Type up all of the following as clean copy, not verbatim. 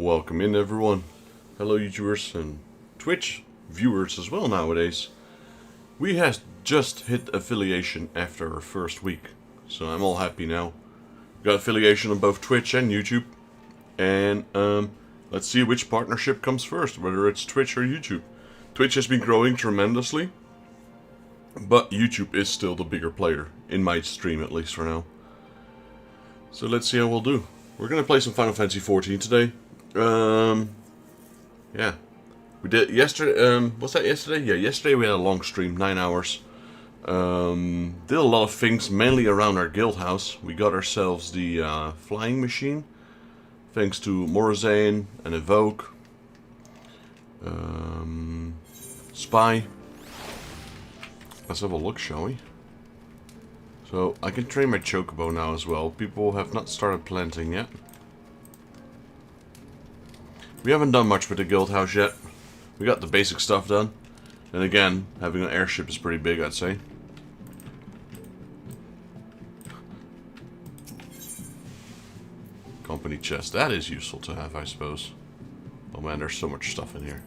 Welcome in, everyone. Hello, YouTubers and Twitch viewers as well nowadays. We have just hit affiliation after our first week, so I'm all happy now. Got affiliation on both Twitch and YouTube, and let's see which partnership comes first, whether it's Twitch or YouTube. Twitch has been growing tremendously, but YouTube is still the bigger player, in my stream at least for now. So let's see how we'll do. We're gonna play some Final Fantasy XIV today. Yeah. We did yesterday, was that yesterday? Yeah, yesterday we had a long stream, 9 hours. Did a lot of things, mainly around our guild house. We got ourselves the flying machine, thanks to Eorzea and Evoke. Spy. Let's have a look, shall we? So, I can train my chocobo now as well. People have not started planting yet. We haven't done much with the guild house yet. We got the basic stuff done. And again, having an airship is pretty big, I'd say. Company chest. That is useful to have, I suppose. Oh man, there's so much stuff in here.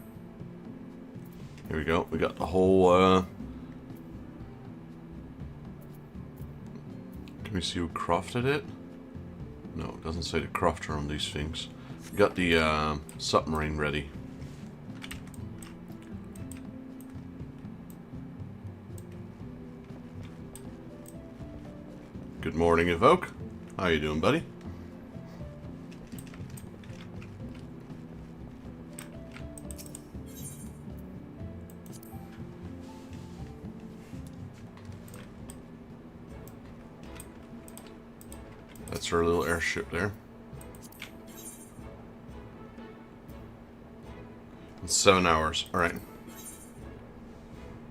Here we go. We got the whole, Can we see who crafted it? No, it doesn't say the crafter on these things. We got the submarine ready. Good morning, Evoke. How you doing, buddy? That's our little airship there. It's 7 hours. Alright.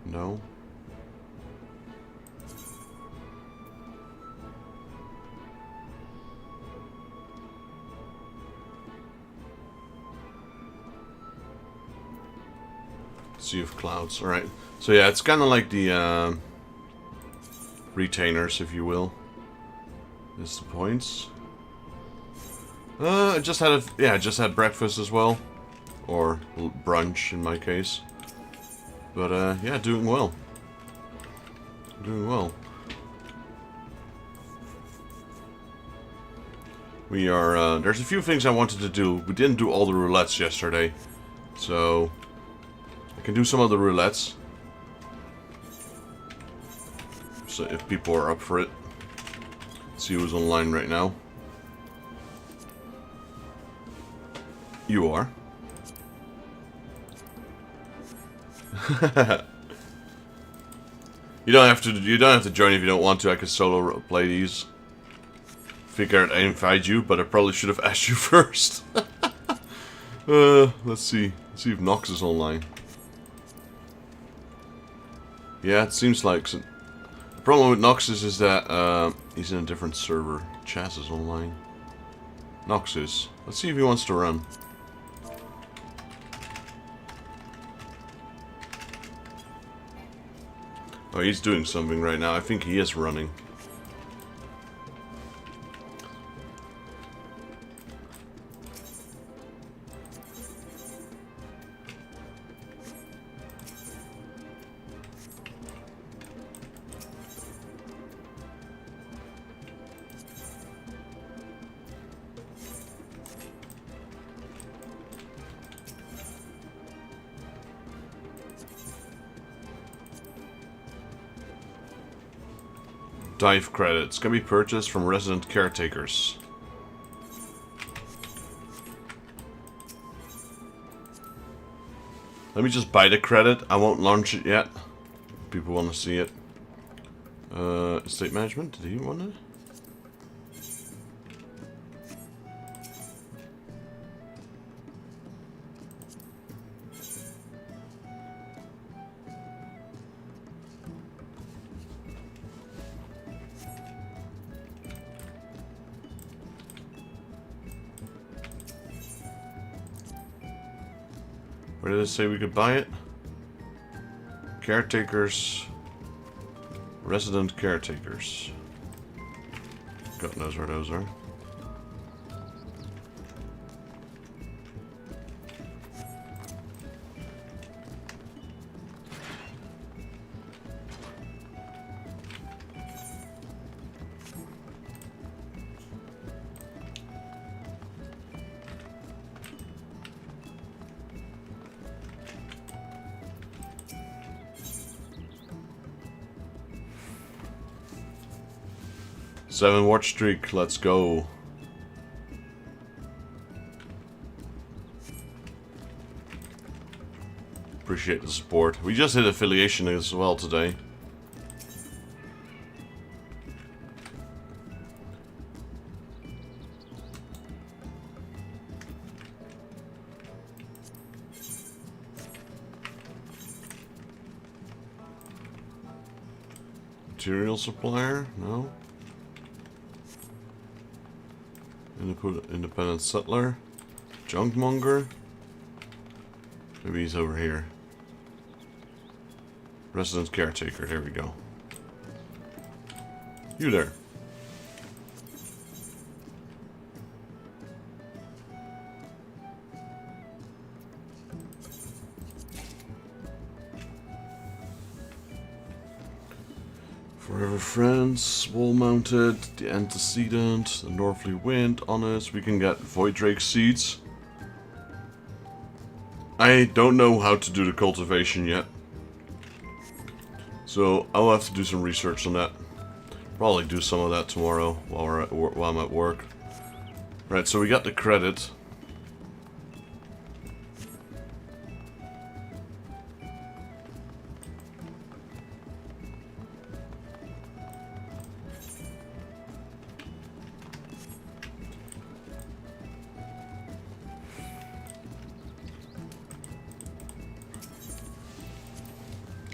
No. Sea of Clouds. Alright. So yeah, it's kind of like the retainers, if you will. This is the points. I just had I just had breakfast as well. Or brunch in my case. But yeah, doing well. Doing well. We are, there's a few things I wanted to do. We didn't do all the roulettes yesterday. So, I can do some of the roulettes. So if people are up for it. Let's see who's online right now. You are. You don't have to join if you don't want to. I could solo play these. Figured I invite you, but I probably should have asked you first. Let's see. Let's see if Nox is online. Yeah, it seems like so. The problem with Nox is that he's in a different server. Chaz is online. Nox is. Let's see if he wants to run. Oh, he's doing something right now. I think he is running. Dive credits can be purchased from resident caretakers. Let me just buy the credit. I won't launch it yet. People want to see it. Estate management. Did he want it? Where did it say we could buy it? Caretakers. Resident caretakers. God knows where those are. 7 watch streak, let's go. Appreciate the support. We just hit affiliation as well today. Material supplier? No. Independent settler. Junkmonger. Maybe he's over here. Resident caretaker, here we go. You there. Forever Friends, wall mounted, the antecedent, the northerly wind on us. We can get Void Drake seeds. I don't know how to do the cultivation yet. So I'll have to do some research on that. Probably do some of that tomorrow while I'm at work. Right, so we got the credit.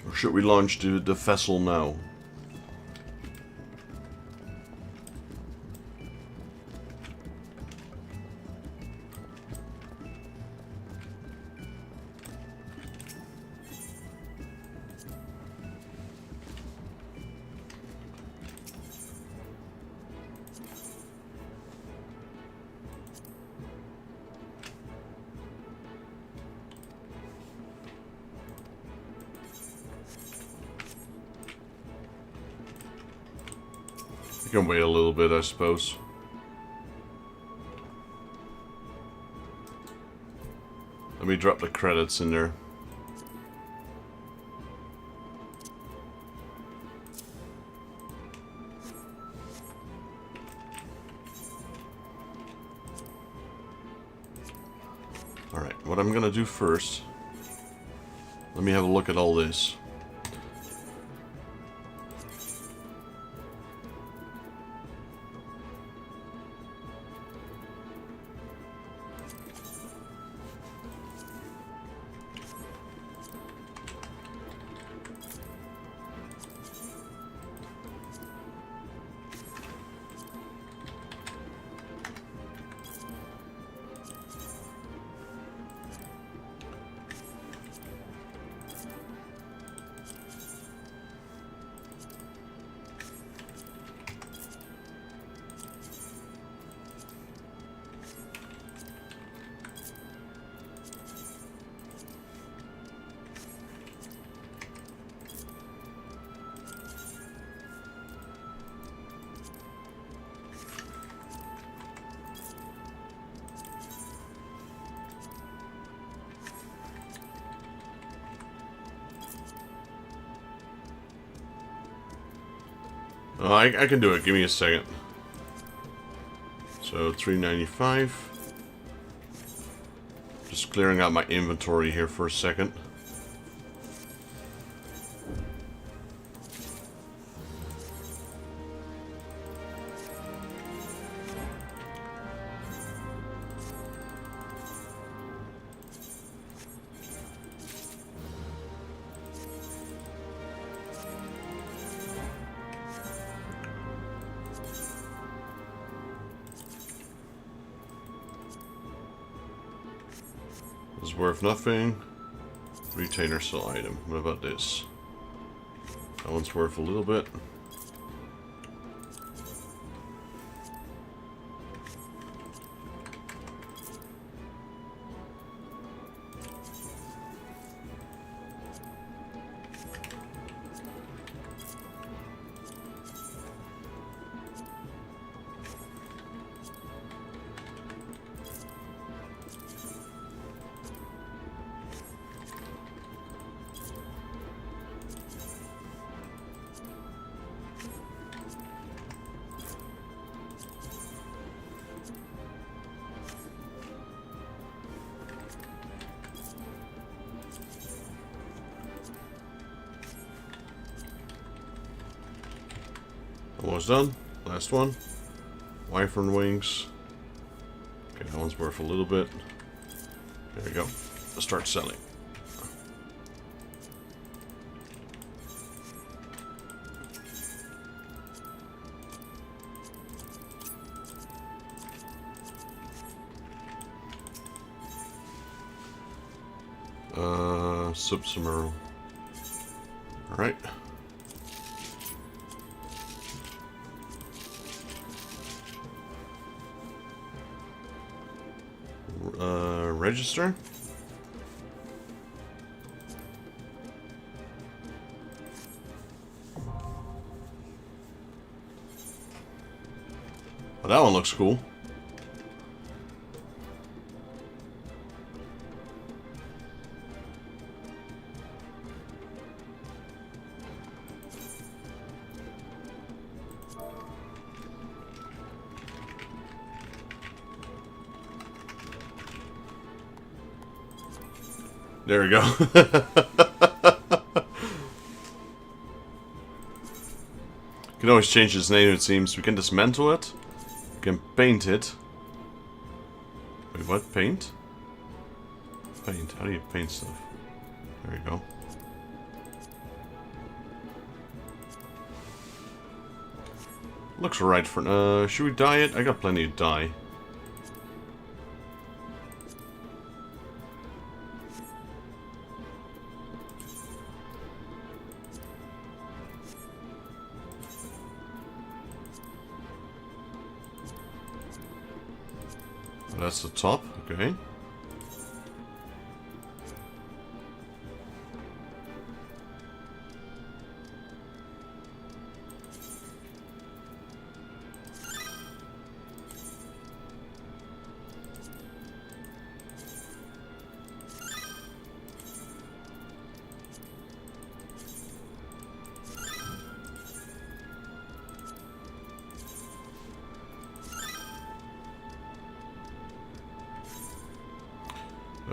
Or should we launch the vessel now? We can wait a little bit, I suppose. Let me drop the credits in there. Alright, what I'm gonna do first, let me have a look at all this. Oh, I can do it. Give me a second. So, $3.95. Just clearing out my inventory here for a second. Is worth nothing. Retainer cell item. What about this? That one's worth a little bit. Almost done. Last one. Wyvern wings. Okay, that one's worth a little bit. There we go. Let's start selling. Subsumeral. Alright. Register. Well, that one looks cool. There we go. Can always change its name, it seems. We can dismantle it. We can paint it. Wait, what? Paint? Paint. How do you paint stuff? There you go. Looks alright for... should we dye it? I got plenty of dye. That's the top, okay.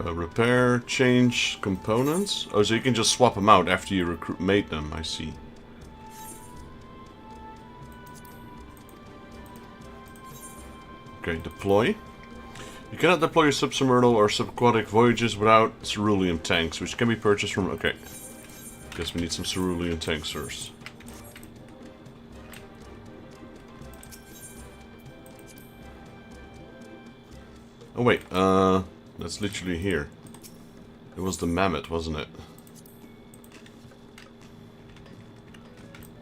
Repair, change components. Oh, so you can just swap them out after you made them, I see. Okay, deploy. You cannot deploy your subsumeral or subaquatic voyages without cerulean tanks, which can be purchased from... Okay. Guess we need some cerulean tanks first. Oh wait, that's literally here. It was the mammoth, wasn't it?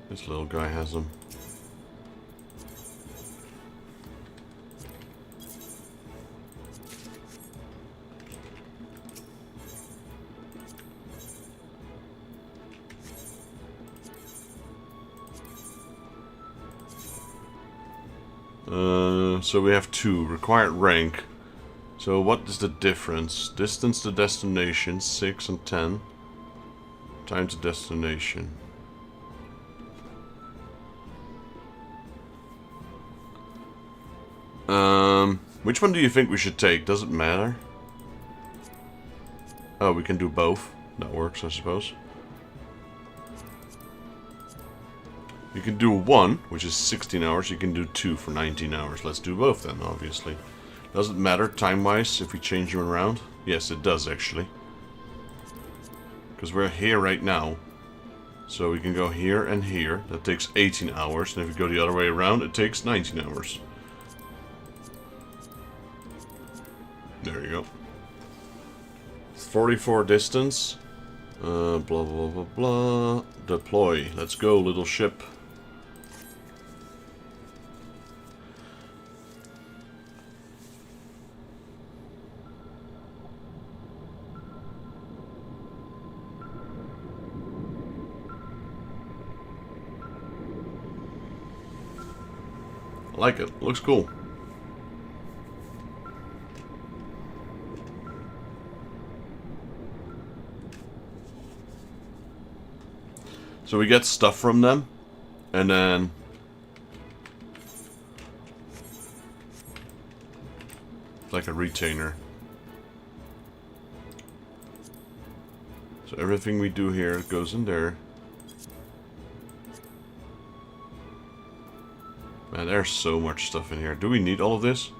This little guy has them. So we have 2. Required rank. So what is the difference? Distance to destination, 6 and 10. Time to destination. Which one do you think we should take? Does it matter? Oh, we can do both. That works, I suppose. You can do 1, which is 16 hours. You can do 2 for 19 hours. Let's do both then, obviously. Does it matter time-wise if we change them around? Yes, it does, actually. Because we're here right now. So we can go here and here. That takes 18 hours. And if we go the other way around, it takes 19 hours. There you go. 44 distance. Blah, blah, blah, blah. Deploy. Let's go, little ship. I like it. Looks cool. So we get stuff from them, and then like a retainer. So everything we do here goes in there. Man, there's so much stuff in here. Do we need all of this?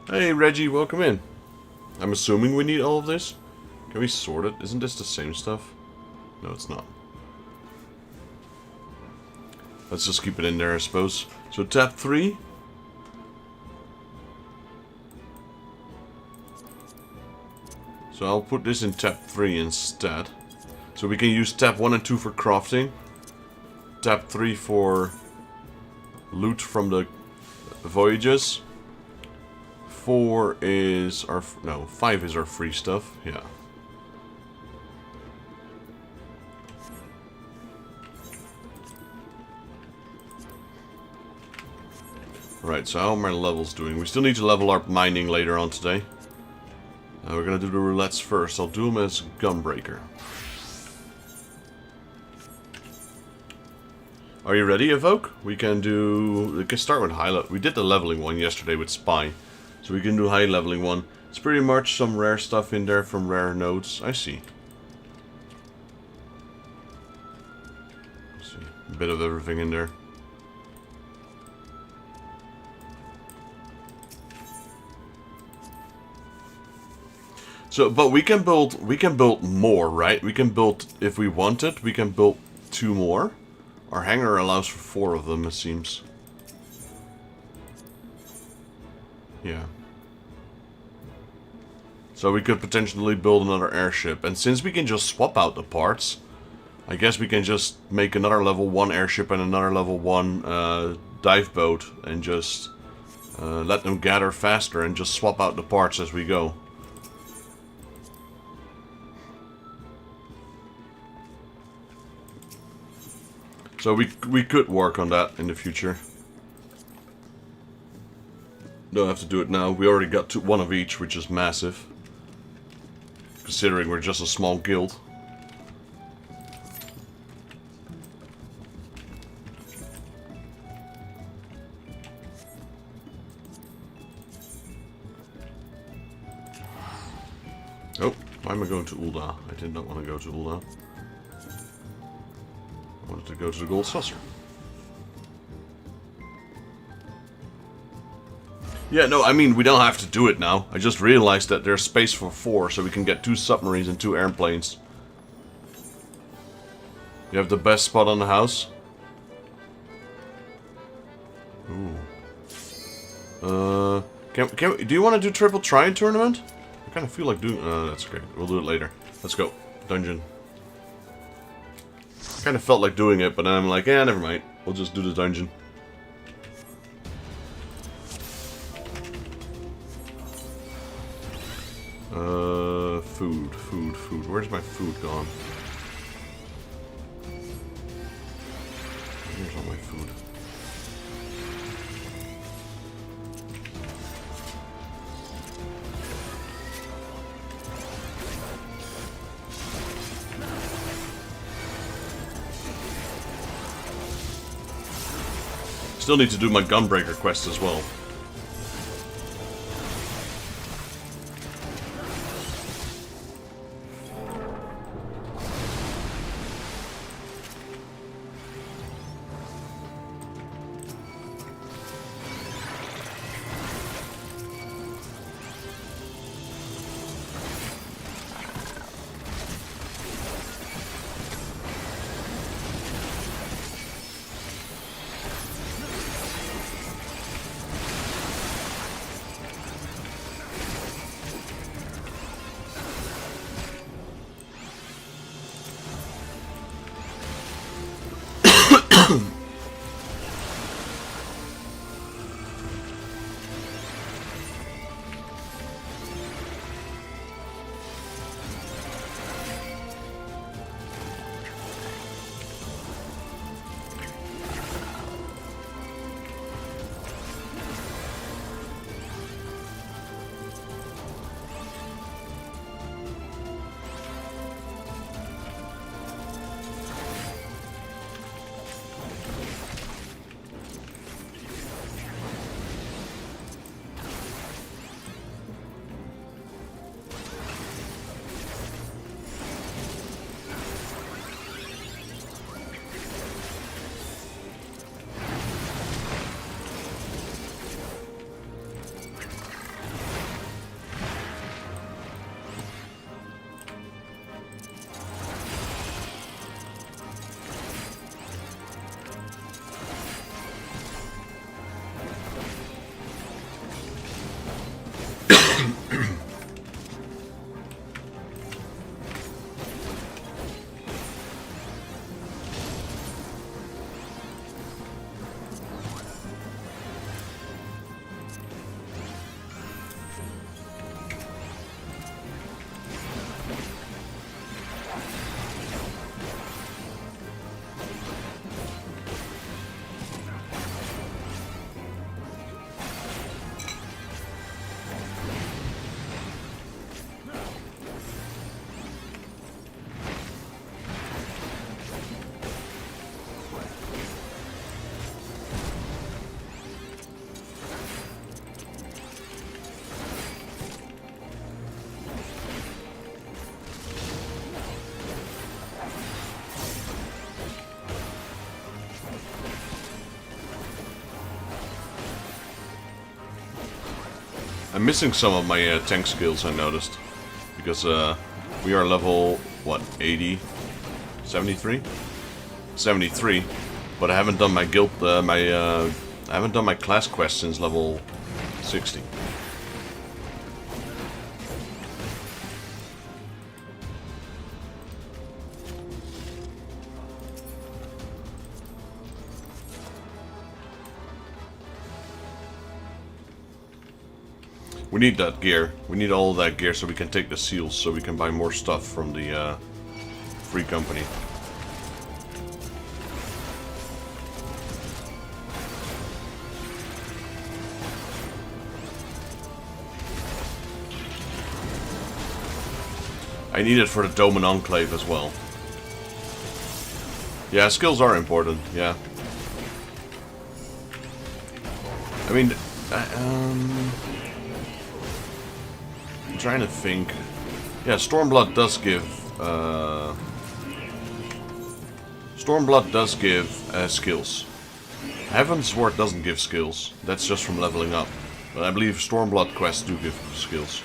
Hey, Reggie, welcome in. I'm assuming we need all of this. Can we sort it? Isn't this the same stuff? No, it's not. Let's just keep it in there, I suppose. So tab 3. So I'll put this in tab 3 instead. So we can use tab 1 and 2 for crafting. Tab 3 for loot from the voyages. 4 is our... No, 5 is our free stuff. Yeah. Right, so how are my levels doing? We still need to level up mining later on today. We're gonna do the roulettes first. I'll do them as Gunbreaker. Are you ready, Evoke? We can start with high level. We did the leveling one yesterday with Spy. So we can do high leveling one. It's pretty much some rare stuff in there from rare nodes. I see. Let's see. A bit of everything in there. So, but we can build more, right? We can build, if we want it, we can build 2 more. Our hangar allows for 4 of them, it seems. Yeah. So we could potentially build another airship. And since we can just swap out the parts, I guess we can just make another level 1 airship and another level 1 dive boat. And just let them gather faster and just swap out the parts as we go. So we could work on that in the future. Don't have to do it now. We already got 1 of each, which is massive. Considering we're just a small guild. Oh, why am I going to Ul'dah? I did not want to go to Ul'dah. I wanted to go to the Gold Saucer. Yeah, no, I mean, we don't have to do it now. I just realized that there's space for 4, so we can get 2 submarines and 2 airplanes. You have the best spot on the house? Ooh. Do you want to do Triple Try tournament? I kind of feel like doing... that's great. We'll do it later. Let's go. Dungeon. Kind of felt like doing it, but then I'm like, never mind. We'll just do the dungeon. Food. Where's my food gone? Here's all my food. Still need to do my Gunbreaker quest as well. I'm missing some of my tank skills, I noticed. Because we are level, what, 80? 73? 73. But I haven't done my guild, I haven't done my class quest since level 60. We need that gear. We need all of that gear so we can take the seals, so we can buy more stuff from the free company. I need it for the Doman Enclave as well. Yeah, skills are important, yeah. I mean, I'm trying to think. Yeah, Stormblood does give, skills. Heaven's Sword doesn't give skills. That's just from leveling up. But I believe Stormblood quests do give skills.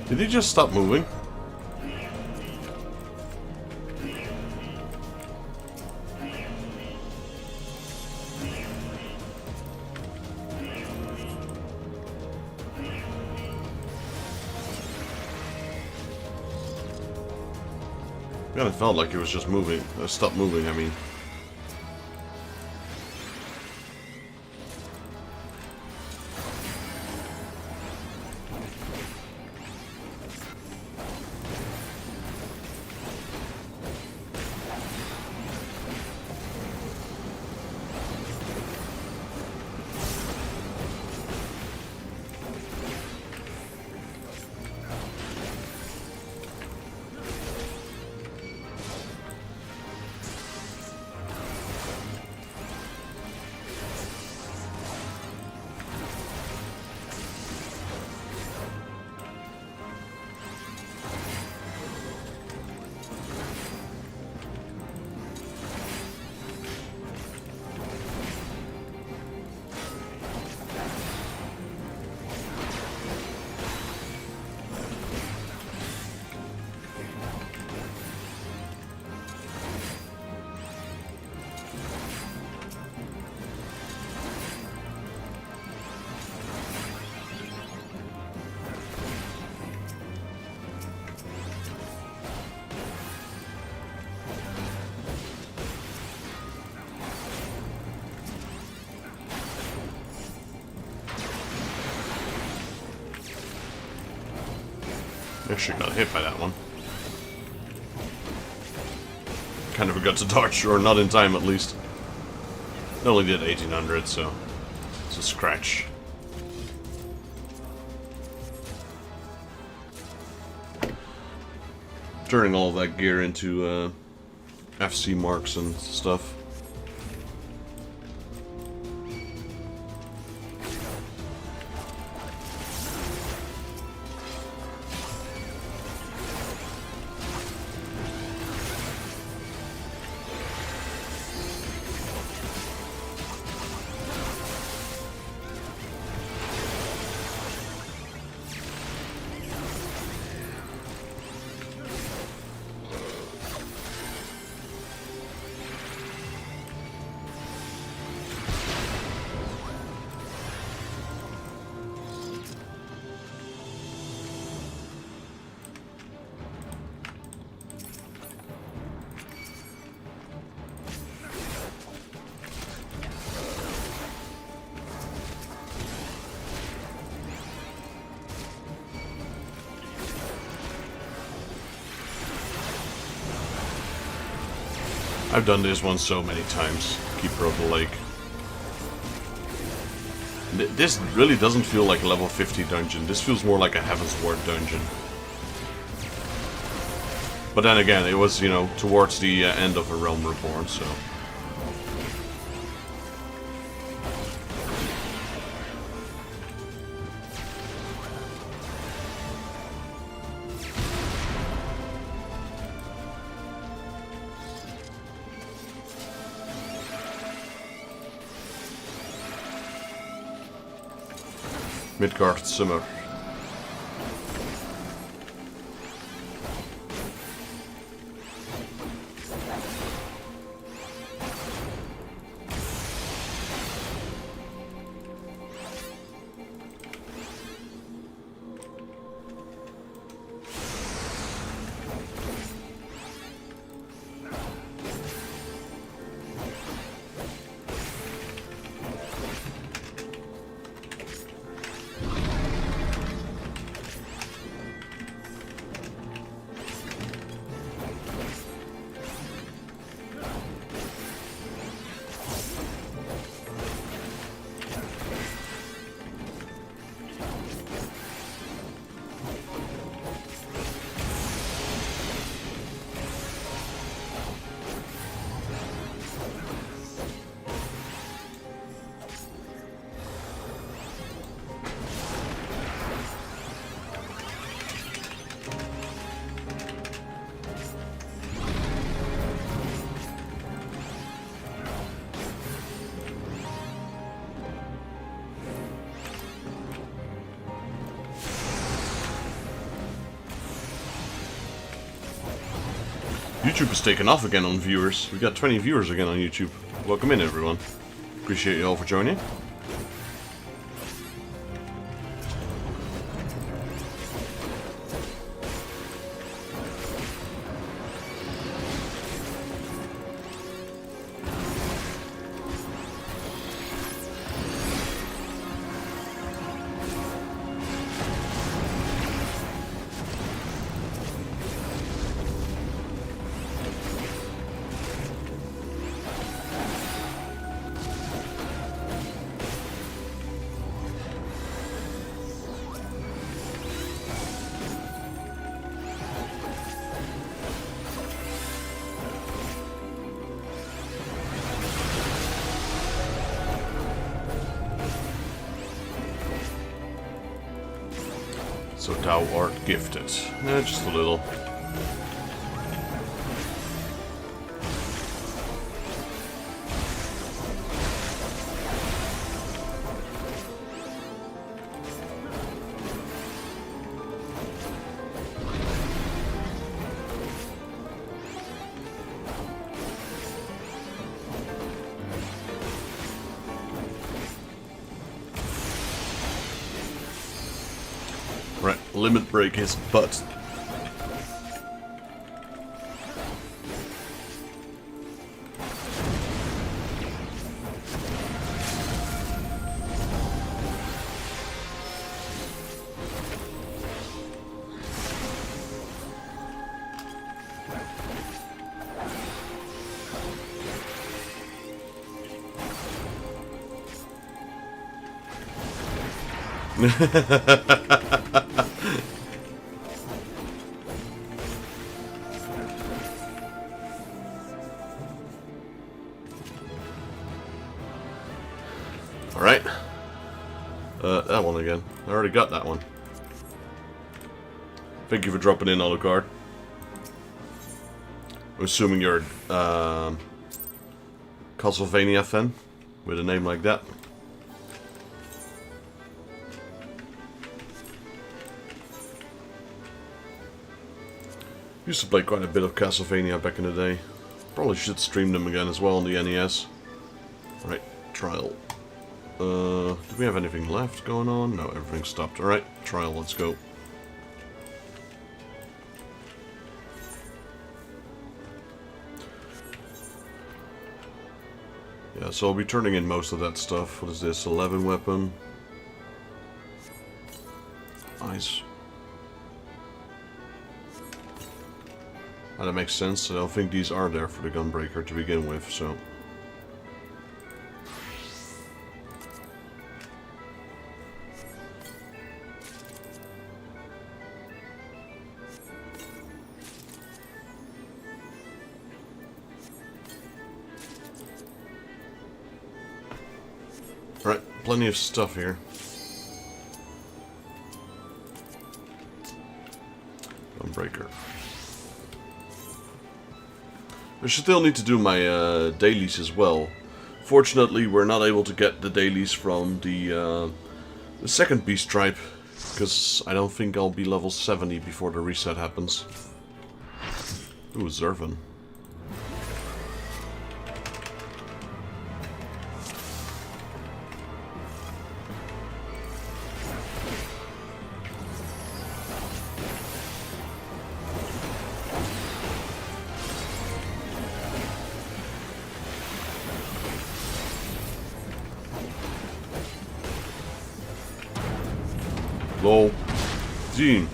Did he just stop moving? Kinda felt like it was just moving. Stopped moving, I mean. Actually got hit by that one. Kind of forgot to dodge, or not in time at least. It only did 1800, so it's a scratch. Turning all that gear into FC marks and stuff. I've done this one so many times. Keeper of the Lake. This really doesn't feel like a level 50 dungeon. This feels more like a Heaven's Ward dungeon. But then again, it was, you know, towards the end of A Realm Reborn, so... Midgard Summer. YouTube is taking off again on viewers. We got 20 viewers again on YouTube. Welcome in, everyone. Appreciate you all for joining. So thou art gifted. Just a little. Right, limit break his butt. Alright. That one again. I already got that one. Thank you for dropping in, Alucard. I'm assuming you're Castlevania fan with a name like that. Used to play quite a bit of Castlevania back in the day. Probably should stream them again as well on the NES. Alright, trial. Do we have anything left going on? No, everything stopped. Alright, trial, let's go. Yeah, so I'll be turning in most of that stuff. What is this? 11 weapon. Nice. That makes sense. I don't think these are there for the Gunbreaker to begin with, so... Right, plenty of stuff here. Gunbreaker. I still need to do my dailies as well. Fortunately, we're not able to get the dailies from the second beast tribe, because I don't think I'll be level 70 before the reset happens. Ooh, Zervan. Lol. Gene.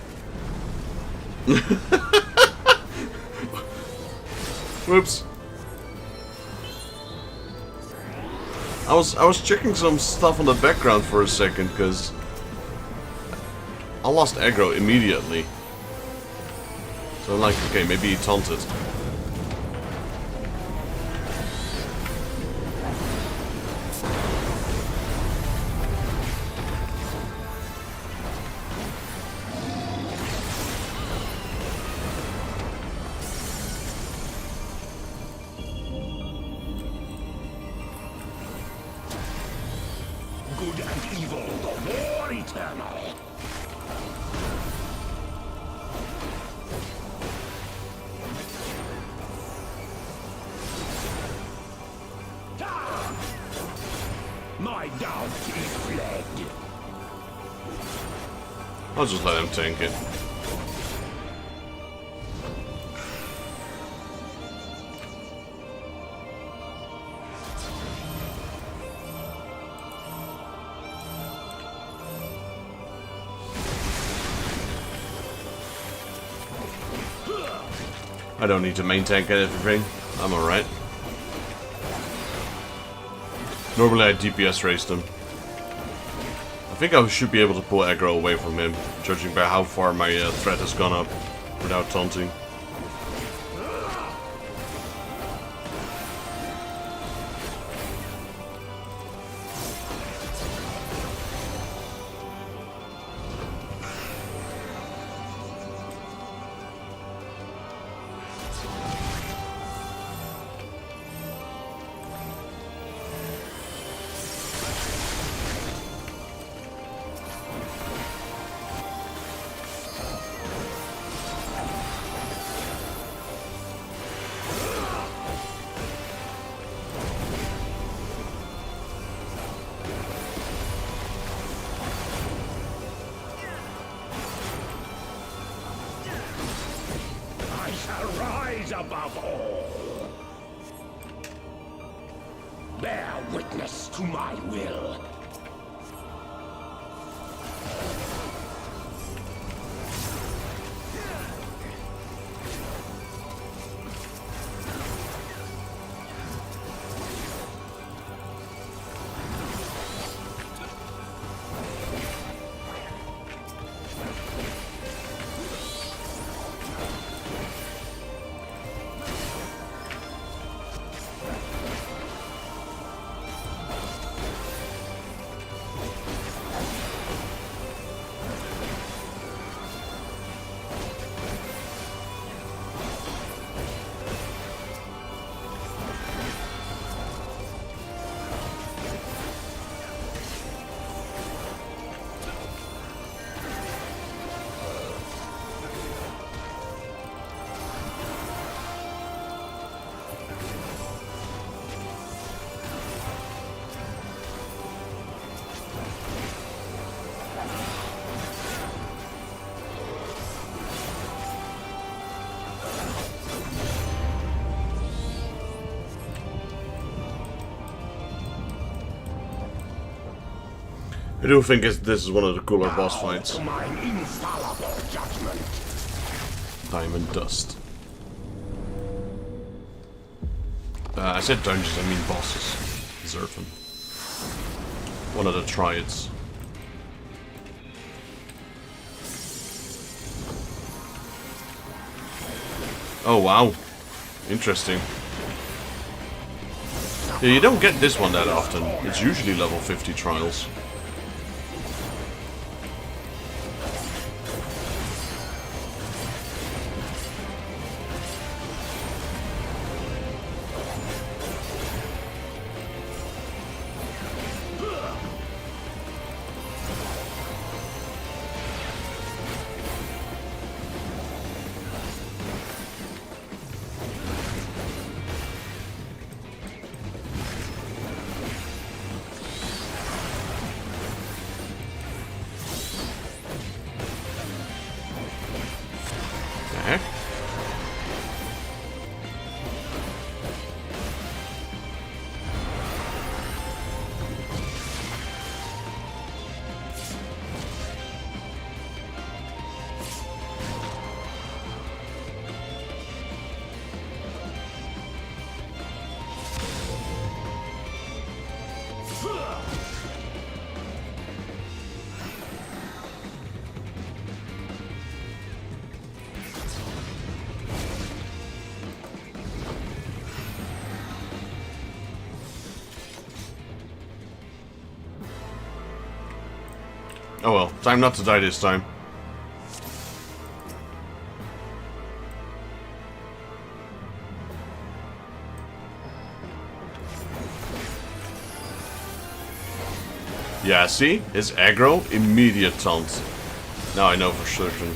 Whoops. I was checking some stuff on the background for a second because I lost aggro immediately. So I'm like, okay, maybe he taunted. Good and evil, the war eternal. My doubt is fled. I'll just let him tank it. I don't need to main tank everything. I'm alright. Normally I DPS race them. I think I should be able to pull aggro away from him, judging by how far my threat has gone up without taunting. Above all, bear witness to my will. I do think this is one of the cooler boss fights. My infallible judgment. Diamond Dust. I said dungeons, I mean bosses. Zerfin. One of the triads. Oh wow. Interesting. Yeah, you don't get this one that often. It's usually level 50 trials. Heck? Oh well, time not to die this time. Yeah, see? His aggro, immediate taunt. Now I know for certain.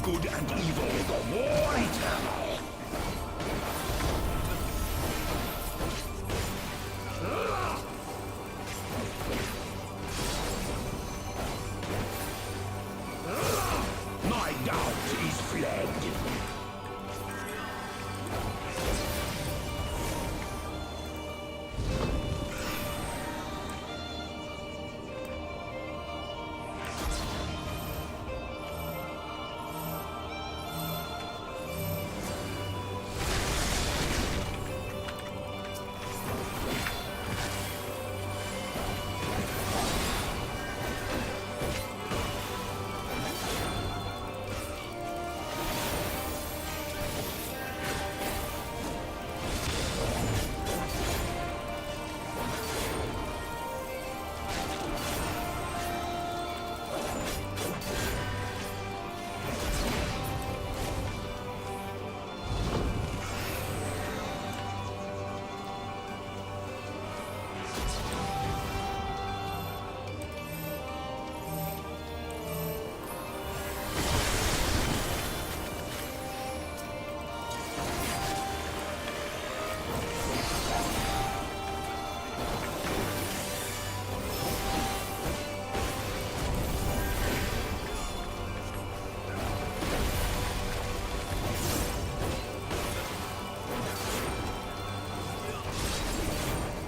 Good and evil, the war eternal. My doubt is fled.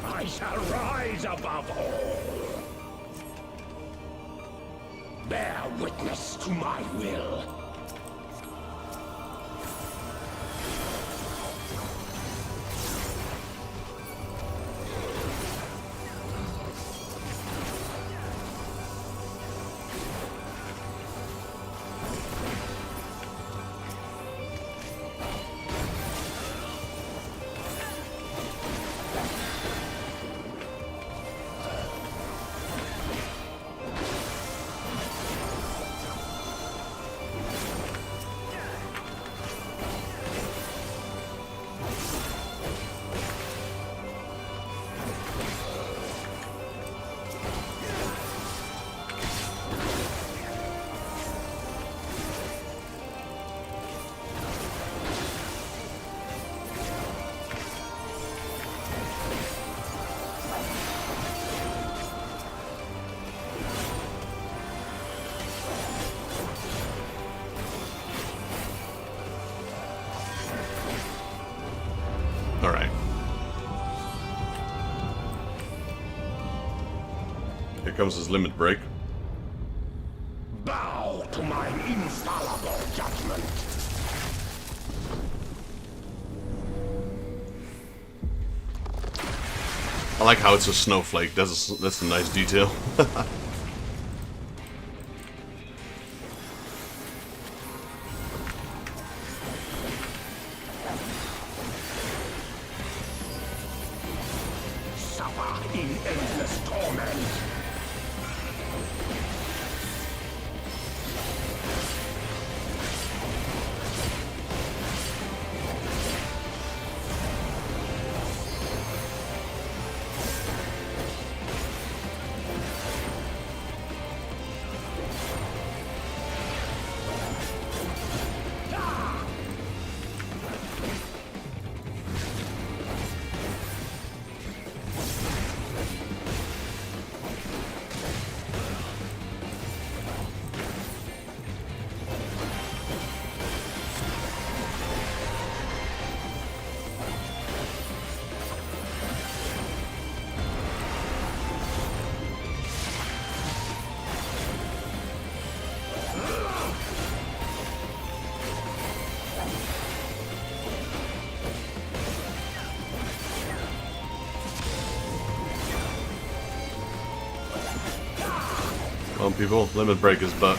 I shall rise above all. Bear witness to my will. comes his limit break. Bow to my infallible judgment. I like how it's a snowflake. That's a nice detail. Suffer in endless torment. Come on, people. Limit break his butt.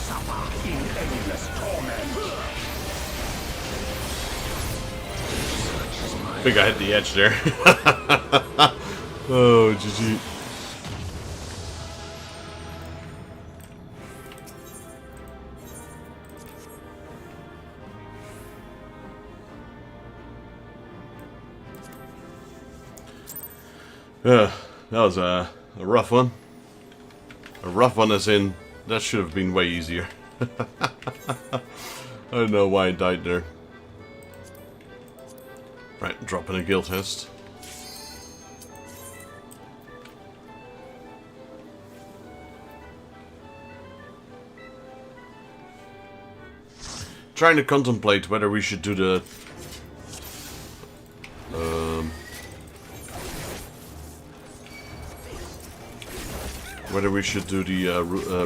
Suffer in endless torment. I think I hit the edge there. Oh, GG. That was a rough one. A rough one as in, that should have been way easier. I don't know why I died there. Right, dropping a guild test. Trying to contemplate whether we should do the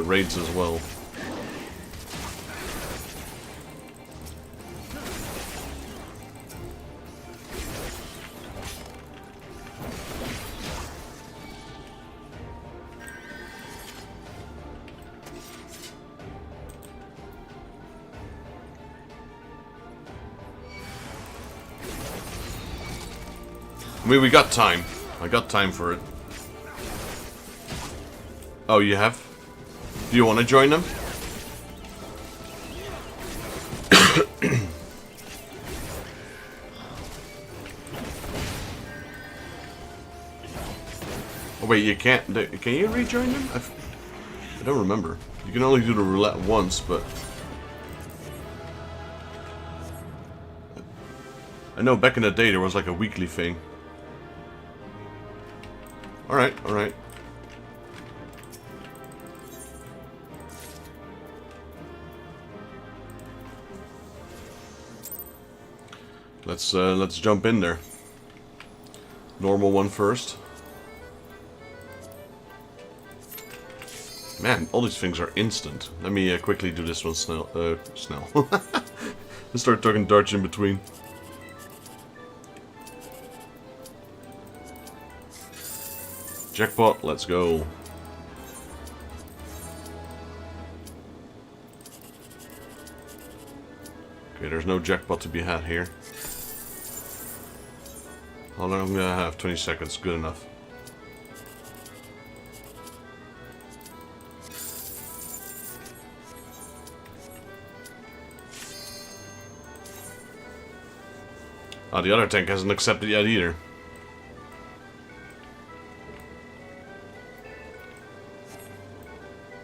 raids as well. I mean, we got time. I got time for it. Oh, you have? Do you want to join them? Oh wait, you can't. Can you rejoin them? I don't remember. You can only do the roulette once, but I know back in the day there was like a weekly thing. All right, all right. Let's jump in there. Normal one first. Man, all these things are instant. Let me quickly do this one snell. Let's start talking Dutch in between. Jackpot, let's go. Okay, there's no jackpot to be had here. How long am I gonna have? 20 seconds, good enough. Oh, the other tank hasn't accepted yet either.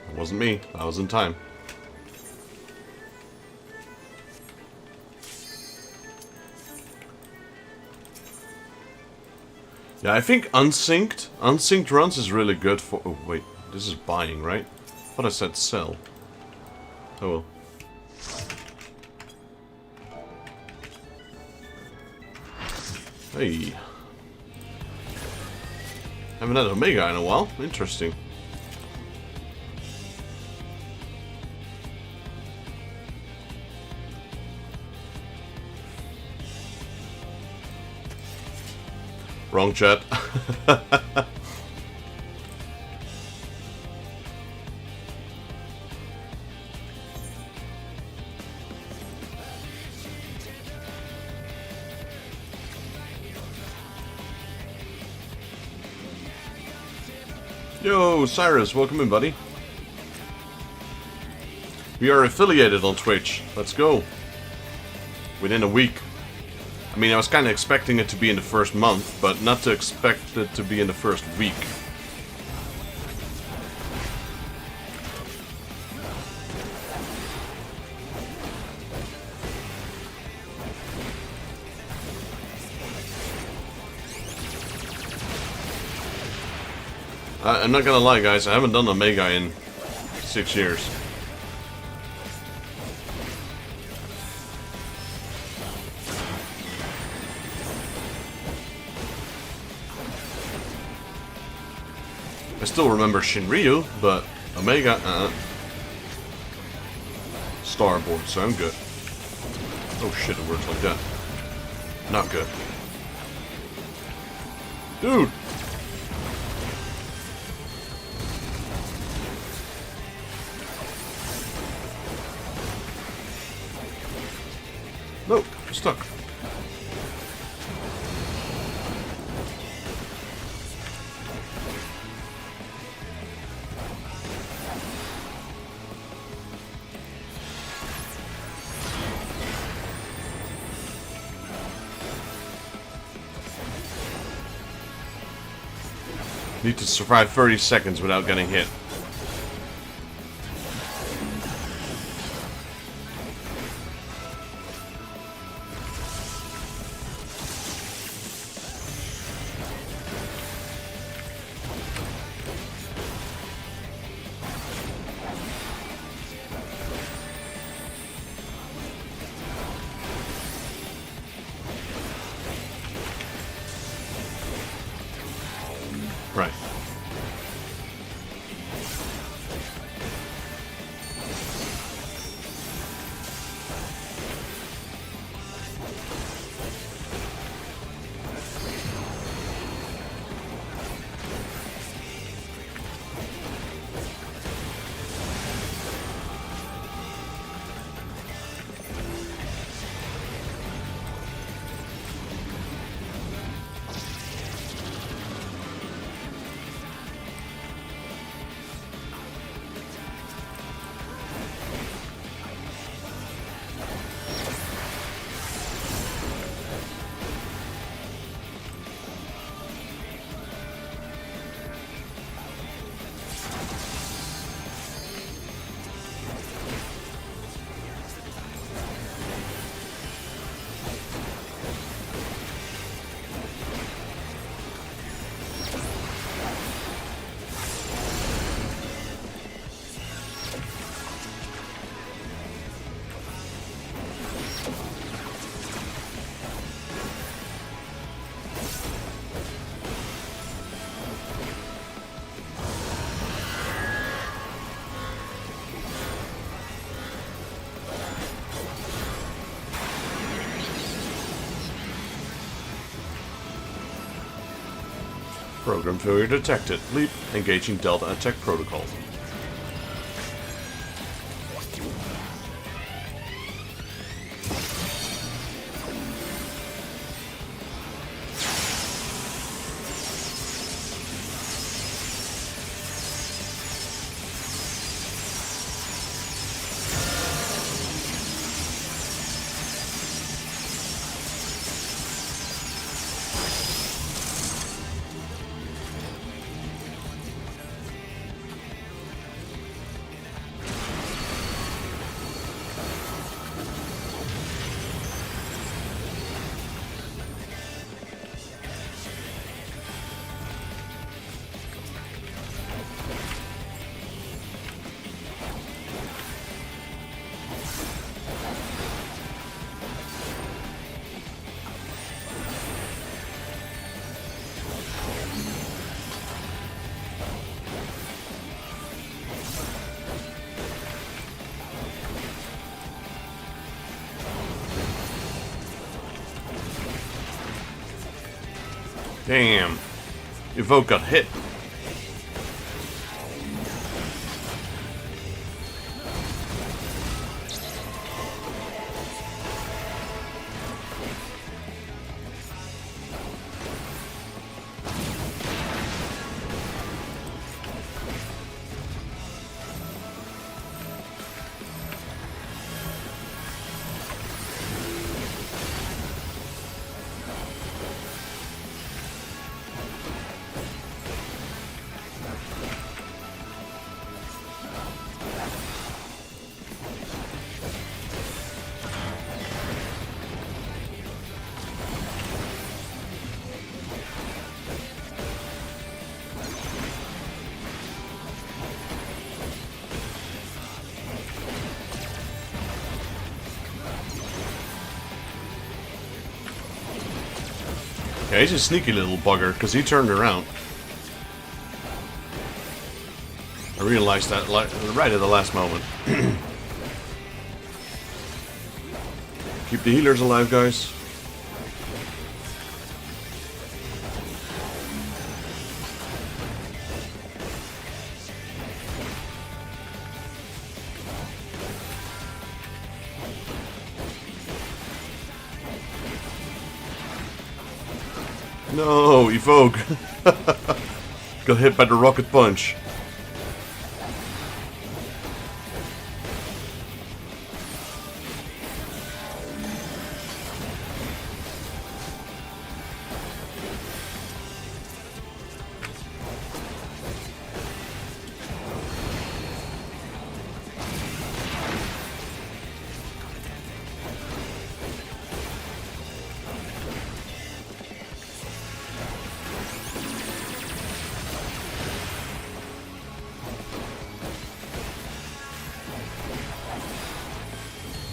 It wasn't me, I was in time. Yeah, I think unsynced runs is really good for... Oh, wait. This is buying, right? I thought I said sell. Oh well. Hey. Haven't had Omega in a while. Interesting. Wrong chat. Yo, Cyrus, welcome in, buddy. We are affiliated on Twitch. Let's go. Within a week. I mean, I was kind of expecting it to be in the first month, but not to expect it to be in the first week. I'm not gonna lie, guys, I haven't done Omega in 6 years. I still remember Shinryu, but Omega, Starboard, so I'm good. Oh shit, it works like that. Not good. Dude! No, stuck. Need to survive 30 seconds without getting hit. Right. Program failure detected. Leap. Engaging Delta attack protocol. Damn. Evoke got hit. Yeah, he's a sneaky little bugger, because he turned around. I realized that right at the last moment. Keep the healers alive, guys. No, Evoke! Got hit by the rocket punch.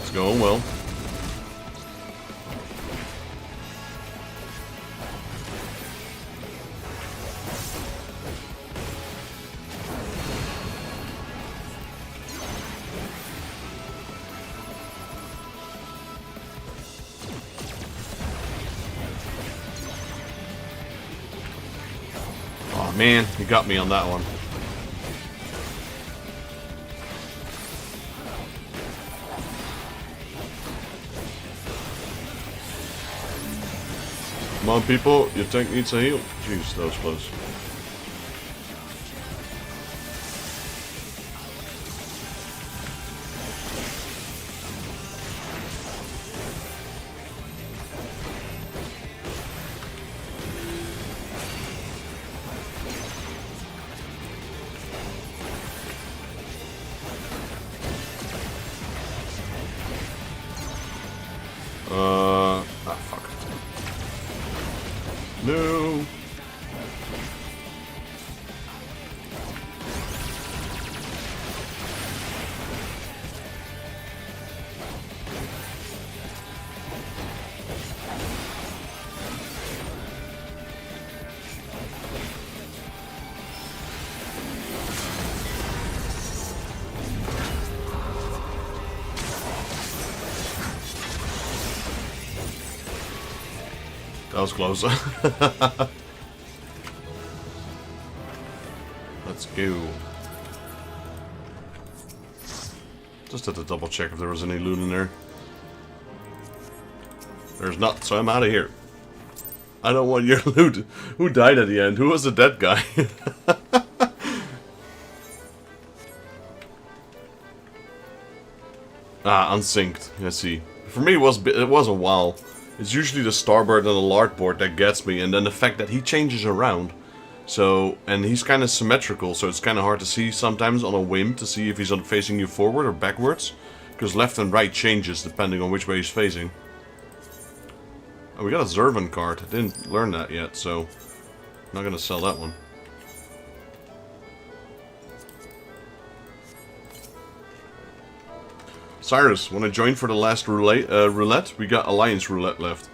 It's going well. Oh man, you got me on that one. Come on, people, your tank needs a heal. Jeez, that was close. Fuck. No. That was close. Let's go. Just had to double check if there was any loot in there. There's not, so I'm out of here. I don't want your loot. Who died at the end? Who was the dead guy? Ah, unsynced. I see. For me, it was a while. It's usually the starboard and the larboard that gets me, and then the fact that he changes around. So, and he's kind of symmetrical, so it's kind of hard to see sometimes on a whim to see if he's facing you forward or backwards. Because left and right changes depending on which way he's facing. Oh, we got a Zervan card. I didn't learn that yet, so I'm not going to sell that one. Cyrus, when I joined for the last roulette, we got Alliance roulette left.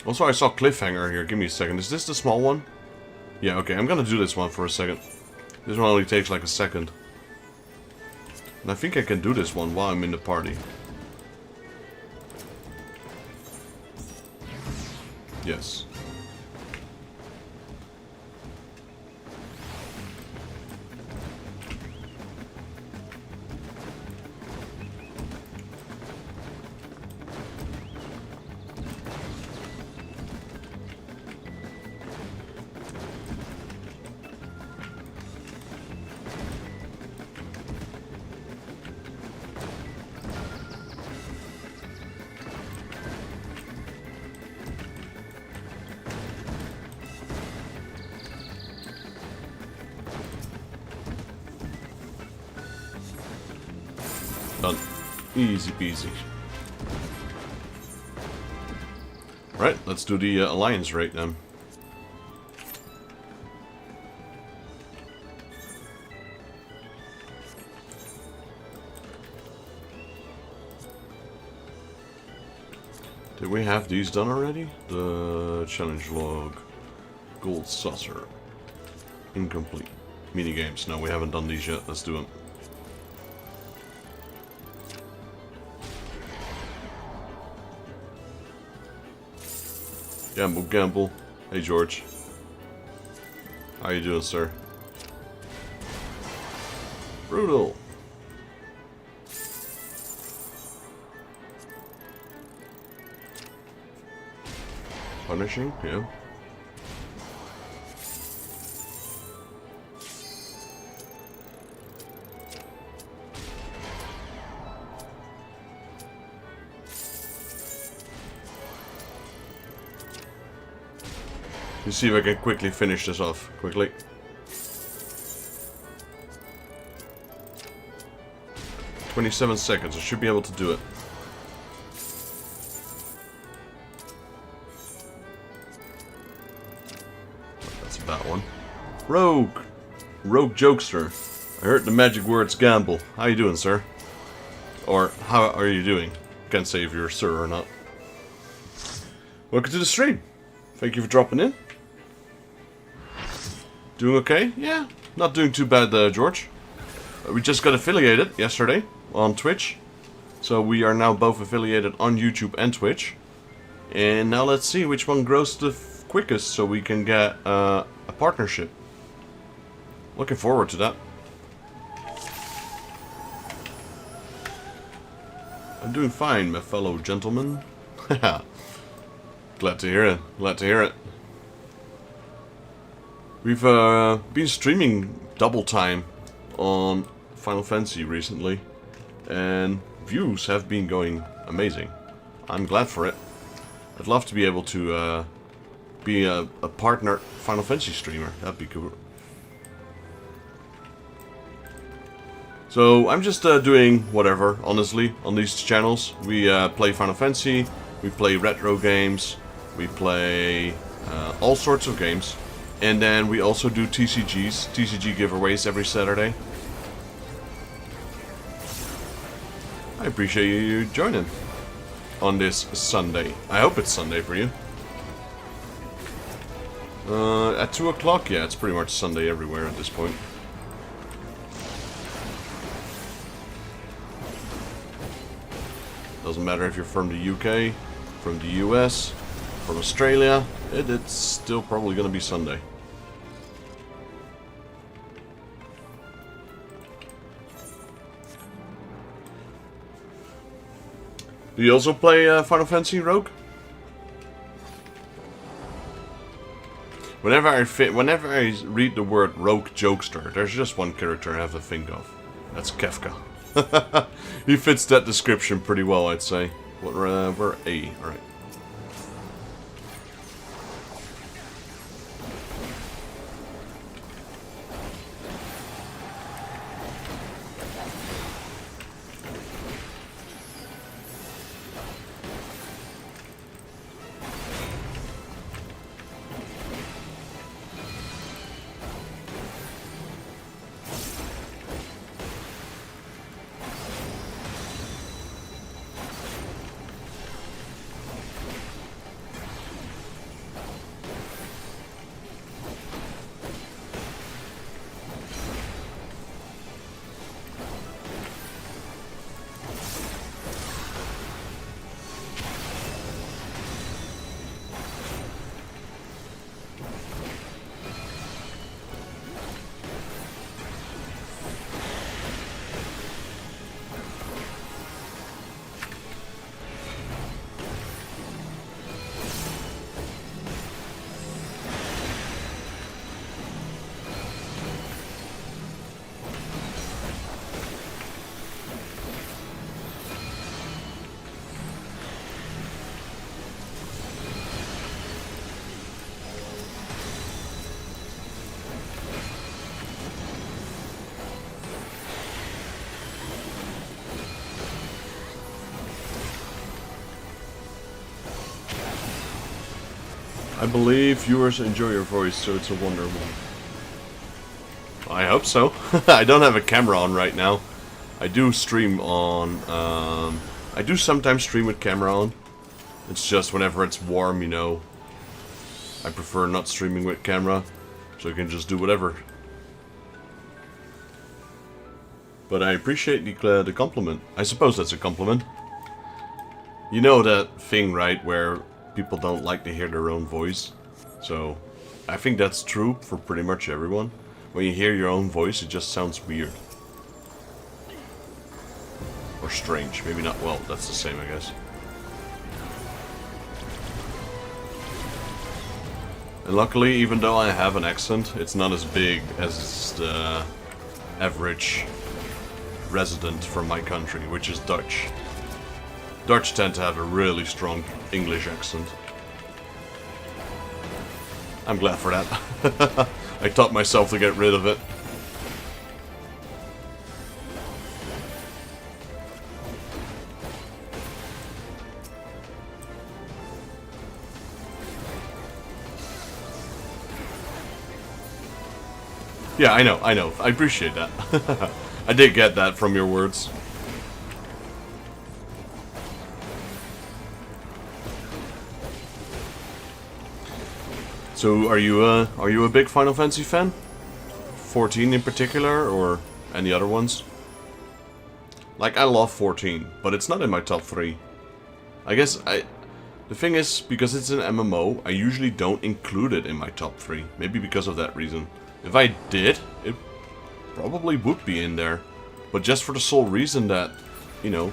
Also, I saw Cliffhanger here. Give me a second. Is this the small one? Yeah, okay. I'm gonna do this one for a second. This one only takes like a second. And I think I can do this one while I'm in the party. Yes. Done. Easy peasy. Right, let's do the alliance raid then. Did we have these done already? The challenge log. Gold saucer. Incomplete. Minigames. No, we haven't done these yet. Let's do them. Gamble, gamble. Hey, George. How you doing, sir? Brutal. Punishing, yeah. You see if I can quickly finish this off. Quickly. "27 seconds. I should be able to do it. That's a bad one. Rogue! Rogue Jokester. I heard the magic words gamble. How you doing, sir? Or, how are you doing? Can't say if you're a sir or not. Welcome to the stream. Thank you for dropping in. Doing okay? Yeah, not doing too bad, George. We just got affiliated yesterday on Twitch. So we are now both affiliated on YouTube and Twitch. And now let's see which one grows the quickest so we can get a partnership. Looking forward to that. I'm doing fine, my fellow gentlemen. Glad to hear it. Glad to hear it. We've been streaming double time on Final Fantasy recently, and views have been going amazing. I'm glad for it. I'd love to be able to be a partner Final Fantasy streamer. That'd be cool. So I'm just doing whatever, honestly, on these channels. We play Final Fantasy, we play retro games, we play all sorts of games. And then we also do TCG giveaways every Saturday. I appreciate you joining on this Sunday. I hope it's Sunday for you. At 2 o'clock, yeah, it's pretty much Sunday everywhere at this point. Doesn't matter if you're from the UK, from the US, from Australia, it's still probably going to be Sunday. Do you also play Final Fantasy Rogue? Whenever I read the word Rogue Jokester, there's just one character I have to think of. That's Kefka. He fits that description pretty well, I'd say. We're A, alright. I believe viewers enjoy your voice, so it's a wonder. I hope so. I don't have a camera on right now. I do stream on... I do sometimes stream with camera on. It's just whenever it's warm, you know. I prefer not streaming with camera, so I can just do whatever. But I appreciate the compliment. I suppose that's a compliment. You know that thing, right, where people don't like to hear their own voice? So, I think that's true for pretty much everyone. When you hear your own voice, it just sounds weird. Or strange. Maybe not, well, that's the same, I guess. And luckily, even though I have an accent, it's not as big as the average resident from my country, which is Dutch. Dutch tend to have a really strong English accent. I'm glad for that. I taught myself to get rid of it. Yeah, I know. I appreciate that. I did get that from your words. So, are you a big Final Fantasy fan? 14 in particular, or any other ones? Like, I love 14, but it's not in my top 3. I guess the thing is, because it's an MMO, I usually don't include it in my top 3. Maybe because of that reason. If I did, it probably would be in there. But just for the sole reason that, you know,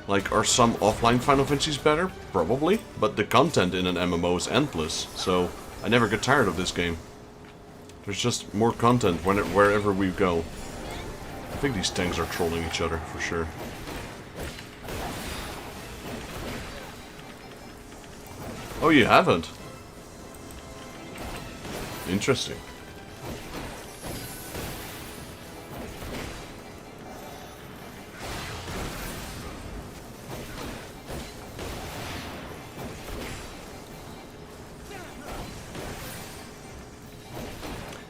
like, are some offline Final Fantasies better? Probably. But the content in an MMO is endless, so I never get tired of this game. There's just more content wherever we go. I think these tanks are trolling each other, for sure. Oh, you haven't? Interesting.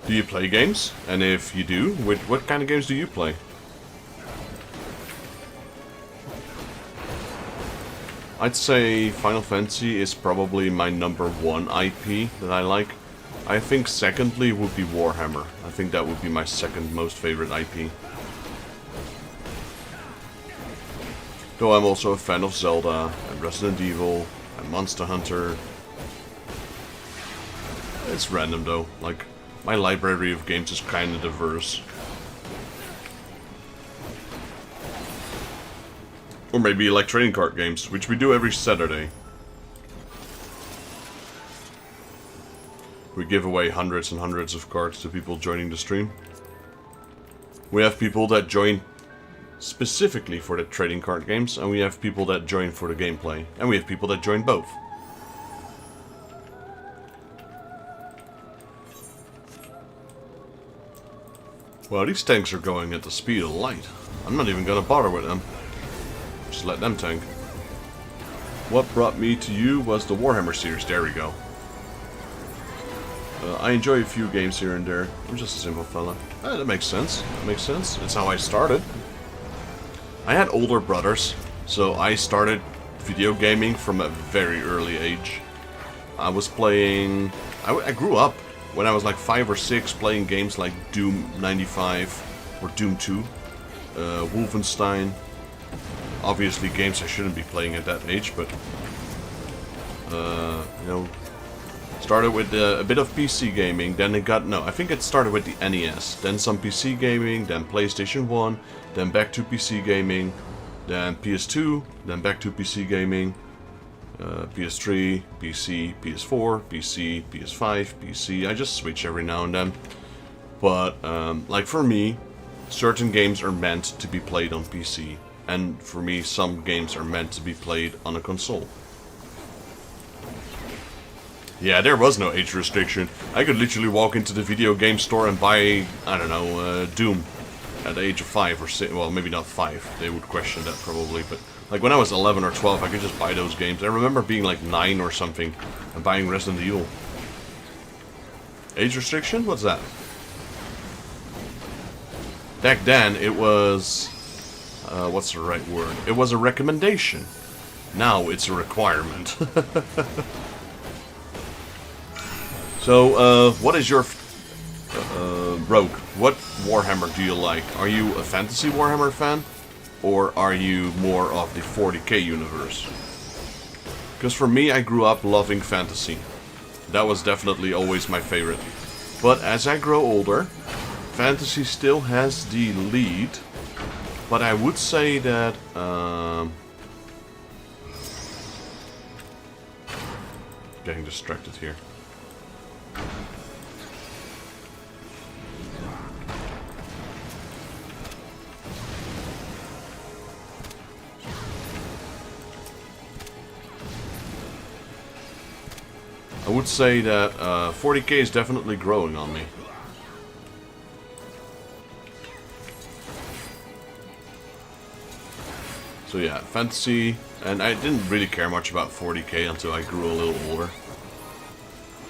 Do you play games? And if you do, what kind of games do you play? I'd say Final Fantasy is probably my #1 IP that I like. I think secondly would be Warhammer. I think that would be my second most favorite IP. Though I'm also a fan of Zelda, and Resident Evil, and Monster Hunter. It's random though, like, my library of games is kinda diverse. Or maybe like trading card games, which we do every Saturday. We give away hundreds and hundreds of cards to people joining the stream. We have people that join specifically for the trading card games, and we have people that join for the gameplay, and we have people that join both. Well, these tanks are going at the speed of light. I'm not even gonna bother with them. Just let them tank. What brought me to you was the Warhammer series. There we go. I enjoy a few games here and there. I'm just a simple fella. That makes sense. That makes sense. It's how I started. I had older brothers, so I started video gaming from a very early age. I was playing... I grew up when I was like 5 or 6 playing games like Doom 95 or Doom 2, Wolfenstein. Obviously games I shouldn't be playing at that age, but you know, started with a bit of PC gaming, then it got, no, I think it started with the NES, then some PC gaming, then PlayStation 1, then back to PC gaming, then PS2, then back to PC gaming, PS3, PC, PS4, PC, PS5, PC. I just switch every now and then. But, like for me, certain games are meant to be played on PC. And for me, some games are meant to be played on a console. Yeah, there was no age restriction. I could literally walk into the video game store and buy, I don't know, Doom at the age of 5 or 6. Well, maybe not 5. They would question that probably, but like when I was 11 or 12, I could just buy those games. I remember being like 9 or something and buying Resident Evil. Age restriction? What's that? Back then, it was... what's the right word? It was a recommendation. Now it's a requirement. So, what is your... Rogue, what Warhammer do you like? Are you a fantasy Warhammer fan? Or are you more of the 40k universe? Because for me, I grew up loving fantasy. That was definitely always my favorite. But as I grow older, fantasy still has the lead. But I would say that... getting distracted here. I would say that 40k is definitely growing on me. So yeah, fantasy, and I didn't really care much about 40k until I grew a little older.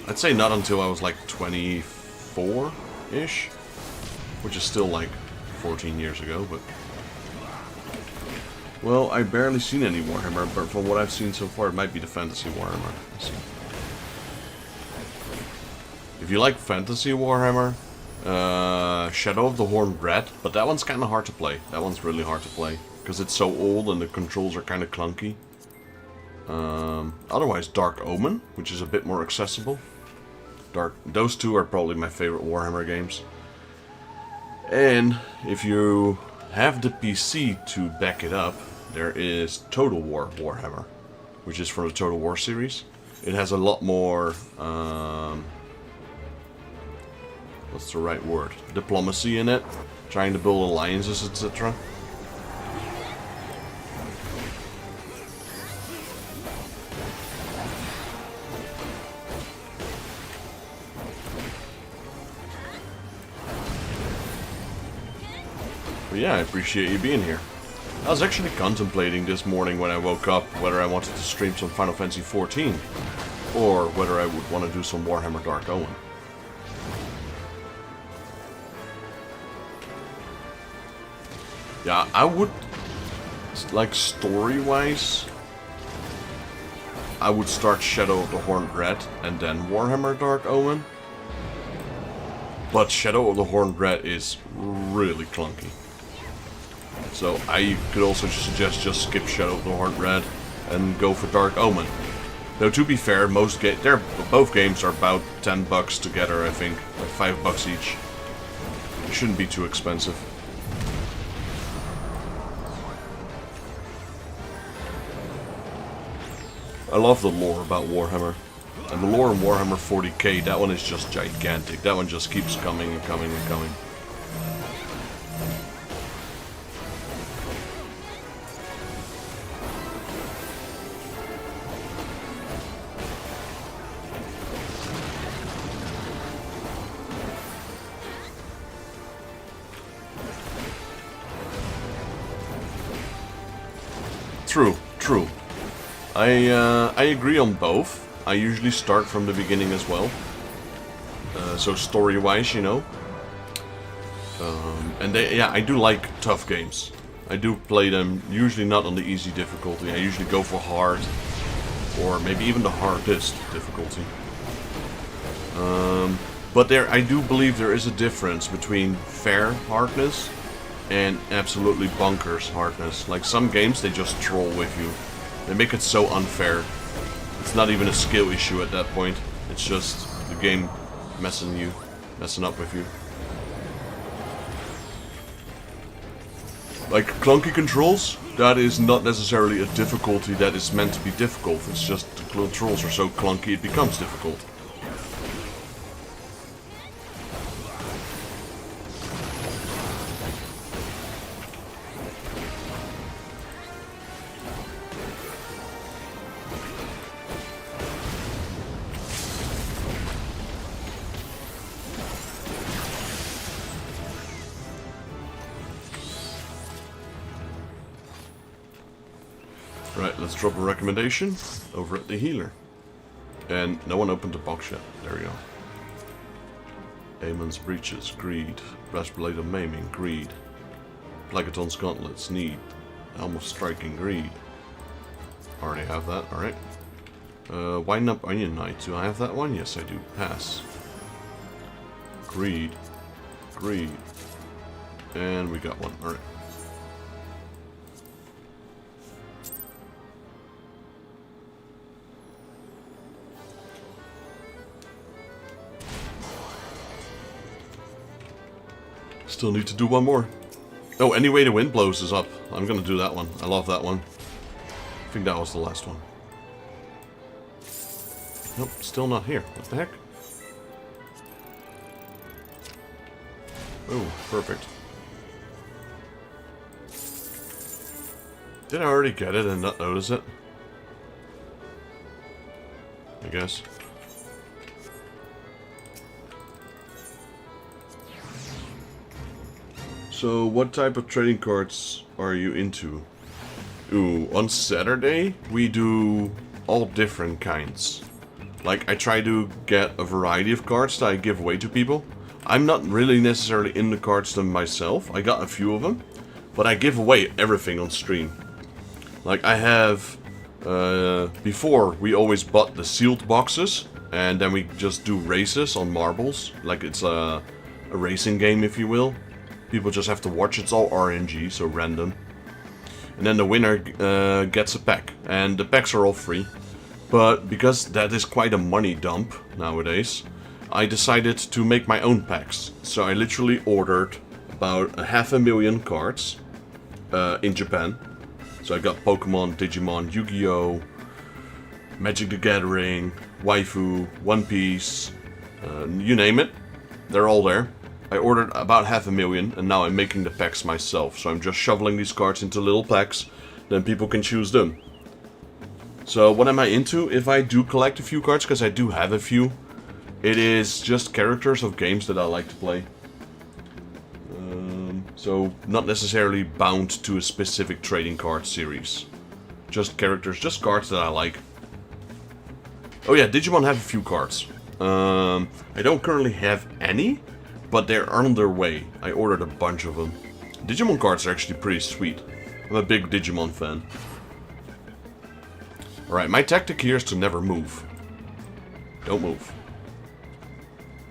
I'd say not until I was like 24-ish, which is still like 14 years ago, but... Well, I've barely seen any Warhammer, but from what I've seen so far, it might be the fantasy Warhammer. Let's see. If you like fantasy Warhammer, Shadow of the Horned Rat, but that one's kind of hard to play. That one's really hard to play, because it's so old and the controls are kind of clunky. Otherwise, Dark Omen, which is a bit more accessible. Those two are probably my favorite Warhammer games. And if you have the PC to back it up, there is Total War Warhammer, which is from the Total War series. It has a lot more... what's the right word? Diplomacy in it. Trying to build alliances, etc. But yeah, I appreciate you being here. I was actually contemplating this morning when I woke up whether I wanted to stream some Final Fantasy XIV or whether I would want to do some Warhammer Dark Omen. Yeah, I would, like, story-wise, I would start Shadow of the Horned Rat and then Warhammer Dark Omen. But Shadow of the Horned Rat is really clunky. So I could also suggest just skip Shadow of the Horned Rat and go for Dark Omen. Though to be fair, both games are about $10 together, I think, like $5 each. It shouldn't be too expensive. I love the lore about Warhammer. And the lore in Warhammer 40k, that one is just gigantic. That one just keeps coming and coming and coming. True, true. I agree on both. I usually start from the beginning as well. So story-wise, you know. And yeah, I do like tough games. I do play them usually not on the easy difficulty. I usually go for hard, or maybe even the hardest difficulty. But I do believe there is a difference between fair hardness and absolutely bonkers hardness. Like some games, they just troll with you. They make it so unfair. It's not even a skill issue at that point. It's just the game messing up with you. Like clunky controls, that is not necessarily a difficulty that is meant to be difficult. It's just the controls are so clunky it becomes difficult. Right, let's drop a recommendation over at the healer. And no one opened the box yet. There we go. Amon's Breeches, greed. Breastplate of Maiming, greed. Plagaton's Gauntlets, need. Helm of Striking, greed. Already have that, alright. Wind Up Onion Knight, do I have that one? Yes I do. Pass. Greed. Greed. And we got one, alright. Still need to do one more. Oh, Any Way the Wind Blows is up. I'm gonna do that one. I love that one. I think that was the last one. Nope, still not here. What the heck? Oh, perfect. Did I already get it and not notice it? I guess. So, what type of trading cards are you into? Ooh, on Saturday, we do all different kinds. Like, I try to get a variety of cards that I give away to people. I'm not really necessarily in the cards them myself. I got a few of them. But I give away everything on stream. Like, I have... before, we always bought the sealed boxes. And then we just do races on marbles. Like, it's a racing game, if you will. People just have to watch. It's all RNG, so random. And then the winner gets a pack. And the packs are all free. But because that is quite a money dump nowadays, I decided to make my own packs. So I literally ordered about 500,000 cards in Japan. So I got Pokemon, Digimon, Yu-Gi-Oh!, Magic the Gathering, Waifu, One Piece, you name it. They're all there. I ordered about 500,000 and now I'm making the packs myself. So I'm just shoveling these cards into little packs, then people can choose them. So what am I into? If I do collect a few cards, because I do have a few, it is just characters of games that I like to play. So not necessarily bound to a specific trading card series. Just characters, just cards that I like. Oh yeah, Digimon have a few cards. I don't currently have any, but they're on their way. I ordered a bunch of them. Digimon cards are actually pretty sweet. I'm a big Digimon fan. Alright, my tactic here is to never move. Don't move.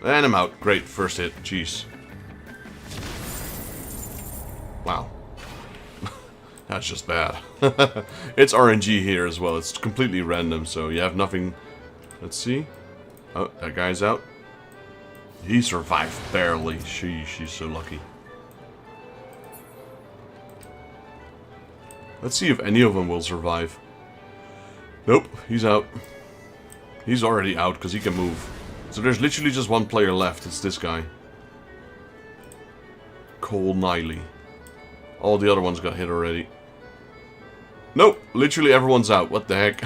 And I'm out. Great, first hit. Jeez. Wow. That's just bad. It's RNG here as well. It's completely random, so you have nothing... Let's see. Oh, that guy's out. He survived barely. She's so lucky. Let's see if any of them will survive. Nope, he's out. He's already out because he can move. So there's literally just one player left. It's this guy. Cole Niley. All the other ones got hit already. Nope, literally everyone's out. What the heck?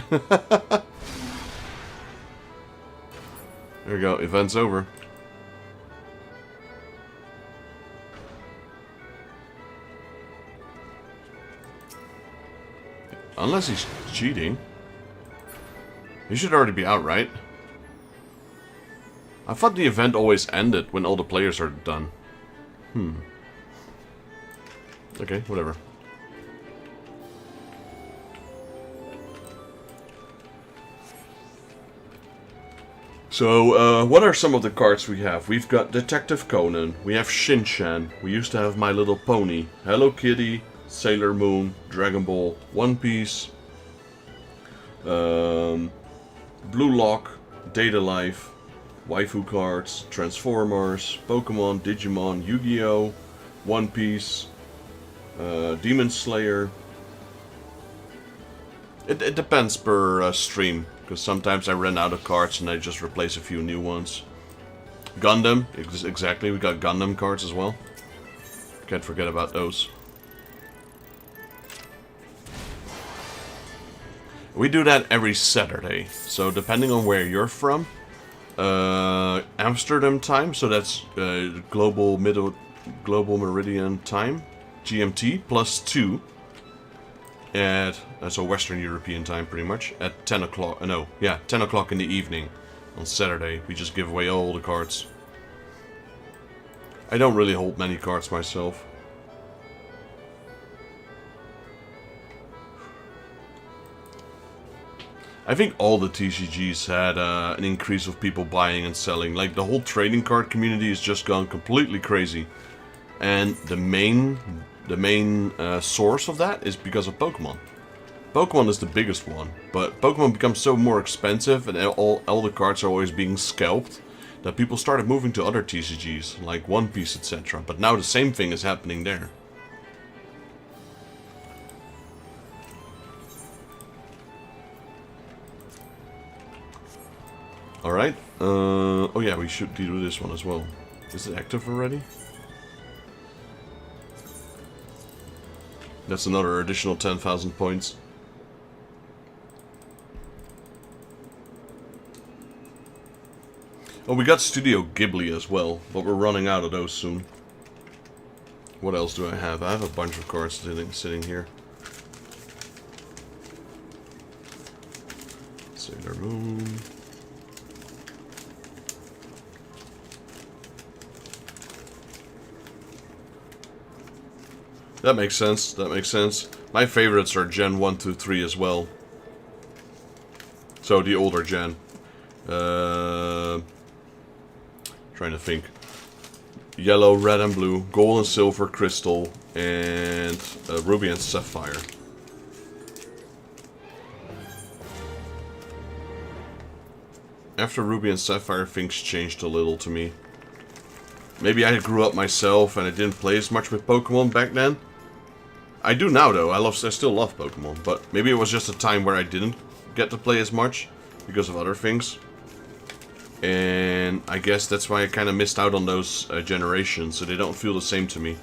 There we go, event's over. Unless he's cheating. He should already be out, right? I thought the event always ended when all the players are done. Okay, whatever. So, what are some of the cards we have? We've got Detective Conan, we have Shin-Chan, we used to have My Little Pony, Hello Kitty, Sailor Moon, Dragon Ball, One Piece, Blue Lock, Data Life, Waifu cards, Transformers, Pokemon, Digimon, Yu-Gi-Oh!, One Piece, Demon Slayer. It depends per stream, because sometimes I run out of cards and I just replace a few new ones. Gundam, exactly, we got Gundam cards as well. Can't forget about those. We do that every Saturday, so depending on where you're from, Amsterdam time, so that's global meridian time, GMT, +2, at, so Western European time pretty much, at 10 o'clock, no, yeah, 10 o'clock in the evening on Saturday. We just give away all the cards. I don't really hold many cards myself. I think all the TCGs had an increase of people buying and selling. Like, the whole trading card community has just gone completely crazy. And the main source of that is because of Pokemon. Pokemon is the biggest one, but Pokemon becomes so more expensive and all the cards are always being scalped that people started moving to other TCGs, like One Piece, etc. But now the same thing is happening there. Alright, oh yeah, we should do this one as well. Is it active already? That's another additional 10,000 points. Oh, we got Studio Ghibli as well, but we're running out of those soon. What else do I have? I have a bunch of cards sitting here. Sailor Moon. That makes sense, that makes sense. My favorites are Gen 1, 2, 3 as well. So, the older gen. Trying to think. Yellow, red and blue, gold and silver, crystal, and ruby and sapphire. After ruby and sapphire, things changed a little to me. Maybe I grew up myself and I didn't play as much with Pokemon back then. I do now though, I still love Pokemon, but maybe it was just a time where I didn't get to play as much because of other things. And I guess that's why I kind of missed out on those generations, so they don't feel the same to me.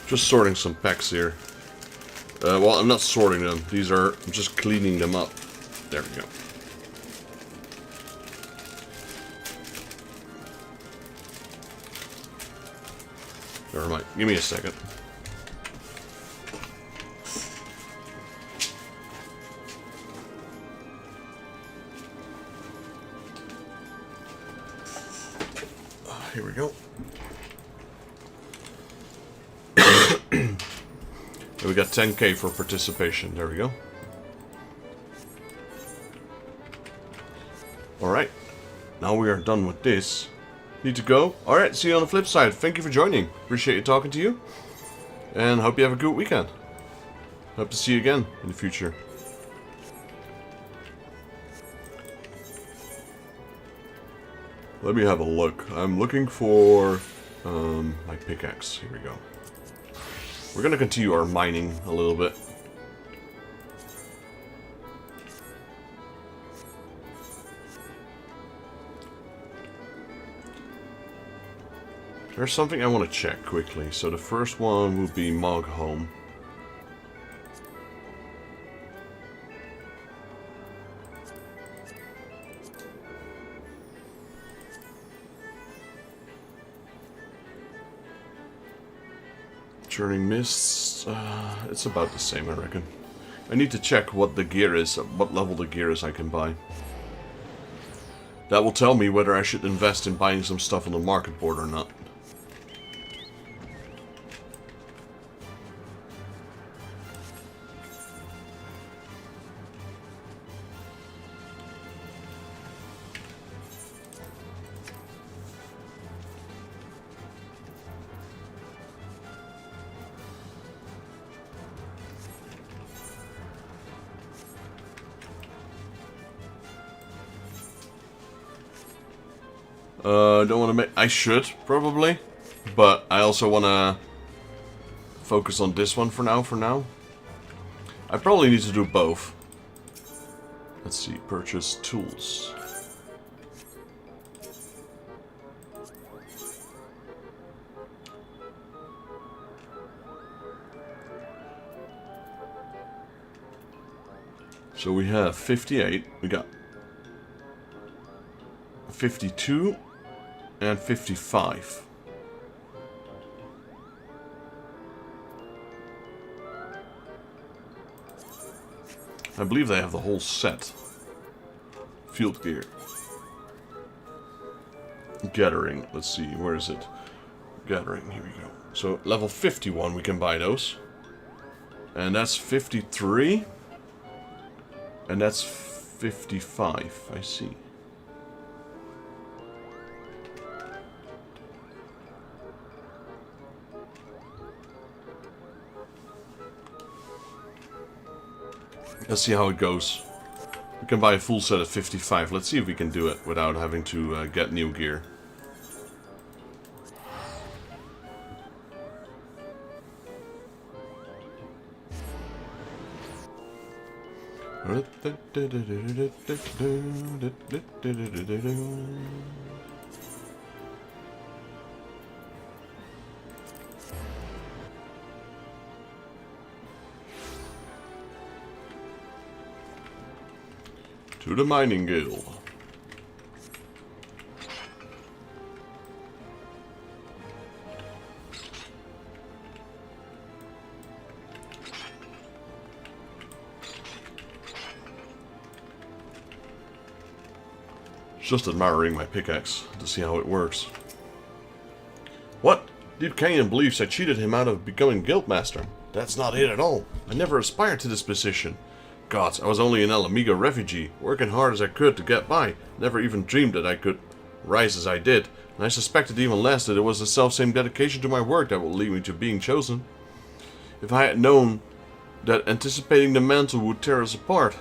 Just sorting some packs here. Well, I'm not sorting them. I'm just cleaning them up. There we go. Never mind. Give me a second. Here we go. We got 10k for participation. There we go. Alright. Now we are done with this. Need to go? Alright, see you on the flip side. Thank you for joining. Appreciate you talking to you. And hope you have a good weekend. Hope to see you again in the future. Let me have a look. I'm looking for my pickaxe. Here we go. We're going to continue our mining a little bit. There's something I want to check quickly. So the first one would be Mog Home. Churning Mists, it's about the same, I reckon. I need to check what the gear is, what level the gear is I can buy. That will tell me whether I should invest in buying some stuff on the market board or not. Don't want to make... I should, probably. But I also want to focus on this one for now. I probably need to do both. Let's see, purchase tools. So we have 58, we got 52 and 55. I believe they have the whole set. Field gear. Gathering, let's see, where is it? Gathering, here we go. So level 51 we can buy those. And that's 53. And that's 55, I see. Let's see how it goes. We can buy a full set of 55. Let's see if we can do it without having to get new gear. To the mining guild. Just admiring my pickaxe to see how it works. What? Deep Canyon believes I cheated him out of becoming guildmaster. That's not it at all. I never aspired to this position. Gods, I was only an Alamiga refugee, working hard as I could to get by. Never even dreamed that I could rise as I did, and I suspected even less that it was the self-same dedication to my work that would lead me to being chosen. If I had known that anticipating the mantle would tear us apart.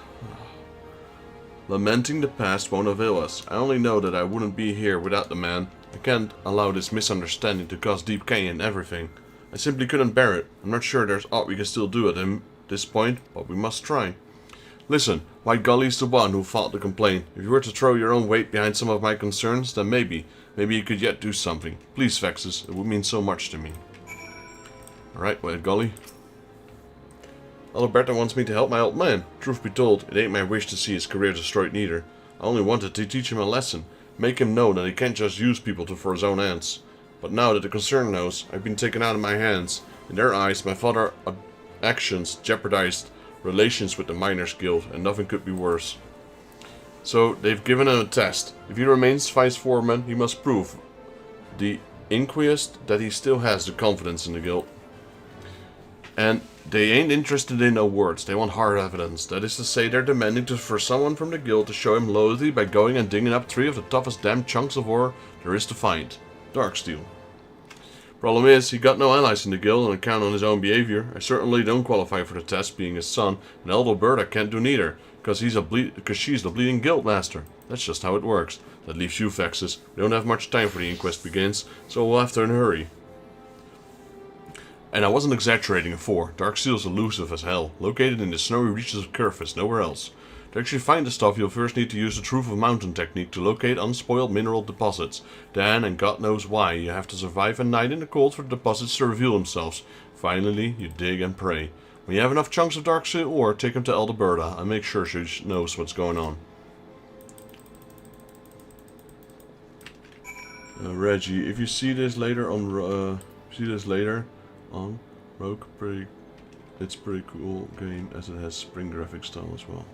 Lamenting the past won't avail us. I only know that I wouldn't be here without the man. I can't allow this misunderstanding to cost Deep Canyon everything. I simply couldn't bear it. I'm not sure there's aught we can still do at this point, but we must try. Listen, White Gully's the one who fought the complaint. If you were to throw your own weight behind some of my concerns, then maybe you could yet do something. Please, Vexus, it would mean so much to me. Alright, White Gully. Alberta wants me to help my old man. Truth be told, it ain't my wish to see his career destroyed neither. I only wanted to teach him a lesson. Make him know that he can't just use people for his own ends. But now that the concern knows, I've been taken out of my hands. In their eyes, my father's actions jeopardized relations with the Miners Guild, and nothing could be worse. So, they've given him a test. If he remains vice foreman, he must prove the inquest that he still has the confidence in the guild. And they ain't interested in no words, they want hard evidence. That is to say, they're demanding for someone from the guild to show him loyalty by going and digging up 3 of the toughest damn chunks of ore there is to find. Darksteel. Problem is, he got no allies in the guild on account of his own behavior. I certainly don't qualify for the test, being his son, and Alberta can't do neither, because she's the bleeding guildmaster. That's just how it works. That leaves you, Vexus. We don't have much time for the inquest begins, so we'll have to in a hurry. And I wasn't exaggerating before. Darksteel's elusive as hell, located in the snowy reaches of Curvis, nowhere else. To actually find the stuff, you'll first need to use the Truth of Mountain technique to locate unspoiled mineral deposits. Then, and God knows why, you have to survive a night in the cold for the deposits to reveal themselves. Finally, you dig and pray. When you have enough chunks of Darksteel ore, take them to Alberta and make sure she knows what's going on. Reggie, if you see this later on, Rogue, it's a pretty cool game as it has spring graphic style as well.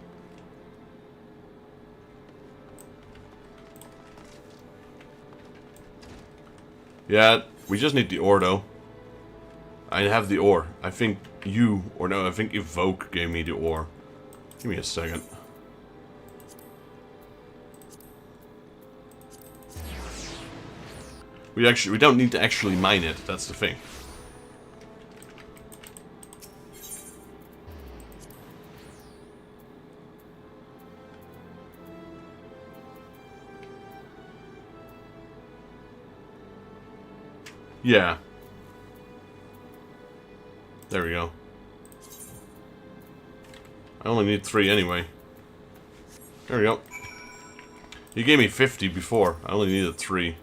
Yeah, we just need the ore though. I have the ore. I think Evoke gave me the ore. Give me a second. We don't need to actually mine it, that's the thing. Yeah. There we go. I only need 3 anyway. There we go. You gave me 50 before. I only needed 3.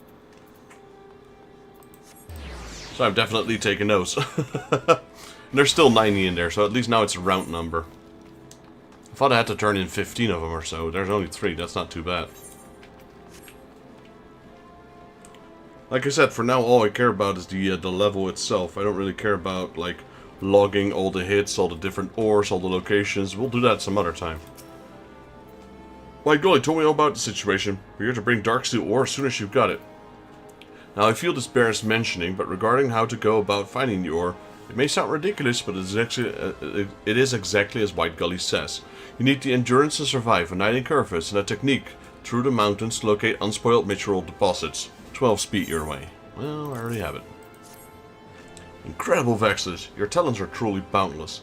So I've definitely taken those. There's still 90 in there, so at least now it's a round number. thought I had to turn in 15 of them or so. There's only 3. That's not too bad. Like I said, for now all I care about is the level itself. I don't really care about like logging all the hits, all the different ores, all the locations. We'll do that some other time. Like Golly told me all about the situation. We're here to bring Darksteel ore as soon as you've got it. Now I feel this bears mentioning, but regarding how to go about finding the ore, it may sound ridiculous, but it is exactly as White Gully says. You need the endurance to survive a night in Curvis and a technique through the mountains to locate unspoiled mineral deposits. 12 speed your way. Well, I already have it. Incredible Vexes, your talents are truly boundless.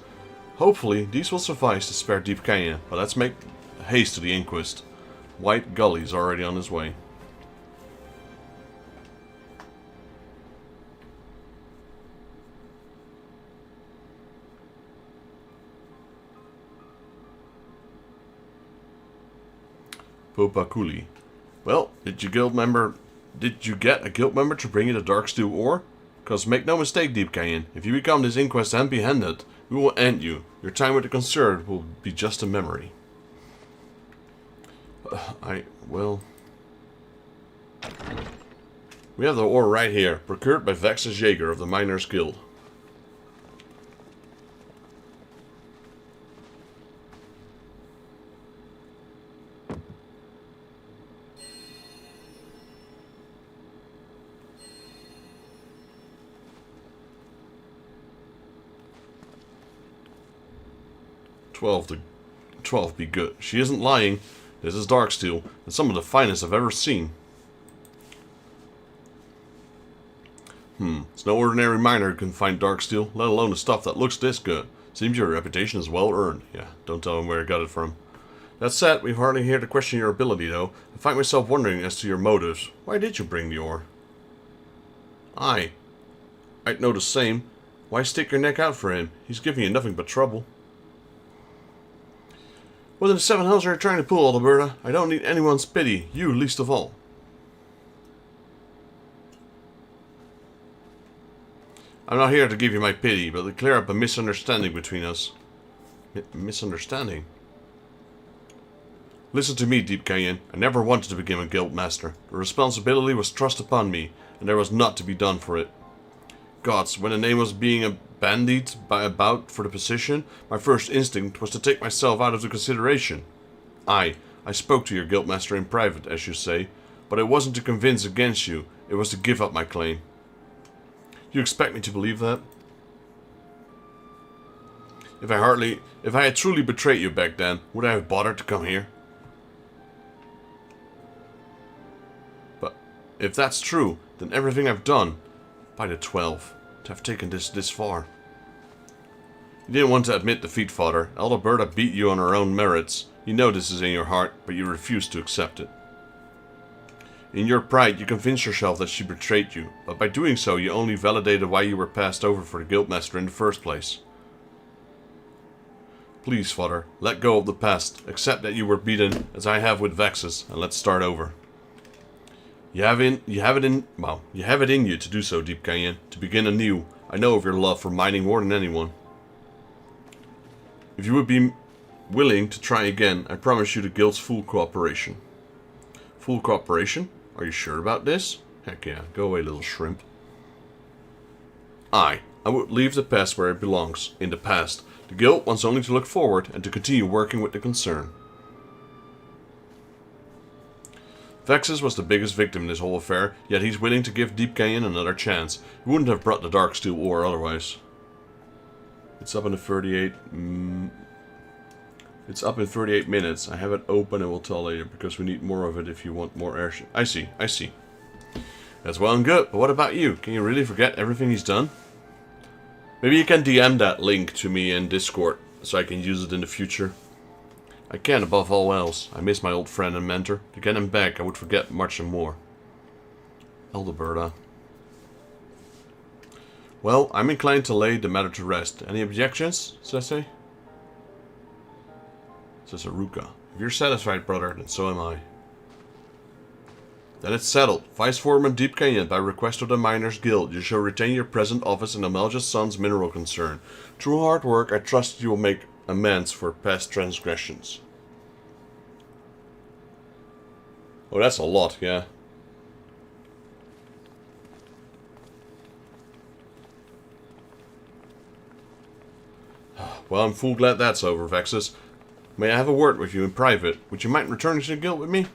Hopefully, these will suffice to spare Deep Canyon, but let's make haste to the Inquest. White Gully's already on his way. Popakuli. Well, did you get a guild member to bring you the Darksteel ore? Because make no mistake, Deep Canyon, if you become this Inquest empty-handed, we will end you. Your time with the Concerned will be just a memory. We have the ore right here, procured by Vexus Jaeger of the Miners Guild. Twelve be good. She isn't lying. This is Darksteel, and some of the finest I've ever seen. It's no ordinary miner who can find Darksteel, let alone the stuff that looks this good. Seems your reputation is well earned. Yeah, don't tell him where I got it from. That said, we've hardly here to question your ability, though. I find myself wondering as to your motives. Why did you bring the ore? I'd know the same. Why stick your neck out for him? He's giving you nothing but trouble. What in the 7 hells are you trying to pull, Alberta? I don't need anyone's pity, you least of all. I'm not here to give you my pity, but to clear up a misunderstanding between us. Misunderstanding? Listen to me, Deep Canyon. I never wanted to become a guild master. The responsibility was thrust upon me, and there was naught to be done for it. Gods, when the name was being bandied about for the position, my first instinct was to take myself out of the consideration. I spoke to your guildmaster in private, as you say, but it wasn't to convince against you, it was to give up my claim. You expect me to believe that? If I had truly betrayed you back then, would I have bothered to come here? But if that's true, then everything I've done, by the 12, to have taken this far. You didn't want to admit defeat, Father. Alberta beat you on her own merits. You know this is in your heart, but you refuse to accept it. In your pride, you convince yourself that she betrayed you, but by doing so, you only validated why you were passed over for the guildmaster in the first place. Please, Father, let go of the past. Accept that you were beaten, as I have with Vexus, and let's start over. You have it in you to do so, Deep Canyon, to begin anew. I know of your love for mining more than anyone. If you would be willing to try again, I promise you the guild's full cooperation. Full cooperation? Are you sure about this? Heck yeah, go away, little shrimp. I would leave the past where it belongs, in the past. The guild wants only to look forward and to continue working with the concern. Vexus was the biggest victim in this whole affair, yet he's willing to give Deep Canyon another chance. He wouldn't have brought the Darksteel ore otherwise. It's up in 38 minutes. I have it open and we'll tell later because we need more of it if you want more airship. I see. That's well and good, but what about you? Can you really forget everything he's done? Maybe you can DM that link to me in Discord so I can use it in the future. I can above all else. I miss my old friend and mentor. To get him back, I would forget much and more. Alberta. Well, I'm inclined to lay the matter to rest. Any objections, Sese? Says Aruka. If you're satisfied, brother, then so am I. Then it's settled. Vice Foreman Deep Canyon, by request of the Miners Guild, you shall retain your present office in the Melja's Son's mineral concern. Through hard work, I trust you will make amends for past transgressions. Oh, that's a lot, yeah. Well, I'm full glad that's over, Vexus. May I have a word with you in private? Would you mind returning to the guild with me?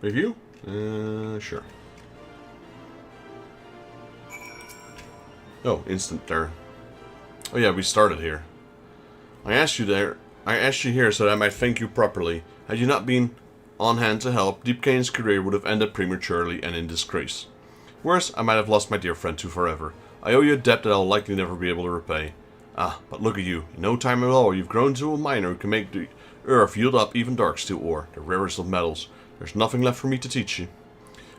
With you? Sure. Oh, instant there. Oh yeah, we started here. I asked you here so that I might thank you properly. Had you not been on hand to help, Deepkane's career would have ended prematurely and in disgrace. Worse, I might have lost my dear friend to forever. I owe you a debt that I'll likely never be able to repay. Ah, but look at you. In no time at all, you've grown to a miner who can make the earth yield up even dark steel ore, the rarest of metals. There's nothing left for me to teach you.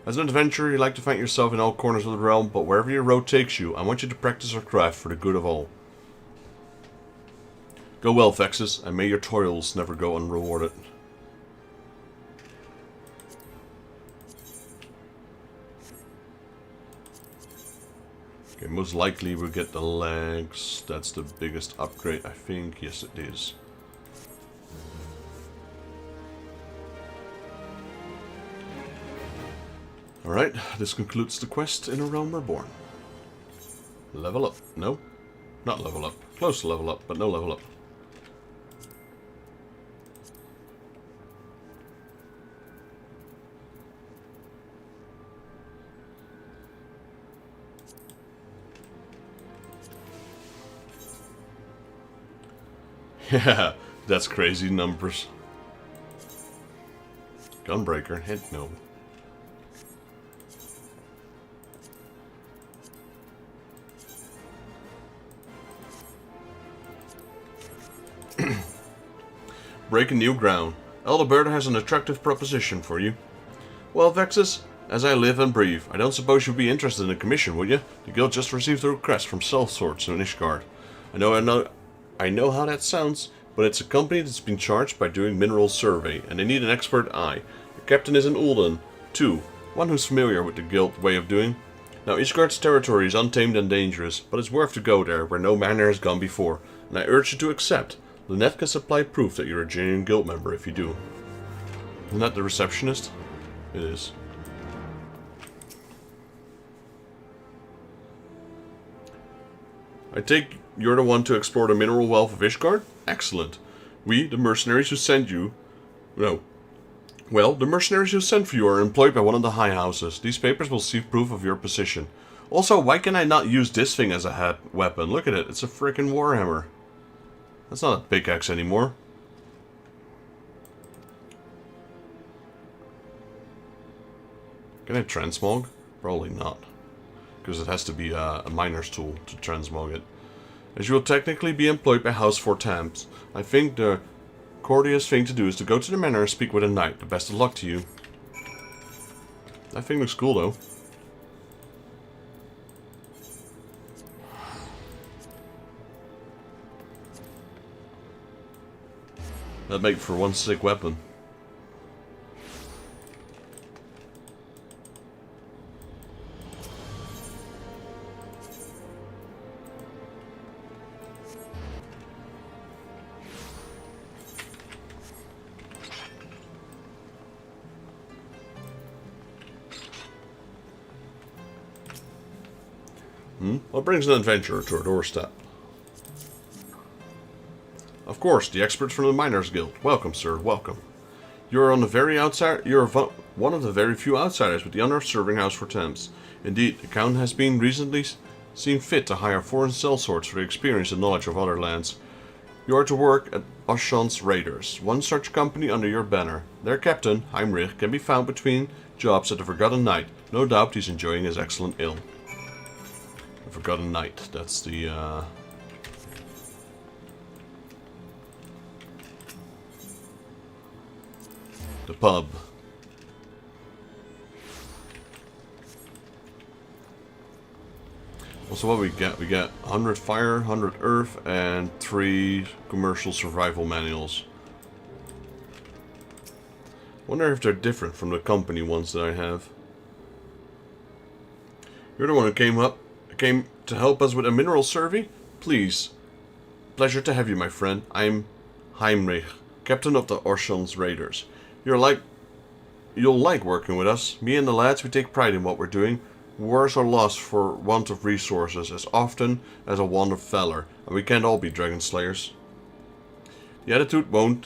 As an adventurer, you like to find yourself in all corners of the realm, but wherever your road takes you, I want you to practice your craft for the good of all. Go well, Vexus, and may your toils never go unrewarded. Okay, most likely we'll get the legs. That's the biggest upgrade, I think. Yes, it is. Alright, this concludes the quest in A Realm Reborn. Level up. No? Not level up. Close to level up, but no level up. Yeah, that's crazy numbers. Gunbreaker, head no. Breaking new ground. Elderberta has an attractive proposition for you. Well, Vexus, as I live and breathe, I don't suppose you'd be interested in a commission, would you? The guild just received a request from Sellswords in Ishgard. I know how that sounds, but it's a company that's been charged by doing mineral survey, and they need an expert eye. The captain is an Ulden, too, one who's familiar with the guild way of doing. Now, Ishgard's territory is untamed and dangerous, but it's worth to go there, where no miner has gone before, and I urge you to accept. Lynette can supply proof that you're a genuine guild member if you do. Isn't that the receptionist? It is. I take you're the one to explore the mineral wealth of Ishgard? Excellent. We, the mercenaries who send you... No. Well, the mercenaries who sent for you are employed by one of the high houses. These papers will see proof of your position. Also, why can I not use this thing as a weapon? Look at it. It's a frickin' warhammer. That's not a pickaxe anymore. Can I transmog? Probably not. Because it has to be a miner's tool to transmog it. As you will technically be employed by House 4 Tams, I think the courteous thing to do is to go to the manor and speak with a knight. The best of luck to you. That thing looks cool though. That'd make for one sick weapon. What brings an adventurer to our doorstep? Of course, the experts from the Miners Guild. Welcome, sir. Welcome. You are on the very outside. You are one of the very few outsiders with the honor of serving House 4 Thames. Indeed, the Count has been recently seen fit to hire foreign sellswords for the experience and knowledge of other lands. You are to work at Oshon's Raiders, one such company under your banner. Their captain, Heinrich, can be found between jobs at the Forgotten Knight. No doubt he's enjoying his excellent ale. The Forgotten Knight. That's the pub. Also, what we get? We get 100 fire, 100 earth, and 3 commercial survival manuals. Wonder if they're different from the company ones that I have. You're the one who came to help us with a mineral survey? Please Pleasure to have you, my friend. I'm Heinrich, captain of the Orson's Raiders. You'll like working with us. Me and the lads, we take pride in what we're doing. Wars are lost for want of resources as often as a want of valor, and we can't all be dragon slayers. The attitude won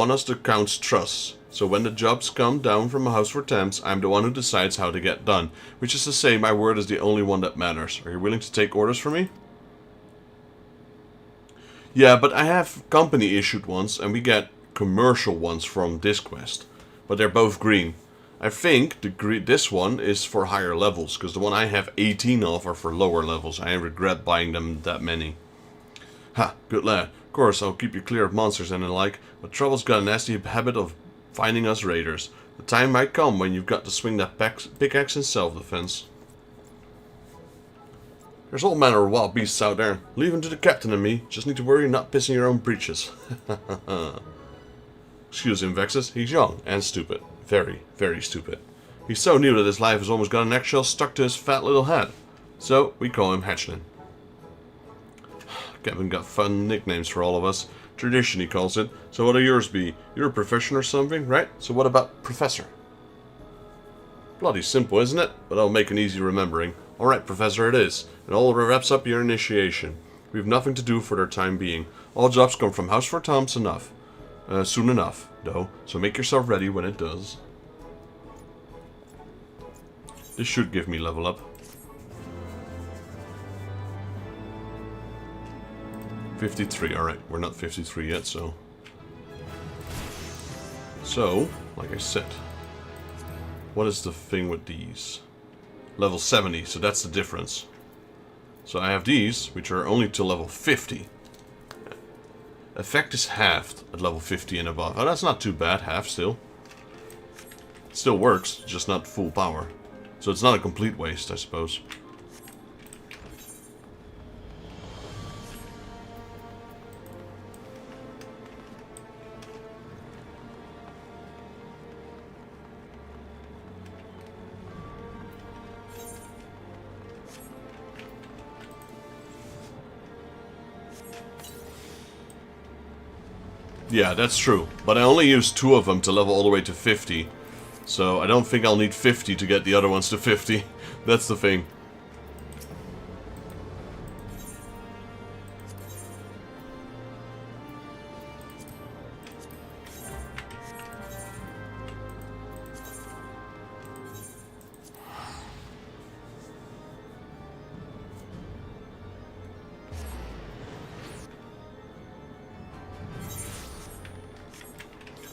us the Count's trust, so when the jobs come down from a house for temps, I'm the one who decides how to get done, which is to say my word is the only one that matters. Are you willing to take orders from me? Yeah, but I have company issued ones, and we get commercial ones from this quest, but they're both green. I think this one is for higher levels, because the one I have 18 of are for lower levels. I regret buying them that many. Ha, good lad. Of course, I'll keep you clear of monsters and the like, but trouble's got a nasty habit of finding us raiders. The time might come when you've got to swing that pickaxe in self-defense. There's all manner of wild beasts out there. Leave them to the captain and me. Just need to worry you're not pissing your own breeches. Excuse him, Vexus. He's young and stupid. Very, very stupid. He's so new that his life has almost got an eggshell stuck to his fat little head. So, we call him Hatchling. Kevin got fun nicknames for all of us. Tradition, he calls it. So what'll yours be? You're a profession or something, right? So what about Professor? Bloody simple, isn't it? But I'll make an easy remembering. Alright, Professor, it is. And all wraps up your initiation. We've nothing to do for the time being. All jobs come from House for Tom's soon enough, though, so make yourself ready when it does. This should give me level up. 53, alright, we're not 53 yet, so... So, like I said, what is the thing with these? Level 70, so that's the difference. So I have these, which are only to level 50. Effect is halved at level 50 and above. Oh, that's not too bad, half still. It still works, just not full power. So it's not a complete waste, I suppose. Yeah, that's true. But I only used 2 of them to level all the way to 50. So I don't think I'll need 50 to get the other ones to 50. That's the thing.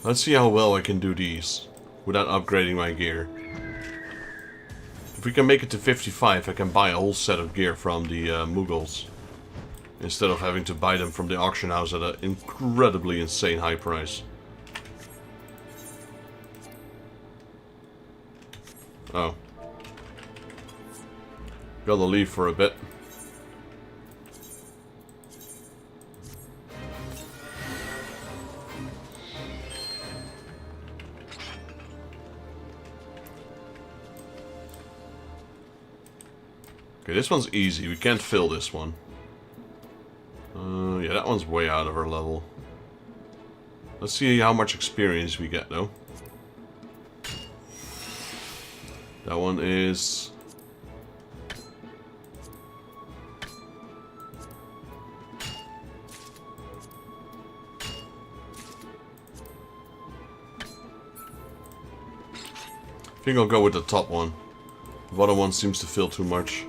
Let's see how well I can do these without upgrading my gear. If we can make it to 55, I can buy a whole set of gear from the Mughals, instead of having to buy them from the auction house at an incredibly insane high price. Oh. Gotta leave for a bit. Okay, this one's easy. We can't fill this one. Yeah, that one's way out of our level. Let's see how much experience we get, though. That one is... I think I'll go with the top one. The bottom one seems to fill too much.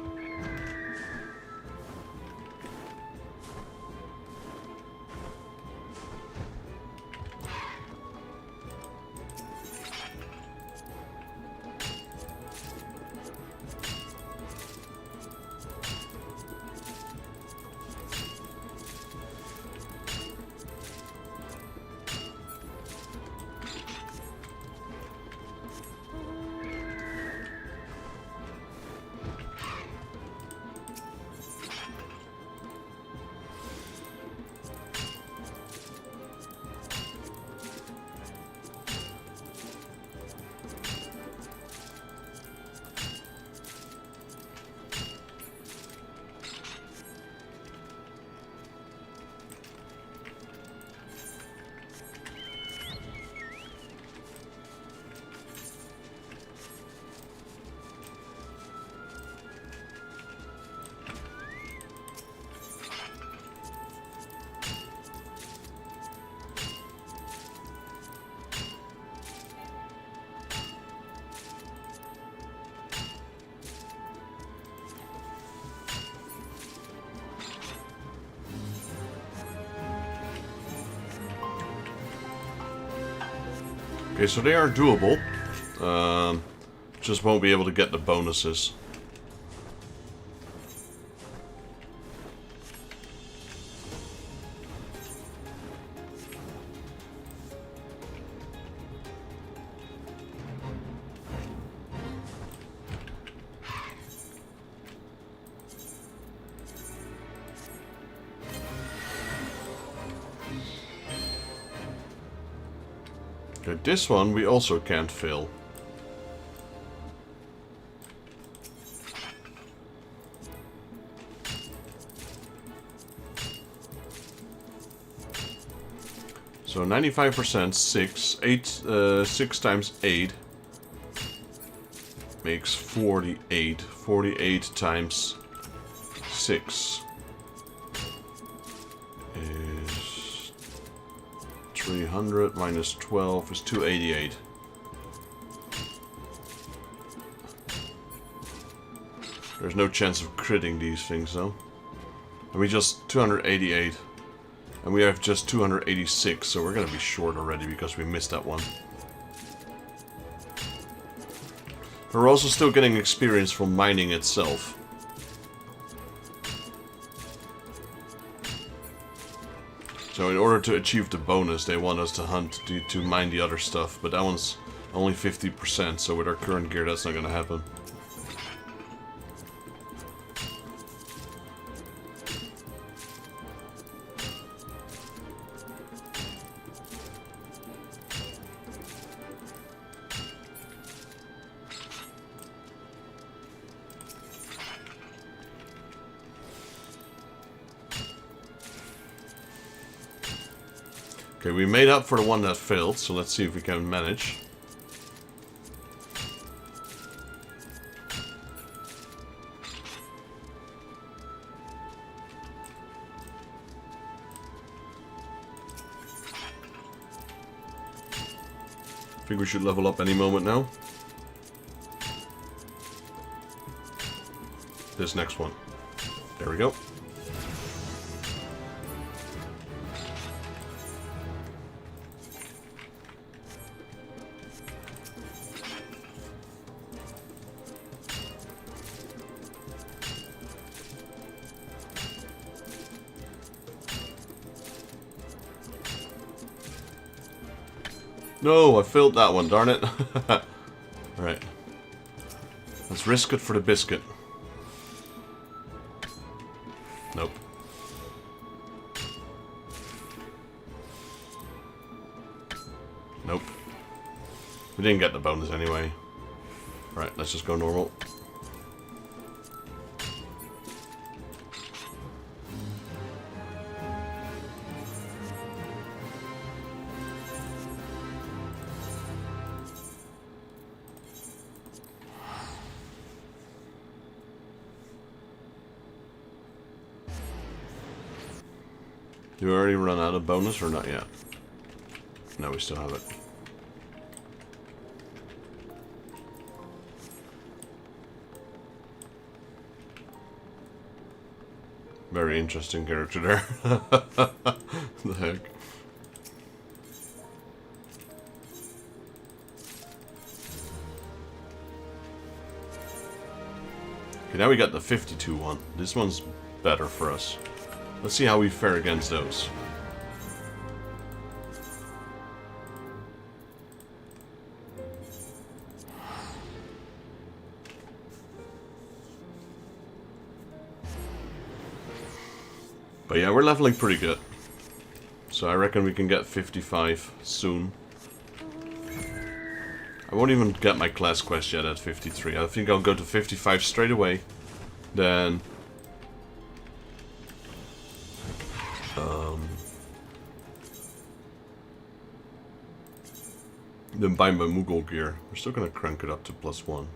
Okay, so they are doable. Just won't be able to get the bonuses. Okay, this one we also can't fill. So 95%, 6 times 8 makes 48. 48 times 6 is 300 minus 12 is 288. There's no chance of critting these things though. And we just 288. And we have just 286, so we're gonna be short already because we missed that one. We're also still getting experience from mining itself. So in order to achieve the bonus, they want us to hunt to mine the other stuff, but that one's only 50%, so with our current gear that's not gonna happen. Okay, we made up for the one that failed, so let's see if we can manage. I think we should level up any moment now. This next one. There we go. No, I failed that one, darn it. Alright. Let's risk it for the biscuit. Nope. Nope. We didn't get the bonus anyway. Right, let's just go normal. Do we already run out of bonus or not yet? No, we still have it. Very interesting character there. The heck? Okay, now we got the 52 one. This one's better for us. Let's see how we fare against those. But yeah, we're leveling pretty good. So I reckon we can get 55 soon. I won't even get my class quest yet at 53. I think I'll go to 55 straight away. Then buy my Mughal gear. We're still gonna crank it up to +1.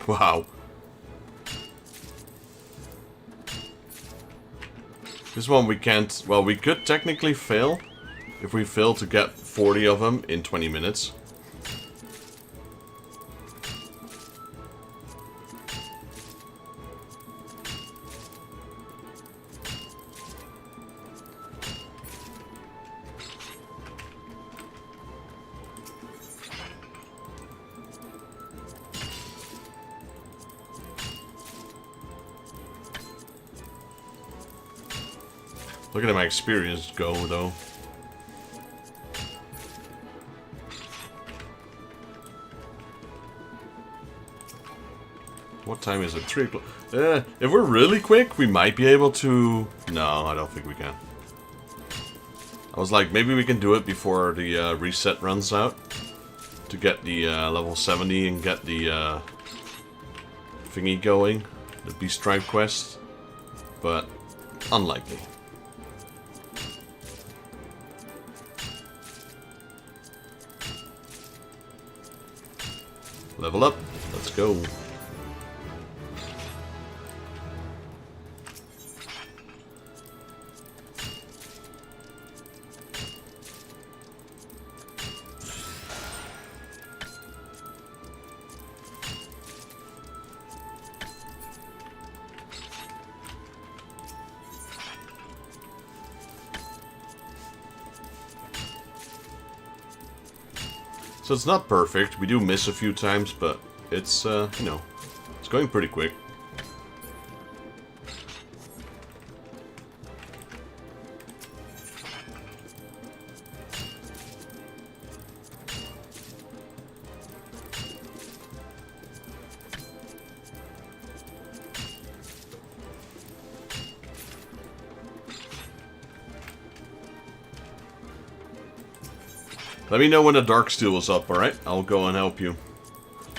Wow. This one we can't... Well, we could technically fail if we fail to get 40 of them in 20 minutes. Look at my experience go, though. What time is it? 3 o'clock. If we're really quick, we might be able to... No, I don't think we can. I was like, maybe we can do it before the reset runs out. To get the level 70 and get the thingy going. The Beast Tribe quest. But, unlikely. Level up. Let's go. So it's not perfect. We do miss a few times, but it's, you know, it's going pretty quick. Let me know when the Darksteel is up, alright? I'll go and help you.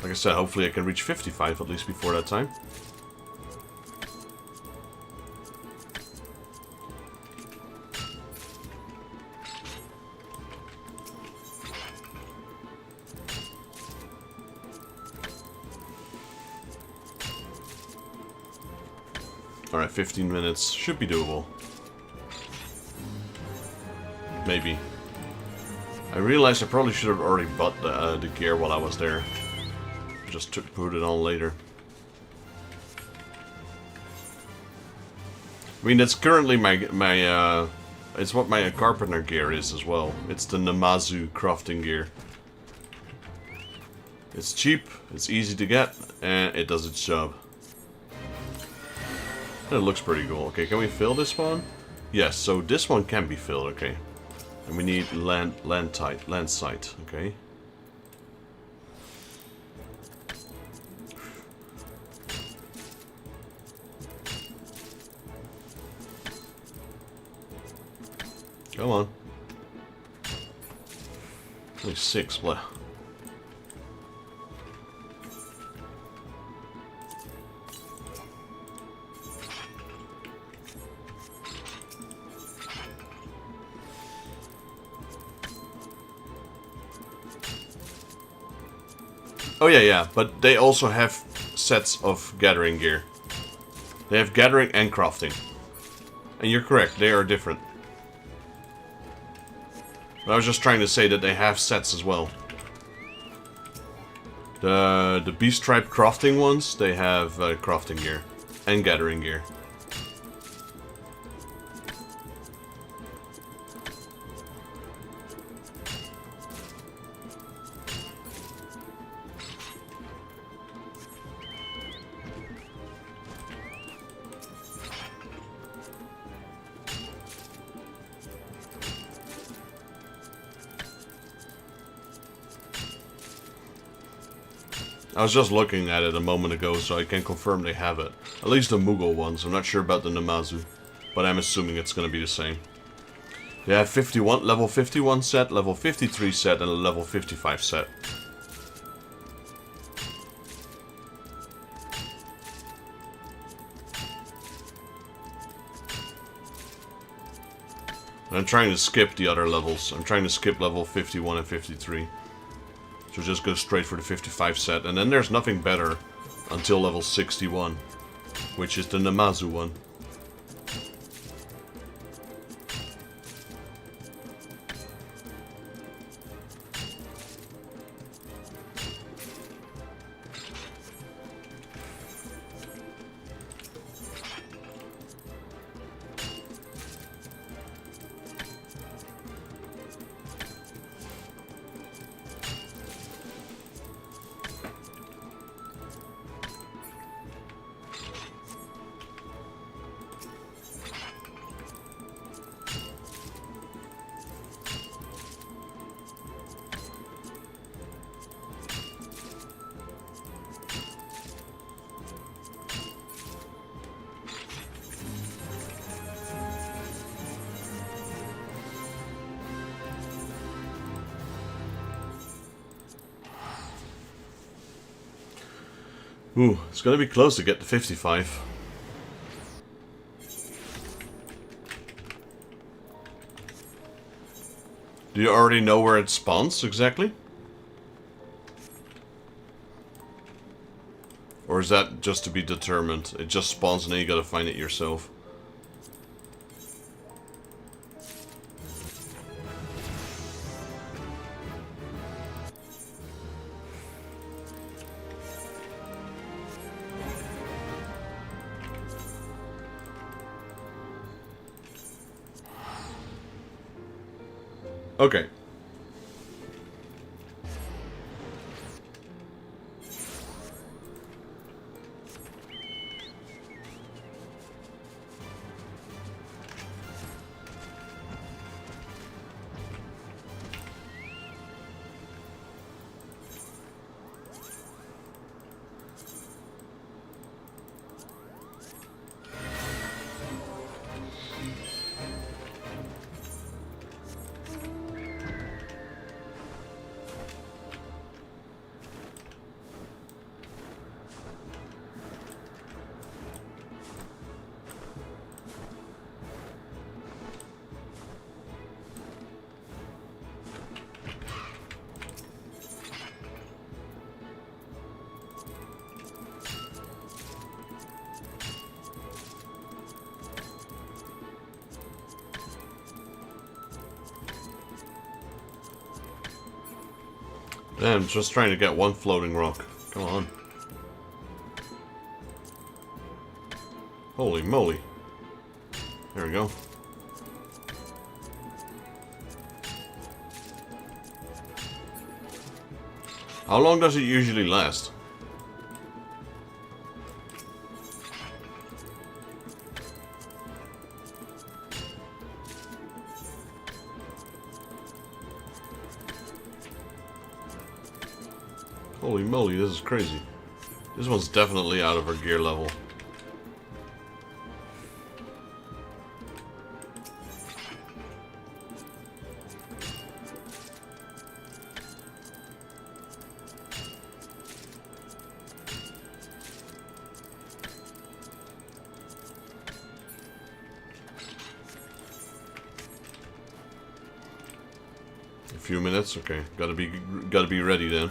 Like I said, hopefully I can reach 55 at least before that time. Alright, 15 minutes. Should be doable. Maybe. I realized I probably should have already bought the gear while I was there. Just put it on later. I mean, it's currently my it's what my carpenter gear is as well. It's the Namazu crafting gear. It's cheap, it's easy to get, and it does its job. And it looks pretty cool. Okay, can we fill this one? Yes, so this one can be filled, okay. And we need land site, okay. Come on. Only 6, blah. Oh yeah, but they also have sets of gathering gear. They have gathering and crafting. And you're correct, they are different. But I was just trying to say that they have sets as well. The Beast Tribe crafting ones, they have crafting gear and gathering gear. I was just looking at it a moment ago, so I can confirm they have it. At least the Mughal ones. I'm not sure about the Namazu, but I'm assuming it's going to be the same. They have level 51 set, level 53 set, and a level 55 set. And I'm trying to skip the other levels. I'm trying to skip level 51 and 53. So just go straight for the 55 set, and then there's nothing better until level 61, which is the Namazu one. Ooh, it's gonna be close to get to 55. Do you already know where it spawns exactly? Or is that just to be determined? It just spawns and then you gotta find it yourself. Okay. I'm just trying to get one floating rock. Come on. Holy moly. There we go. How long does it usually last? Holy moly, this is crazy. This one's definitely out of her gear level. A few minutes, okay. Gotta be ready then.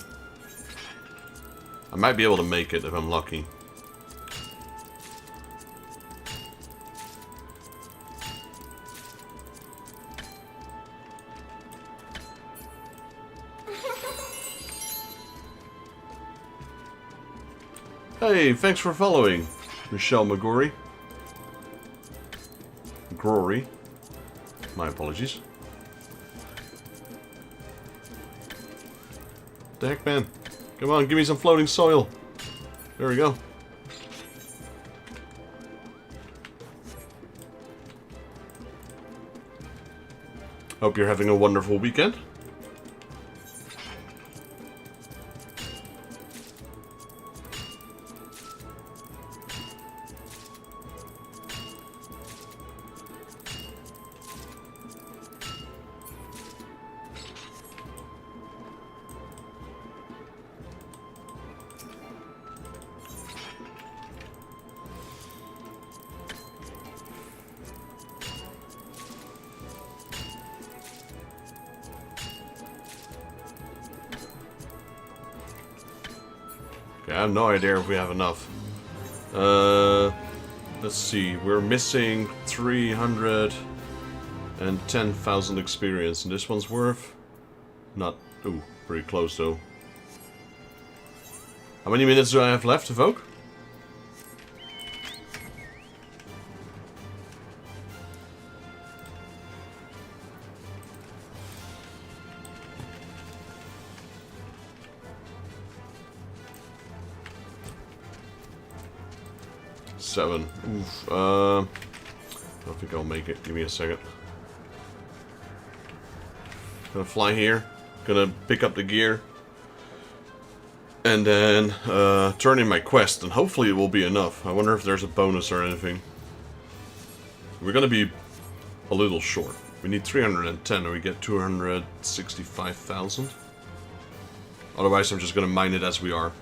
I might be able to make it if I'm lucky. Hey, thanks for following, Michelle McGorry. Grory. My apologies. The heck, man? Come on, give me some floating soil. There we go. Hope you're having a wonderful weekend. Okay, I have no idea if we have enough. Let's see. We're missing 310,000 experience, and this one's worth not. Ooh, pretty close though. How many minutes do I have left to vote? Seven. Oof. I don't think I'll make it. Give me a second. Gonna fly here. Gonna pick up the gear. And then turn in my quest, and hopefully it will be enough. I wonder if there's a bonus or anything. We're gonna be a little short. We need 310 and we get 265,000. Otherwise I'm just gonna mine it as we are.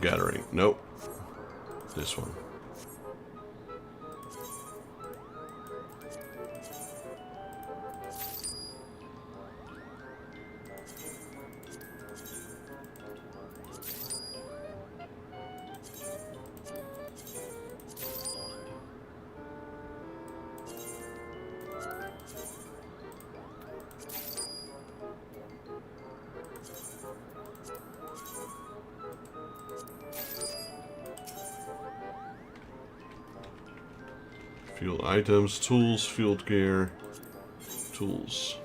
Gathering. Nope. This one. Field items, tools, field gear, tools.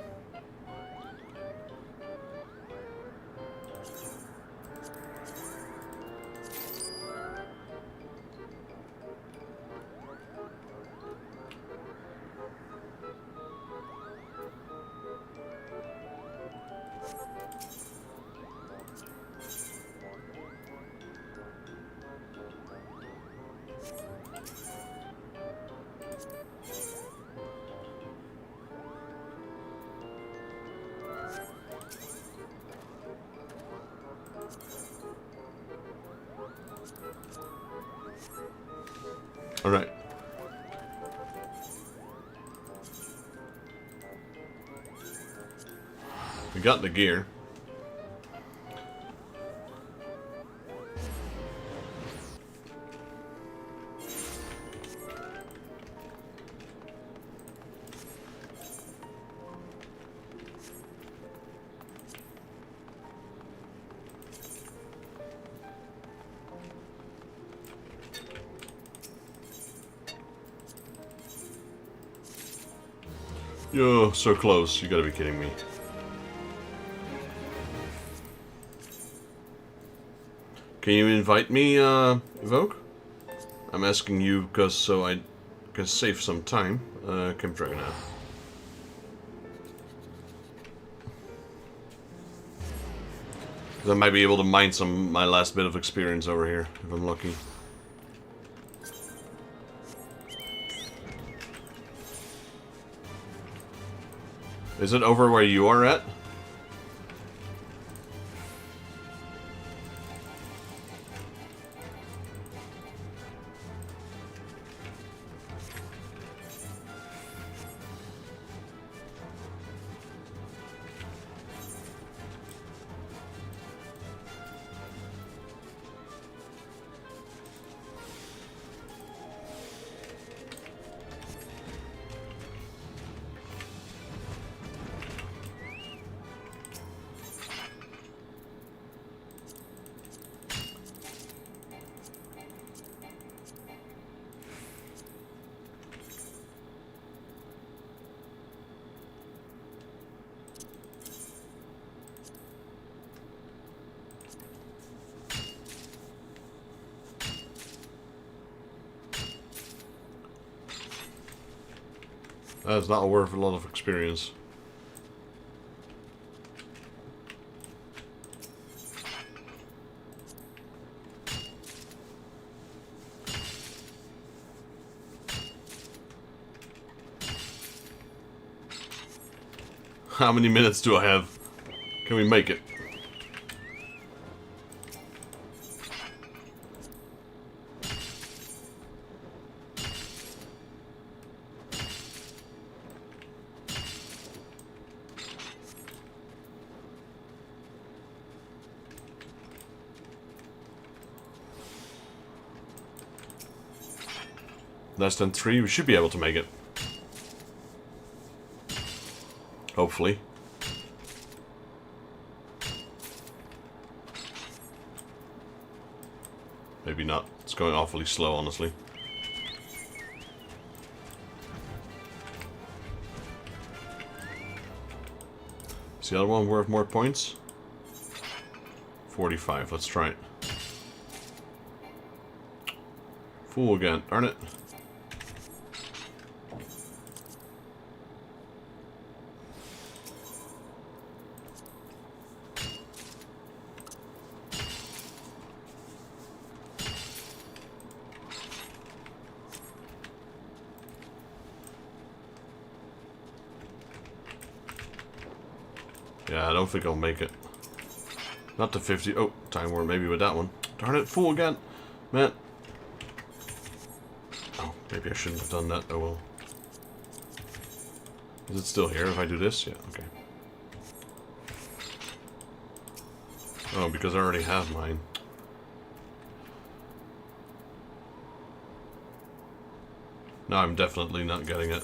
Alright. We got the gear. Yo, so close. You gotta be kidding me. Can you invite me, Evoke? I'm asking you because so I can save some time. Camp Dragon out. I might be able to mine my last bit of experience over here, if I'm lucky. Is it over where you are at? That's not worth a lot of experience. How many minutes do I have? Can we make it? Less than 3, we should be able to make it. Hopefully. Maybe not. It's going awfully slow, honestly. Is the other one worth more points? 45, let's try it. Fool again, darn it. Yeah, I don't think I'll make it. Not the 50. Oh, Time War maybe with that one. Darn it, fool again. Man. Oh, maybe I shouldn't have done that. Oh well. Is it still here if I do this? Yeah, okay. Oh, because I already have mine. No, I'm definitely not getting it.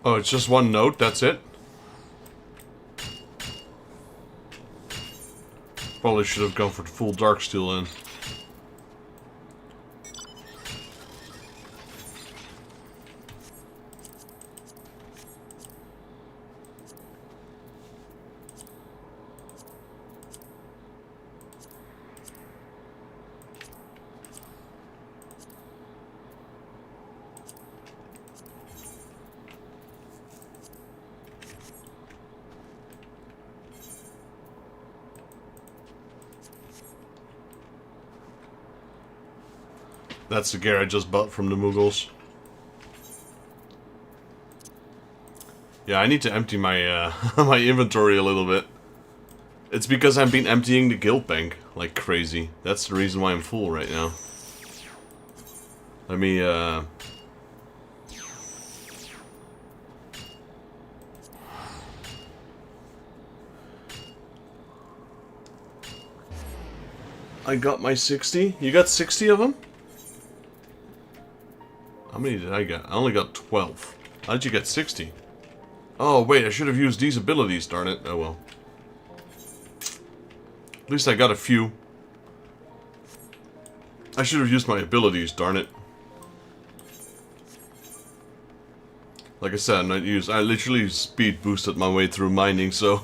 Oh, it's just one note, that's it? Probably should have gone for the full Darksteel then. That's the gear I just bought from the Mughals. Yeah, I need to empty my my inventory a little bit. It's because I've been emptying the guild bank like crazy. That's the reason why I'm full right now. Let me I got my 60. You got 60 of them? How many did I get? I only got 12. How did you get 60? Oh, wait, I should have used these abilities, darn it. Oh, well. At least I got a few. I should have used my abilities, darn it. Like I said, I literally speed boosted my way through mining, so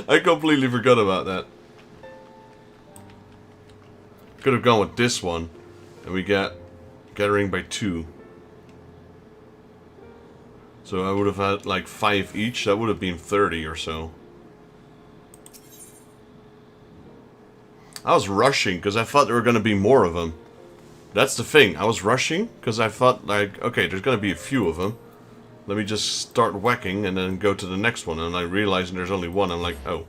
I completely forgot about that. Could have gone with this one, and we get gathering by 2. So I would have had like 5 each, that would have been 30 or so. I was rushing because I thought there were going to be more of them. That's the thing, I was rushing because I thought like, okay, there's going to be a few of them. Let me just start whacking and then go to the next one, and I realized there's only one. I'm like, oh.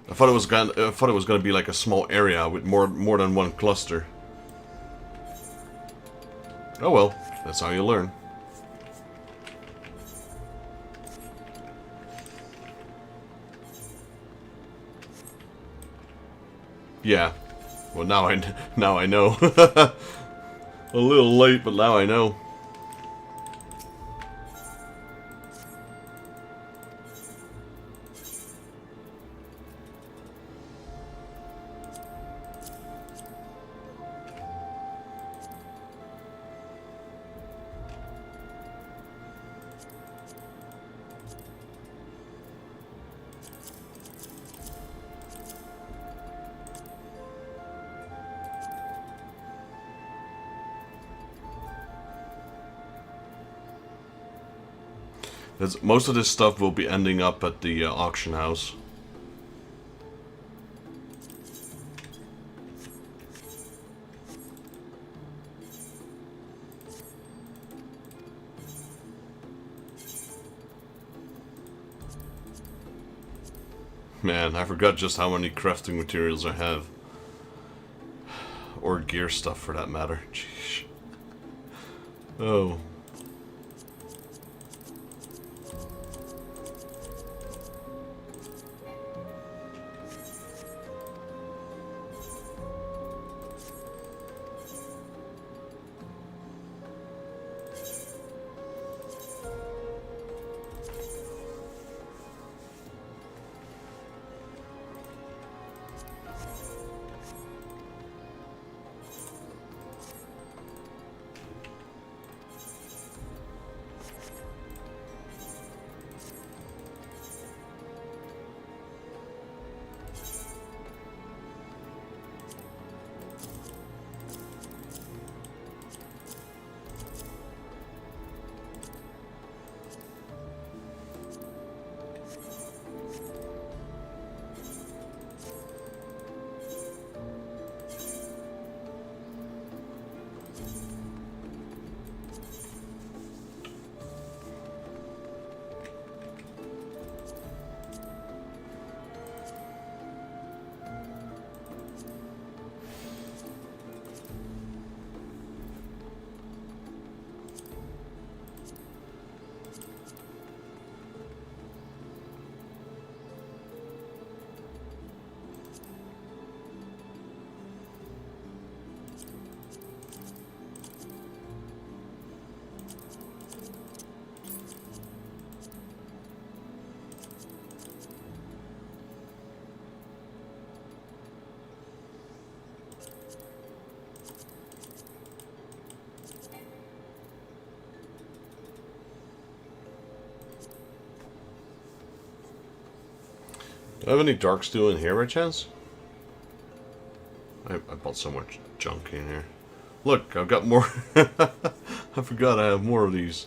I thought it was going to be like a small area with more than one cluster. Oh well, that's how you learn. Yeah. Well, now I know. A little late, but now I know. Most of this stuff will be ending up at the auction house. Man, I forgot just how many crafting materials I have. Or gear stuff, for that matter. Jeez. Oh. Do I have any dark steel in here by chance? I bought so much junk in here. Look, I've got more. I forgot I have more of these.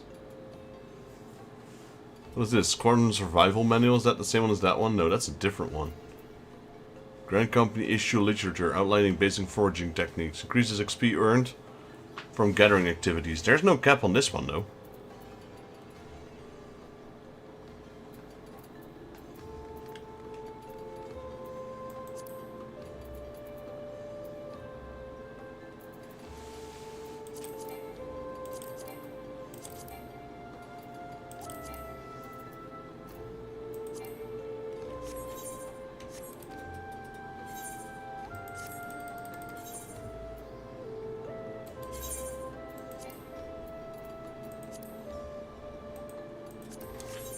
What is this? Quantum Survival Manual? Is that the same one as that one? No, that's a different one. Grand Company issue literature outlining basic foraging techniques. Increases XP earned from gathering activities. There's no cap on this one, though.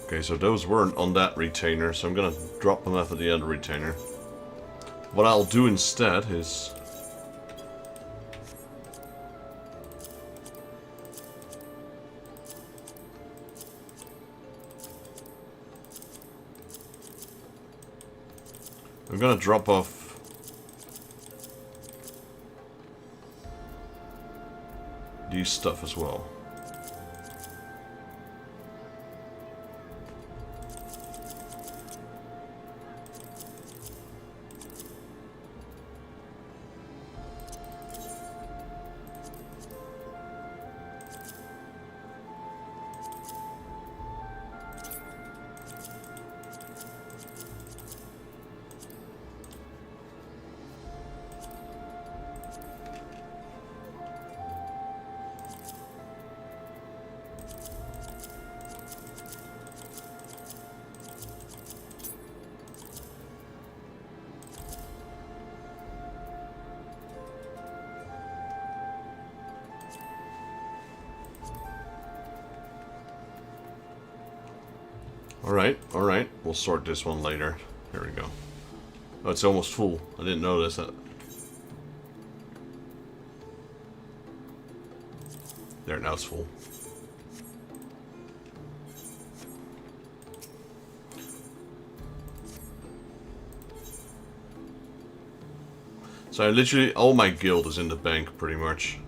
Okay, so those weren't on that retainer, so I'm gonna drop them off at the other retainer. What I'll do instead is... I'm gonna drop off... these stuff as well. Alright, we'll sort this one later. Here we go. Oh, it's almost full. I didn't notice that. There, now it's full. So literally all my guild is in the bank, pretty much.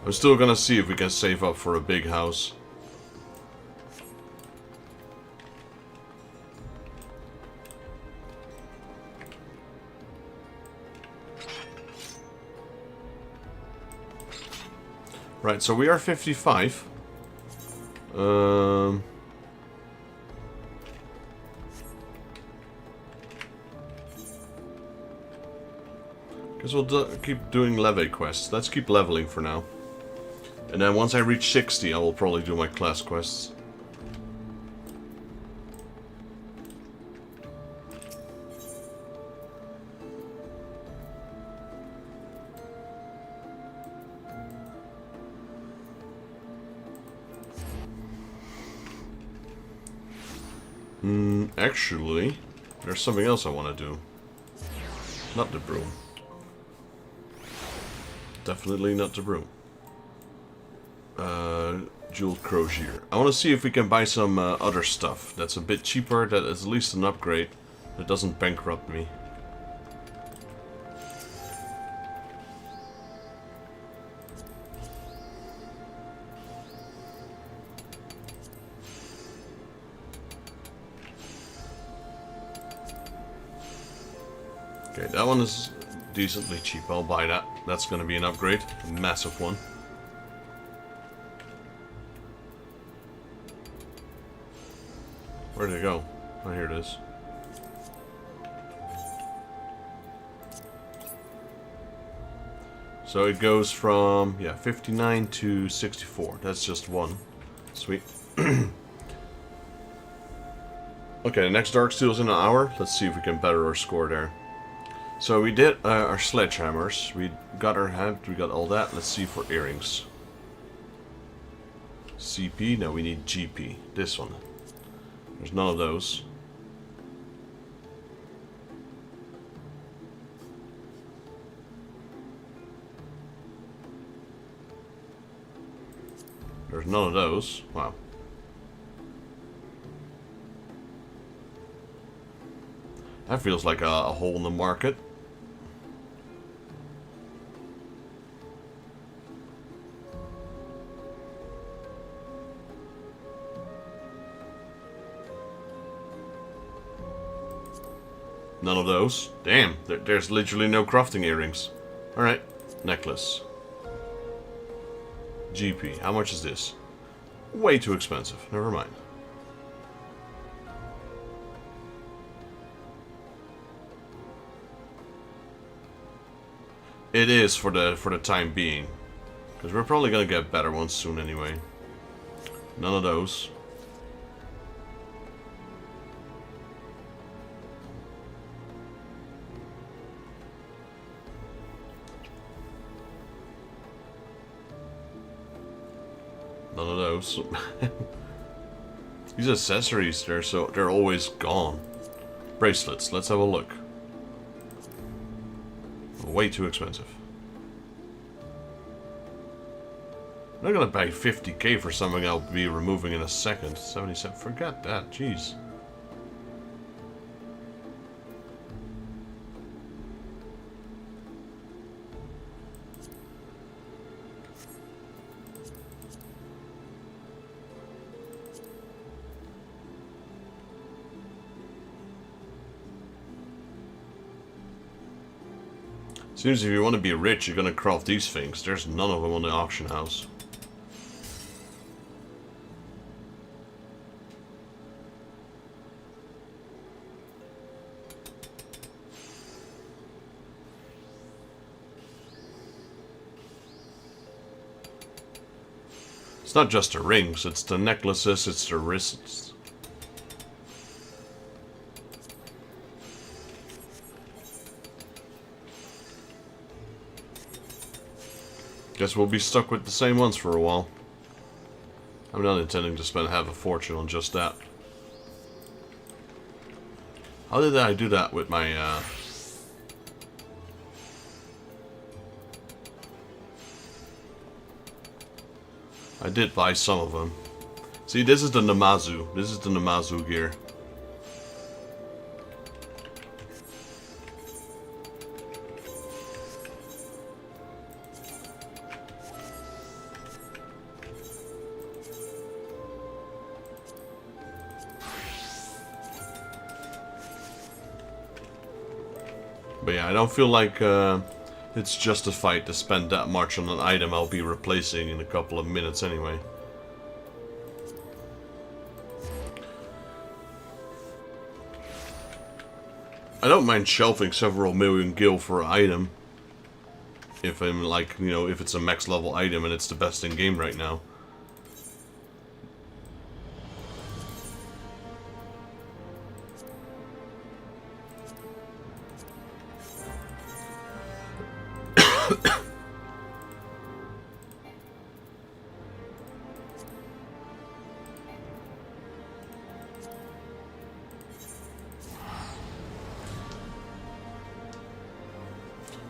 I'm still gonna see if we can save up for a big house. Right, so we are 55. Guess we'll keep doing leve quests. Let's keep leveling for now. And then once I reach 60, I will probably do my class quests. Actually, there's something else I want to do. Not the broom. Definitely not the broom. Jeweled crosier. I want to see if we can buy some other stuff that's a bit cheaper, that is at least an upgrade, that doesn't bankrupt me. Okay, that one is decently cheap. I'll buy that. That's going to be an upgrade. A massive one. Where'd it go? Oh, here it is. So it goes from, yeah, 59 to 64. That's just one. Sweet. Okay, the next Dark Steel's in an hour. Let's see if we can better our score there. So we did our sledgehammers. We got our hand. We got all that. Let's see for earrings. CP? No, we need GP. This one. There's none of those. There's none of those. Wow. That feels like a hole in the market. None of those. Damn, there's literally no crafting earrings. Alright, necklace. GP, how much is this? Way too expensive, never mind. It is for the time being. Because we're probably gonna get better ones soon anyway. None of those. None of those. These accessories, they're always gone. Bracelets, let's have a look. Way too expensive. I'm not gonna pay 50k for something I'll be removing in a second. 77, forget that, jeez. Seems if you want to be rich, you're gonna craft these things. There's none of them on the auction house. It's not just the rings, it's the necklaces, it's the wrists. Guess we'll be stuck with the same ones for a while. I'm not intending to spend half a fortune on just that. How did I do that with my, I did buy some of them. See, this is the Namazu. This is the Namazu gear. But yeah, I don't feel like it's justified to spend that much on an item I'll be replacing in a couple of minutes anyway. I don't mind shelving several million gil for an item. If I'm like, you know, if it's a max level item and it's the best in game right now.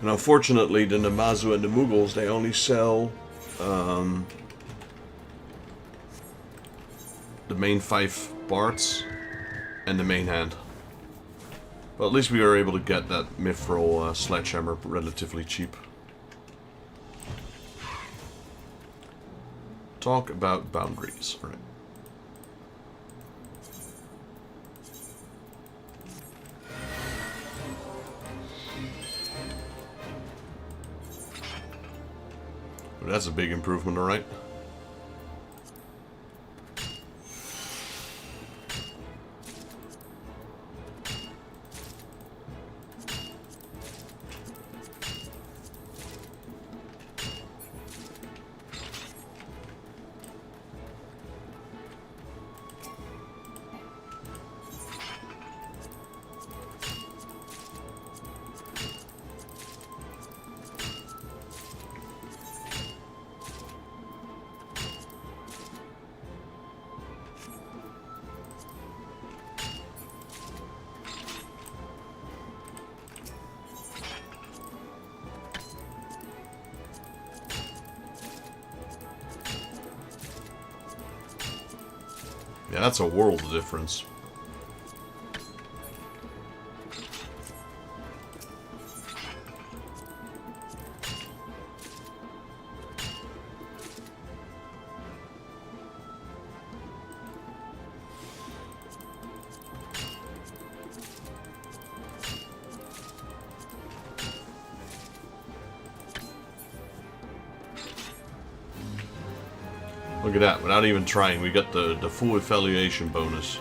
And unfortunately, the Namazu and the Mughals, they only sell the main 5 parts and the main hand. But at least we were able to get that Mithril sledgehammer relatively cheap. Talk about boundaries. All right. That's a big improvement, alright. Yeah, that's a world of difference. Look at that, without even trying, we got the full evaluation bonus.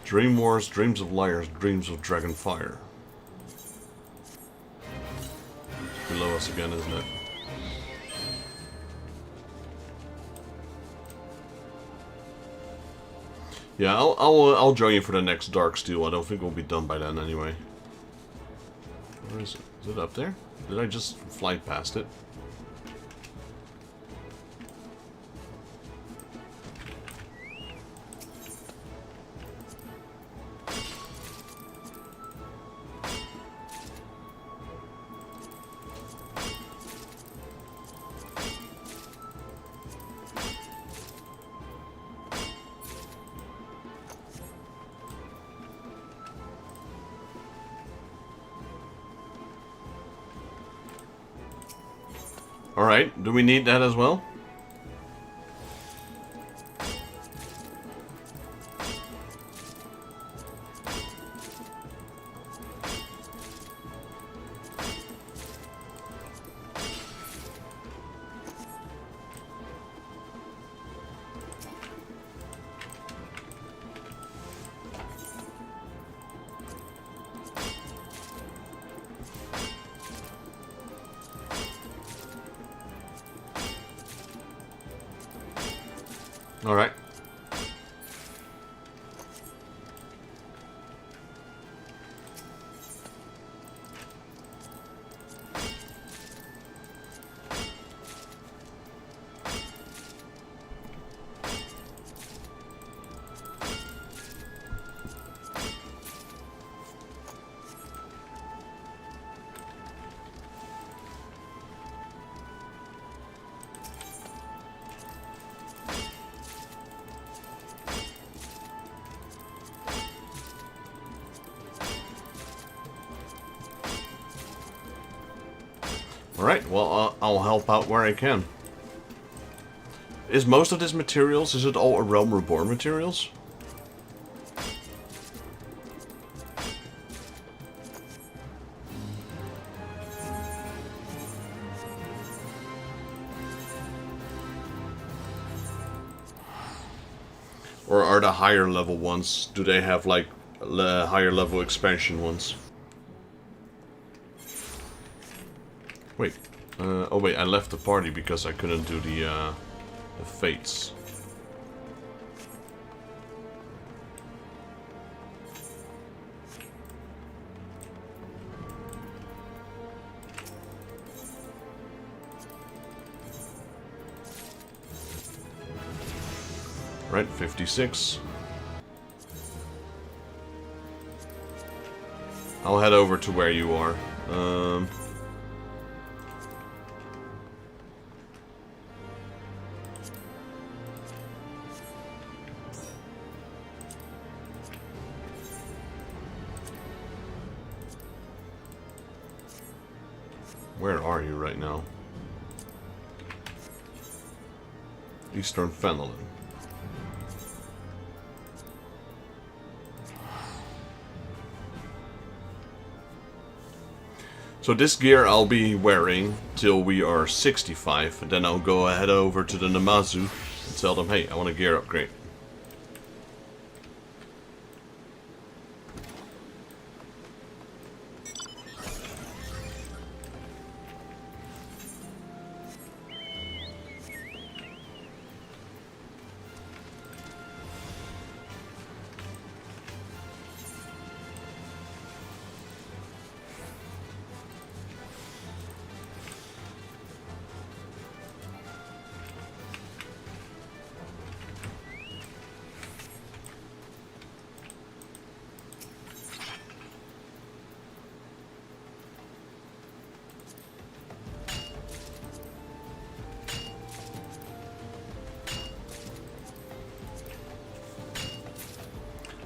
Dream Wars, Dreams of Liars, Dreams of Dragonfire. Below us again, isn't it? Yeah, I'll join you for the next Dark Steel. I don't think we'll be done by then anyway. Where is it? Is it up there? Did I just fly past it? Alright, do we need that as well? Alright. Alright, well, I'll help out where I can. Is most of this materials, is it all A Realm Reborn materials? Or are the higher level ones, do they have like higher level expansion ones? Wait, oh wait, I left the party because I couldn't do the fates. Right, 56. I'll head over to where you are. Where are you right now? Eastern Fenelon. So this gear I'll be wearing till we are 65, and then I'll go head over to the Namazu and tell them, hey, I want a gear upgrade.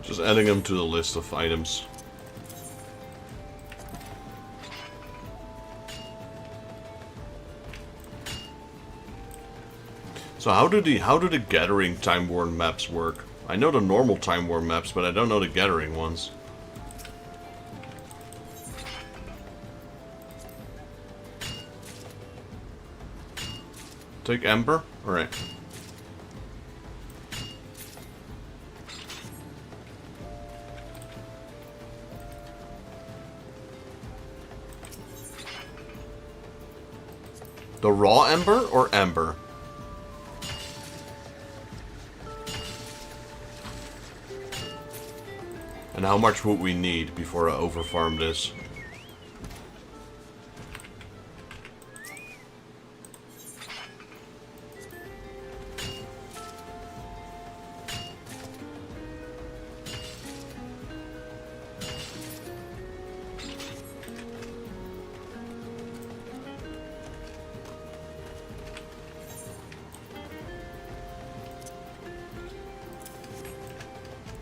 Just adding them to the list of items. So how do the gathering Time Worn maps work? I know the normal Time Worn maps, but I don't know the gathering ones. Take Ember? Alright. The raw Ember or Ember? And how much would we need before I overfarm this?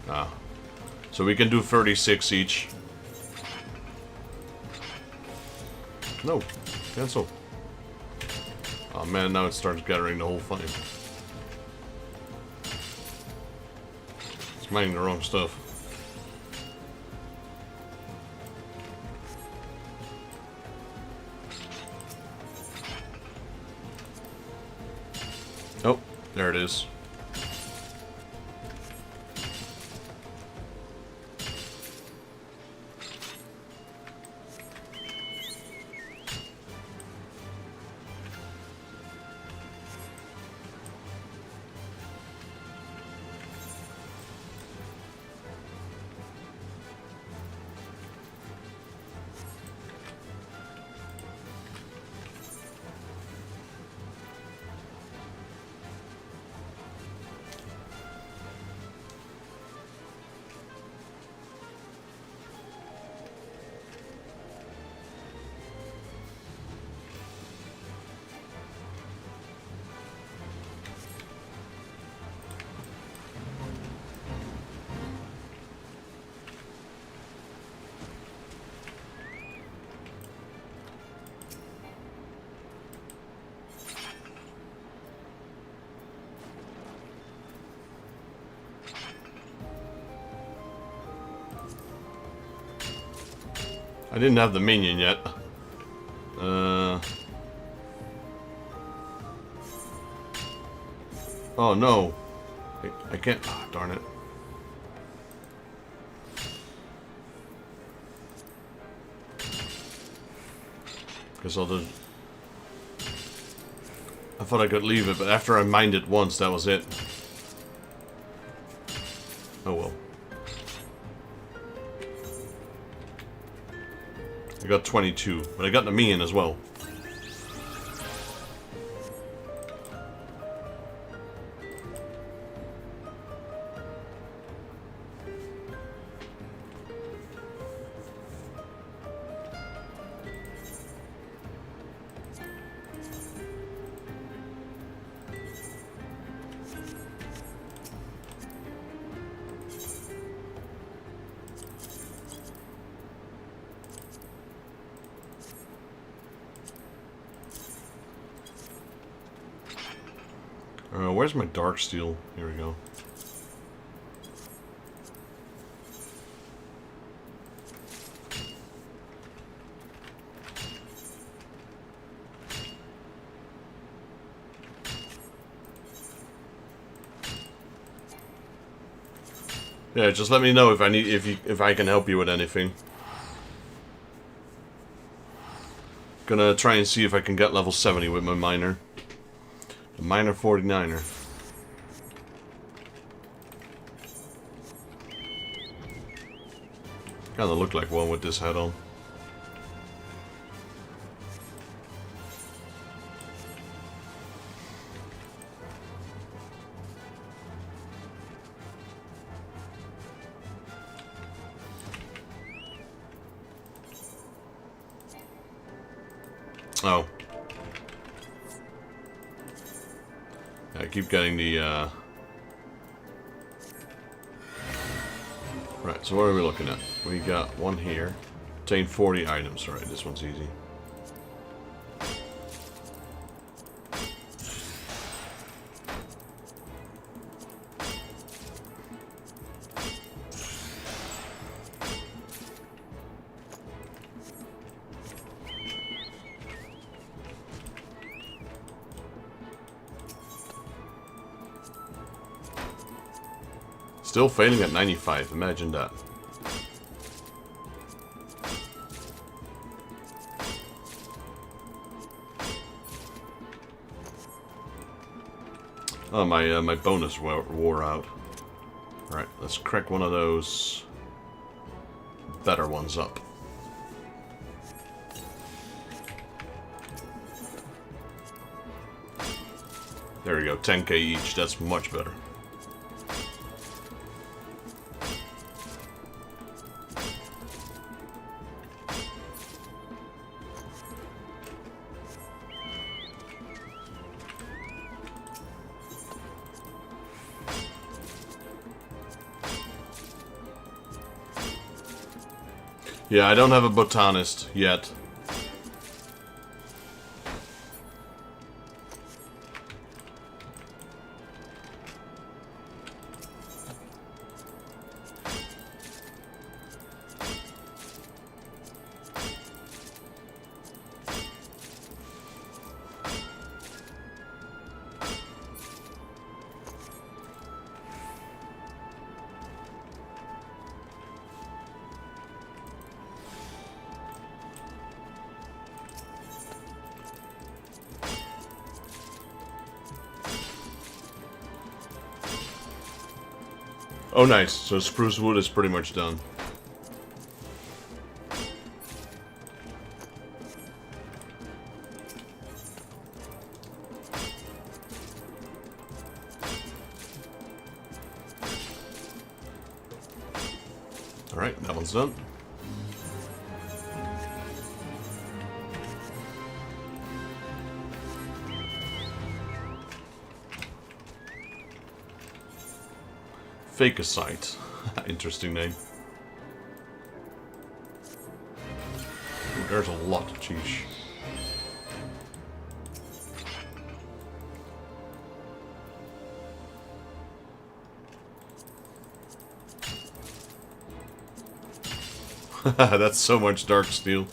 Ah. So we can do 36 each. No. Cancel. Oh man, now it starts gathering the whole thing. It's mining the wrong stuff. Oh, there it is. I didn't have the minion yet. Oh no. I can't. Oh, darn it. Guess I'll just... I thought I could leave it, but after I mined it once, that was it. Oh well. I got 22, but I got the minion as well. Where's my dark steel? Here we go. Yeah, just let me know if I need if I can help you with anything. Gonna try and see if I can get level 70 with my miner. The miner 49er. Kinda look like one with this head on. Oh. I keep getting the, Right, so what are we looking at? We got one here. Obtain 40 items. Alright, this one's easy. Still failing at 95, imagine that. Oh, my bonus wore out. Alright, let's crack one of those better ones up. There we go, 10k each, that's much better. Yeah, I don't have a botanist yet. Oh, nice. So spruce wood is pretty much done. Alright, that one's done. Fakicite. Interesting name. Ooh, there's a lot, sheesh. That's so much dark steel.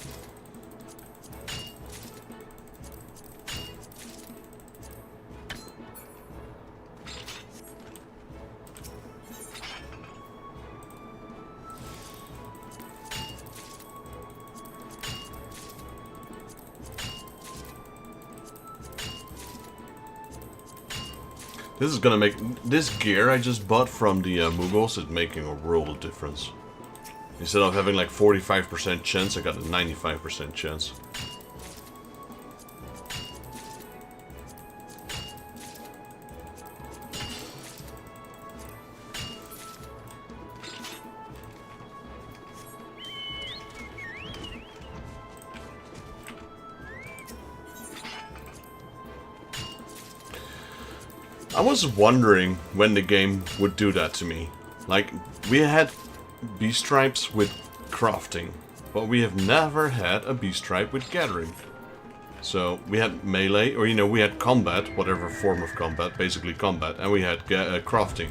This is gonna make... This gear I just bought from the Mughals is making a world of difference. Instead of having like 45% chance, I got a 95% chance. I was wondering when the game would do that to me. Like, we had B-stripes with crafting, but we have never had a B-stripe with gathering. So, we had melee, or you know, we had combat, whatever form of combat, basically combat, and we had crafting.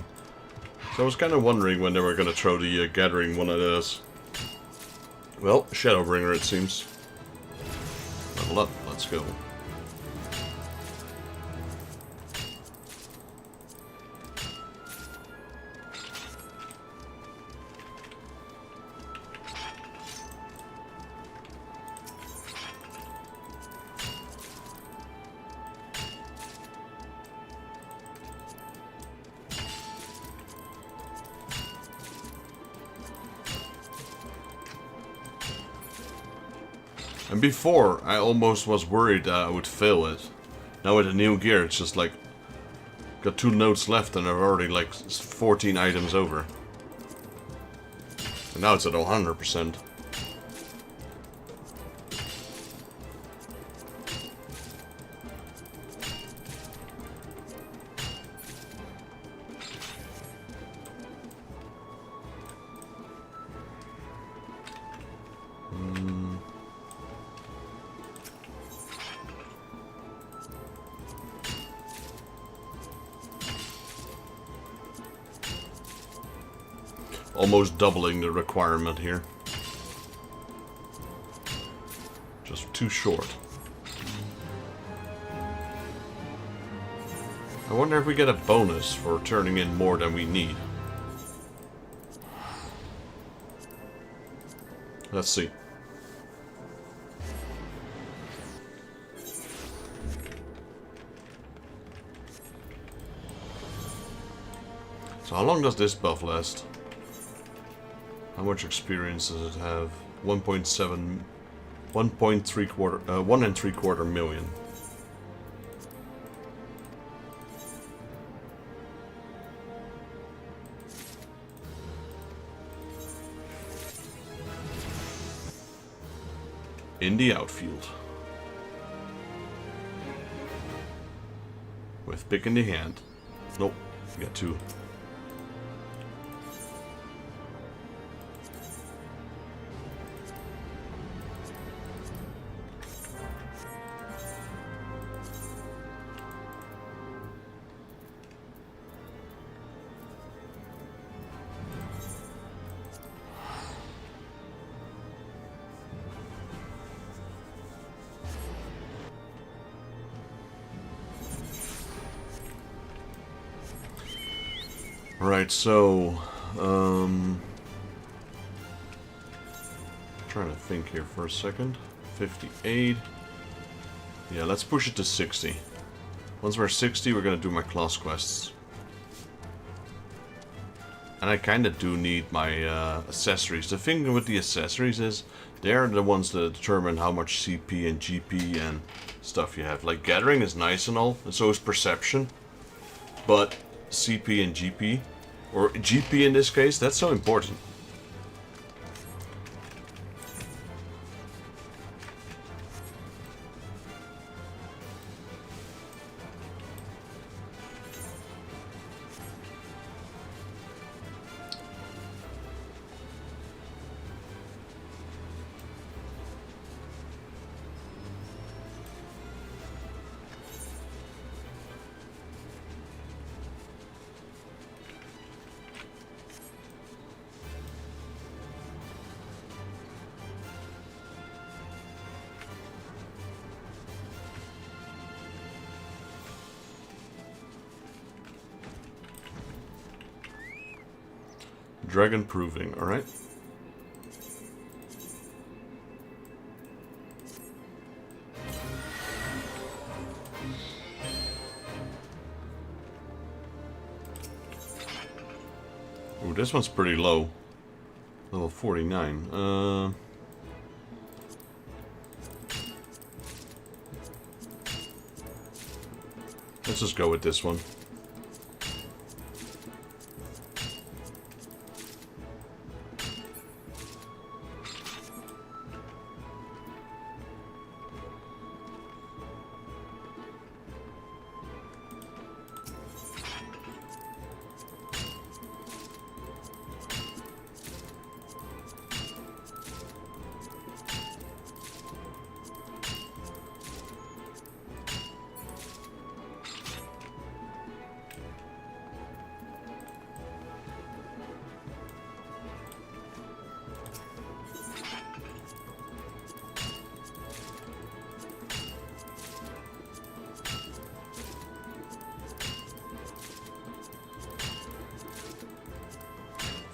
So I was kind of wondering when they were going to throw the gathering one of those. Well, Shadowbringer it seems. Level up, let's go. And before, I almost was worried that I would fail it. Now with the new gear, it's just like... Got 2 notes left and I've already like 14 items over. And now it's at 100%. Almost doubling the requirement here. Just too short. I wonder if we get a bonus for turning in more than we need. Let's see. So how long does this buff last? How much experience does it have? 1.7, 1.75 million. In the outfield. With pick in the hand. Nope, we got 2. Right, so, trying to think here for a second. 58. Yeah, let's push it to 60. Once we're 60, we're gonna do my class quests. And I kinda do need my accessories. The thing with the accessories is, they're the ones that determine how much CP and GP and stuff you have. Like, gathering is nice and all, and so is perception. But CP and GP, or GP in this case, that's so important. Dragon proving, alright. Ooh, this one's pretty low. Level 49. Let's just go with this one.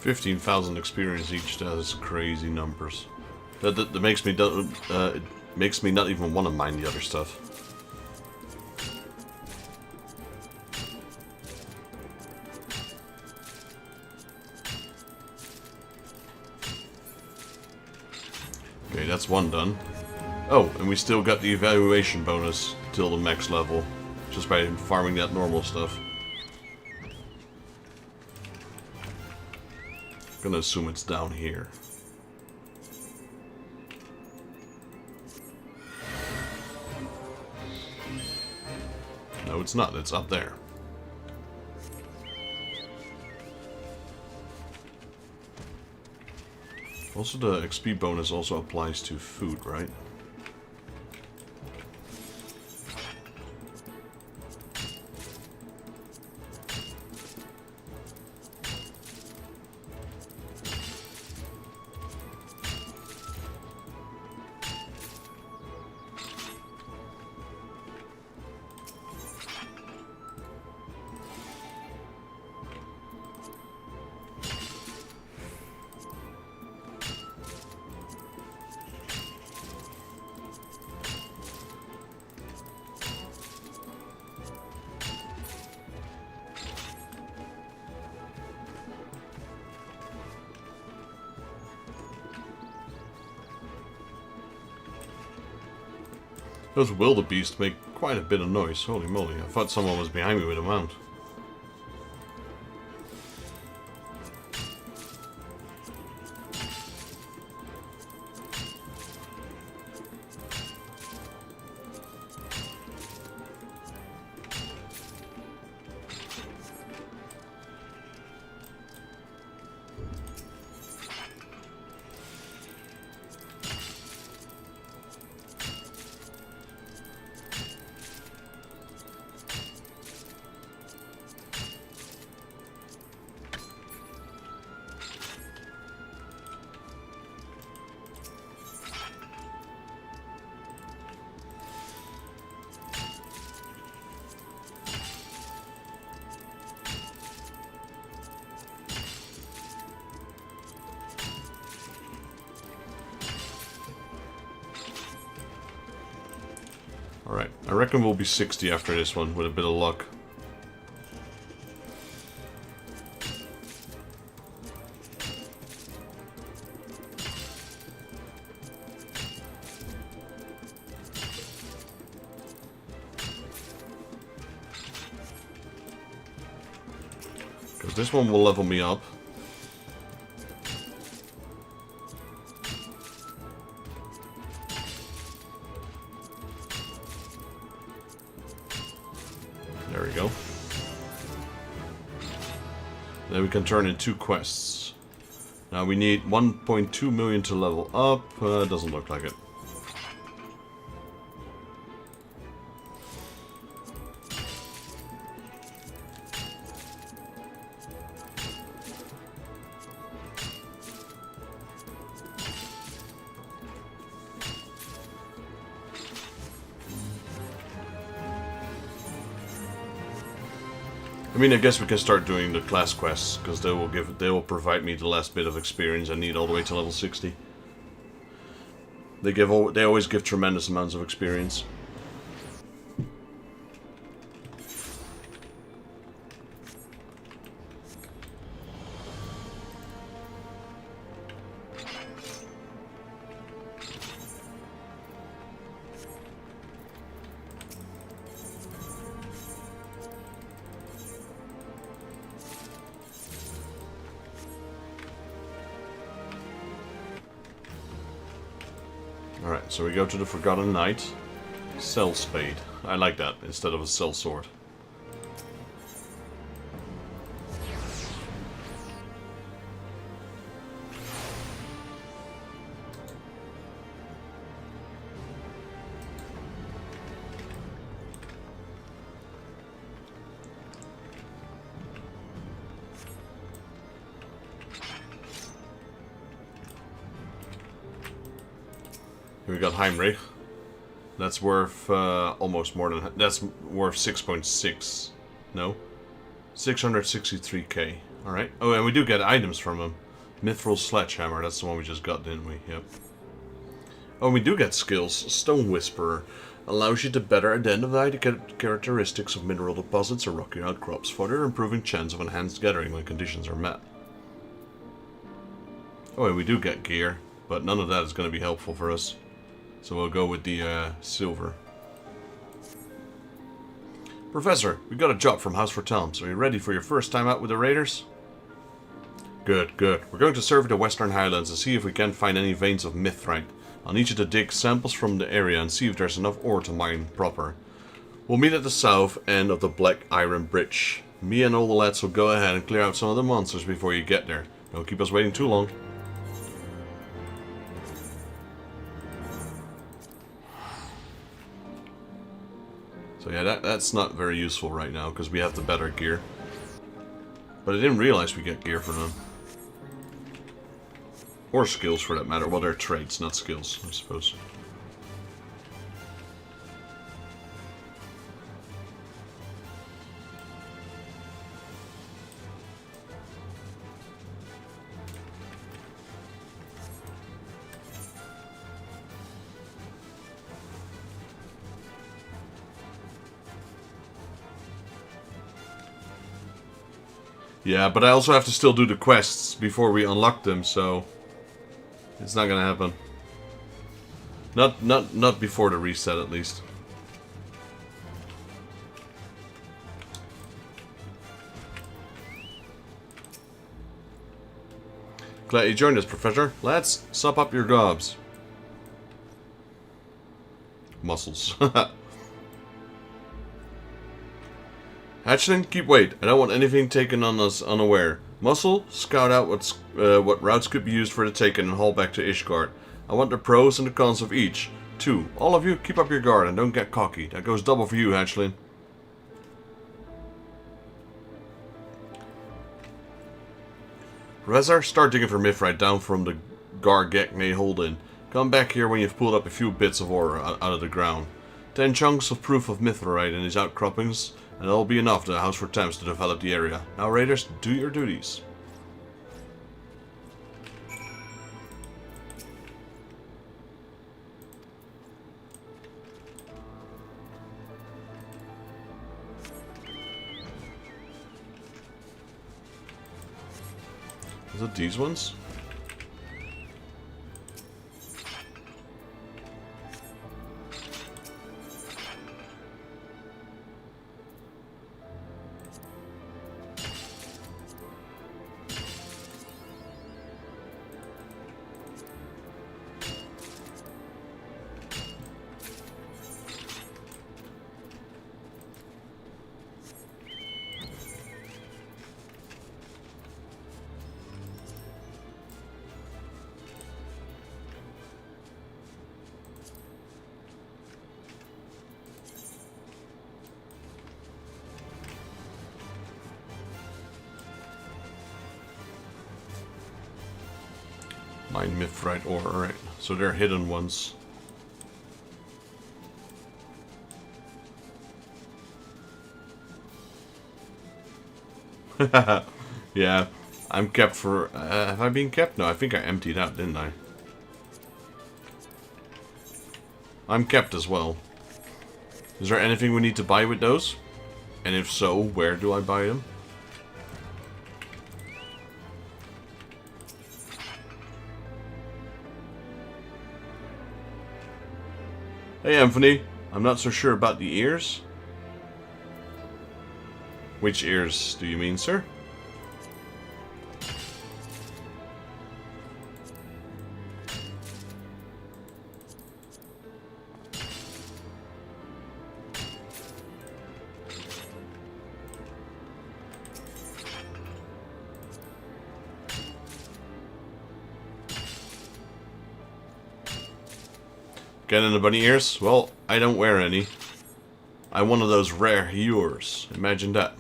$15,000 experience each. That's crazy numbers. That makes me it makes me not even want to mine the other stuff. Okay, that's one done. Oh, and we still got the evaluation bonus till the max level, just by farming that normal stuff. Gonna assume it's down here. No, it's not. It's up there. Also, the XP bonus also applies to food, right? Those wildebeest make quite a bit of noise. Holy moly, I thought someone was behind me with a mount. Alright, I reckon we'll be 60 after this one, with a bit of luck. Because this one will level me up. There we go. Then we can turn in 2 quests. Now we need 1.2 million to level up. Doesn't look like it. mean, I guess we can start doing the class quests, because they will provide me the last bit of experience I need all the way to level 60. They always give tremendous amounts of experience. Alright, so we go to the Forgotten Knight. Cell Spade. I like that, instead of a cell sword. Here we got Heimrich. That's worth almost more than... That's worth 6.6. No? 663k. Alright. Oh, and we do get items from him. Mithril Sledgehammer. That's the one we just got, didn't we? Yep. Oh, we do get skills. Stone Whisperer. Allows you to better identify the characteristics of mineral deposits or rocky outcrops, further improving chance of enhanced gathering when conditions are met. Oh, and we do get gear, but none of that is going to be helpful for us. So we'll go with the silver. Professor, we got a job from House for Talms. Are you ready for your first time out with the raiders? Good, good. We're going to survey the Western Highlands and see if we can find any veins of mithrite. I'll need you to dig samples from the area and see if there's enough ore to mine proper. We'll meet at the south end of the Black Iron Bridge. Me and all the lads will go ahead and clear out some of the monsters before you get there. Don't keep us waiting too long. So yeah, that's not very useful right now, because we have the better gear. But I didn't realize we get gear for them. Or skills, for that matter. Well, they're traits, not skills, I suppose. Yeah, but I also have to still do the quests before we unlock them, so it's not gonna happen. Not before the reset, at least. Glad you joined us, Professor. Let's sup up your gobs. Muscles. Hatchling, keep wait. I don't want anything taken on us unaware. Muscle, scout out what routes could be used for the taken and haul back to Ishgard. I want the pros and the cons of each. 2. All of you, keep up your guard and don't get cocky. That goes double for you, Hatchling. Professor, start digging for mithrite down from the Gargeckne hold-in. Come back here when you've pulled up a few bits of ore out of the ground. 10 chunks of proof of mithrite in these outcroppings, and that'll be enough to the House for Thames to develop the area. Now, raiders, do your duties. Is it these ones? Mine mithrite ore, alright. So they're hidden ones. Yeah, I'm kept for... have I been kept? No, I think I emptied out, didn't I? I'm kept as well. Is there anything we need to buy with those? And if so, where do I buy them? Hey Anthony, I'm not so sure about the ears. Which ears do you mean, sir? Getting the bunny ears? Well, I don't wear any. I'm one of those rare healers. Imagine that.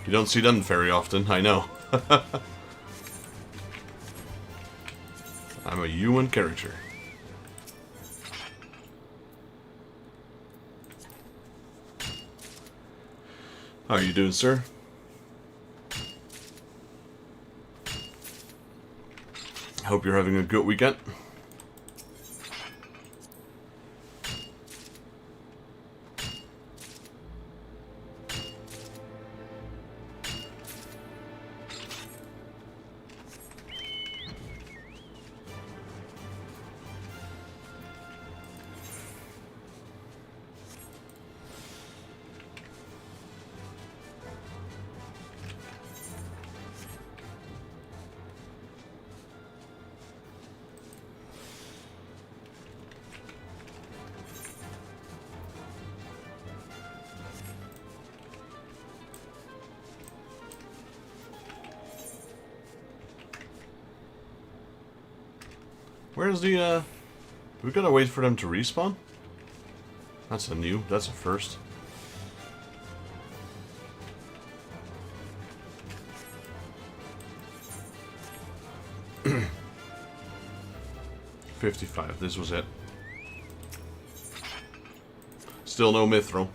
You don't see them very often, I know. I'm a human character. How are you doing, sir? Hope you're having a good weekend. Where's the, we gotta wait for them to respawn? That's that's a first. $55, this was it. Still no mithril.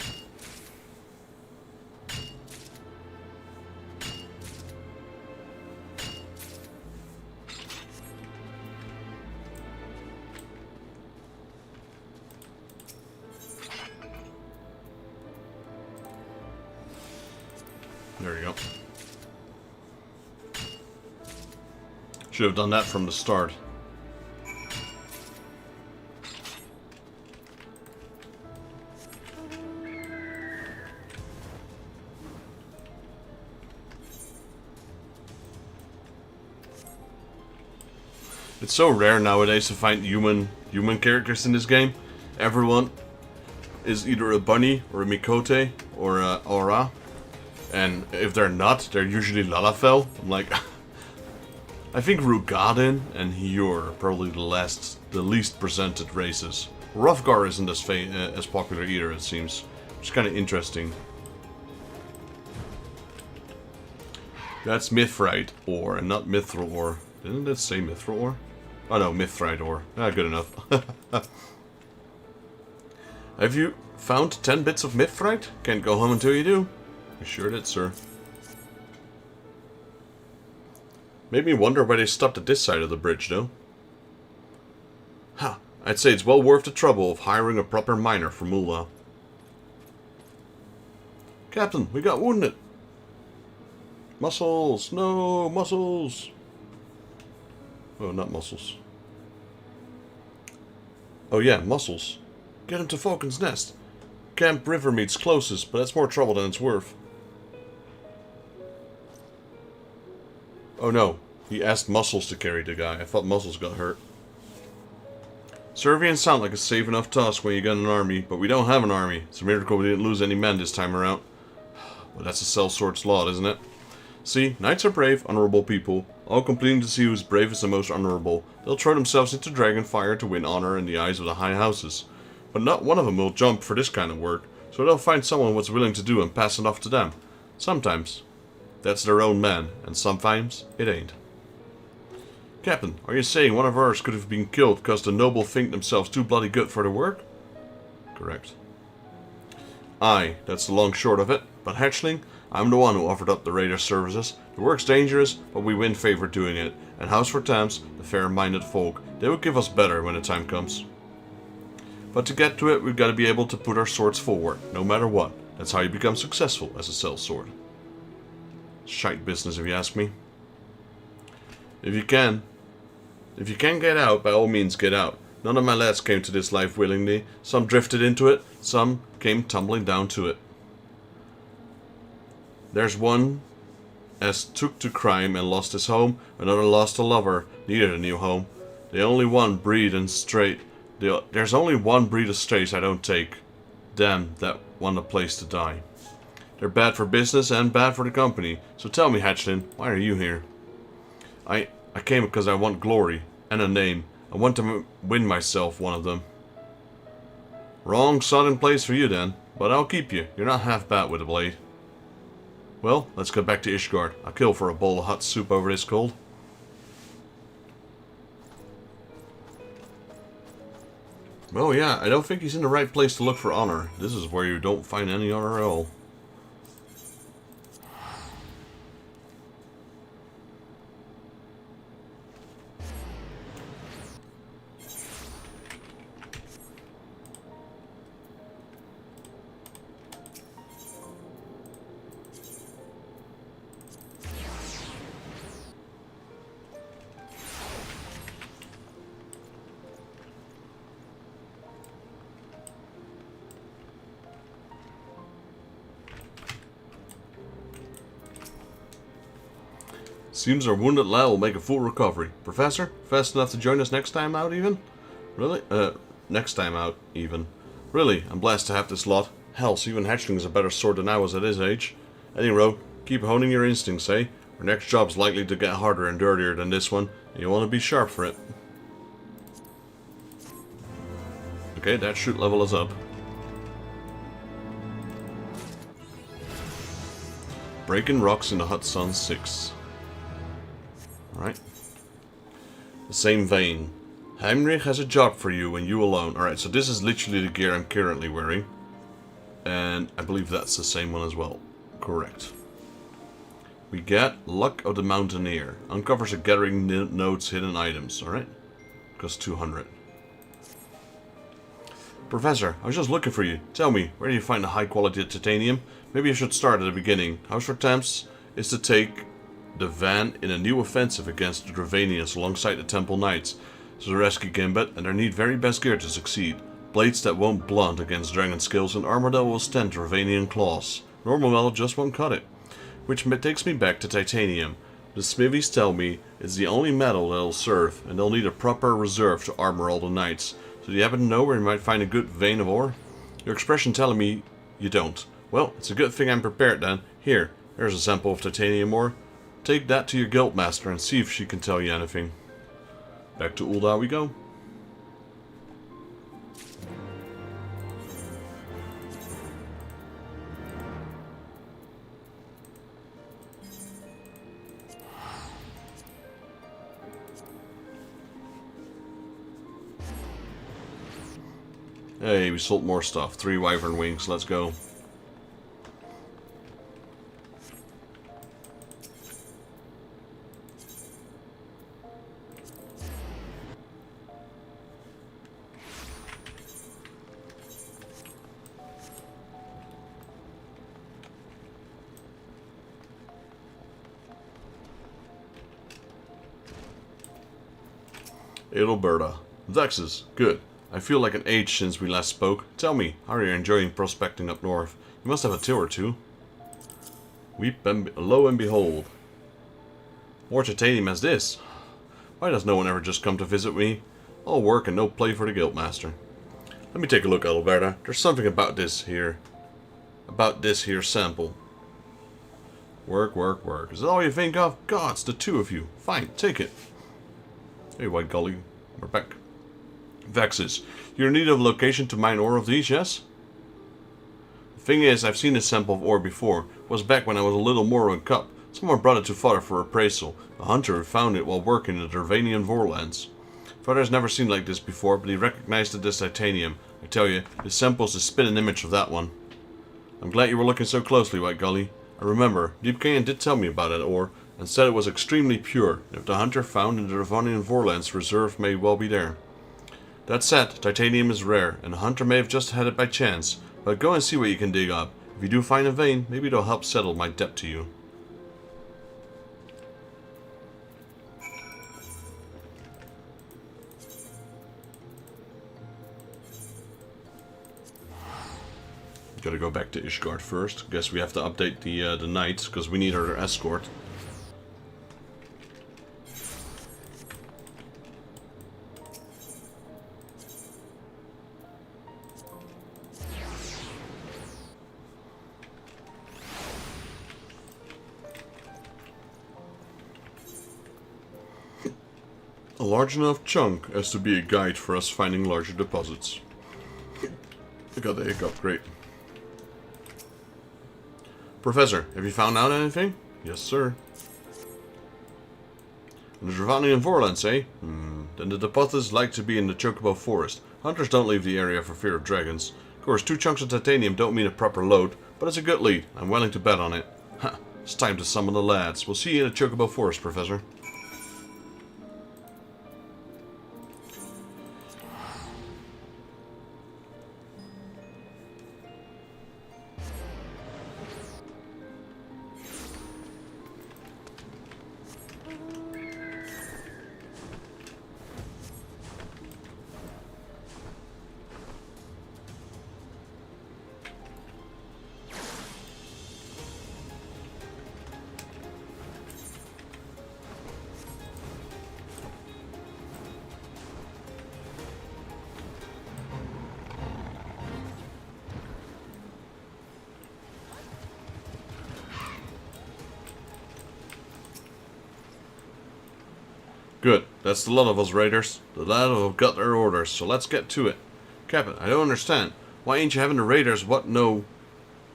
There we go. Should have done that from the start. It's so rare nowadays to find human characters in this game. Everyone is either a bunny or a Mikote or a Aura. And if they're not, they're usually Lalafell. I'm like, I think Rugadin and Hior are probably the least presented races. Roughgar isn't as popular either, it seems. Which is kind of interesting. That's Mithrite ore and not Mithril ore. Didn't that say Mithril ore? Oh no, Mithrite ore. Ah, good enough. Have you found 10 bits of Mithrite? Can't go home until you do. I sure did, sir. Made me wonder why they stopped at this side of the bridge, though. Ha! I'd say it's well worth the trouble of hiring a proper miner for Mullah. Captain, we got wounded! Muscles! No! Muscles! Oh, not muscles. Oh yeah, muscles. Get him to Falcon's Nest. Camp Rivermead's closest, but that's more trouble than it's worth. Oh no, he asked Muscles to carry the guy. I thought Muscles got hurt. Servians sound like a safe enough task when you got an army, but we don't have an army. It's a miracle we didn't lose any men this time around. Well, that's a sellsword's law, isn't it? See, knights are brave, honorable people, all competing to see who's bravest and most honorable. They'll throw themselves into dragonfire to win honor in the eyes of the high houses. But not one of them will jump for this kind of work, so they'll find someone what's willing to do and pass it off to them. Sometimes. That's their own man, and sometimes it ain't. Captain, are you saying one of ours could have been killed because the noble think themselves too bloody good for the work? Correct. Aye, that's the long short of it, but Hatchling, I'm the one who offered up the raider services. The work's dangerous, but we win favor doing it. And House for Thames, the fair-minded folk, they will give us better when the time comes. But to get to it, we've got to be able to put our swords forward, no matter what. That's how you become successful as a sellsword. Shite business, if you ask me. If you can get out, by all means get out. None of my lads came to this life willingly. Some drifted into it, some came tumbling down to it. There's one as took to crime and lost his home, another lost a lover, needed a new home. There's only one breed of strays I don't take. Them that want a place to die. They're bad for business and bad for the company. So tell me, Hatchlin, why are you here? I came because I want glory and a name. I want to win myself one of them. Wrong sod and place for you then, but I'll keep you. You're not half bad with a blade. Well, let's get back to Ishgard. I'll kill for a bowl of hot soup over this cold. Well, yeah, I don't think he's in the right place to look for honor. This is where you don't find any honor at all. Seems our wounded lad will make a full recovery. Professor, fast enough to join us next time out even? Really? Next time out even. Really, I'm blessed to have this lot. Hell, so even Hatchling is a better sword than I was at his age. Anyway, keep honing your instincts, eh? Our next job's likely to get harder and dirtier than this one, and you want to be sharp for it. Okay, that shoot level is up. Breaking rocks in the hot sun 6. Alright. The same vein. Heinrich has a job for you and you alone. Alright, so this is literally the gear I'm currently wearing. And I believe that's the same one as well. Correct. We get Luck of the Mountaineer. Uncovers a gathering notes, hidden items. Alright. Costs 200. Professor, I was just looking for you. Tell me, where do you find the high quality titanium? Maybe I should start at the beginning. House for Thames is to take the van in a new offensive against the Dravanians alongside the Temple Knights. So rescue Gambit and their need very best gear to succeed. Blades that won't blunt against dragon skills and armor that will stand Dravanian claws. Normal metal just won't cut it. Which takes me back to titanium. The smithies tell me it's the only metal that'll serve, and they'll need a proper reserve to armor all the knights. So do you happen to know where you might find a good vein of ore? Your expression telling me you don't. Well, it's a good thing I'm prepared then. Here, there's a sample of titanium ore. Take that to your guildmaster and see if she can tell you anything. Back to Ul'dah we go. Hey, we sold more stuff. 3 wyvern wings, let's go. Edelberta. Vexes. Good. I feel like an age since we last spoke. Tell me, how are you enjoying prospecting up north? You must have a till or two. Weep and lo and behold. More titanium as this. Why does no one ever just come to visit me? All work and no play for the guildmaster. Let me take a look, Edelberta. There's something about this here sample. Work, work, work. Is that all you think of? Gods, the two of you. Fine, take it. Hey, White Gully. We're back. Vexes. You're in need of a location to mine ore of these, yes? The thing is, I've seen this sample of ore before. It was back when I was a little Morrowind cup. Someone brought it to Father for appraisal. A hunter who found it while working in the Dravanian Vorlands. Father's never seen like this before, but he recognized it as titanium. I tell you, this sample's a spitting image of that one. I'm glad you were looking so closely, White Gully. I remember, Deep Canyon did tell me about that ore, and said it was extremely pure, and if the hunter found in the Ravonian Vorlands reserve may well be there. That said, titanium is rare, and the hunter may have just had it by chance, but go and see what you can dig up. If you do find a vein, maybe it'll help settle my debt to you. Gotta go back to Ishgard first. Guess we have to update the knights, because we need our escort. A large enough chunk as to be a guide for us finding larger deposits. I got the hiccup, great. Professor, have you found out anything? Yes, sir. In the Ravonian Vorlands, eh? Then the deposits like to be in the Chocobo Forest. Hunters don't leave the area for fear of dragons. Of course, 2 chunks of titanium don't mean a proper load, but it's a good lead. I'm willing to bet on it. Ha! It's time to summon the lads. We'll see you in the Chocobo Forest, Professor. Good. That's the lot of us, raiders. The lad have got their orders, so let's get to it. Captain, I don't understand. Why ain't you having the raiders what know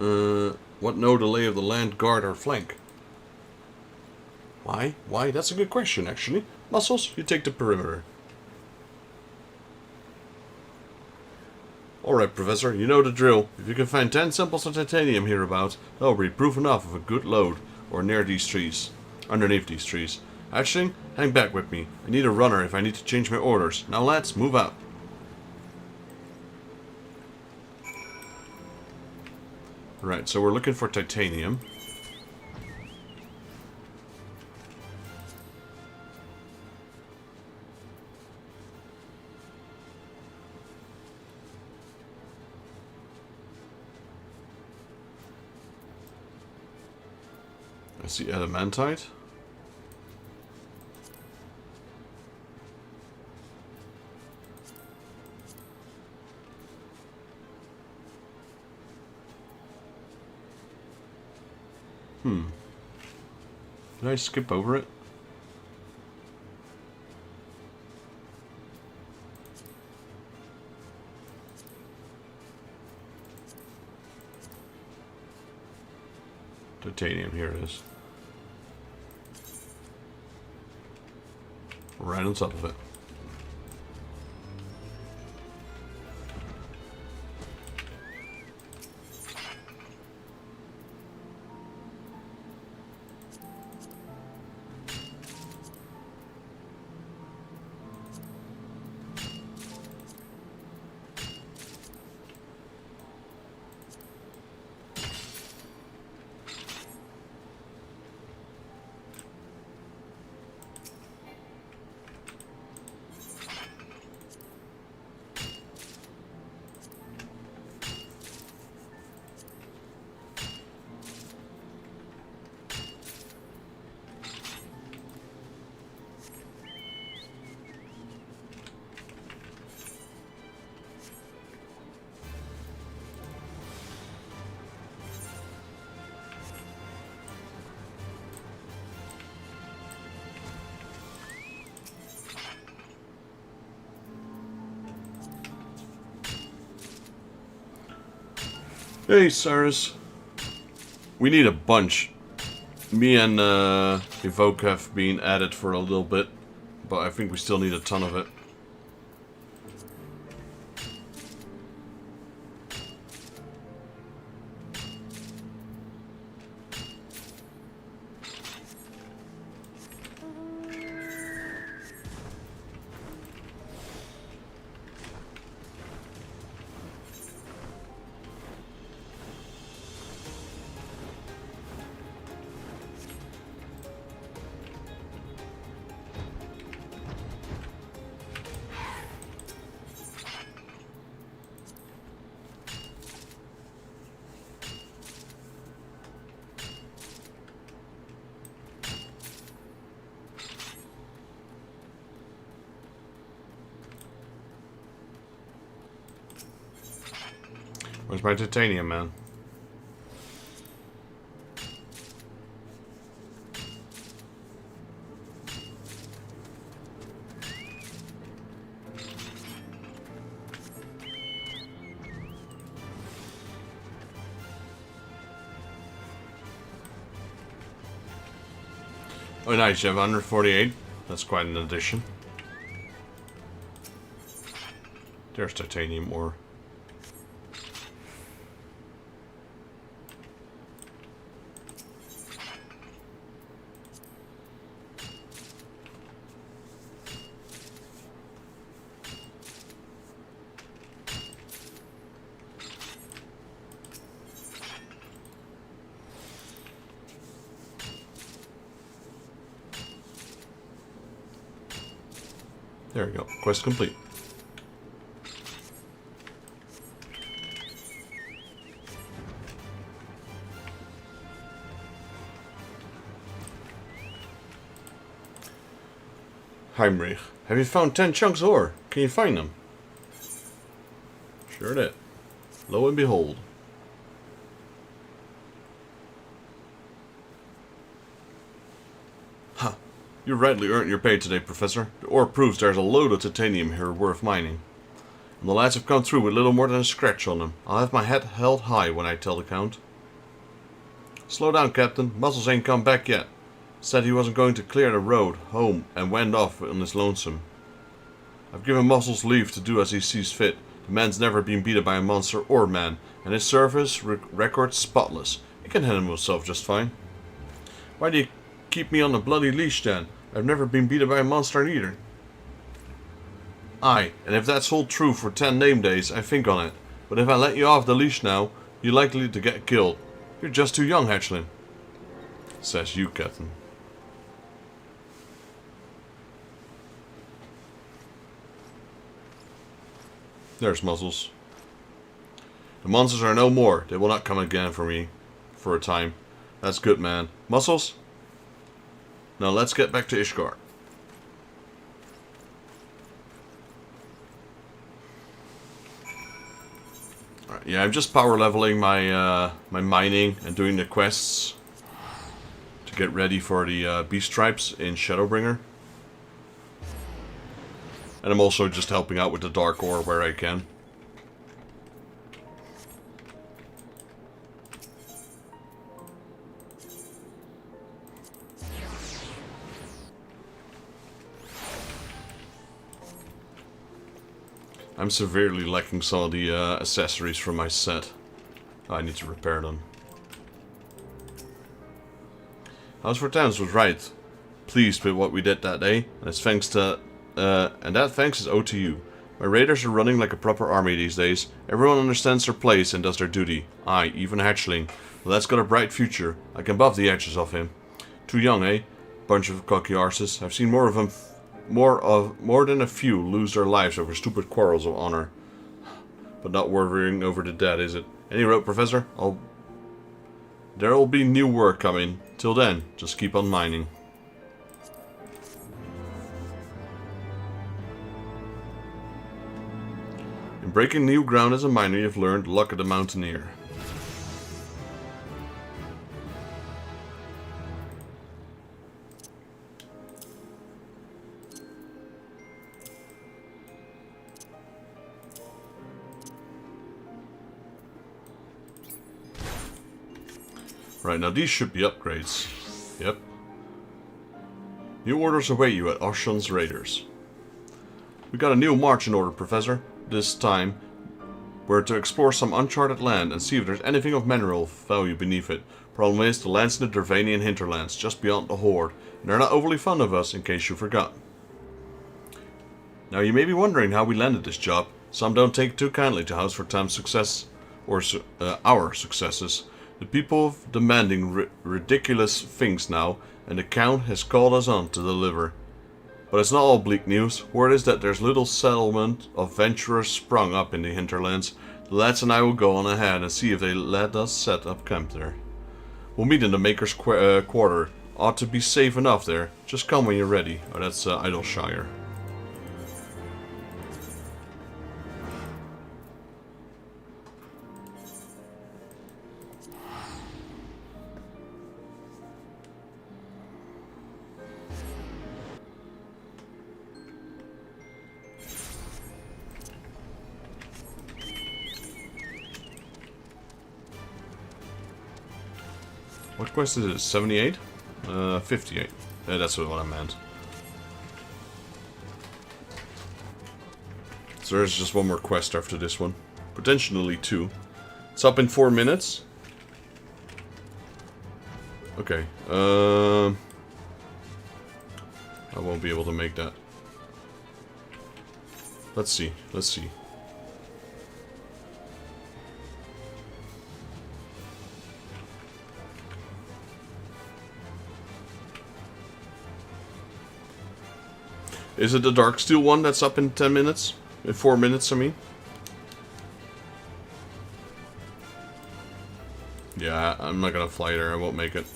the lay of the land guard our flank? Why? Why? That's a good question, actually. Muscles, you take the perimeter. Alright, Professor, you know the drill. If you can find 10 samples of titanium hereabouts, that'll be proof enough of a good load, or near these trees. Underneath these trees. Hatchling, hang back with me. I need a runner if I need to change my orders. Now lads, move out. Right, so we're looking for titanium. I see adamantite. Did I skip over it? Titanium, here it is. Right on top of it. Hey, Cyrus. We need a bunch. Me and Evoke have been at it for a little bit, but I think we still need a ton of it. Where's my titanium, man? Oh, nice, you have 148. That's quite an addition. There's titanium ore. There we go. Quest complete. Heimrich, have you found 10 chunks of ore? Can you find them? Sure did. Lo and behold. Huh. You rightly earned your pay today, Professor. The ore proves there's a load of titanium here worth mining. And the lads have come through with little more than a scratch on them. I'll have my head held high when I tell the Count. Slow down, Captain. Muscles ain't come back yet. Said he wasn't going to clear the road home and went off on his lonesome. I've given Muscles leave to do as he sees fit. The man's never been beaten by a monster or man, and his service record's spotless. He can handle himself just fine. Why do you keep me on the bloody leash then? I've never been beaten by a monster either. Aye, and if that's all true for 10 name days, I think on it. But if I let you off the leash now, you're likely to get killed. You're just too young, hatchling. Says you, Captain. There's Muscles. The monsters are no more. They will not come again for me. For a time. That's good, man. Muscles? Now let's get back to Ishgard. Alright, yeah, I'm just power leveling my my mining and doing the quests to get ready for the beast tribes in Shadowbringer. And I'm also just helping out with the dark ore where I can. I'm severely lacking some of the accessories from my set. I need to repair them. House for Towns was right. Pleased with what we did that day, and it's thanks to and that thanks is owed to you. My raiders are running like a proper army these days. Everyone understands their place and does their duty. Aye, even Hatchling. Well, that's got a bright future. I can buff the edges of him. Too young, eh? Bunch of cocky arses. I've seen more of them. More than a few lose their lives over stupid quarrels of honor. But not worrying over the dead, is it? Any road, Professor? There'll be new work coming. Till then, just keep on mining. In breaking new ground as a miner, you've learned luck of the mountaineer. Right, now these should be upgrades. Yep. New orders await you at Oshun's Raiders. We got a new marching order, Professor. This time, we're to explore some uncharted land and see if there's anything of mineral value beneath it. Problem is, the land's in the Dravanian hinterlands, just beyond the Horde, and they're not overly fond of us, in case you forgot. Now, you may be wondering how we landed this job. Some don't take too kindly to House for Time's success, or our successes. The people are demanding ridiculous things now, and the Count has called us on to deliver. But it's not all bleak news. Word is that there's little settlement of venturers sprung up in the hinterlands. The lads and I will go on ahead and see if they let us set up camp there. We'll meet in the Maker's Quarter. Ought to be safe enough there. Just come when you're ready. Oh, that's Idleshire. What quest is it? 78? 58. Yeah, that's what I meant. So there's just one more quest after this one. Potentially two. It's up in 4 minutes. Okay. I won't be able to make that. Let's see. Let's see. Is it the Darksteel one that's up in 10 minutes? In 4 minutes, I mean? Yeah, I'm not gonna fly there. I won't make it.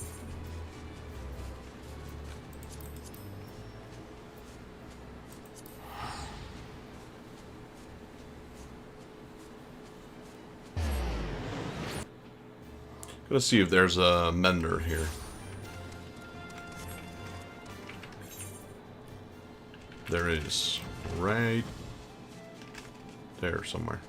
Gonna see if there's a mender here. There is. Right there somewhere.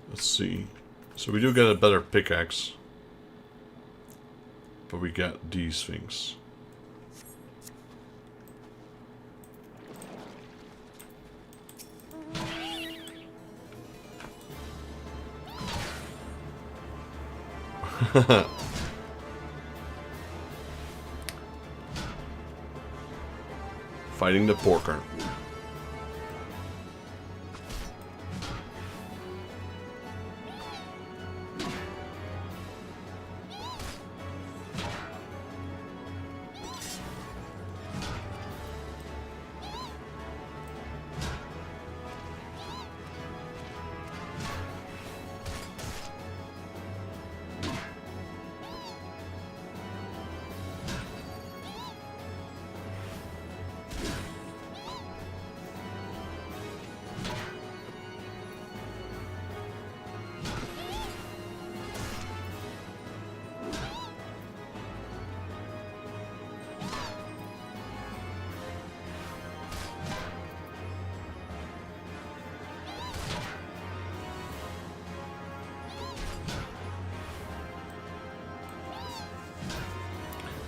Let's see. So we do get a better pickaxe. But we get these things. Fighting the porker.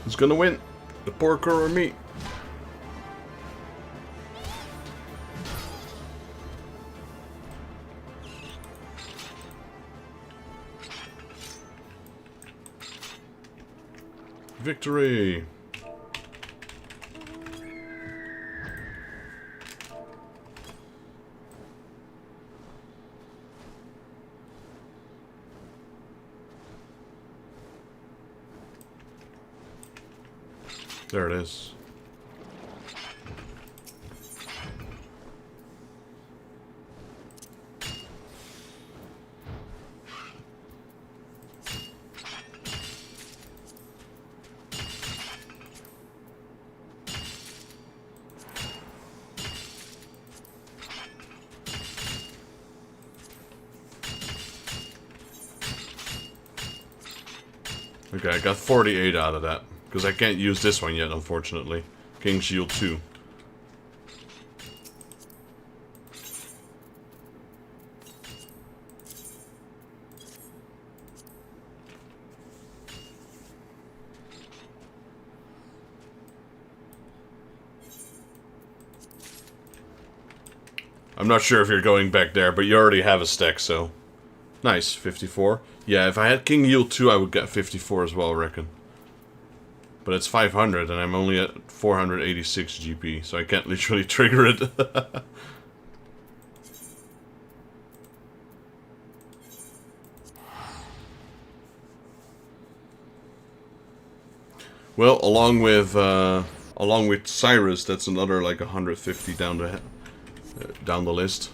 Who's gonna win? The porker or me? Victory! There it is. Okay, I got 48 out of that. Because I can't use this one yet, unfortunately. King Shield 2. I'm not sure if you're going back there, but you already have a stack, so... Nice, 54. Yeah, if I had King Yield 2, I would get 54 as well, I reckon. But it's 500, and I'm only at 486 GP, so I can't literally trigger it. Well, along with Cyrus, that's another like 150 down the list.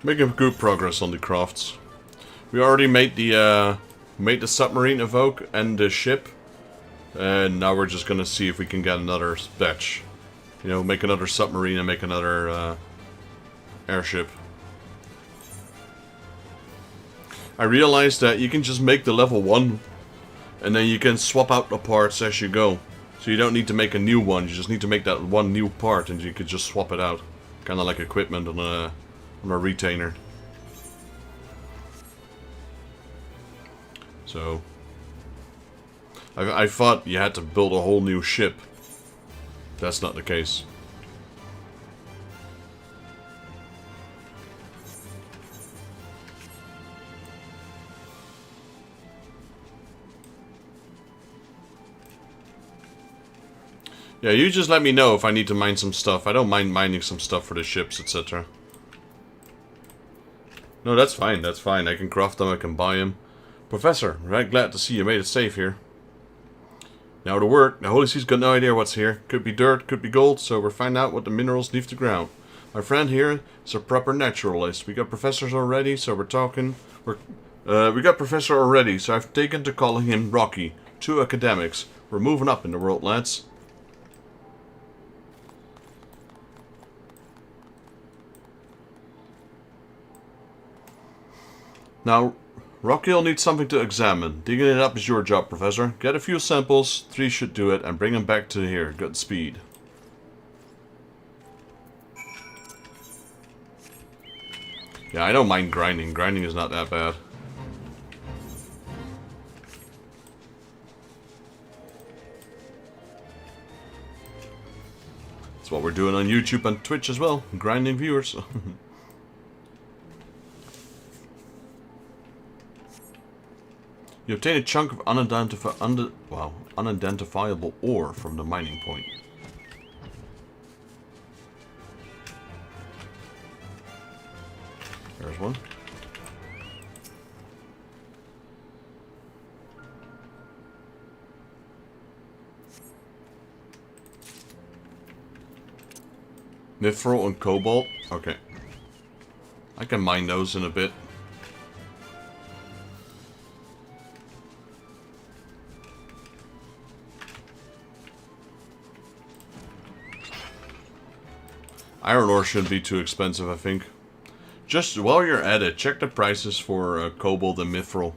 Making good progress on the crafts. We already made the submarine evoke and the ship, and now we're just gonna see if we can get another batch. You know, make another submarine and make another airship. I realized that you can just make the level 1, and then you can swap out the parts as you go. So you don't need to make a new one. You just need to make that one new part, and you could just swap it out, kind of like equipment on a retainer. So I thought you had to build a whole new ship. That's not the case. Yeah, you just let me know if I need to mine some stuff. I don't mind mining some stuff for the ships, etc. No, that's fine, that's fine. I can craft them, I can buy them. Professor, right, glad to see you made it safe here. Now to work. The Holy Sea's got no idea what's here. Could be dirt, could be gold, so we're finding out what the minerals leave the ground. My friend here is a proper naturalist. We got professors already, so we're talking... we got professor already, so I've taken to calling him Rocky. 2 academics. We're moving up in the world, lads. Now, Rocky will need something to examine. Digging it up is your job, Professor. Get a few samples, 3 should do it, and bring them back to here. Good speed. Yeah, I don't mind grinding. Grinding is not that bad. That's what we're doing on YouTube and Twitch as well. Grinding viewers. You obtain a chunk of unidentifiable ore from the mining point. There's one. Mithril and cobalt? Okay. I can mine those in a bit. Iron ore shouldn't be too expensive, I think. Just while you're at it, check the prices for cobalt and mithril.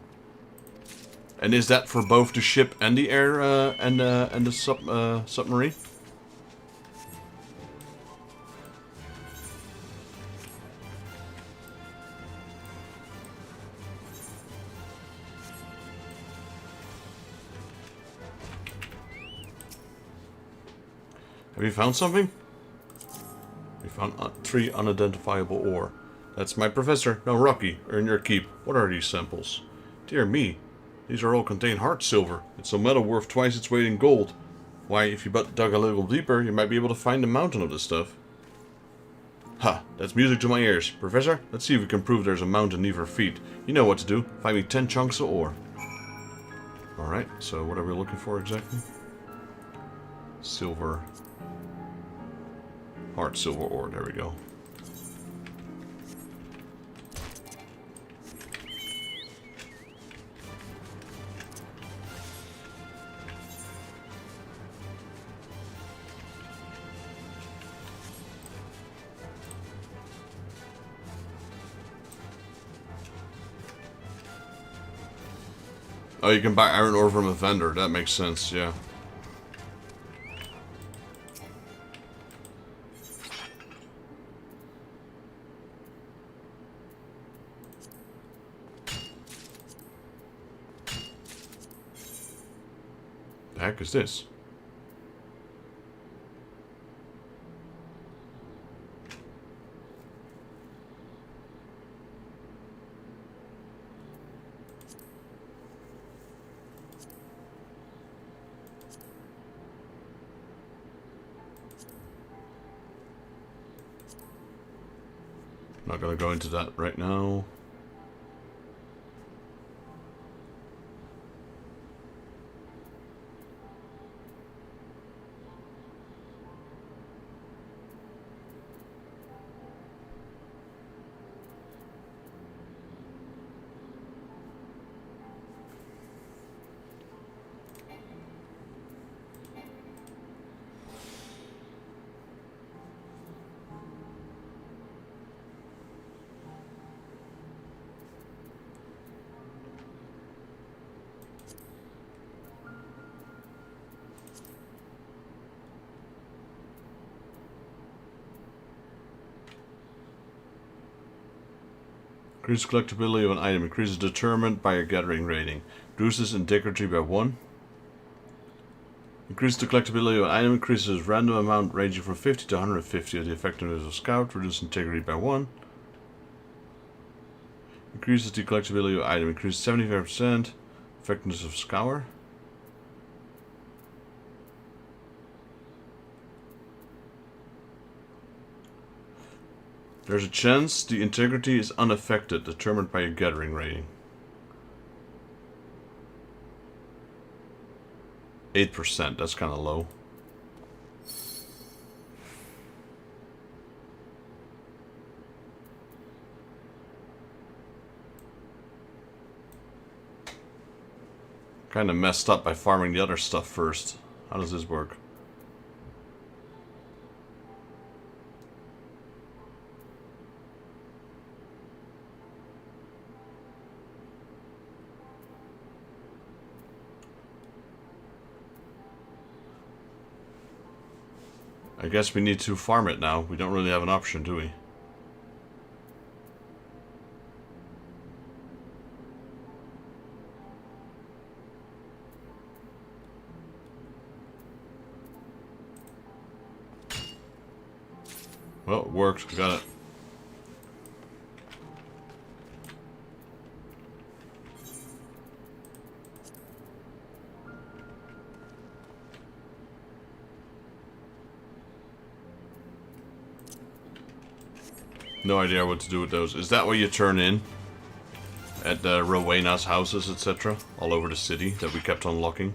And is that for both the ship and the air and the submarine? Have you found something? We found 3 unidentifiable ore. That's my professor. Now, Rocky, earn your keep. What are these samples? Dear me, these all contain hard silver. It's a metal worth twice its weight in gold. Why, if you but dug a little deeper, you might be able to find a mountain of this stuff. Ha, that's music to my ears. Professor, let's see if we can prove there's a mountain near our feet. You know what to do. Find me 10 chunks of ore. Alright, so what are we looking for exactly? Silver. Hard silver ore, there we go. Oh, you can buy iron ore from a vendor. That makes sense, yeah. The heck is this? Not gonna go into that right now. Increase collectability of an item. Increases determined by your gathering rating. Reduces integrity by 1. Increase the collectability of an item. Increases random amount ranging from 50 to 150 of the effectiveness of scout. Reduces integrity by 1. Increases the collectability of an item. Increases 75% effectiveness of scour. There's a chance the integrity is unaffected, determined by your gathering rating. 8%, that's kind of low. Kind of messed up by farming the other stuff first. How does this work? I guess we need to farm it now. We don't really have an option, do we? Well, it worked. We got it. No idea what to do with those. Is that what you turn in? At the Rowena's houses, etc. All over the city that we kept unlocking?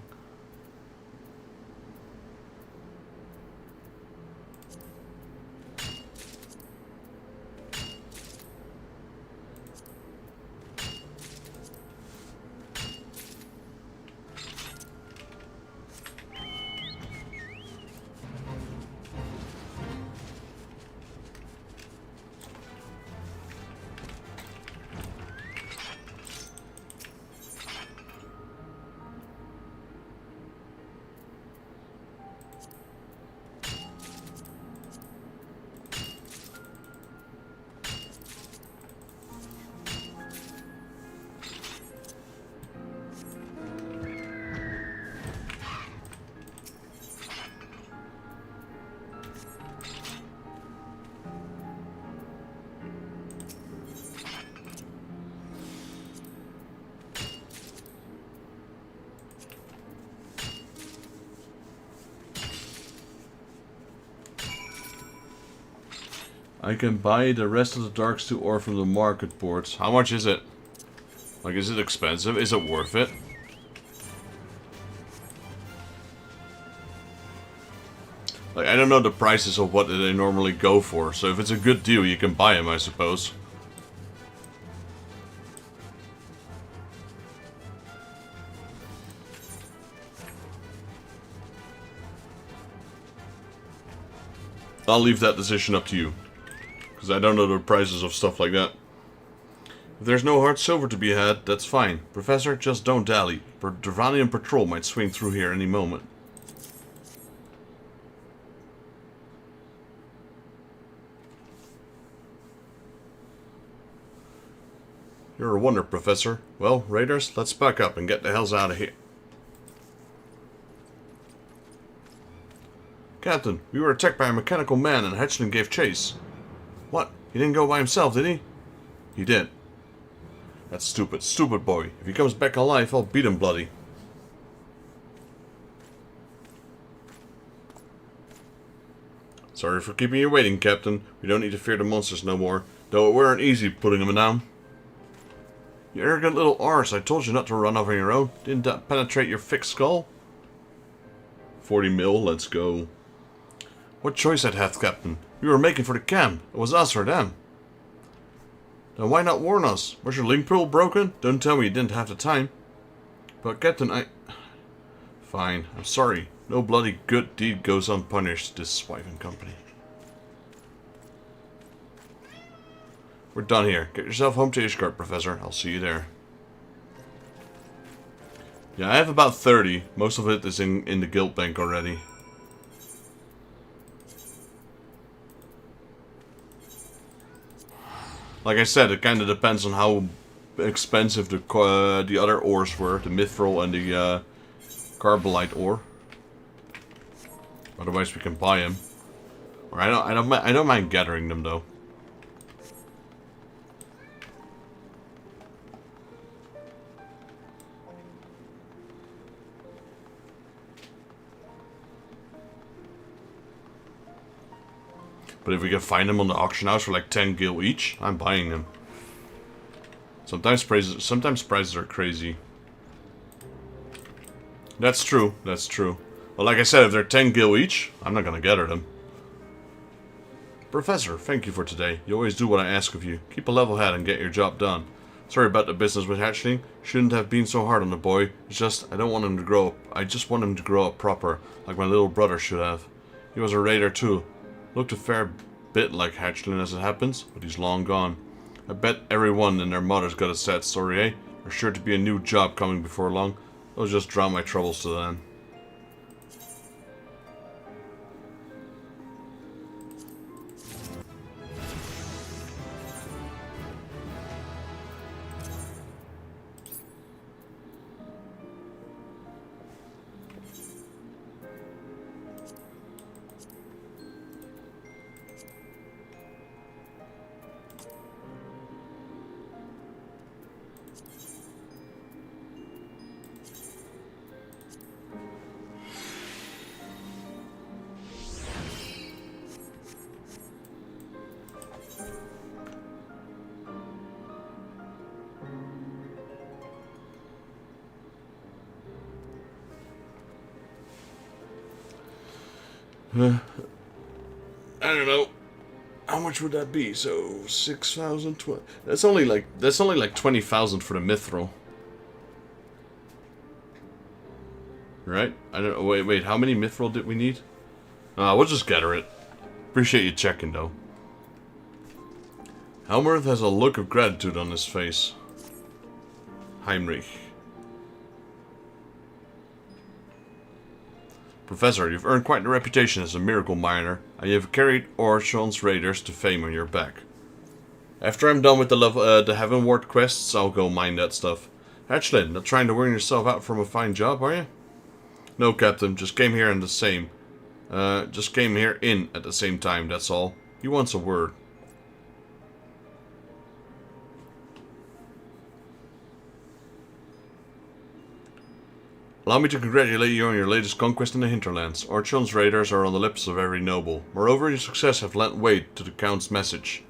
I can buy the rest of the Darksteel ore from the market boards. How much is it? Like, is it expensive? Is it worth it? Like, I don't know the prices of what they normally go for, so if it's a good deal, you can buy them, I suppose. I'll leave that decision up to you. Because I don't know the prices of stuff like that. If there's no hard silver to be had, that's fine. Professor, just don't dally. Dravanian patrol might swing through here any moment. You're a wonder, Professor. Well, raiders, let's back up and get the hells out of here. Captain, we were attacked by a mechanical man and Hatchling gave chase. What? He didn't go by himself, did he? He did. That stupid boy. If he comes back alive, I'll beat him bloody. Sorry for keeping you waiting, Captain. We don't need to fear the monsters no more. Though it weren't easy putting them down. You arrogant little arse, I told you not to run off on your own. Didn't that penetrate your thick skull? 40 mil, let's go. What choice I'd have, Captain? We were making for the camp. It was us or them. Then why not warn us? Was your link pool broken? Don't tell me you didn't have the time. But Captain, Fine, I'm sorry. No bloody good deed goes unpunished, this swiving company. We're done here. Get yourself home to Ishgard, Professor. I'll see you there. Yeah, I have about 30. Most of it is in the guild bank already. Like I said, it kind of depends on how expensive the other ores were, the mithril and the carbolite ore. Otherwise, we can buy them. Or I don't mind gathering them though. But if we can find them on the auction house for like 10 gil each, I'm buying them. Sometimes prices are crazy. That's true, that's true. Well, like I said, if they're 10 gil each, I'm not gonna gather them. Professor, thank you for today. You always do what I ask of you. Keep a level head and get your job done. Sorry about the business with Hatchling. Shouldn't have been so hard on the boy. It's just, I don't want him to grow up. I just want him to grow up proper, like my little brother should have. He was a raider too. Looked a fair bit like Hatchling as it happens, but he's long gone. I bet everyone and their mother's got a sad story, eh? There's sure to be a new job coming before long. I'll just drown my troubles till then. I don't know. How much would that be? So 6,000. That's only like 20,000 for the mithril, right? I don't know. Wait. How many mithril did we need? We'll just gather it. Appreciate you checking though. Helmuth has a look of gratitude on his face. Heinrich. Professor, you've earned quite a reputation as a miracle miner, and you have carried Eorzea raiders to fame on your back. After I'm done with the Heavenward quests, I'll go mine that stuff. Hatchling, not trying to earn yourself out from a fine job, are you? No, Captain, just came here in at the same time, that's all. He wants a word. Allow me to congratulate you on your latest conquest in the hinterlands. Eorzea's raiders are on the lips of every noble. Moreover, your success have lent weight to the Count's message.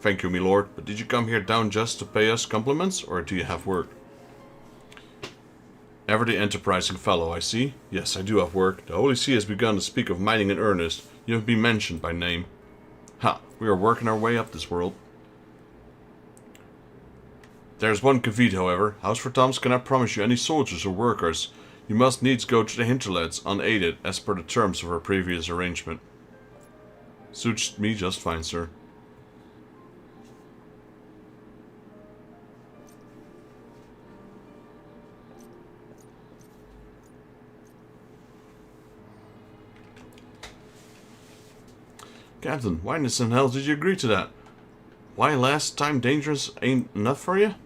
Thank you, my lord, but did you come here down just to pay us compliments, or do you have work? Ever the enterprising fellow, I see. Yes, I do have work. The Holy See has begun to speak of mining in earnest. You have been mentioned by name. Ha, we are working our way up this world. There's one caveat, however. House for Toms cannot promise you any soldiers or workers. You must needs go to the hinterlands unaided, as per the terms of our previous arrangement. Suits me just fine, sir. Captain, why in the hell did you agree to that? Why last time dangerous ain't enough for you?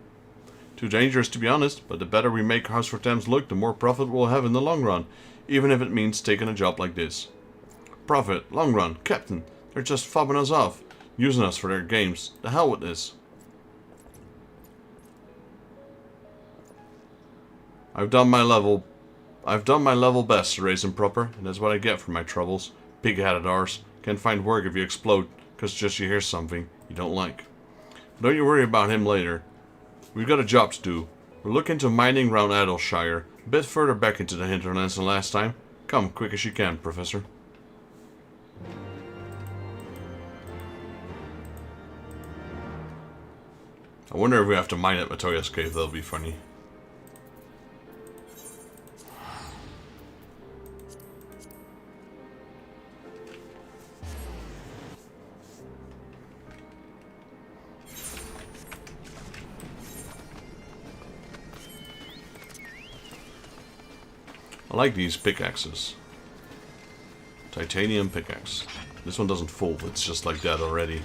Too dangerous to be honest, but the better we make House for Thames look, the more profit we'll have in the long run, even if it means taking a job like this. Profit, long run, Captain, they're just fobbing us off, using us for their games. The hell with this. I've done my level best to raise them proper, and that's what I get for my troubles. Pig-headed arse. Can't find work if you explode, cause just you hear something you don't like. But don't you worry about him later. We've got a job to do. We're looking to mining round Adolshire, a bit further back into the hinterlands than last time. Come, quick as you can, Professor. I wonder if we have to mine at Matoya's cave, that'll be funny. I like these pickaxes. Titanium pickaxe. This one doesn't fold, it's just like that already.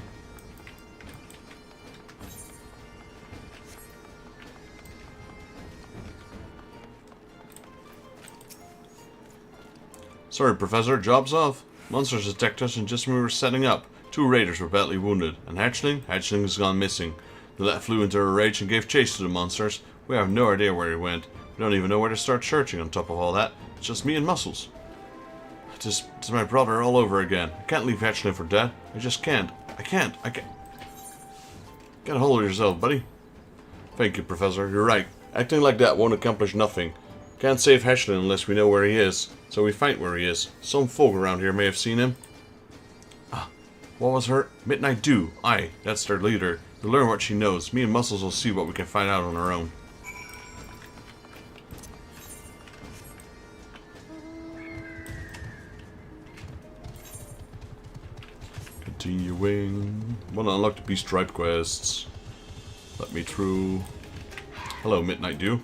Sorry, Professor, job's off. Monsters attacked us and just when we were setting up. 2 raiders were badly wounded. And Hatchling? Hatchling has gone missing. The lad flew into a rage and gave chase to the monsters. We have no idea where he went. We don't even know where to start searching on top of all that. It's just me and Muscles. It's my brother all over again. I can't leave Hatchling for dead. I just can't. I can't. Get a hold of yourself, buddy. Thank you, Professor. You're right. Acting like that won't accomplish nothing. Can't save Hatchling unless we know where he is. So we find where he is. Some folk around here may have seen him. Ah, what was her? Midnight Dew. Aye, that's their leader. We'll learn what she knows. Me and Muscles will see what we can find out on our own. Continuing. Want to unlock the Beast Tribe quests. Let me through. Hello, Midnight Dew.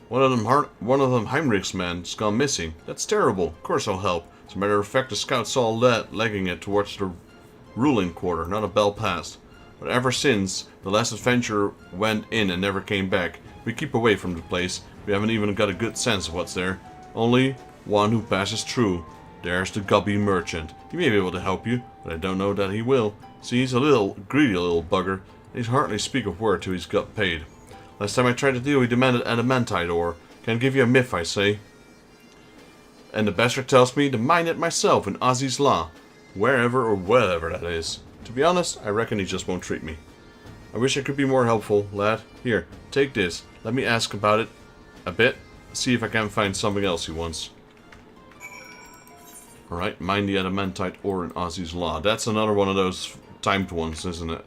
One of them Heinrich's men's gone missing. That's terrible. Of course I'll help. As a matter of fact, the scouts saw that legging it towards the ruling quarter, not a bell passed. But ever since, the last adventurer went in and never came back. We keep away from the place. We haven't even got a good sense of what's there. Only one who passes through. There's the Gubby merchant. He may be able to help you, but I don't know that he will. See, he's a little greedy little bugger. He'd hardly speak a word till he's got paid. Last time I tried to deal, he demanded adamantite ore. Can't give you a myth, I say. And the bastard tells me to mine it myself in Ozzy's Law. Wherever or whatever that is. To be honest, I reckon he just won't treat me. I wish I could be more helpful, lad. Here, take this. Let me ask about it a bit. See if I can find something else he wants. Alright, mine the adamantite ore in Ozzy's Law. That's another one of those timed ones, isn't it?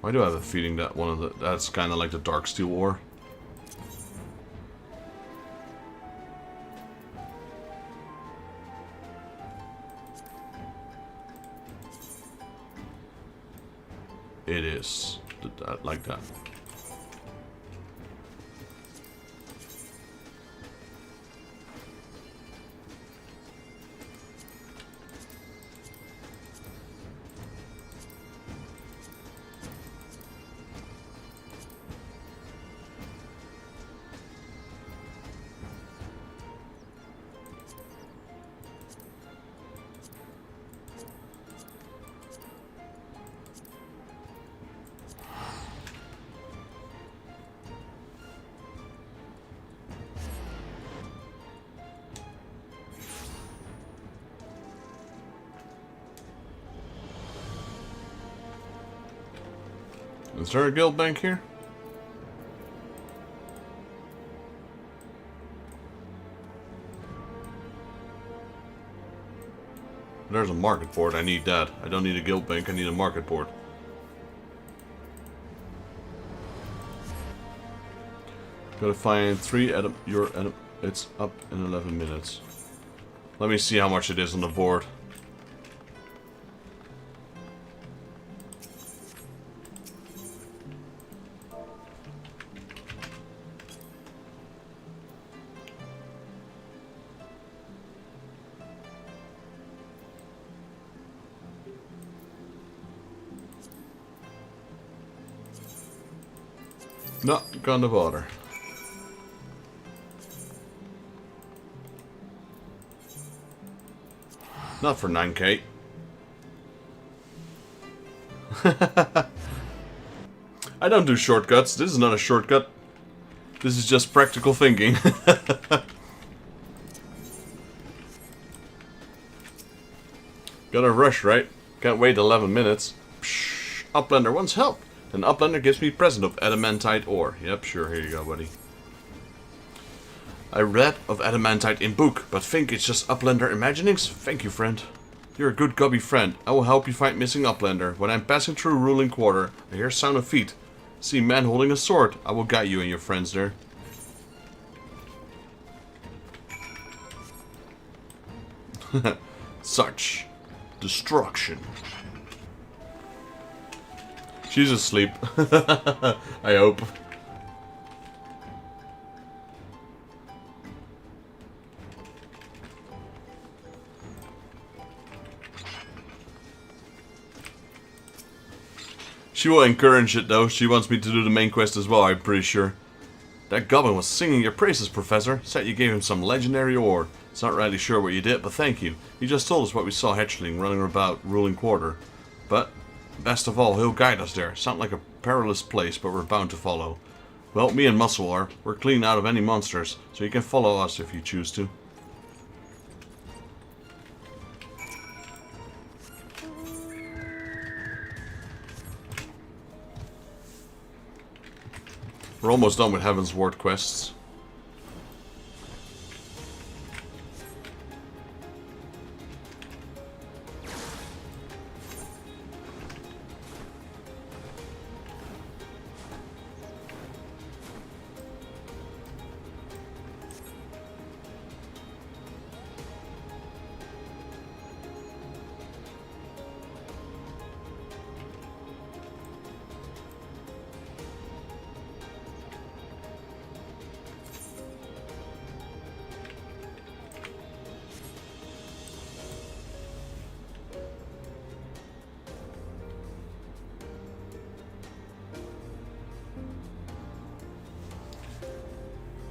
Why do I have a feeling that that's kind of like the dark steel ore? It is. Like that. Is there a guild bank here? There's a market board. I need that. I don't need a guild bank. I need a market board. Gotta find 3 at it's up in 11 minutes. Let me see how much it is on the board. Not gonna bother. Not for 9k. I don't do shortcuts. This is not a shortcut. This is just practical thinking. Gotta rush, right? Can't wait 11 minutes. Psh, Uplander wants help. An Uplander gives me a present of adamantite ore. Yep, sure, here you go, buddy. I read of adamantite in book, but think it's just Uplander imaginings? Thank you, friend. You're a good gubby friend. I will help you find missing Uplander. When I'm passing through ruling quarter, I hear sound of feet. See a man holding a sword. I will guide you and your friends there. Such destruction. She's asleep. I hope. She will encourage it though. She wants me to do the main quest as well, I'm pretty sure. That goblin was singing your praises, Professor. Said you gave him some legendary ore. It's not really sure what you did, but thank you. He just told us what we saw hatchling running about ruling quarter. But, best of all, he'll guide us there. Sounds like a perilous place, but we're bound to follow. Well, me and Muscle are. We're clean out of any monsters, so you can follow us if you choose to. We're almost done with Heaven's Ward quests.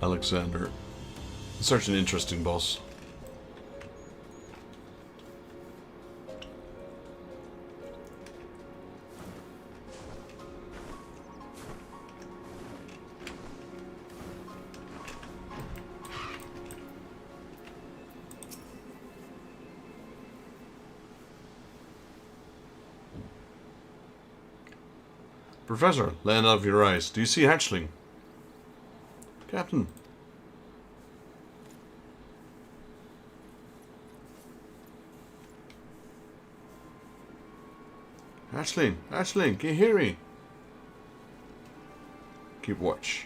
Alexander. Such an interesting boss. Professor, land out of your eyes. Do you see hatchling? Captain. Hatchling, can you hear me? Keep watch.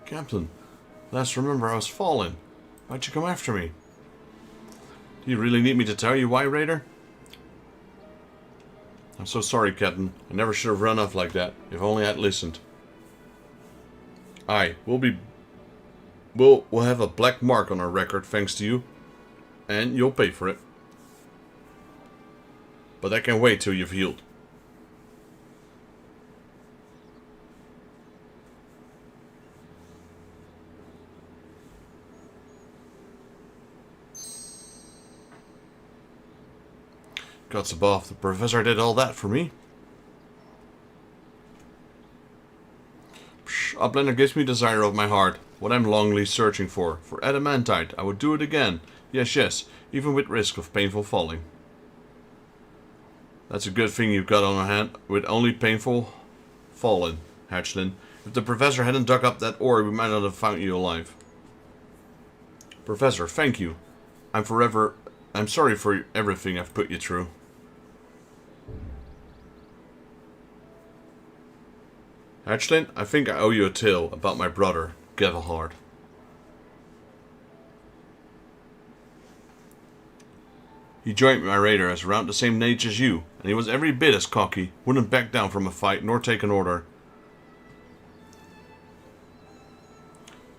Captain, last remember I was falling. Why'd you come after me? Do you really need me to tell you why, Raider? I'm so sorry, Captain. I never should have run off like that. If only I'd listened. Aye, we'll have a black mark on our record thanks to you. And you'll pay for it. But that can wait till you've healed. Gods above, the professor did all that for me. Psh, Uplander gives me desire of my heart, what I'm longly searching for. For adamantite, I would do it again. Yes, even with risk of painful falling. That's a good thing you've got on hand, with only painful falling, Hatchlin. If the professor hadn't dug up that ore, we might not have found you alive. Professor, thank you. I'm sorry for everything I've put you through. Hatchlin, I think I owe you a tale about my brother, Gavelhard. He joined my raiders around the same age as you, and he was every bit as cocky, wouldn't back down from a fight nor take an order.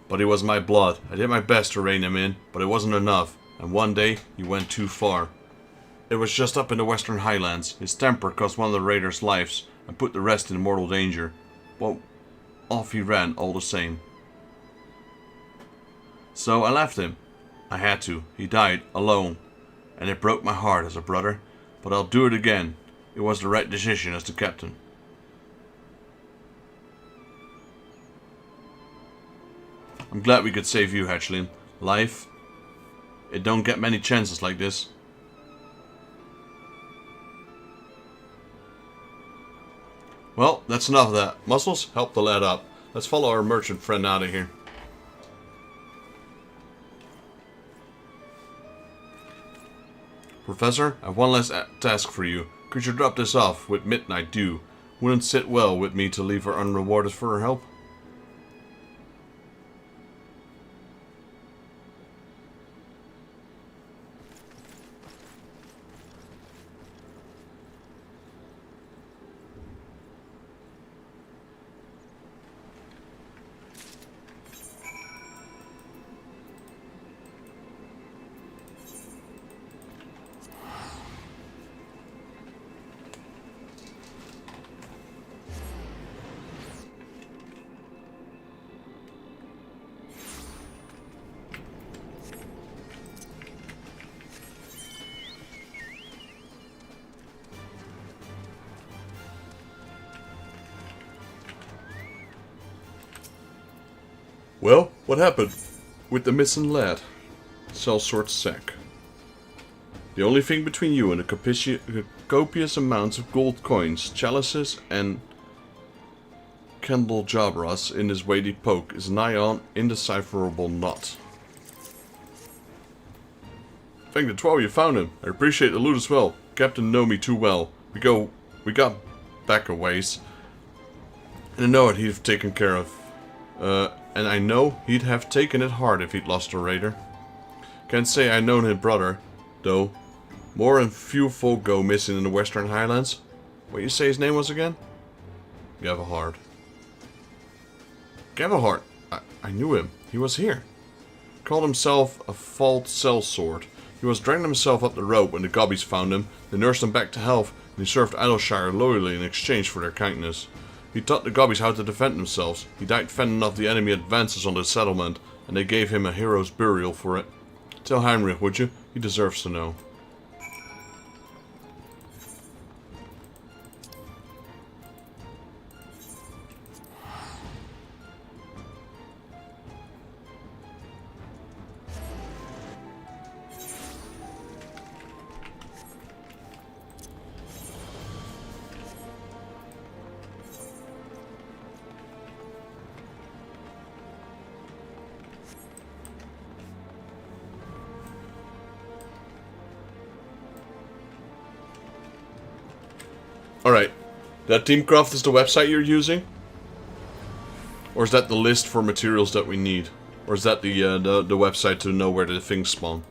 But he was my blood. I did my best to rein him in, but it wasn't enough, and one day he went too far. It was just up in the Western Highlands. His temper cost one of the raiders' lives and put the rest in mortal danger. But off he ran all the same. So I left him. I had to. He died alone. And it broke my heart as a brother, but I'll do it again. It was the right decision as the captain. I'm glad we could save you, Hatchling. Life, it don't get many chances like this. Well, that's enough of that. Muscles, help the lad up. Let's follow our merchant friend out of here. Professor, I have one last task for you. Could you drop this off with midnight dew? Wouldn't sit well with me to leave her unrewarded for her help. Well, what happened with the missing lad? Sellsword sack. The only thing between you and the copious amounts of gold coins, chalices, and candelabras in this weighty poke is nigh on indecipherable knot. Thank the 12 you found him. I appreciate the loot as well. Captain know me too well. We got back a ways. And I know he'd have taken care of. And I know he'd have taken it hard if he'd lost a raider. Can't say I known his brother, though. More than few folk go missing in the Western Highlands. What you say his name was again? Gavahard. Gavahard? I knew him. He was here. Called himself a false sellsword. He was dragging himself up the road when the gobbies found him. They nursed him back to health, and he served Idleshire loyally in exchange for their kindness. He taught the gobbies how to defend themselves. He died fending off the enemy advances on the settlement, and they gave him a hero's burial for it. Tell Heinrich, would you? He deserves to know. Alright, that Teamcraft is the website you're using? Or is that the list for materials that we need? Or is that the website to know where the things spawn?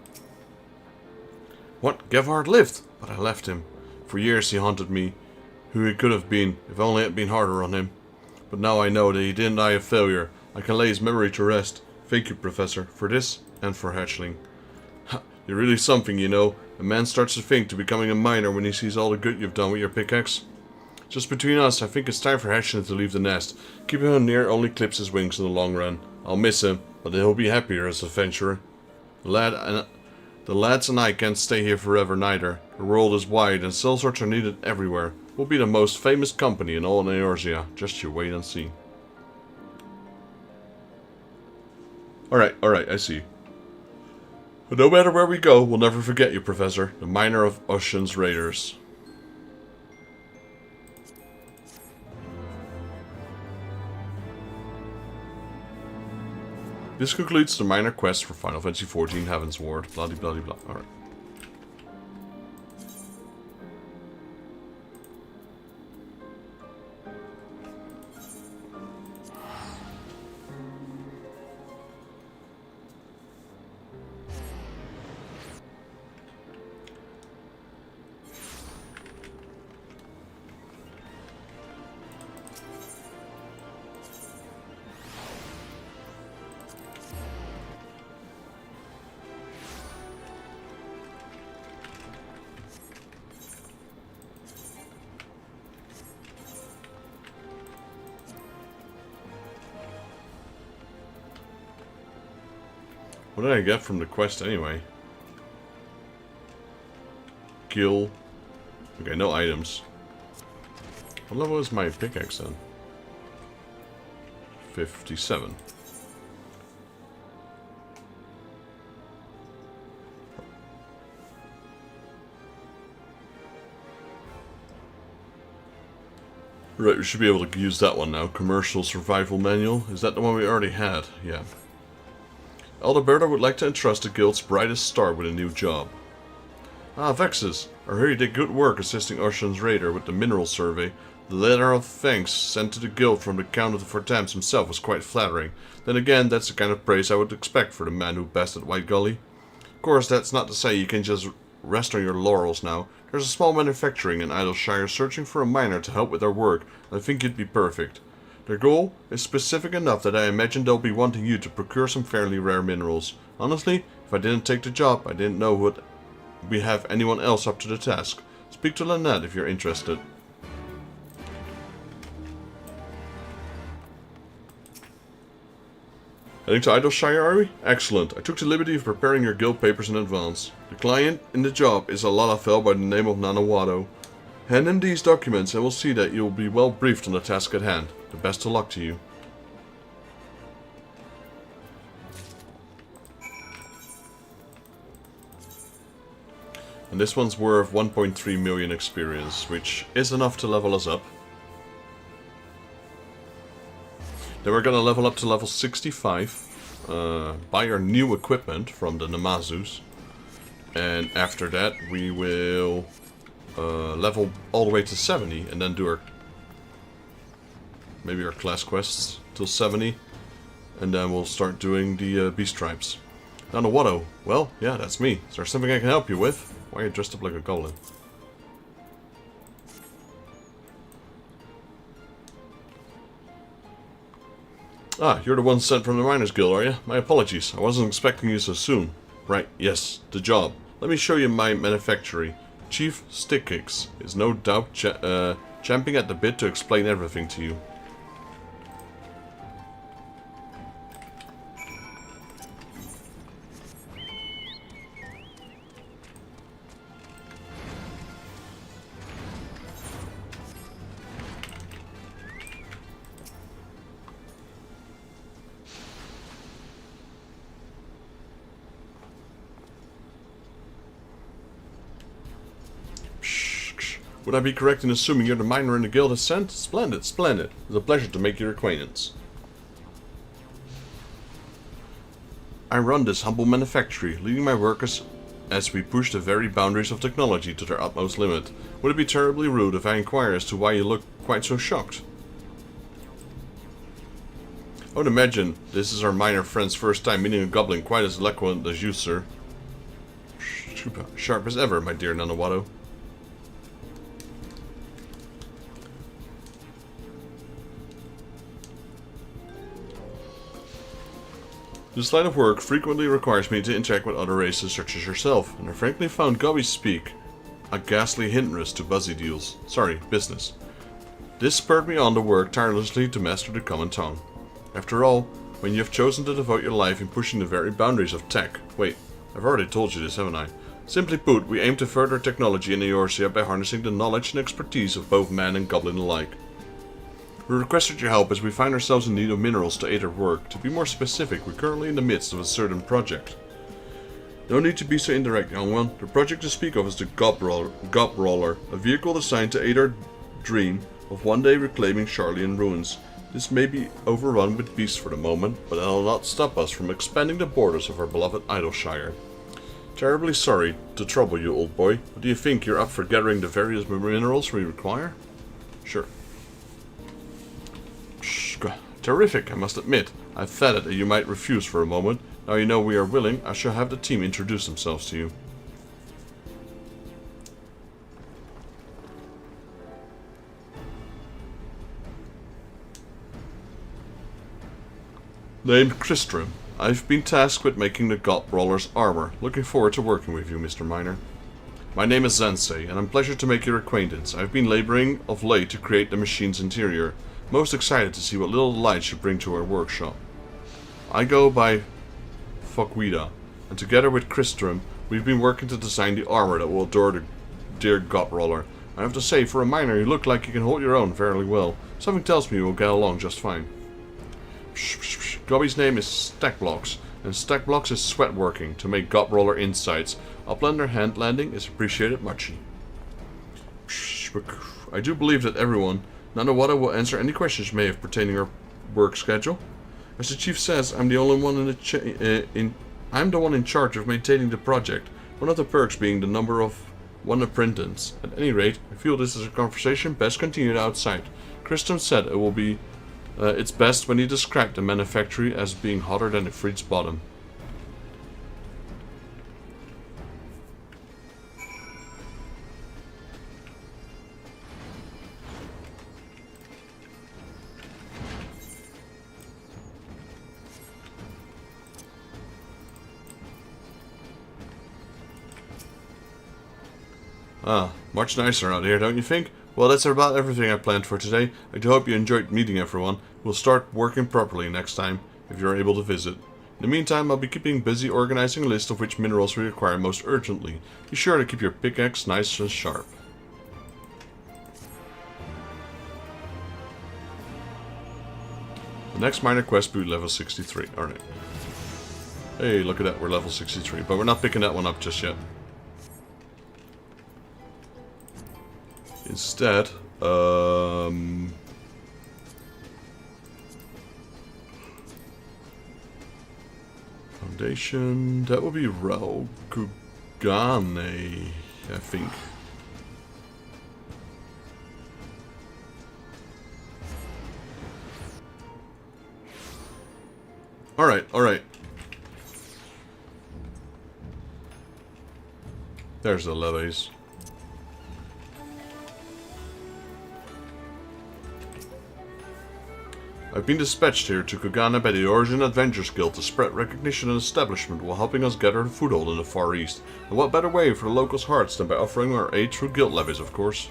What? Gevhard lived, but I left him. For years he haunted me. Who he could have been, if only it had been harder on him. But now I know that he didn't die of failure. I can lay his memory to rest. Thank you, Professor, for this and for Hatchling. Ha, you're really something, you know. A man starts to think to becoming a miner when he sees all the good you've done with your pickaxe. Just between us, I think it's time for Hatchling to leave the nest. Keeping him near only clips his wings in the long run. I'll miss him, but he'll be happier as a adventurer. The lads and I can't stay here forever neither. The world is wide and sellswords are needed everywhere. We'll be the most famous company in all Eorzea. Just you wait and see. Alright, I see. But no matter where we go, we'll never forget you, Professor. The miner of Ocean's Raiders. This concludes the minor quest for Final Fantasy XIV Heaven's Ward. Blah blah blah blah. Alright. What did I get from the quest anyway? Kill. Okay, no items. What level is my pickaxe then? 57. Right, we should be able to use that one now. Commercial Survival Manual. Is that the one we already had? Yeah. Elderberta would like to entrust the guild's brightest star with a new job. Ah, Vexus. I heard you did good work assisting Ocean's Raider with the mineral survey. The letter of thanks sent to the guild from the Count of the Fortams himself was quite flattering. Then again, that's the kind of praise I would expect for the man who bested White Gully. Of course, that's not to say you can just rest on your laurels now. There's a small manufacturing in Idleshire searching for a miner to help with their work, and I think you'd be perfect. Their goal is specific enough that I imagine they'll be wanting you to procure some fairly rare minerals. Honestly, if I didn't take the job, I didn't know would we have anyone else up to the task. Speak to Lynette if you're interested. Heading to Idleshire, are we? Excellent. I took the liberty of preparing your guild papers in advance. The client in the job is a Lalafell by the name of Nanawado. Hand him these documents and we'll see that you'll be well briefed on the task at hand. The best of luck to you. And this one's worth 1.3 million experience, which is enough to level us up. Then we're going to level up to level 65, buy our new equipment from the Namazus, and after that we will level all the way to 70, and then do our maybe our class quests till 70, and then we'll start doing the beast tribes. Nanawado, well, yeah, that's me. Is there something I can help you with? Why are you dressed up like a goblin? Ah, you're the one sent from the Miners Guild, are you? My apologies, I wasn't expecting you so soon. Right, yes, the job. Let me show you my manufactory. Chief Stickkicks is no doubt champing at the bit to explain everything to you. Would I be correct in assuming you're the miner in the guild has sent? Splendid, splendid. It's a pleasure to make your acquaintance. I run this humble manufactory, leading my workers as we push the very boundaries of technology to their utmost limit. Would it be terribly rude if I inquire as to why you look quite so shocked? I would imagine this is our miner friend's first time meeting a goblin quite as eloquent as you, sir. Sharp as ever, my dear Nanawado. This line of work frequently requires me to interact with other races such as yourself, and I frankly found Gobby speak a ghastly hindrance to buzzy deals. Sorry, business. This spurred me on to work tirelessly to master the common tongue. After all, when you have chosen to devote your life in pushing the very boundaries of tech... Wait, I've already told you this, haven't I? Simply put, we aim to further technology in Eorzea by harnessing the knowledge and expertise of both man and goblin alike. We requested your help as we find ourselves in need of minerals to aid our work. To be more specific, we're currently in the midst of a certain project. No need to be so indirect, young one. The project to speak of is the Gob Roller, a vehicle designed to aid our dream of one day reclaiming Garlean ruins. This may be overrun with beasts for the moment, but that will not stop us from expanding the borders of our beloved Idleshire. Terribly sorry to trouble you, old boy, but do you think you're up for gathering the various minerals we require? Sure. Terrific, I must admit. I flattered that you might refuse for a moment. Now you know we are willing, I shall have the team introduce themselves to you. Named Tristram. I've been tasked with making the God Brawler's armor. Looking forward to working with you, Mr. Miner. My name is Zensei, and I'm pleased to make your acquaintance. I've been laboring of late to create the machine's interior. Most excited to see what little light you bring to our workshop. I go by Foquida, and together with Christram, we've been working to design the armor that will adore the dear God Roller. I have to say, for a miner, you look like you can hold your own fairly well. Something tells me you will get along just fine. Gobby's name is Stackblocks, and Stackblocks is sweatworking to make God Roller insides. Uplander hand landing is appreciated muchly. I do believe that everyone, Nanawada, will answer any questions you may have pertaining to our work schedule. As the chief says, I'm the only one I'm the one in charge of maintaining the project. One of the perks being the number of one apprentice. At any rate, I feel this is a conversation best continued outside. Kristen said it will be it's best when he described the manufactory as being hotter than the fridge's bottom. Much nicer out here, don't you think? Well, that's about everything I planned for today. I do hope you enjoyed meeting everyone. We'll start working properly next time, if you're able to visit. In the meantime, I'll be keeping busy organizing a list of which minerals we require most urgently. Be sure to keep your pickaxe nice and sharp. The next minor quest will be level 63. Alright. Hey, look at that, we're level 63. But we're not picking that one up just yet. Instead, Foundation, that would be Raokugane, I think. Alright. There's the levies. I've been dispatched here to Kugana by the Eorzea Adventures Guild to spread recognition and establishment while helping us gather a foothold in the Far East. And what better way for the locals' hearts than by offering our aid through guild levies, of course.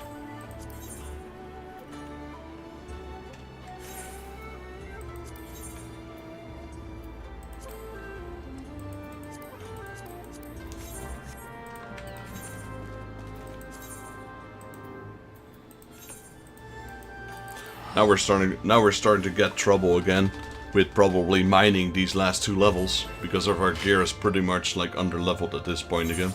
Now we're starting to get trouble again with probably mining these last two levels because of our gear is pretty much like under-leveled at this point again.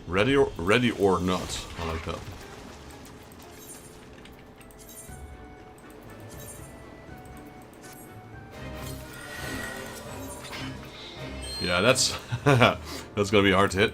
Ready or not? I like that. Yeah, that's that's gonna be hard to hit.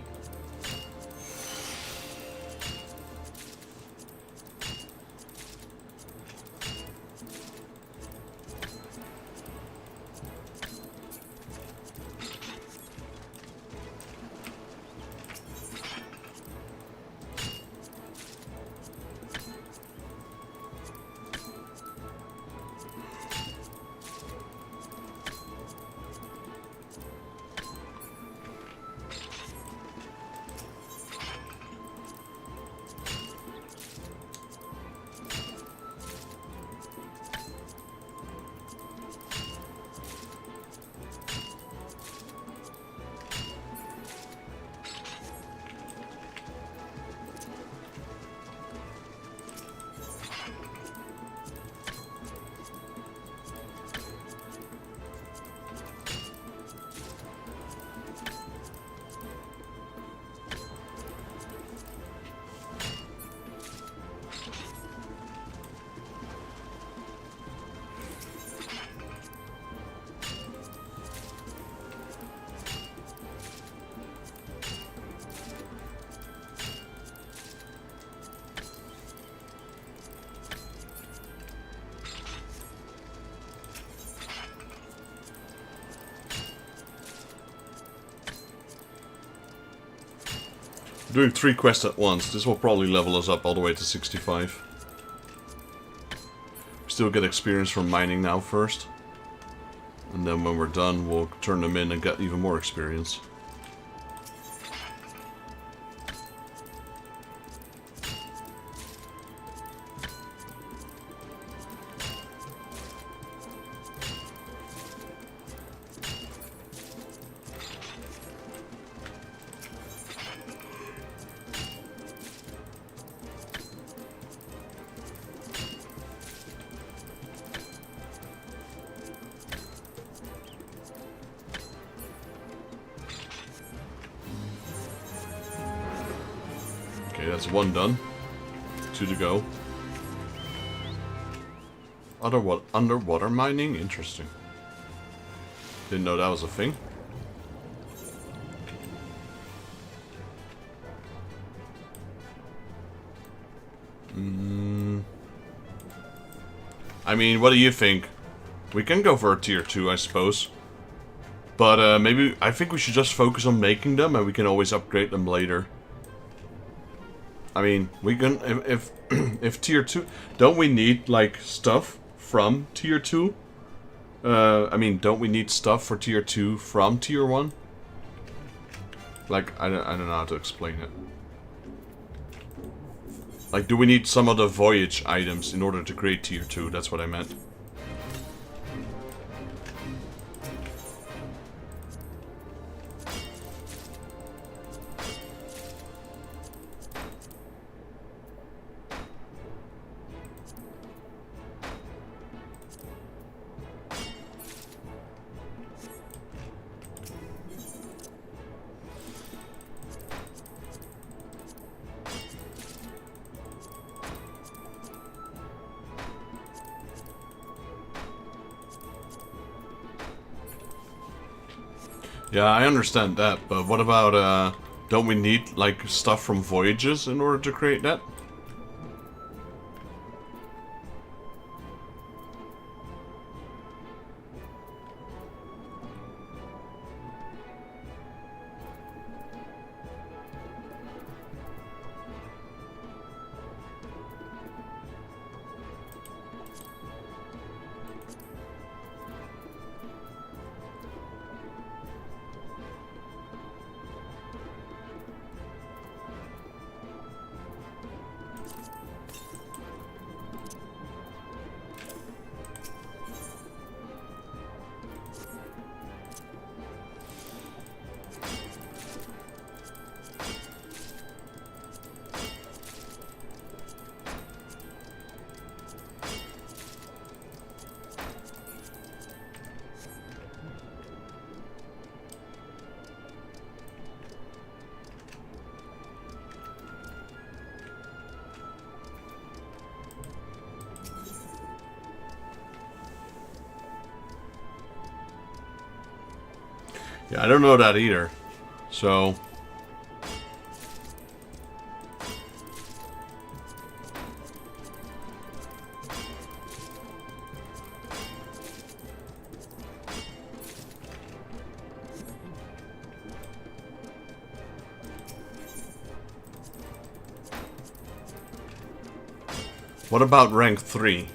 Doing 3 quests at once, this will probably level us up all the way to 65. We still get experience from mining now first. And then when we're done, we'll turn them in and get even more experience. Okay, that's one done. Two to go. Underwater mining? Interesting. Didn't know that was a thing. I mean, what do you think? We can go for a tier 2, I suppose. But maybe, I think we should just focus on making them and we can always upgrade them later. I mean, we can, if tier 2, don't we need, like, stuff from tier 2? I mean, don't we need stuff for tier 2 from tier 1? Like, I don't know how to explain it. Like, do we need some of the voyage items in order to create tier 2? That's what I meant. Yeah, I understand that, but what about, don't we need, like, stuff from voyages in order to create that? Yeah, I don't know that either. So... what about rank 3?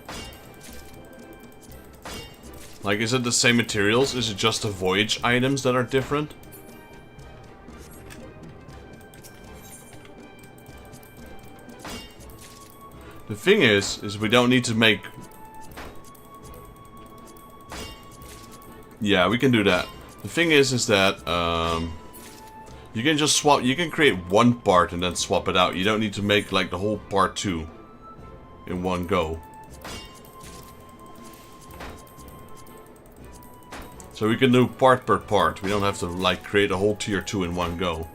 Like, is it the same materials? Is it just the voyage items that are different? The thing is we don't need to make... Yeah, we can do that. The thing is that, you can just swap, you can create one part and then swap it out. You don't need to make, like, the whole part 2 in one go. So we can do part per part. We don't have to, like, create a whole tier 2 in one go.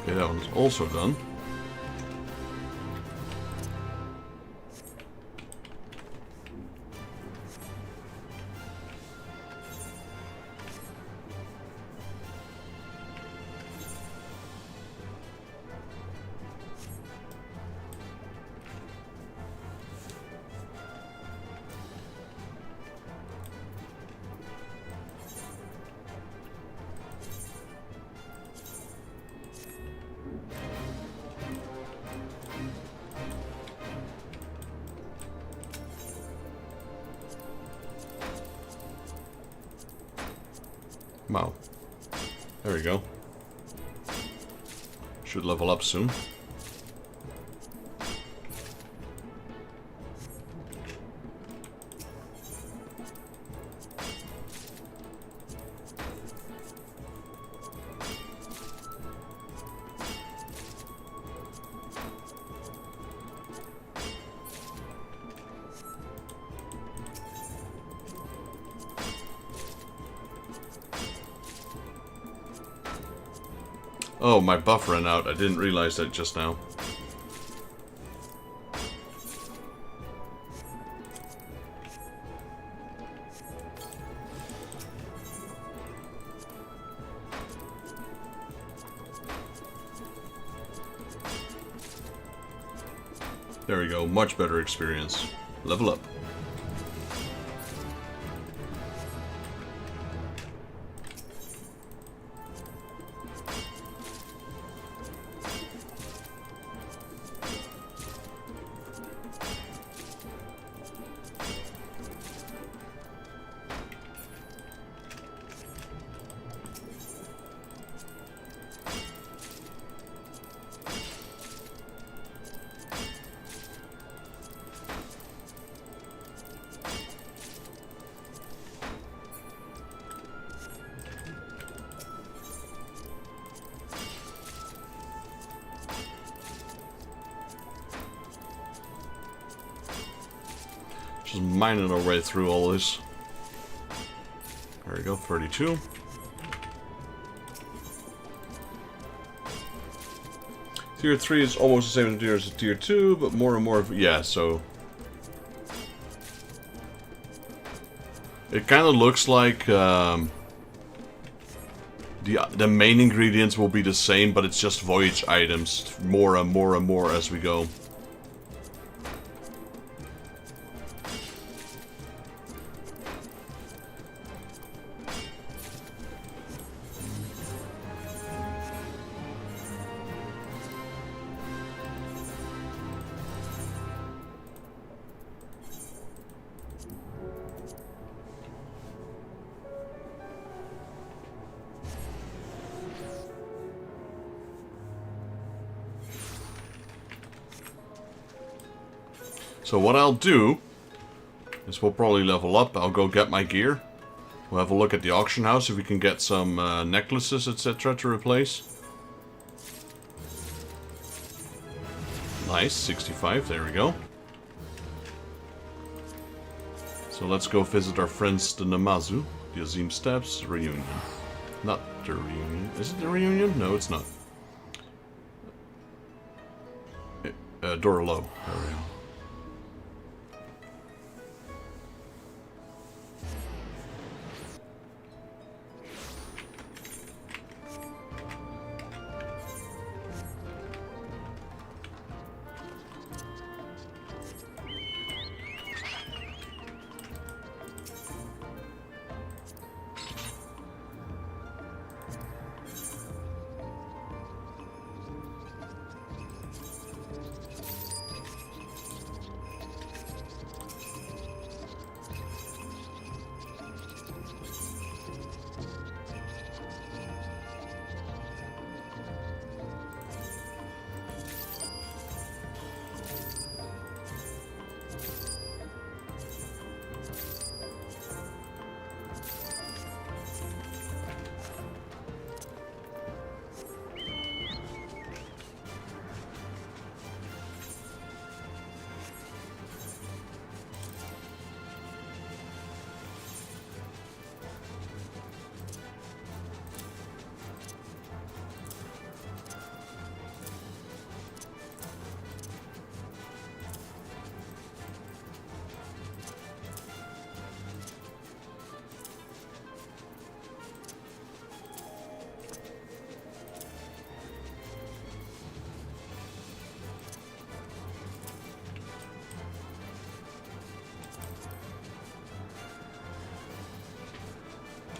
Okay, that one's also done. Wow. There we go. Should level up soon. Oh, my buff ran out. I didn't realize that just now. There we go. Much better experience. Level up. Just mining our way through all this. There we go, 32. Tier 3 is almost the same tier as Tier 2, but more and more of... Yeah, so... It kind of looks like... the main ingredients will be the same, but it's just voyage items. More and more and more as we go. So what I'll do is we'll probably level up. I'll go get my gear. We'll have a look at the auction house if we can get some necklaces, etc. to replace. Nice, 65, there we go. So let's go visit our friends the Namazu. The Azim Steps reunion. Not the reunion. Is it the reunion? No, it's not. Doralo. There we go.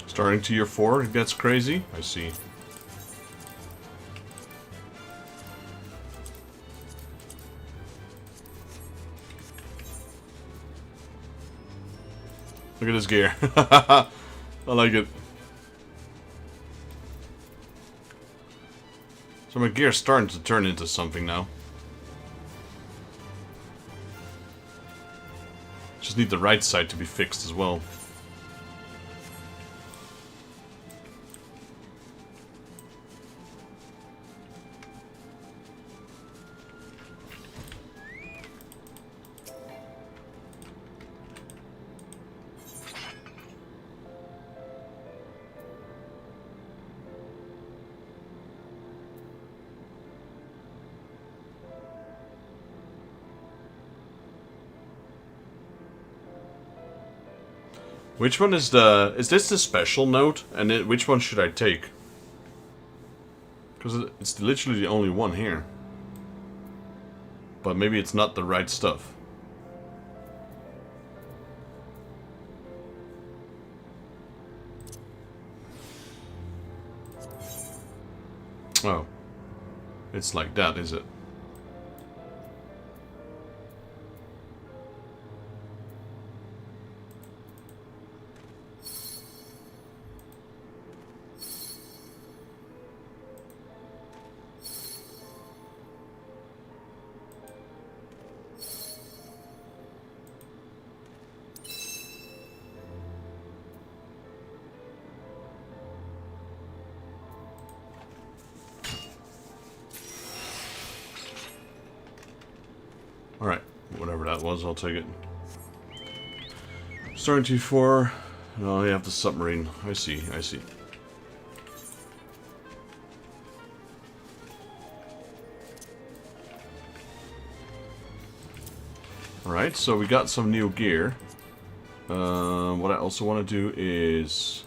Starting tier 4, it gets crazy. I see. Look at this gear. I like it. So my gear's starting to turn into something now. Just need the right side to be fixed as well. Which one is the... Is this the special note? And which one should I take? Because it's literally the only one here. But maybe it's not the right stuff. Oh. It's like that, is it? Alright, whatever that was, I'll take it. Starting T4. No, you have the submarine. I see, I see. Alright, so we got some new gear. What I also want to do is...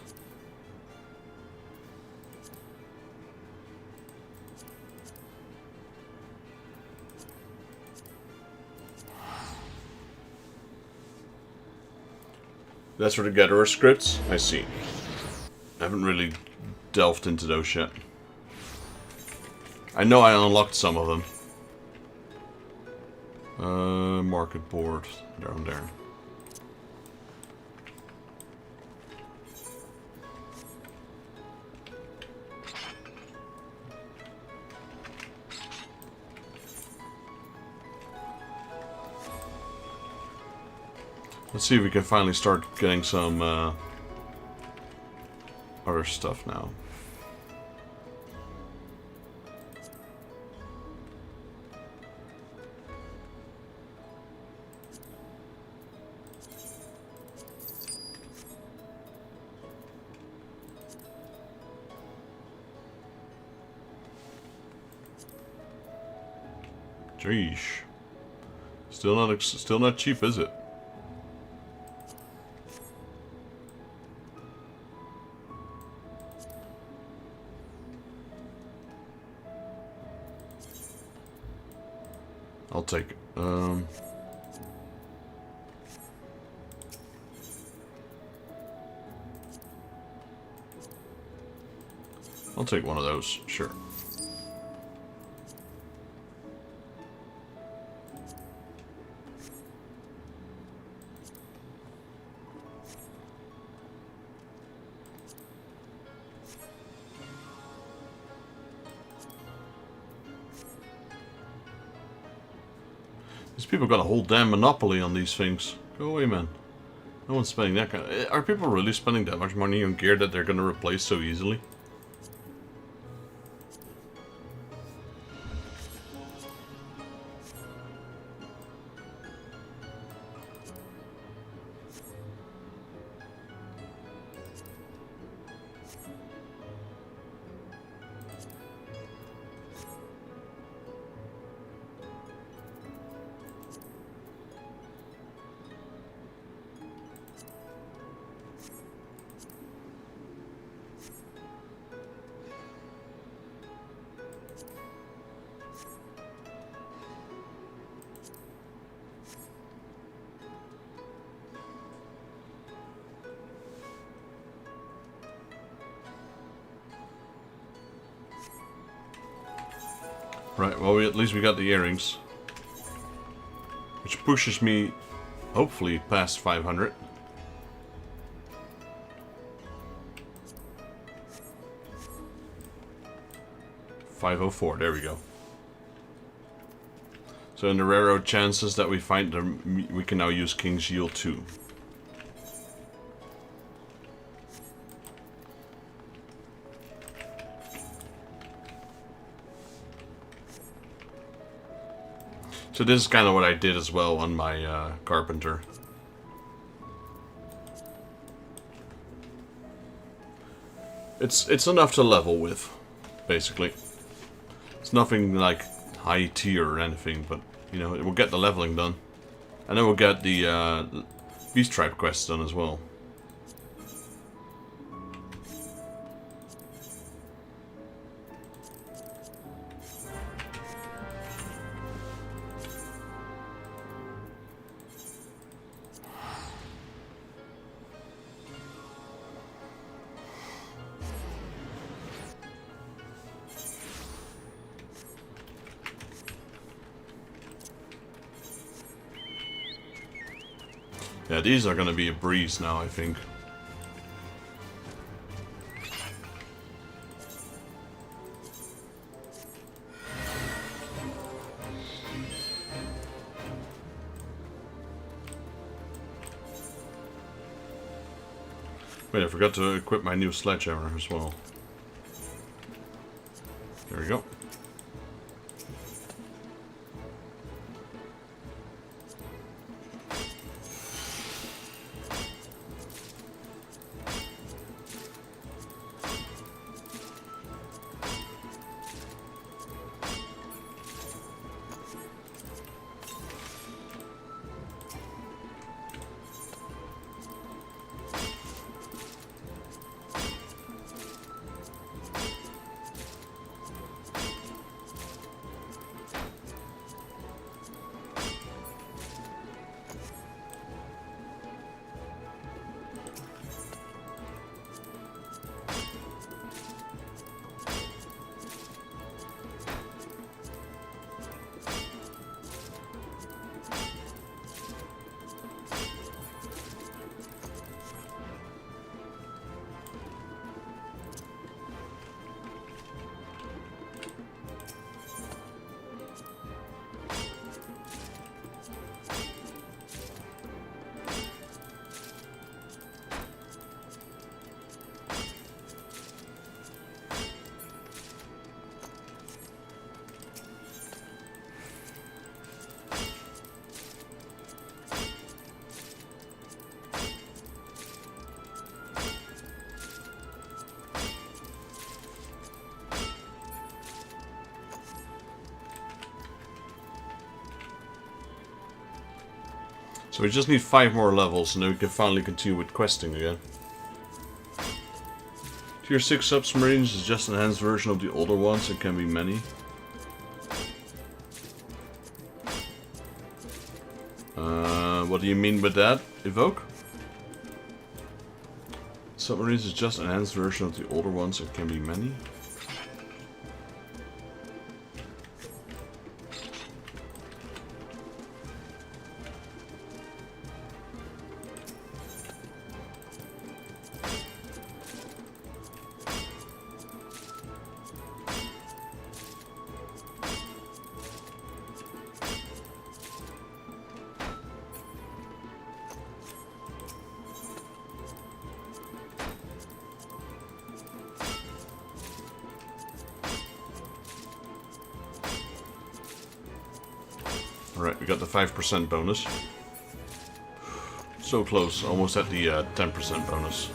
That's for the Gatherer scripts? I see. I haven't really delved into those yet. I know I unlocked some of them. Market board. Down there. Let's see if we can finally start getting some other stuff now. Jeez. Still not cheap, is it? I'll take it. I'll take one of those, sure. These people got a whole damn monopoly on these things. Go away, man. No one's spending that kind of... Are people really spending that much money on gear that they're going to replace so easily? Right, well, at least we got the earrings. Which pushes me, hopefully, past 500. 504, there we go. So in the rare chances that we find them, we can now use King's Yield too. So this is kind of what I did as well on my Carpenter. It's enough to level with, basically. It's nothing like high tier or anything, but you know, it will get the leveling done. And then we'll get the Beast Tribe quests done as well. Yeah, these are gonna be a breeze now, I think. Wait, I forgot to equip my new sledgehammer as well. There we go. So we just need 5 more levels and then we can finally continue with questing again. Tier 6 submarines is just an enhanced version of the older ones and can be many. What do you mean with that, Evoke? Submarines is just an enhanced version of the older ones and can be many. Alright, we got the 5% bonus. So close, almost at the 10% bonus.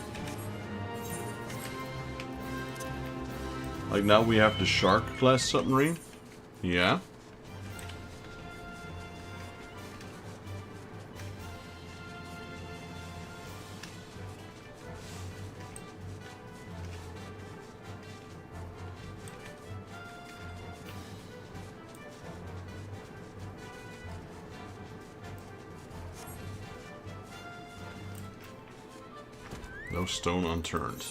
Like now we have the Shark class submarine. Yeah. No stone unturned.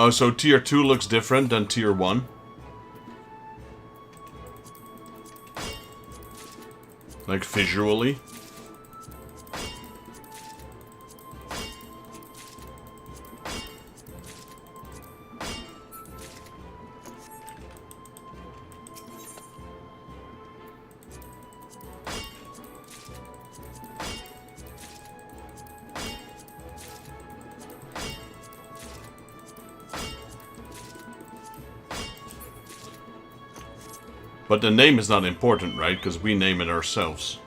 Oh, so tier 2 looks different than tier 1? Like visually? But the name is not important, right? Because we name it ourselves.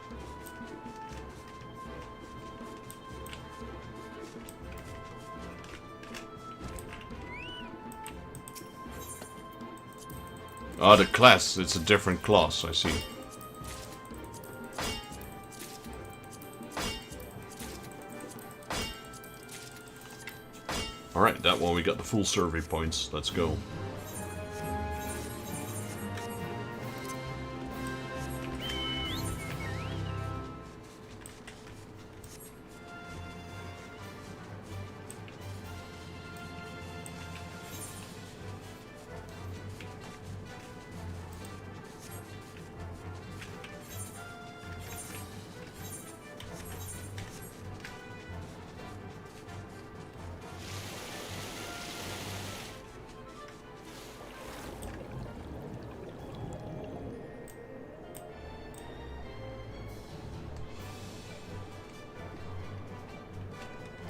Oh, the class. It's a different class, I see. Alright, that one we got the full survey points. Let's go.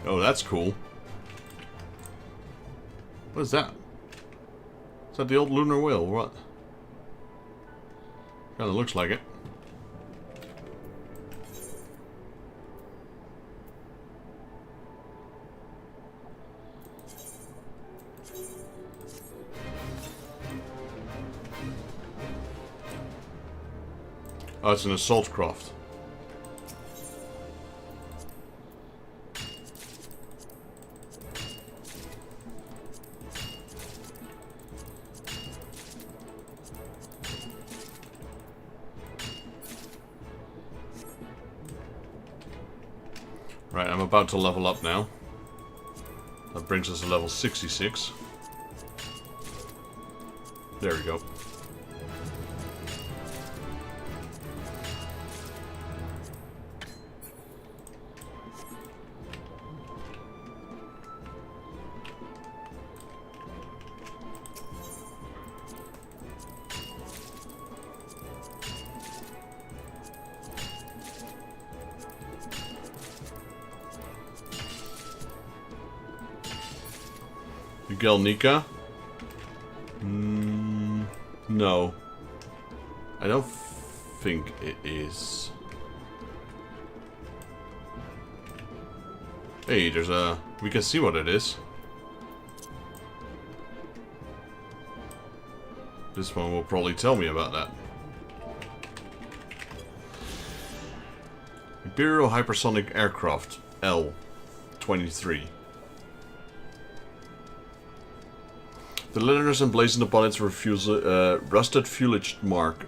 Oh, that's cool. What is that? Is that the old lunar whale or what? Kinda looks like it. Oh, it's an assault craft. Right, I'm about to level up now. That brings us to level 66. There we go. Gelnica? No. I don't think it is. Hey, there's a... We can see what it is. This one will probably tell me about that. Imperial Hypersonic Aircraft, L-23. The letters emblazoned upon its rusted fuselage mark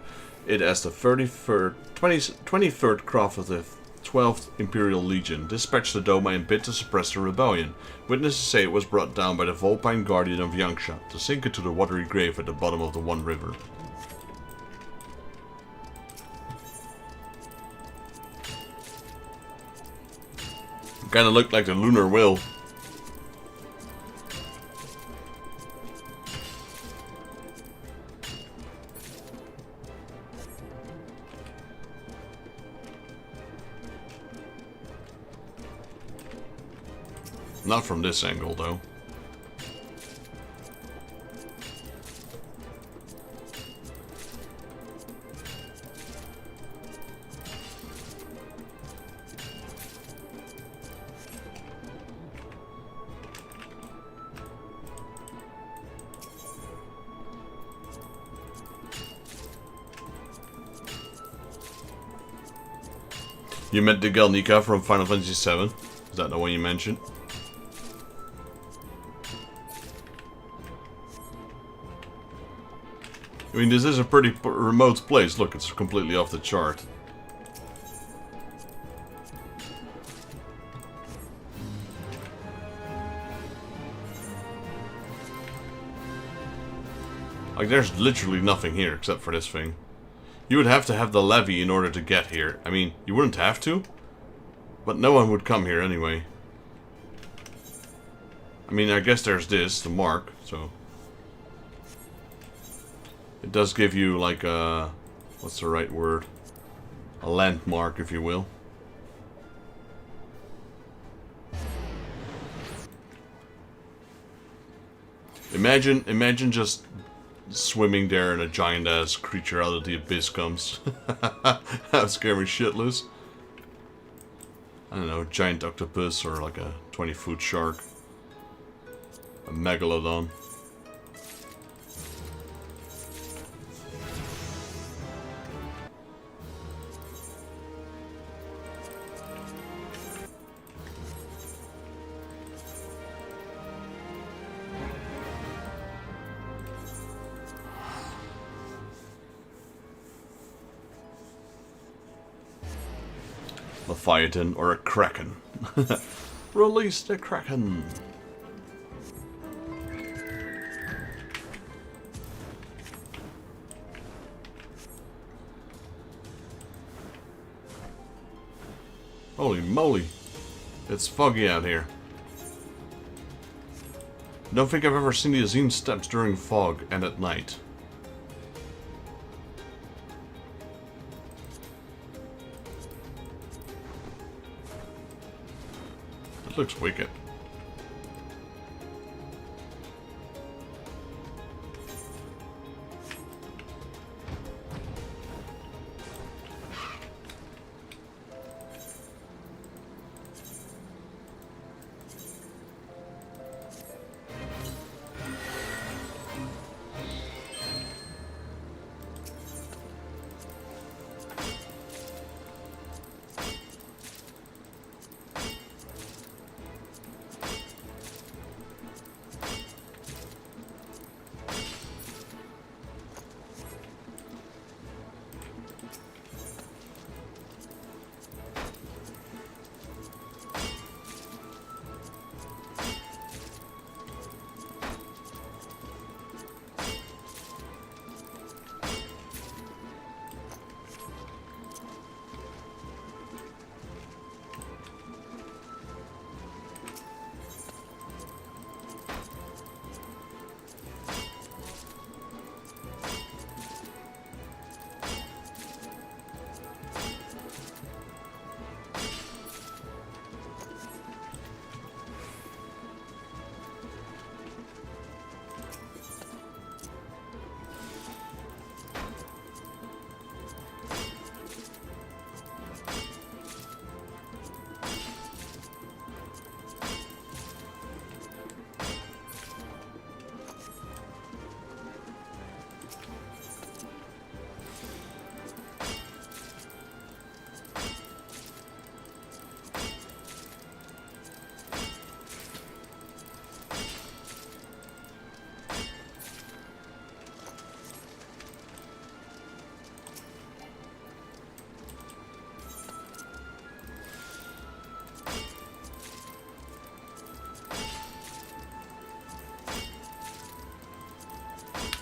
it as the 23rd craft of the 12th Imperial Legion, dispatched to Doma in bid to suppress the rebellion. Witnesses say it was brought down by the Vulpine Guardian of Yangsha, to sink into the watery grave at the bottom of the One River. Kinda looked like the lunar whale. Not from this angle, though. You met the Gelnica from Final Fantasy VII? Is that the one you mentioned? I mean, this is a pretty remote place. Look, it's completely off the chart. Like, there's literally nothing here except for this thing. You would have to have the levee in order to get here. I mean, you wouldn't have to, but no one would come here anyway. I mean, I guess there's this, the mark, so... It does give you, like, a... What's the right word? A landmark, if you will. Imagine just swimming there and a giant-ass creature out of the abyss comes. That would scare me shitless. I don't know, giant octopus or like a 20-foot shark. A megalodon. Leviathan or a kraken. Release the kraken. Holy moly. It's foggy out here. Don't think I've ever seen the Azine steppes during fog and at night. That looks wicked.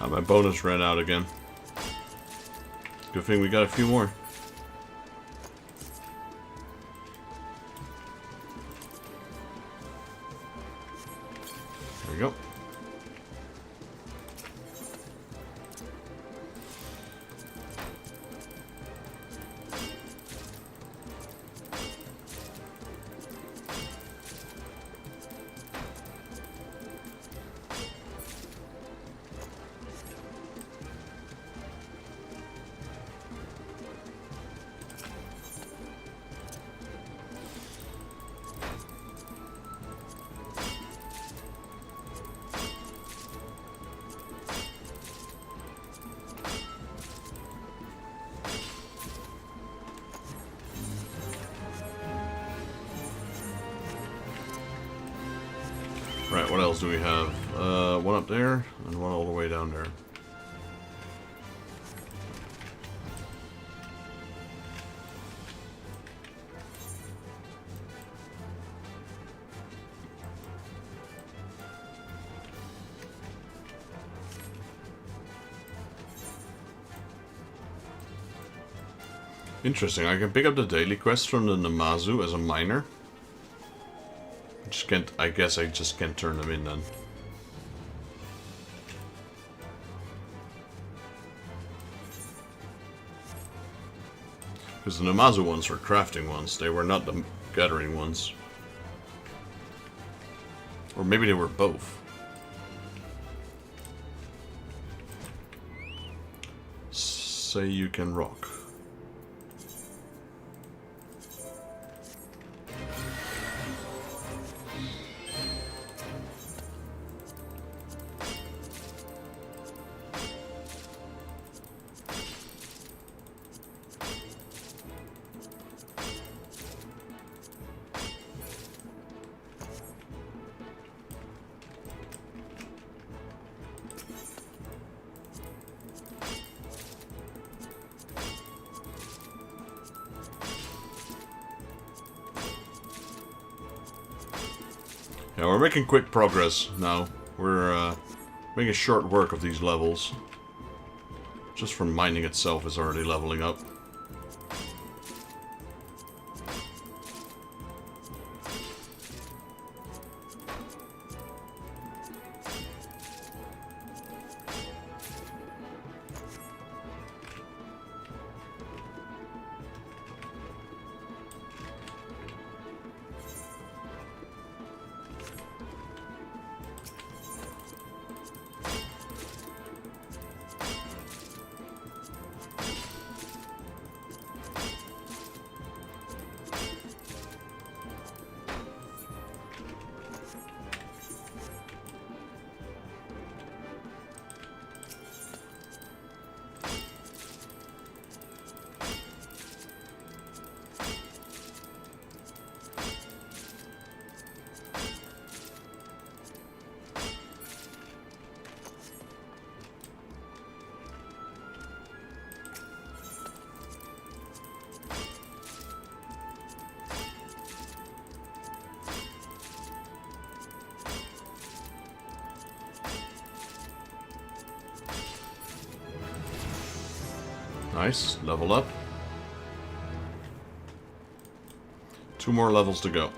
Oh, my bonus ran out again. Good thing we got a few more. There we go. Right, what else do we have? One up there, and one all the way down there. Interesting, I can pick up the daily quest from the Namazu as a miner. Just can't, I guess I just can't turn them in then. Because the Namazu ones were crafting ones, they were not the gathering ones. Or maybe they were both. Say you can rock. Yeah, we're making quick progress now. We're making short work of these levels. Just from mining itself is already leveling up. Nice, level up. 2 more levels to go.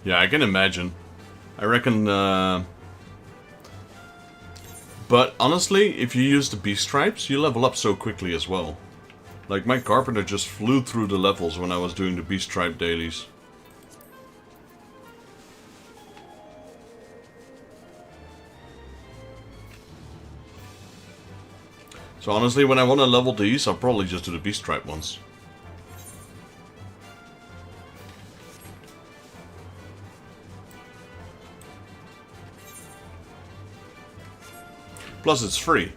Yeah, I can imagine. I reckon, but honestly, if you use the beast stripes, you level up so quickly as well. Like, my carpenter just flew through the levels when I was doing the beast stripe dailies. So honestly, when I want to level these, I'll probably just do the beast stripe ones. Plus, it's free.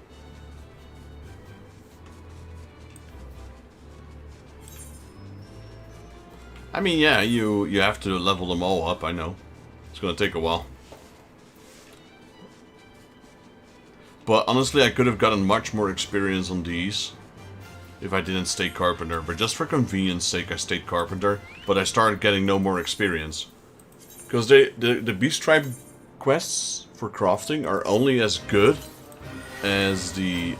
I mean, yeah, you have to level them all up, I know. It's gonna take a while. But honestly, I could have gotten much more experience on these if I didn't stay Carpenter. But just for convenience sake, I stayed Carpenter, but I started getting no more experience. Because the Beast Tribe quests for crafting are only as good as the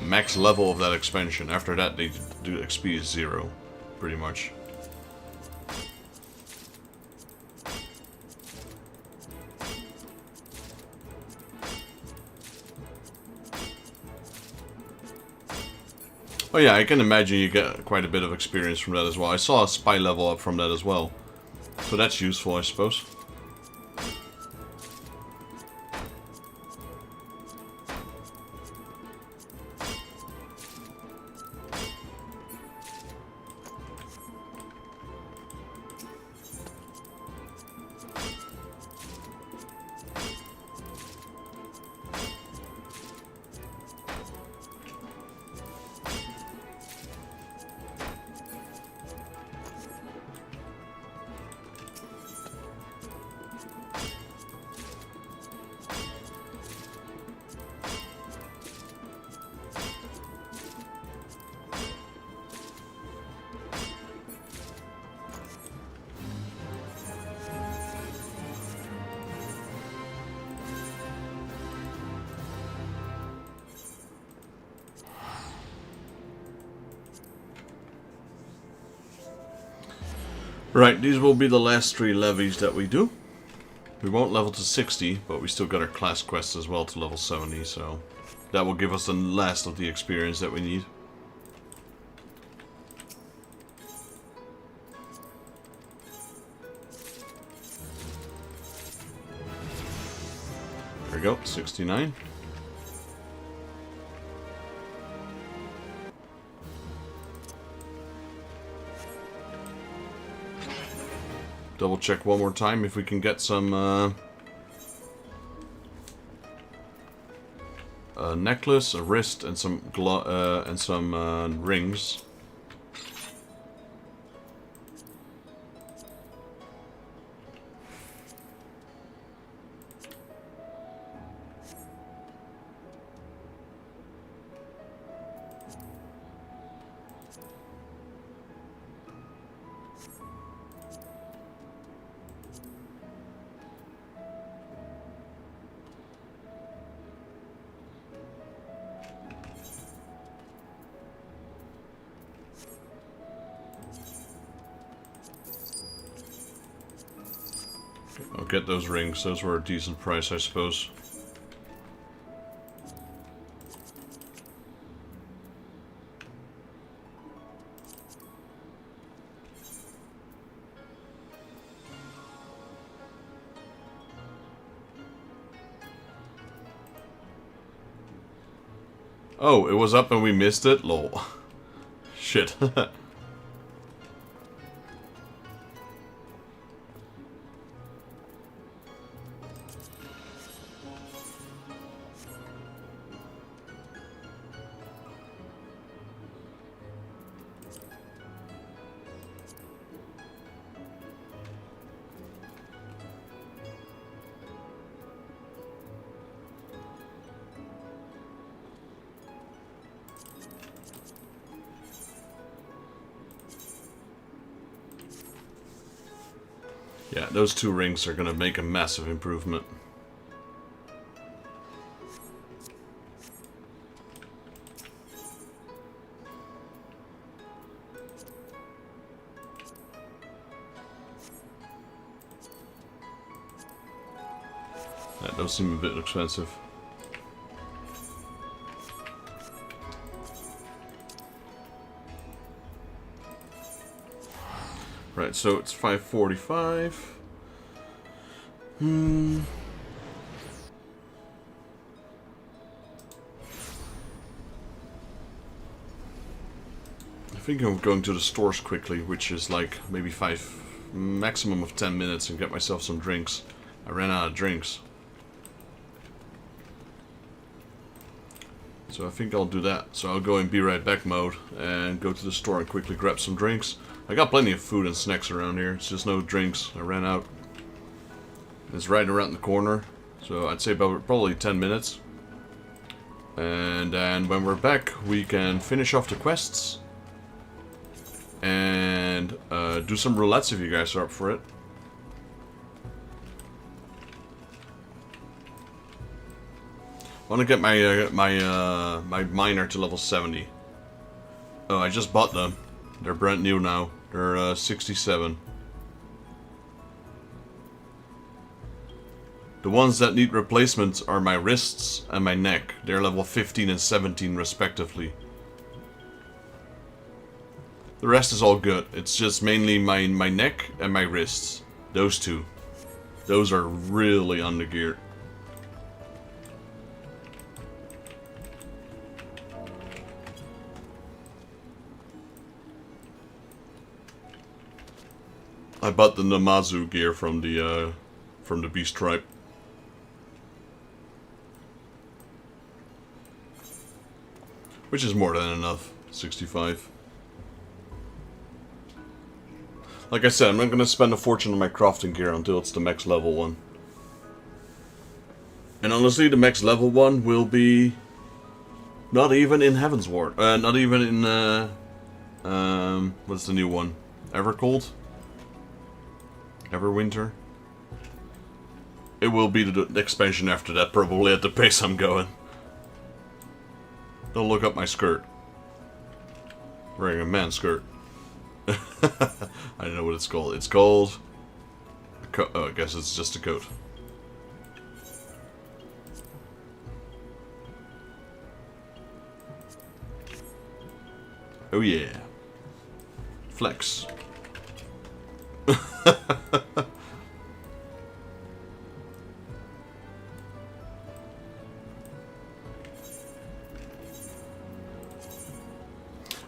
max level of that expansion. After that, they do XP is 0, pretty much. Oh yeah, I can imagine you get quite a bit of experience from that as well. I saw a spy level up from that as well. So that's useful, I suppose. Right, these will be the last 3 levies that we do. We won't level to 60, but we still got our class quests as well to level 70, so that will give us the last of the experience that we need. There we go, 69. Double check one more time if we can get some a necklace, a wrist, and some rings. I'll get those rings. Those were a decent price, I suppose. Oh, it was up and we missed it? Lol. Shit. Yeah, those 2 rings are gonna make a massive improvement. That does seem a bit expensive. Right, so it's 5:45. I think I'm going to the stores quickly, which is like maybe 5, maximum of 10 minutes, and get myself some drinks. I ran out of drinks. So I think I'll do that. So I'll go in be right back mode and go to the store and quickly grab some drinks. I got plenty of food and snacks around here. It's just no drinks. I ran out. It's right around the corner. So I'd say about probably 10 minutes. And then when we're back, we can finish off the quests. And do some roulettes if you guys are up for it. I want to get my my miner to level 70. Oh, I just bought them. They're brand new now. They're 67. The ones that need replacements are my wrists and my neck. They're level 15 and 17 respectively. The rest is all good. It's just mainly my neck and my wrists. Those 2. Those are really undergeared. I bought the Namazu gear from the Beast Tribe. Which is more than enough. 65. Like I said, I'm not going to spend a fortune on my crafting gear until it's the max level one. And honestly, the max level one will be not even in Heaven's Ward. Not even in what's the new one? Evercold? Everwinter? It will be the expansion after that, probably, at the pace I'm going. Don't look up my skirt. Wearing a man's skirt. I don't know what it's called. It's called... oh, I guess it's just a coat. Oh yeah. Flex.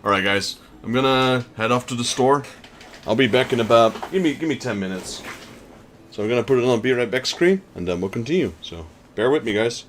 Alright guys, I'm gonna head off to the store. I'll be back in about, give me 10 minutes. So I'm gonna put it on Be Right Back screen, and then we'll continue. So, bear with me guys.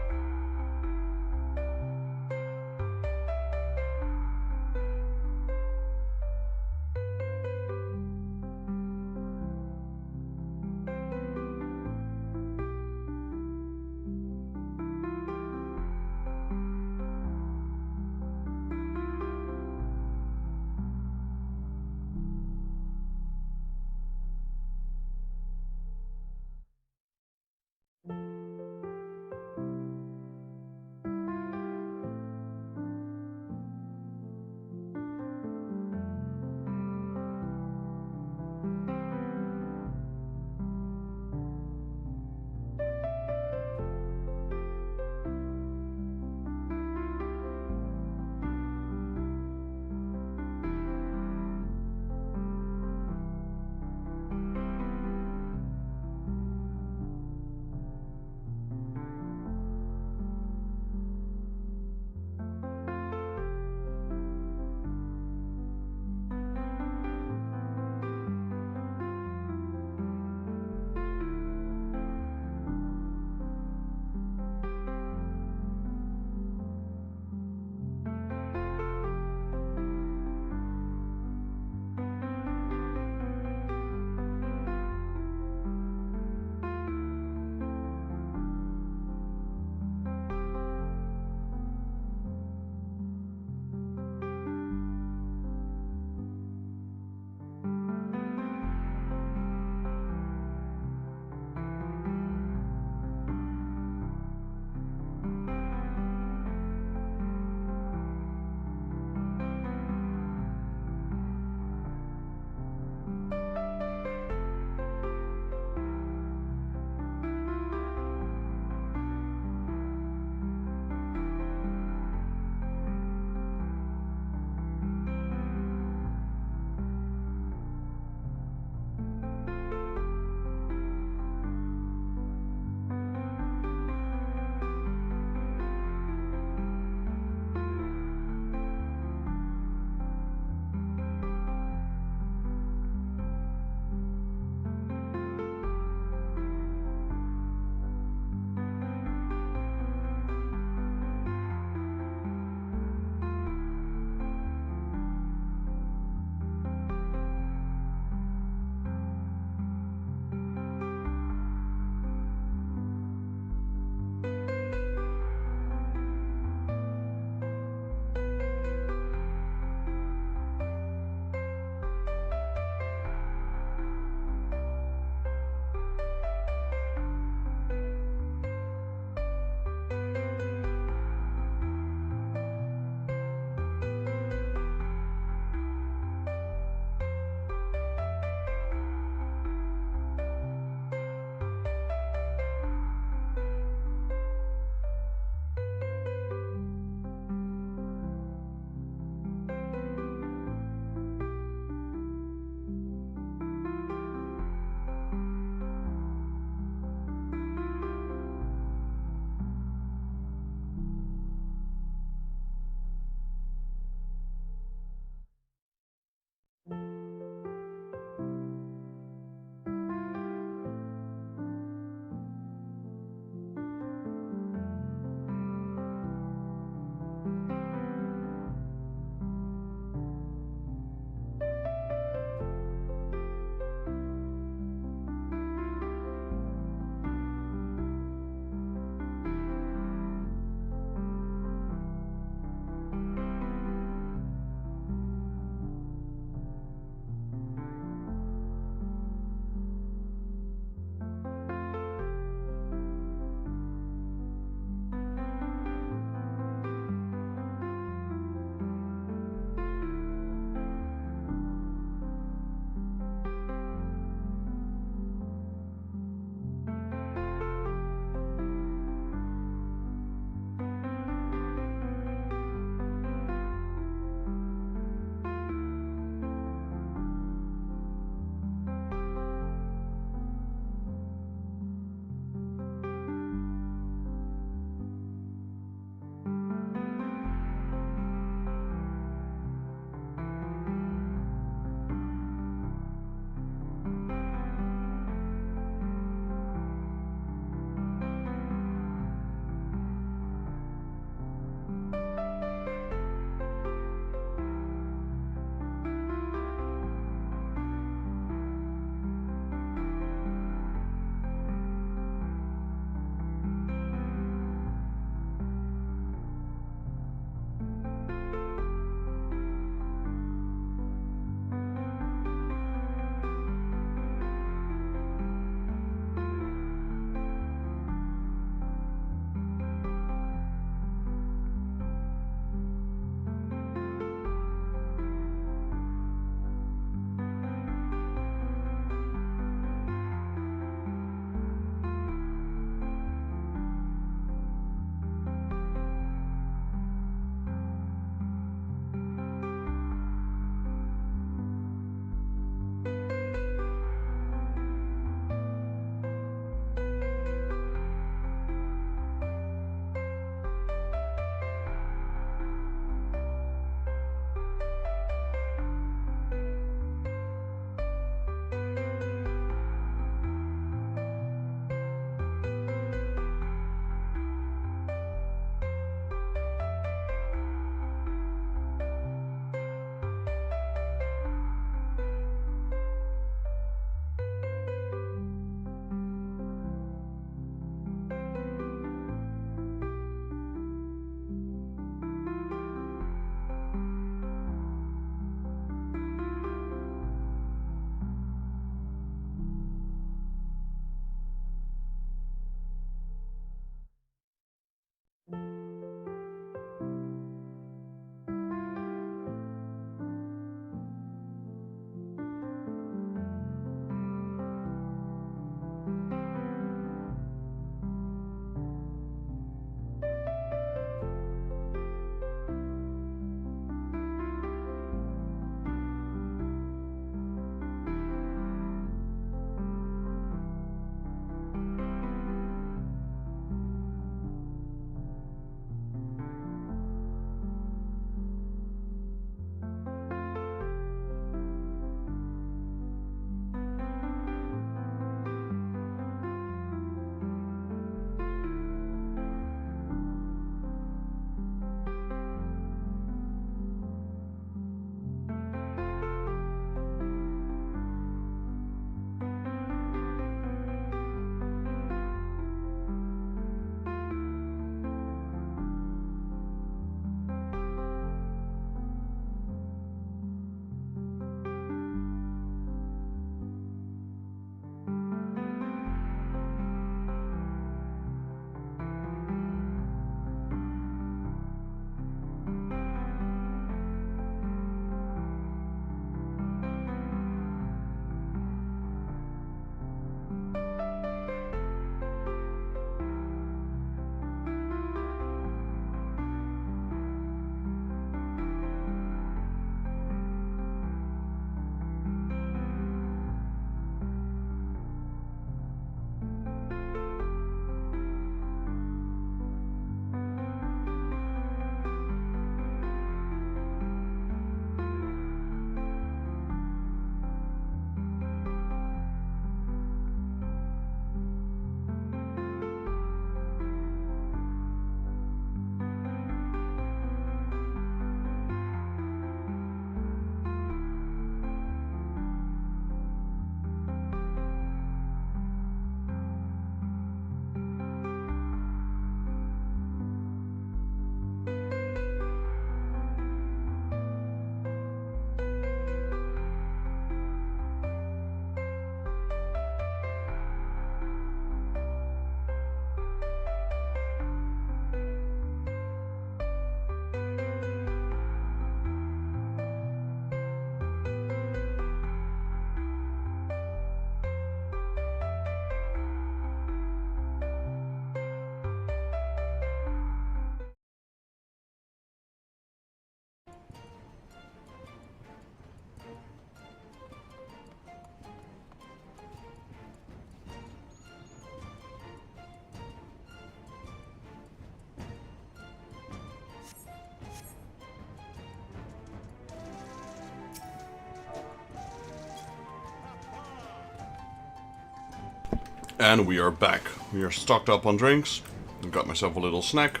And we are back. We are stocked up on drinks. I got myself a little snack.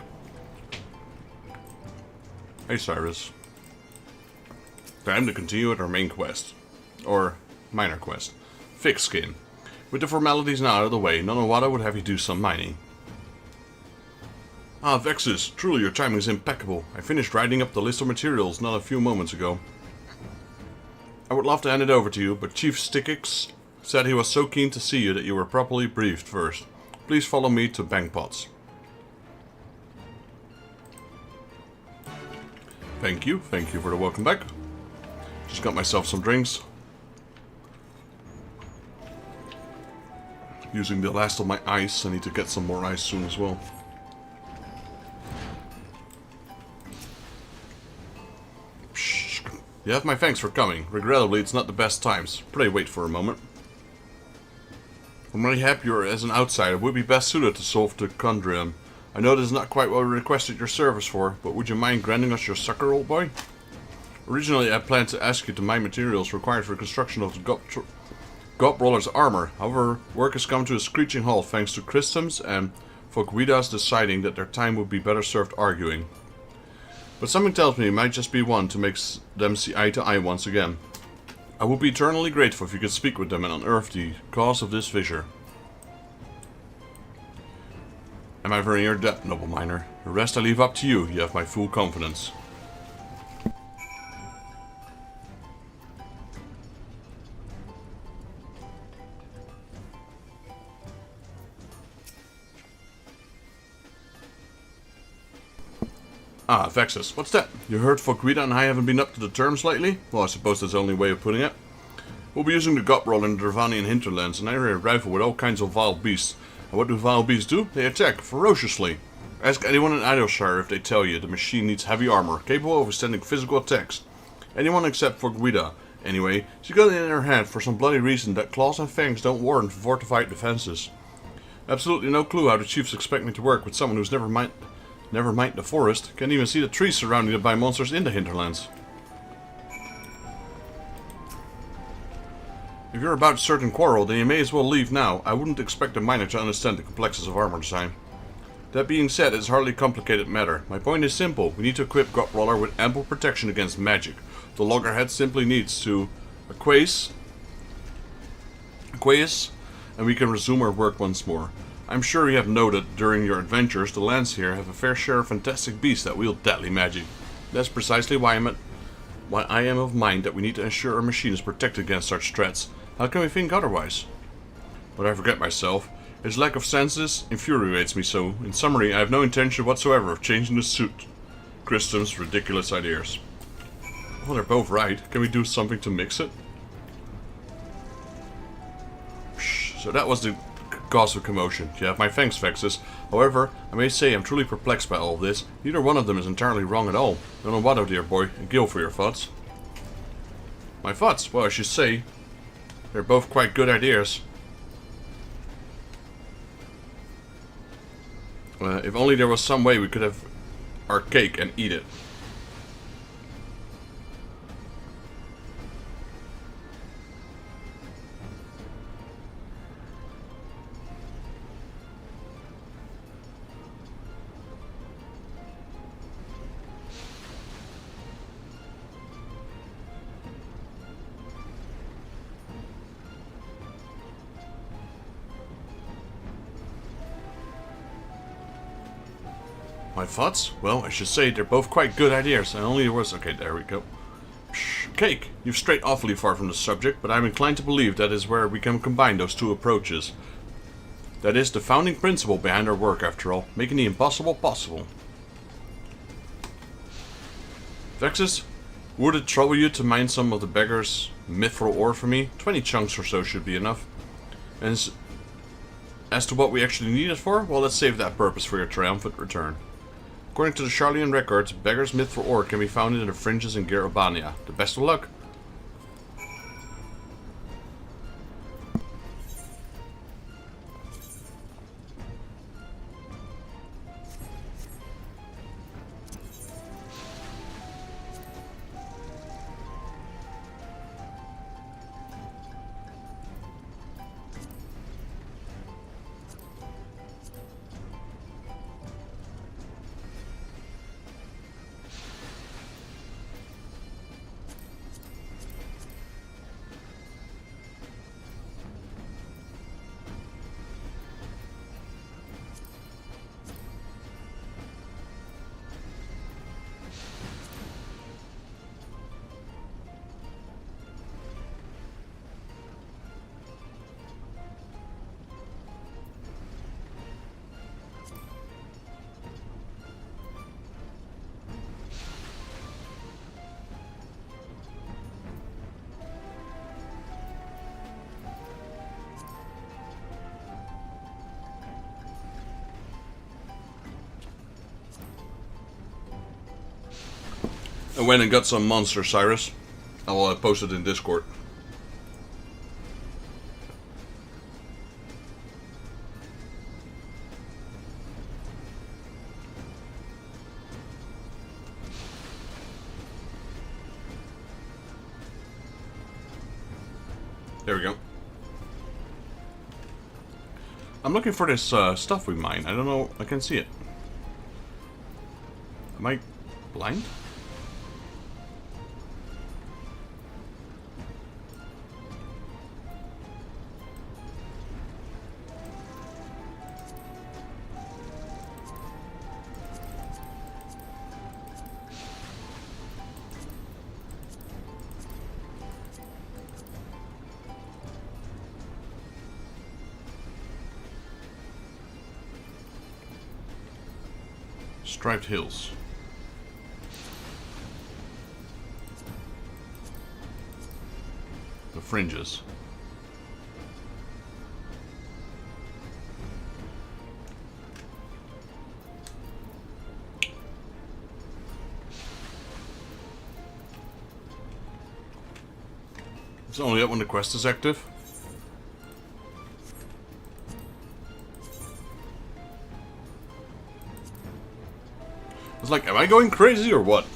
Hey Cyrus. Time to continue with our main quest. Or minor quest. Fix skin. With the formalities now out of the way, Nonowada would have you do some mining. Ah, Vexus, truly your timing is impeccable. I finished writing up the list of materials not a few moments ago. I would love to hand it over to you, but Chief Stickix said he was so keen to see you that you were properly briefed first. Please follow me to Bankpots. Thank you for the welcome back. Just got myself some drinks. Using the last of my ice, I need to get some more ice soon as well. You have my thanks for coming. Regrettably, it's not the best times. Pray wait for a moment. I'm really happy you are as an outsider would be best suited to solve the conundrum. I know this is not quite what we requested your service for, but would you mind granting us your succor, old boy? Originally, I planned to ask you to mine materials required for construction of the Godbrawler's armor. However, work has come to a screeching halt thanks to Christums and Fogwida's deciding that their time would be better served arguing. But something tells me it might just be one to make them see eye to eye once again. I would be eternally grateful if you could speak with them and unearth the cause of this fissure. Am I very near debt, noble miner? The rest I leave up to you. You have my full confidence. Ah, Vexus, what's that? You heard Fogwida and I haven't been up to the terms lately? Well, I suppose that's the only way of putting it. We'll be using the Godbrawler in the Dravanian hinterlands, and I hear a rifle with all kinds of wild beasts. And what do wild beasts do? They attack, ferociously. Ask anyone in Eorzea if they tell you the machine needs heavy armor, capable of withstanding physical attacks. Anyone except Fogwida. Anyway, she got it in her head for some bloody reason that claws and fangs don't warrant fortified defenses. Absolutely no clue how the chiefs expect me to work with someone who's never mind the forest, can't even see the trees surrounded by monsters in the hinterlands. If you're about to certain quarrel, then you may as well leave now. I wouldn't expect a miner to understand the complexities of armor design. That being said, it's hardly a complicated matter. My point is simple. We need to equip Godbrawler with ample protection against magic. The loggerhead simply needs to acquiesce, and we can resume our work once more. I'm sure you have noted during your adventures the lands here have a fair share of fantastic beasts that wield deadly magic. That's precisely why I am of mind that we need to ensure our machine is protected against such threats. How can we think otherwise? But I forget myself. His lack of senses infuriates me so. In summary, I have no intention whatsoever of changing the suit. Christum's ridiculous ideas. Well, they're both right. Can we do something to mix it? So that was the cause of commotion. You have my thanks, Vexus. However, I may say I'm truly perplexed by all of this. Neither one of them is entirely wrong at all. Nonowada, dear boy, and Gil for your thoughts. My thoughts? Well, I should say, they're both quite good ideas. If only there was some way we could have our cake and eat it. My thoughts? Well, I should say they're both quite good ideas. And only there was... Okay, there we go. Cake! You've strayed awfully far from the subject, but I'm inclined to believe that is where we can combine those two approaches. That is the founding principle behind our work, after all. Making the impossible possible. Vexus, would it trouble you to mine some of the beggar's mithril ore for me? 20 chunks or so should be enough. And as to what we actually need it for, well, let's save that purpose for your triumphant return. According to the Garlean records, beggar's mithril ore can be found in the fringes in Garabania. The best of luck. I went and got some Monster Cyrus. I'll post it in Discord. There we go. I'm looking for this stuff we mine. I don't know. I can't see it. Am I blind? Striped hills. The fringes. It's only up when the quest is active. It's like, am I going crazy or what?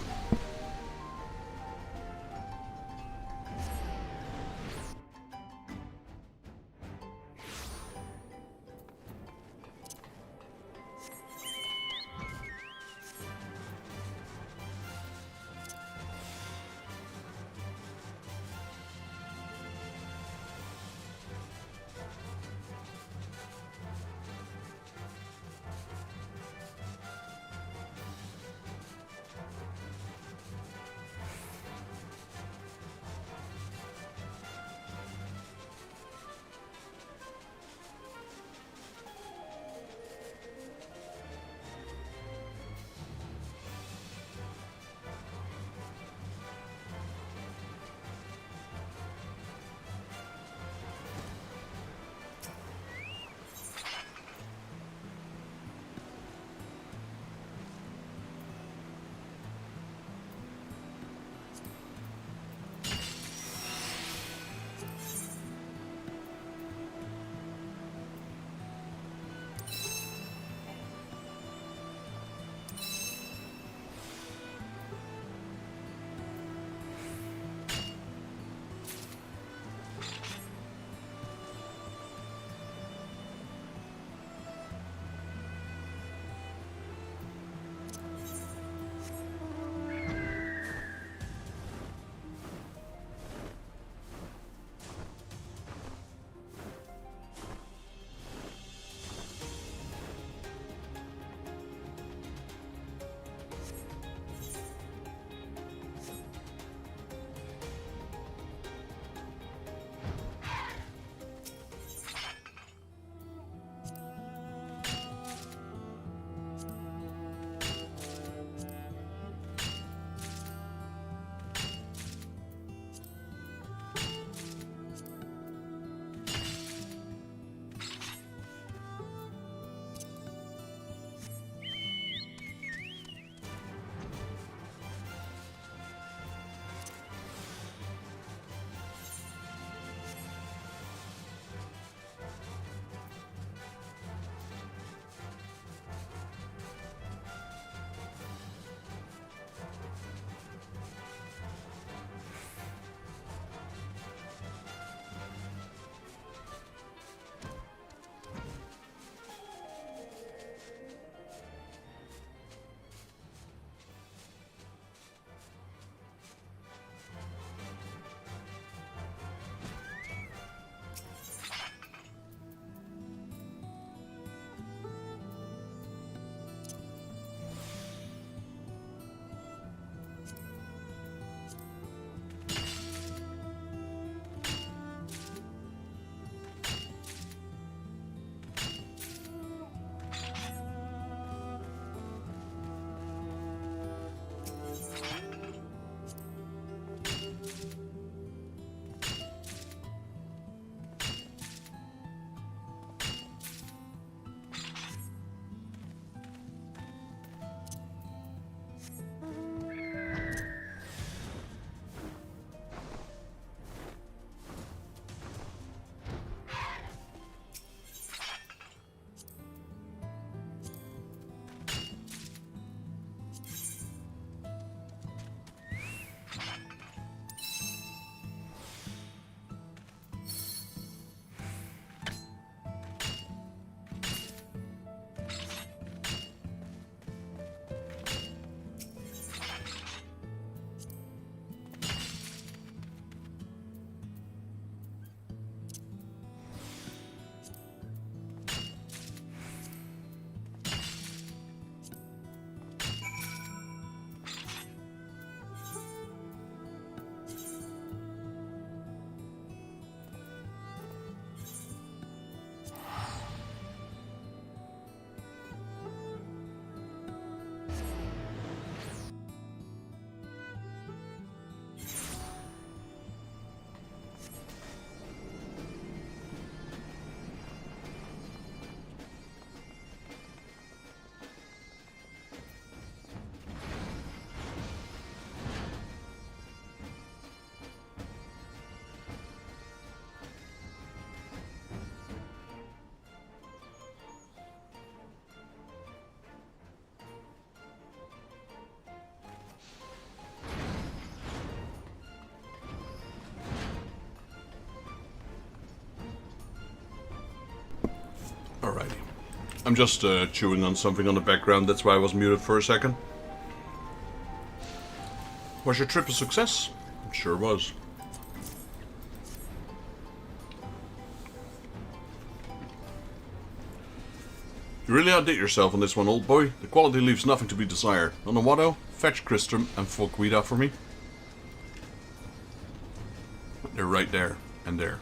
I'm just chewing on something on the background, that's why I was muted for a second. Was your trip a success? It sure was. You really outdid yourself on this one, old boy. The quality leaves nothing to be desired. On the motto, fetch Christram and Folkweeda for me. They're right there and there.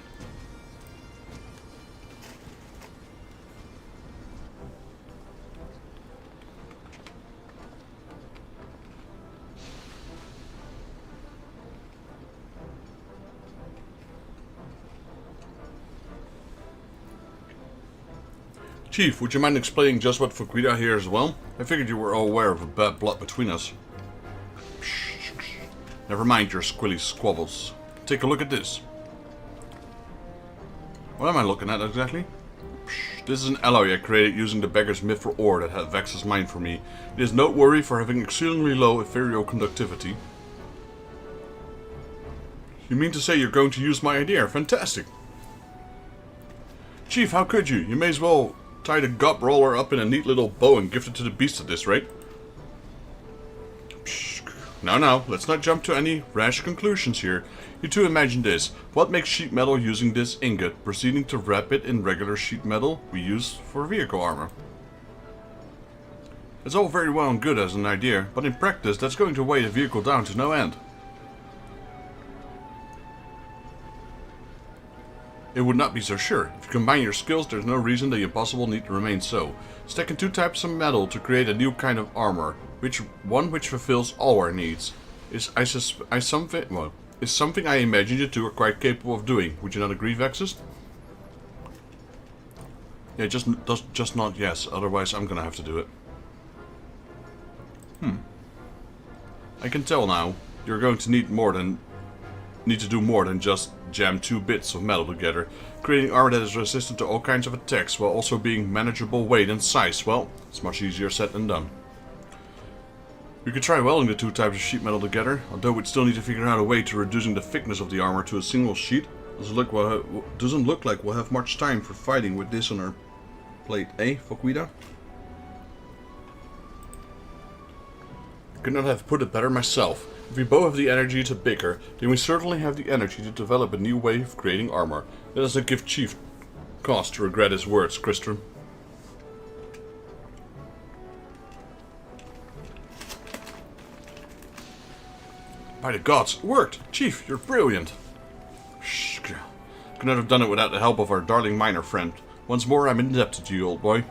Chief, would you mind explaining just what Folkweeda here as well? I figured you were all aware of a bad blood between us. Never mind your squilly squabbles. Take a look at this. What am I looking at exactly? This is an alloy I created using the beggar's mithril ore that had Vex's mind for me. It is noteworthy for having exceedingly low ethereal conductivity. You mean to say you're going to use my idea? Fantastic! Chief, how could you? You may as well tie the gut roller up in a neat little bow and gift it to the beast at this rate. Now, let's not jump to any rash conclusions here. You two imagine this. What makes sheet metal using this ingot, proceeding to wrap it in regular sheet metal we use for vehicle armor? It's all very well and good as an idea, but in practice that's going to weigh the vehicle down to no end. It would not be so sure. If you combine your skills, there's no reason the impossible need to remain so. Stacking two types of metal to create a new kind of armor, which fulfills all our needs, is something I imagine you two are quite capable of doing. Would you not agree, Vexus? Yeah, just not yes. Otherwise, I'm gonna have to do it. I can tell now. You're going to need to do more than just jam two bits of metal together. Creating armor that is resistant to all kinds of attacks while also being manageable weight and size, well, it's much easier said than done. We could try welding the two types of sheet metal together, although we'd still need to figure out a way to reducing the thickness of the armor to a single sheet. Doesn't look like we'll have much time for fighting with this on our plate, eh, Folkweeda? Could not have put it better myself. If we both have the energy to bicker, then we certainly have the energy to develop a new way of creating armor. Let us not give Chief cause to regret his words, Christram. By the gods, it worked! Chief, you're brilliant! Shh, could not have done it without the help of our darling miner friend. Once more, I'm indebted to you, old boy.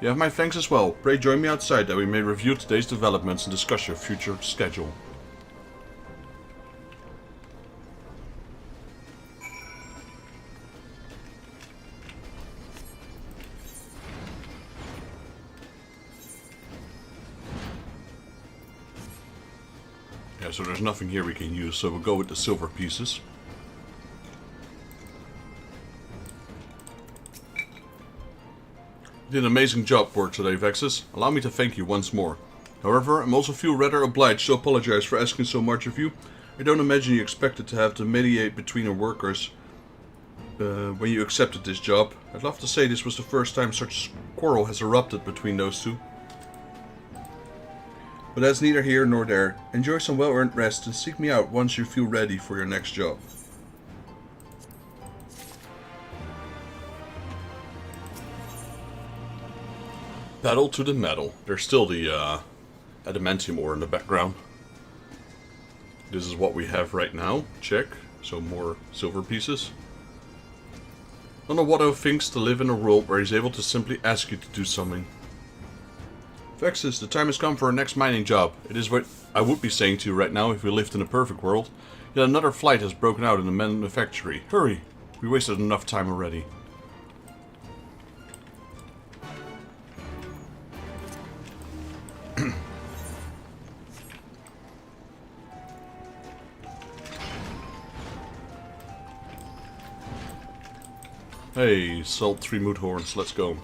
You have my thanks as well. Pray join me outside that we may review today's developments and discuss your future schedule. Yeah, so there's nothing here we can use, so we'll go with the silver pieces. You did an amazing job work today, Vexus. Allow me to thank you once more. However, I'm also feel rather obliged to apologize for asking so much of you. I don't imagine you expected to have to mediate between our workers when you accepted this job. I'd love to say this was the first time such a quarrel has erupted between those two. But that's neither here nor there. Enjoy some well-earned rest and seek me out once you feel ready for your next job. Pedal to the metal. There's still the adamantium ore in the background. This is what we have right now. Check. So more silver pieces. I don't know what Otto thinks to live in a world where he's able to simply ask you to do something. Vexus, the time has come for our next mining job. It is what I would be saying to you right now if we lived in a perfect world. Yet another flight has broken out in the manufactory. Hurry! We wasted enough time already. Hey, salt 3 moot horns, let's go.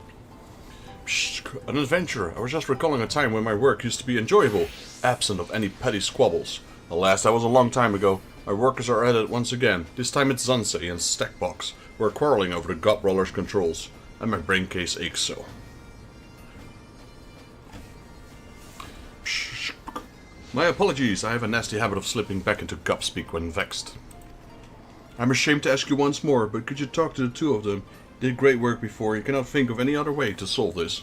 Psst, an adventure. I was just recalling a time when my work used to be enjoyable, absent of any petty squabbles. Alas, that was a long time ago. My workers are at it once again. This time it's Zansei and Stackbox, who are quarreling over the gut roller's controls. And my brain case aches so. My apologies, I have a nasty habit of slipping back into gup speak when vexed. I'm ashamed to ask you once more, but could you talk to the two of them? They did great work before and cannot think of any other way to solve this.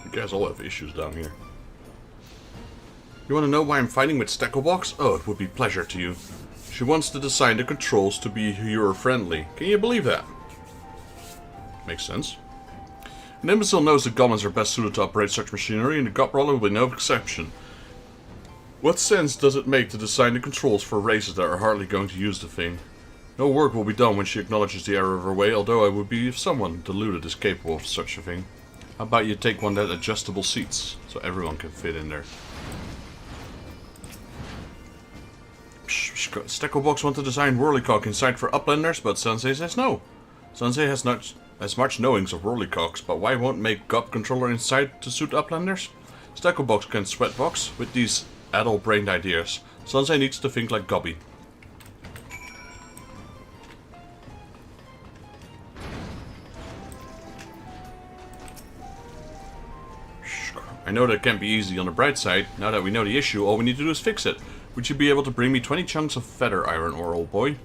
You guys all have issues down here. You want to know why I'm fighting with Stacklebox? Oh, it would be pleasure to you. She wants to design the controls to be hero-friendly. Can you believe that? Makes sense. An imbecile knows that goblins are best suited to operate such machinery, and the Gobroller will be no exception. What sense does it make to design the controls for races that are hardly going to use the thing? No work will be done when she acknowledges the error of her way, although I would be if someone deluded is capable of such a thing. How about you take one that adjustable seats, so everyone can fit in there. Stacklebox want to design Whirlycock inside for uplanders, but Sensei says no. Sensei has not as much knowings of Whirlycocks, but why won't make Gob controller inside to suit uplanders? Stacklebox can sweatbox with these addle-brained ideas. Sensei needs to think like Gobby. I know that can't be easy. On the bright side, now that we know the issue, all we need to do is fix it. Would you be able to bring me 20 chunks of feather iron ore, old boy?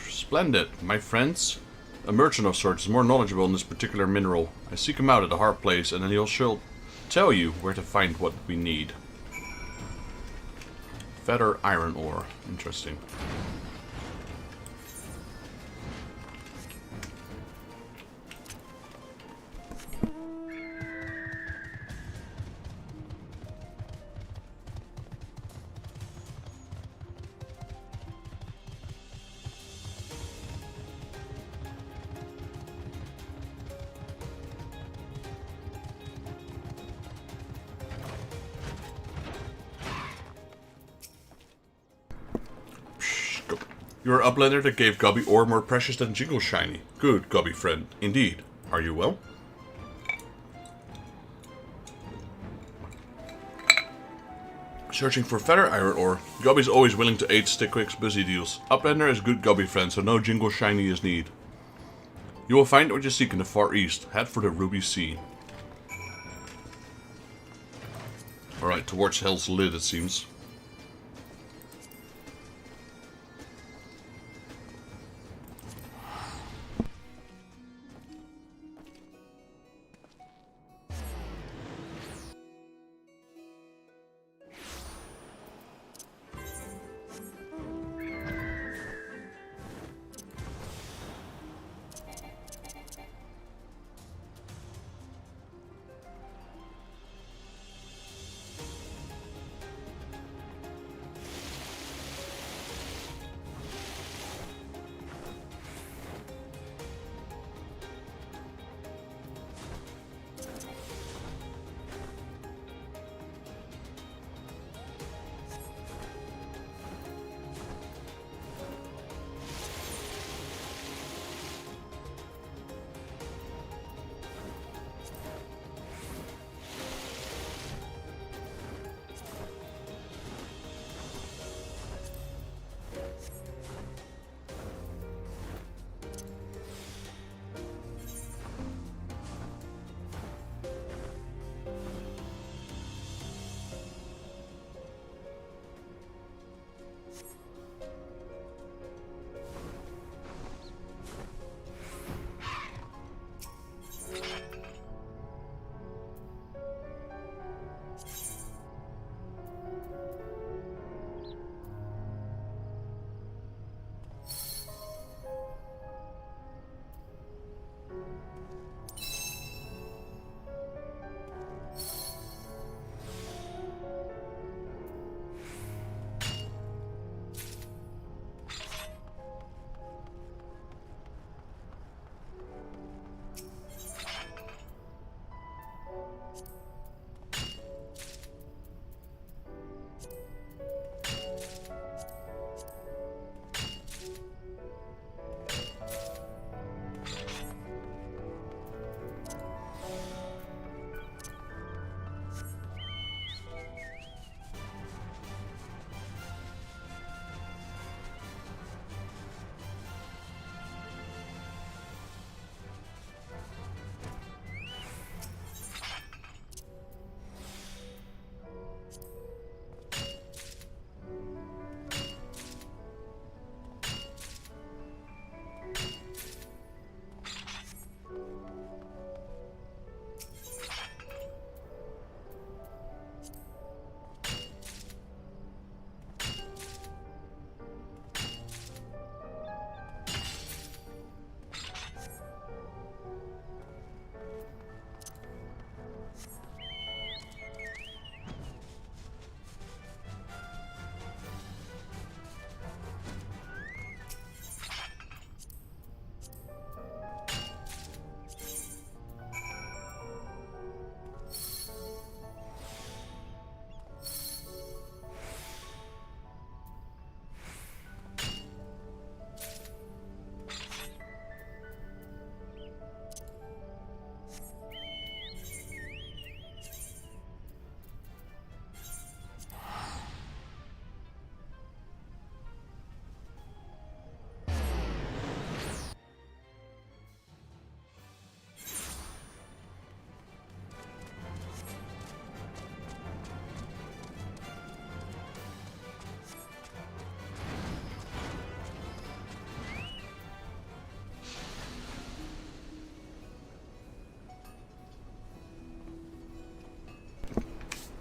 Splendid, my friends. A merchant of sorts is more knowledgeable in this particular mineral. I seek him out at a hard place, and then he'll tell you where to find what we need. Feather iron ore. Interesting. You're an uplander that gave Gobby ore more precious than Jingle Shiny. Good, Gobby friend. Indeed. Are you well? Searching for feather iron ore. Gobby's always willing to aid Stickwick's busy deals. Uplander is good Gobby friend, so no Jingle Shiny is need. You will find what you seek in the far east. Head for the Ruby Sea. Alright, towards Hell's Lid it seems.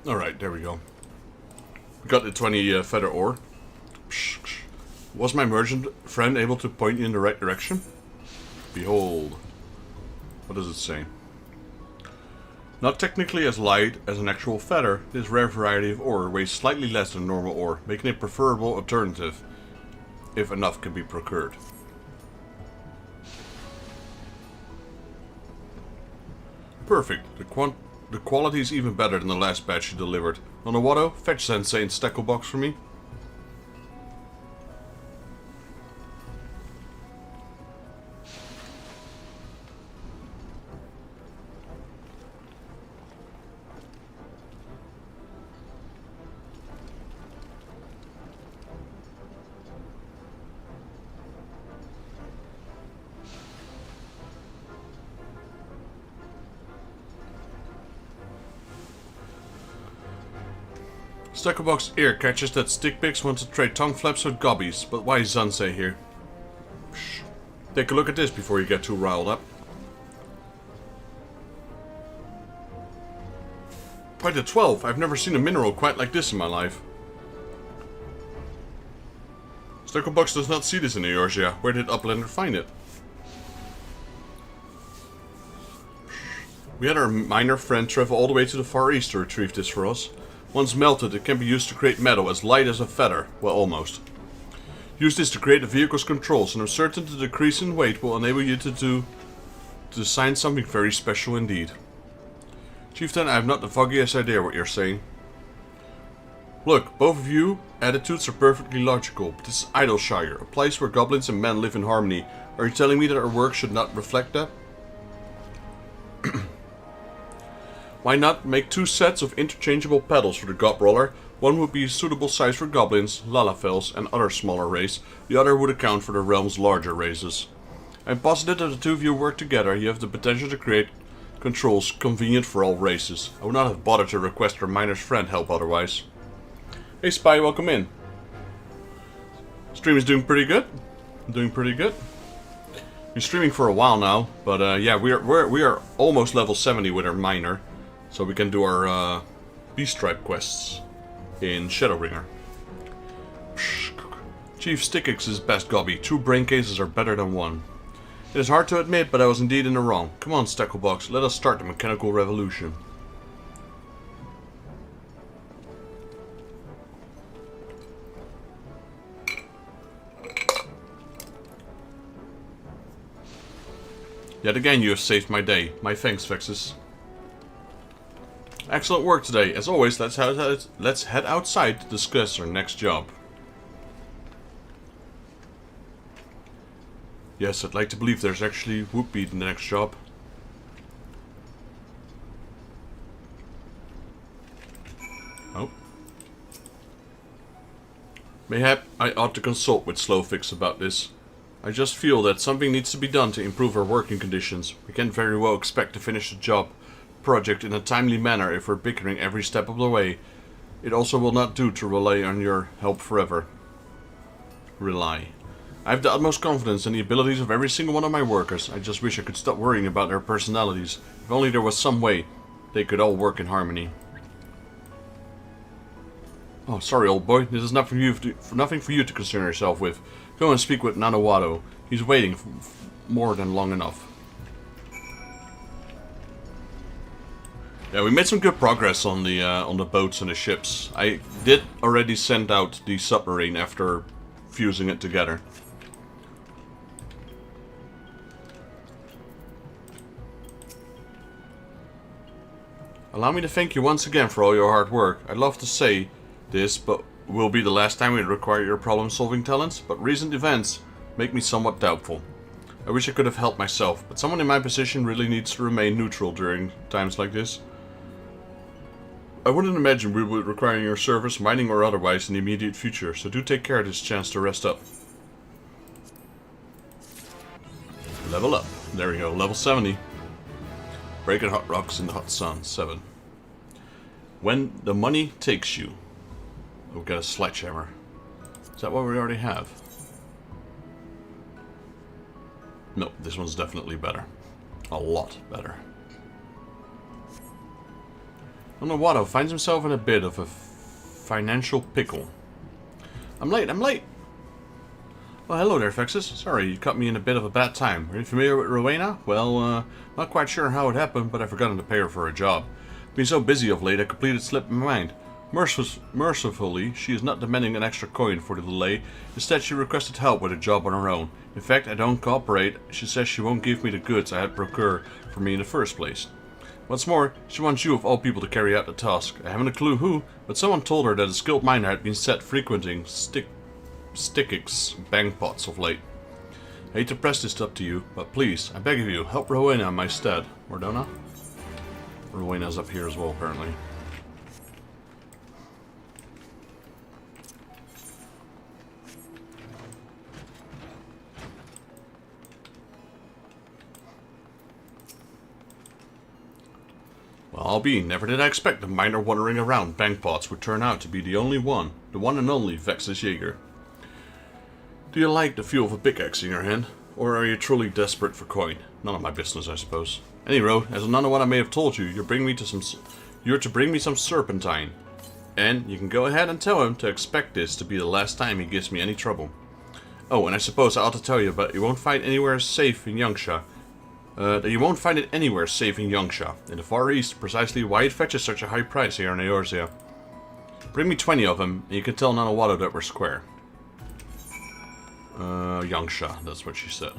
Alright, there we go. We got the 20 feather ore. Was my merchant friend able to point you in the right direction? Behold. What does it say? Not technically as light as an actual feather, this rare variety of ore weighs slightly less than normal ore, making it a preferable alternative, if enough can be procured. Perfect. The quality is even better than the last batch you delivered. Onawato, fetch Sensei and Steckle box for me. Stuckerbox ear catches that stick pigs want to trade tongue flaps with gobbies, but why is Zansei here? Shh. Take a look at this before you get too riled up. Quite a 12. I've never seen a mineral quite like this in my life. Stuckerbox does not see this in Eorzea. Where did Uplander find it? We had our miner friend travel all the way to the Far East to retrieve this for us. Once melted, it can be used to create metal as light as a feather. Well, almost. Use this to create the vehicle's controls, and I'm certain the decrease in weight will enable you to design something very special indeed. Chieftain, I have not the foggiest idea what you're saying. Look, both of you attitudes are perfectly logical, but this is Idleshire, a place where goblins and men live in harmony. Are you telling me that our work should not reflect that? Why not make 2 sets of interchangeable pedals for the gob roller? One would be a suitable size for goblins, lalafels, and other smaller races. The other would account for the realm's larger races. I'm positive that the 2 of you work together, you have the potential to create controls convenient for all races. I would not have bothered to request our miner's friend help otherwise. Hey Spy, welcome in. Stream is doing pretty good. Doing pretty good. Been streaming for a while now, but yeah, we are almost level 70 with our miner. So we can do our Beast Tribe quests in Shadowbringer. Chief Stickix is best gobby. 2 brain cases are better than 1. It is hard to admit, but I was indeed in the wrong. Come on, Stecklebox, let us start the mechanical revolution. Yet again you have saved my day. My thanks, Vexus. Excellent work today. As always, let's head outside to discuss our next job. Yes, I'd like to believe there's actually Whoopie in the next job. Oh. Mayhap I ought to consult with Slowfix about this. I just feel that something needs to be done to improve our working conditions. We can't very well expect to finish the job project in a timely manner if we're bickering every step of the way. It also will not do to rely on your help forever. Rely. I have the utmost confidence in the abilities of every single one of my workers. I just wish I could stop worrying about their personalities. If only there was some way they could all work in harmony. Oh, sorry old boy, this is nothing for you to concern yourself with. Go and speak with Nanawato. He's waiting more than long enough. Yeah, we made some good progress on the boats and the ships. I did already send out the submarine after fusing it together. Allow me to thank you once again for all your hard work. I'd love to say this, but will be the last time we require your problem-solving talents, but recent events make me somewhat doubtful. I wish I could have helped myself, but someone in my position really needs to remain neutral during times like this. I wouldn't imagine we would require your service, mining or otherwise, in the immediate future, so do take care of this chance to rest up. Level up. There we go, level 70. Breaking hot rocks in the hot sun, 7. When the money takes you. We've got a sledgehammer. Is that what we already have? No, this one's definitely better. A lot better. Watto finds himself in a bit of a financial pickle. I'm late. Well, hello there, Fexus. Sorry, you caught me in a bit of a bad time. Are you familiar with Rowena? Well, not quite sure how it happened, but I've forgotten to pay her for a job. Been so busy of late, I completely slipped my mind. Mercifully, she is not demanding an extra coin for the delay. Instead, she requested help with a job on her own. In fact, I don't cooperate. She says she won't give me the goods I had procured for me in the first place. What's more, she wants you of all people to carry out the task. I haven't a clue who, but someone told her that a skilled miner had been set frequenting Stickix bang pots of late. I hate to press this up to you, but please, I beg of you, help Rowena in my stead. Or Donna? Rowena's up here as well, apparently. Well, I'll be. Never did I expect the miner wandering around Bankpots would turn out to be the one and only Vexus Jaeger. Do you like the feel of a pickaxe in your hand? Or are you truly desperate for coin? None of my business, I suppose. Anyway, as none of what I may have told you, you're to bring me some serpentine. And you can go ahead and tell him to expect this to be the last time he gives me any trouble. Oh, and I suppose I ought to tell you, but you won't find anywhere safe in Yangsha. You won't find it anywhere safe in Yangsha, in the Far East, precisely why it fetches such a high price here in Eorzea. Bring me 20 of them, and you can tell Watto that we're square. Yangsha, that's what she said.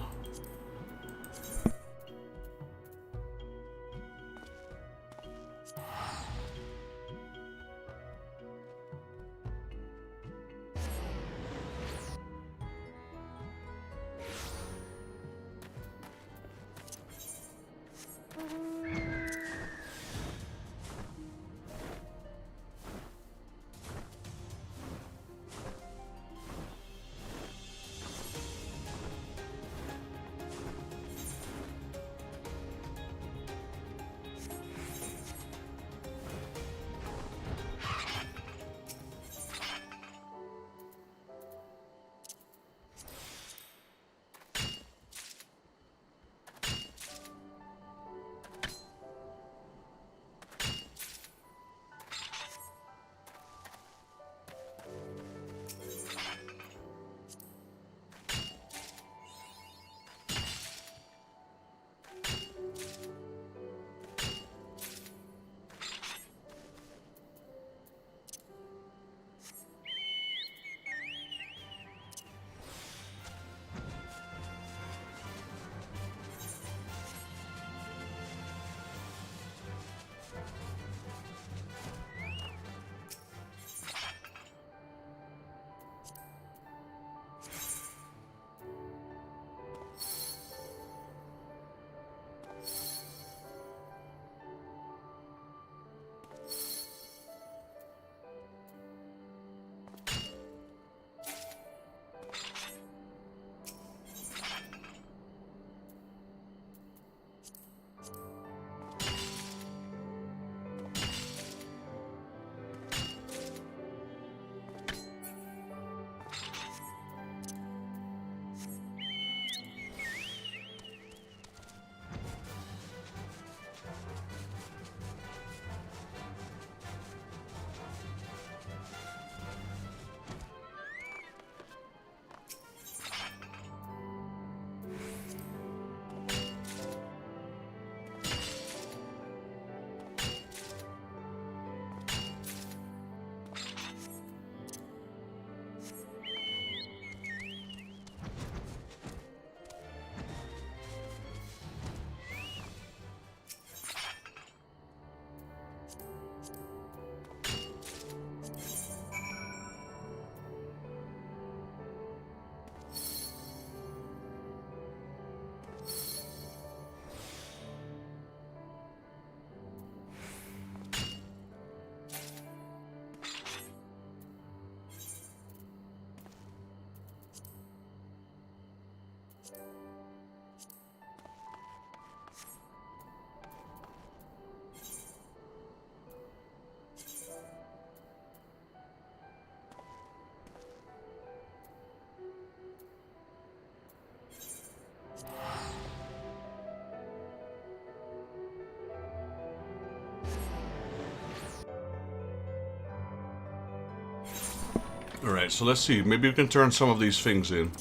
Alright, so let's see. Maybe we can turn some of these things in.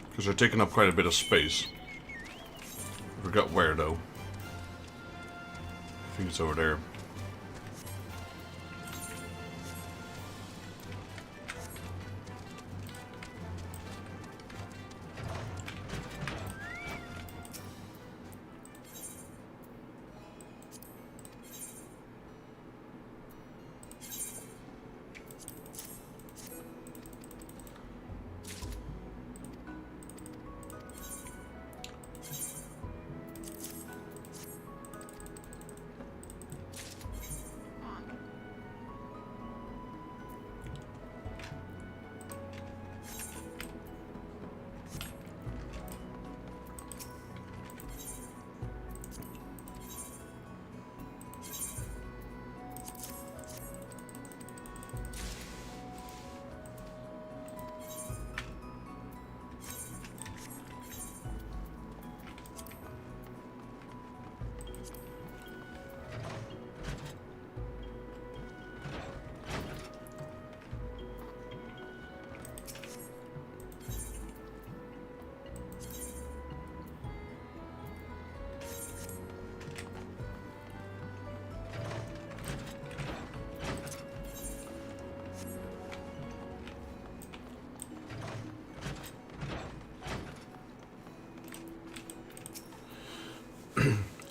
Because they're taking up quite a bit of space. I forgot where, though. I think it's over there.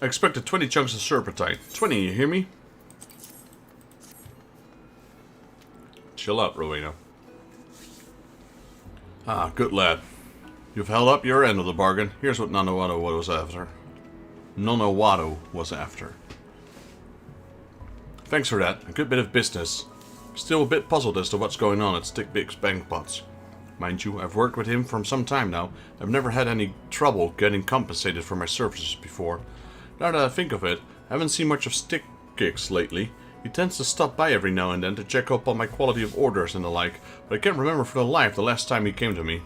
I expected 20 chunks of serpentine. 20, you hear me? Chill out, Rowena. Ah, good lad. You've held up your end of the bargain. Here's what Nonowado was after. Thanks for that. A good bit of business. Still a bit puzzled as to what's going on at Stickbig's bank pots. Mind you, I've worked with him for some time now. I've never had any trouble getting compensated for my services before. Now that I think of it, I haven't seen much of Stickix lately. He tends to stop by every now and then to check up on my quality of orders and the like, but I can't remember for the life the last time he came to me.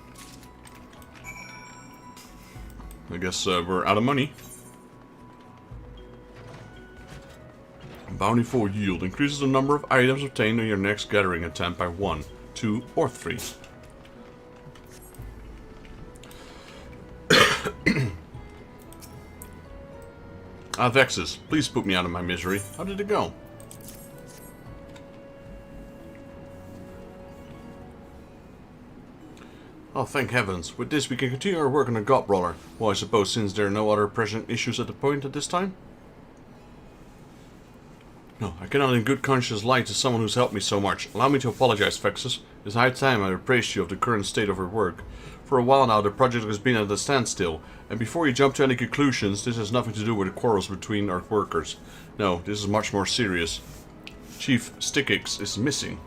I guess we're out of money. Bountiful yield increases the number of items obtained in your next gathering attempt by 1, 2, or 3. Vexus, please put me out of my misery. How did it go? Oh, thank heavens. With this, we can continue our work on the God Brawler. Well, I suppose since there are no other present issues at the point at this time? No, I cannot in good conscience lie to someone who's helped me so much. Allow me to apologize, Vexus. It's high time I appraised you of the current state of our work. For a while now, the project has been at a standstill, and before you jump to any conclusions, this has nothing to do with the quarrels between our workers. No, this is much more serious. Chief Stickix is missing.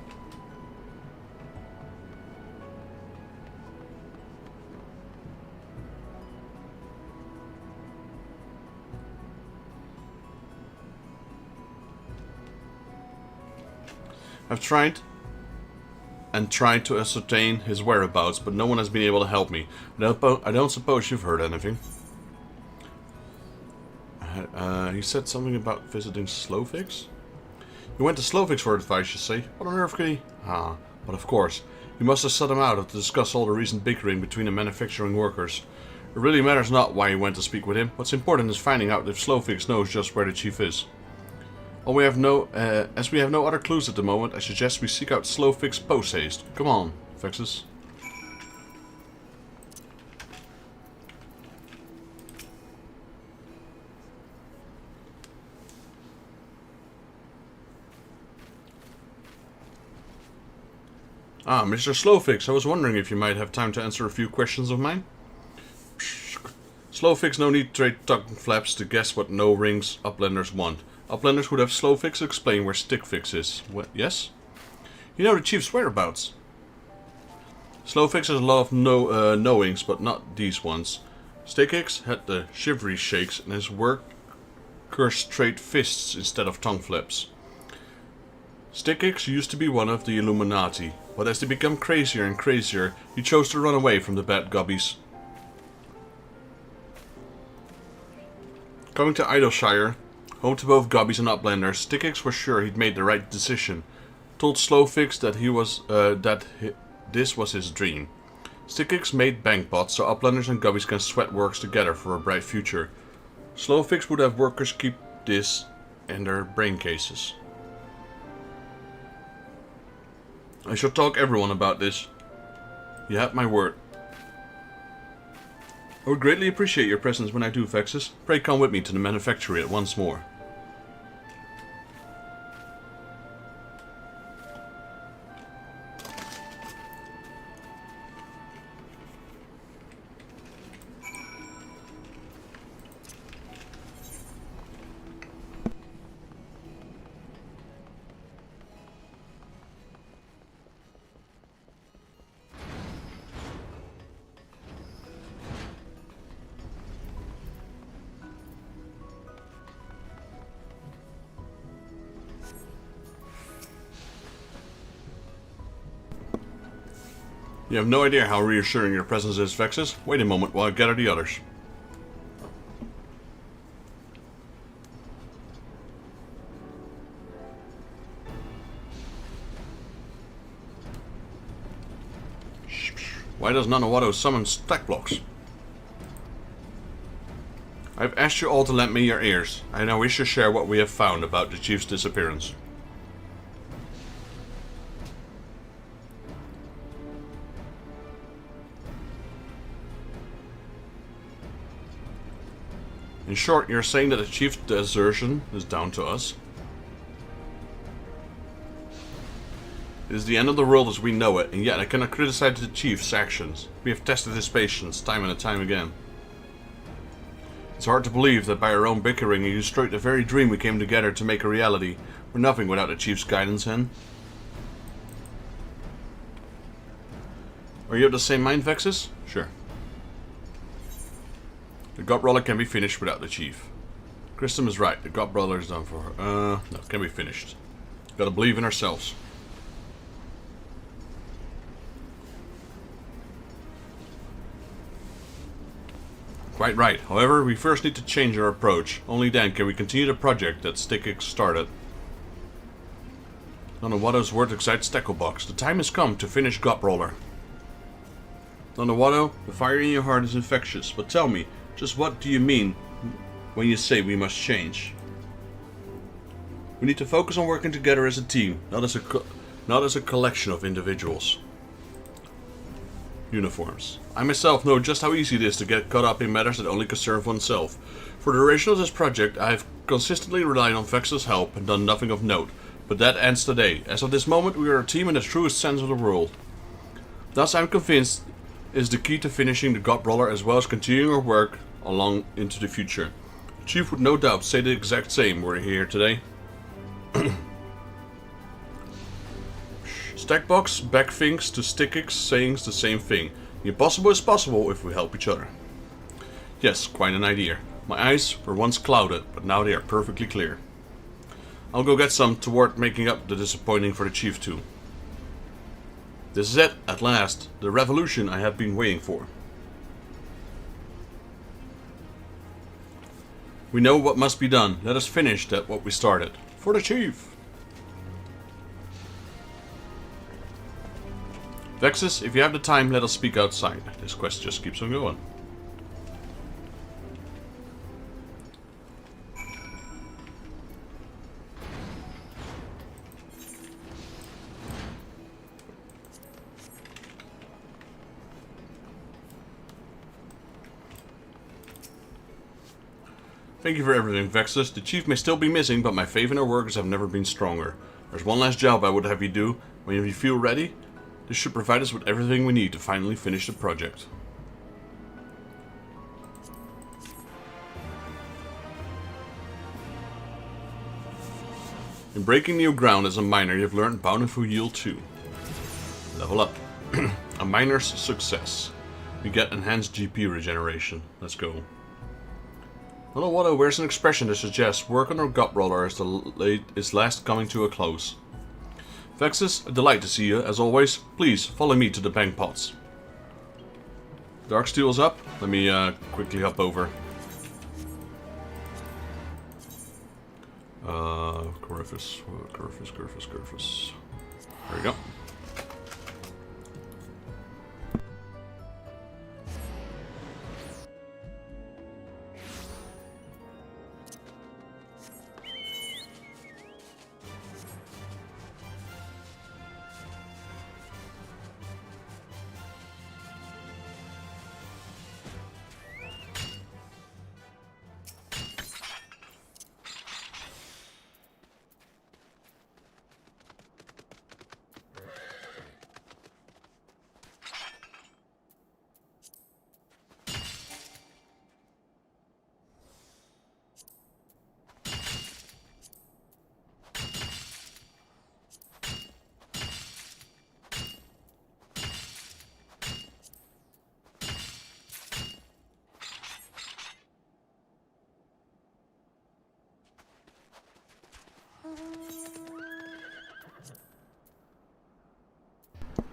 I've tried to ascertain his whereabouts, but no one has been able to help me. I don't suppose you've heard anything. He said something about visiting Slowfix? He went to Slowfix for advice, you say? What on earth could he... Ah, but of course. He must have set him out to discuss all the recent bickering between the manufacturing workers. It really matters not why he went to speak with him. What's important is finding out if Slowfix knows just where the chief is. As we have no other clues at the moment, I suggest we seek out Slowfix post-haste. Come on, Vexus. Ah, Mr. Slowfix, I was wondering if you might have time to answer a few questions of mine. Slowfix no need to trade tongue flaps to guess what no rings uplanders want. Uplanders would have Slowfix explain where Stickfix is. What, yes? You know the chief's whereabouts. Slowfix has a lot of knowings, but not these ones. Stickix had the shivery shakes, and his workers trade fists instead of tongue flaps. Stickix used to be one of the Illuminati, but as they become crazier and crazier, he chose to run away from the bad gobbies. Coming to Idleshire, home to both gobbies and uplanders, Stickix was sure he'd made the right decision. Told Slowfix that this was his dream. Stickix made bank bots so uplanders and gubbies can sweat works together for a bright future. Slowfix would have workers keep this in their brain cases. I should talk everyone about this. You have my word. I would greatly appreciate your presence when I do, Vexus. Pray come with me to the manufactory at once more. You have no idea how reassuring your presence is, Vexus. Wait a moment while I gather the others. Why does Nanawato summon stack blocks? I've asked you all to lend me your ears. I now wish to share what we have found about the chief's disappearance. In short, you're saying that the chief's desertion is down to us? It is the end of the world as we know it, and yet I cannot criticize the chief's actions. We have tested his patience time and time again. It's hard to believe that by our own bickering you destroyed the very dream we came together to make a reality. We're nothing without the chief's guidance, Hen. Are you of the same mind, Vexus? Sure. The God Brawler can be finished without the chief. Christum is right. The God Brawler is done for her. No, can be finished. Gotta believe in ourselves. Quite right. However, we first need to change our approach. Only then can we continue the project that Stickix started. Nanawado's word excites Stacklebox. The time has come to finish God Brawler. Nanawato, the fire in your heart is infectious, but tell me, just what do you mean when you say we must change? We need to focus on working together as a team, not as a collection of individuals. Uniforms. I myself know just how easy it is to get caught up in matters that only concern oneself. For the duration of this project, I have consistently relied on Vex's help and done nothing of note, but that ends today. As of this moment, we are a team in the truest sense of the word. Thus, I'm convinced is the key to finishing the God Brawler as well as continuing our work along into the future. The Chief would no doubt say the exact same were he here today. Stackbox backthinks to Stickix saying the same thing. The impossible is possible if we help each other. Yes, quite an idea. My eyes were once clouded, but now they are perfectly clear. I'll go get some toward making up the disappointing for the Chief too. This is it, at last, the revolution I have been waiting for. We know what must be done. Let us finish that what we started. For the Chief! Vexus, if you have the time, let us speak outside. This quest just keeps on going. Thank you for everything, Vexus. The Chief may still be missing, but my faith in our workers have never been stronger. There's one last job I would have you do. When you feel ready, this should provide us with everything we need to finally finish the project. In breaking new ground as a miner, you've learned Bountiful Yield 2. Level up. A miner's success. We get enhanced GP regeneration. Let's go. Nanawato wears an expression that suggests work on our God Brawler is last coming to a close. Vexus, a delight to see you, as always. Please, follow me to the bank pots. Darksteel is up. Let me quickly hop over. Corvus. There we go.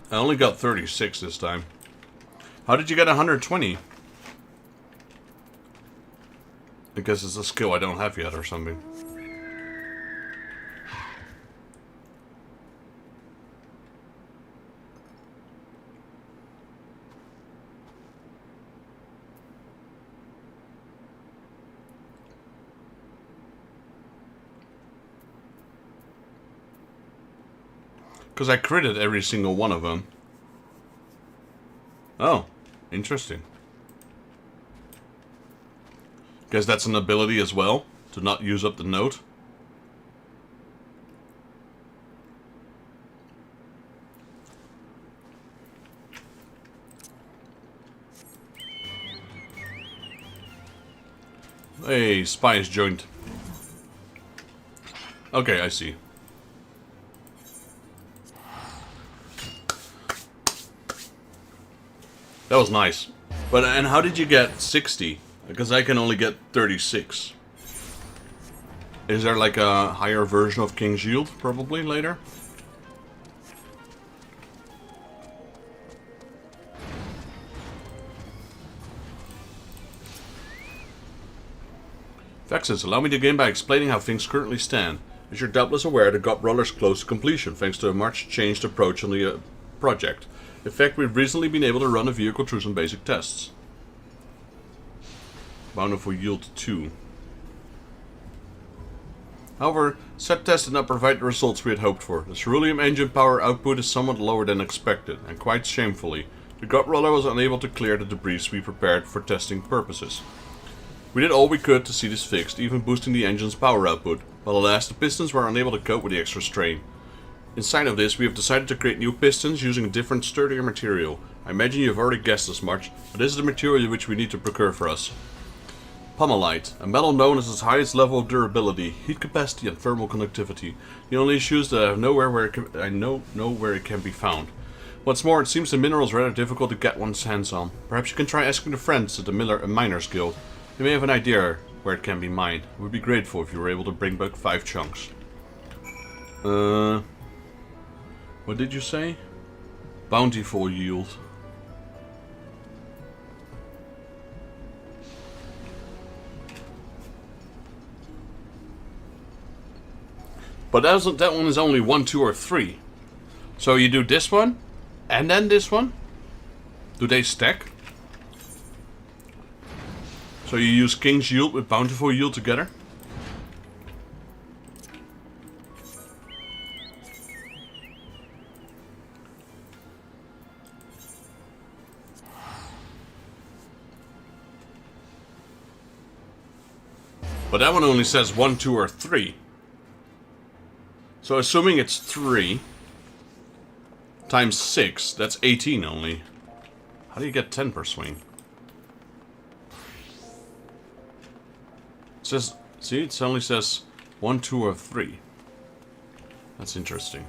I only got 36 this time. How did you get 120? I guess it's a skill I don't have yet or something. Because I critted every single one of them. Oh, interesting. Guess that's an ability as well, to not use up the note. Hey, spies joined. Okay, I see. That was nice. But, and how did you get 60? Because I can only get 36. Is there like a higher version of King's Yield, probably, later? Vexus, allow me to begin by explaining how things currently stand. As you're doubtless aware, the God Roller's close to completion, thanks to a much changed approach on the project. In fact, we've recently been able to run a vehicle through some basic tests. Bountiful Yield 2. However, said tests did not provide the results we had hoped for. The ceruleum engine power output is somewhat lower than expected, and quite shamefully, the God Roller was unable to clear the debris we prepared for testing purposes. We did all we could to see this fixed, even boosting the engine's power output, but alas, the pistons were unable to cope with the extra strain. In sign of this, we have decided to create new pistons using a different, sturdier material. I imagine you have already guessed as much, but this is the material which we need to procure for us. Pomalite, a metal known as its highest level of durability, heat capacity, and thermal conductivity. The only issue is that I know where it can be found. What's more, it seems the mineral is rather difficult to get one's hands on. Perhaps you can try asking the friends at the Miners Guild. They may have an idea where it can be mined. I would be grateful if you were able to bring back 5 chunks. What did you say? Bountiful Yield. But that one is only 1, 2, or 3. So you do this one, and then this one? Do they stack? So you use King's Yield with Bountiful Yield together? But that one only says 1, 2, or 3. So assuming it's 3 times 6, that's 18 only. How do you get 10 per swing? It says, see, it only says 1, 2, or 3. That's interesting.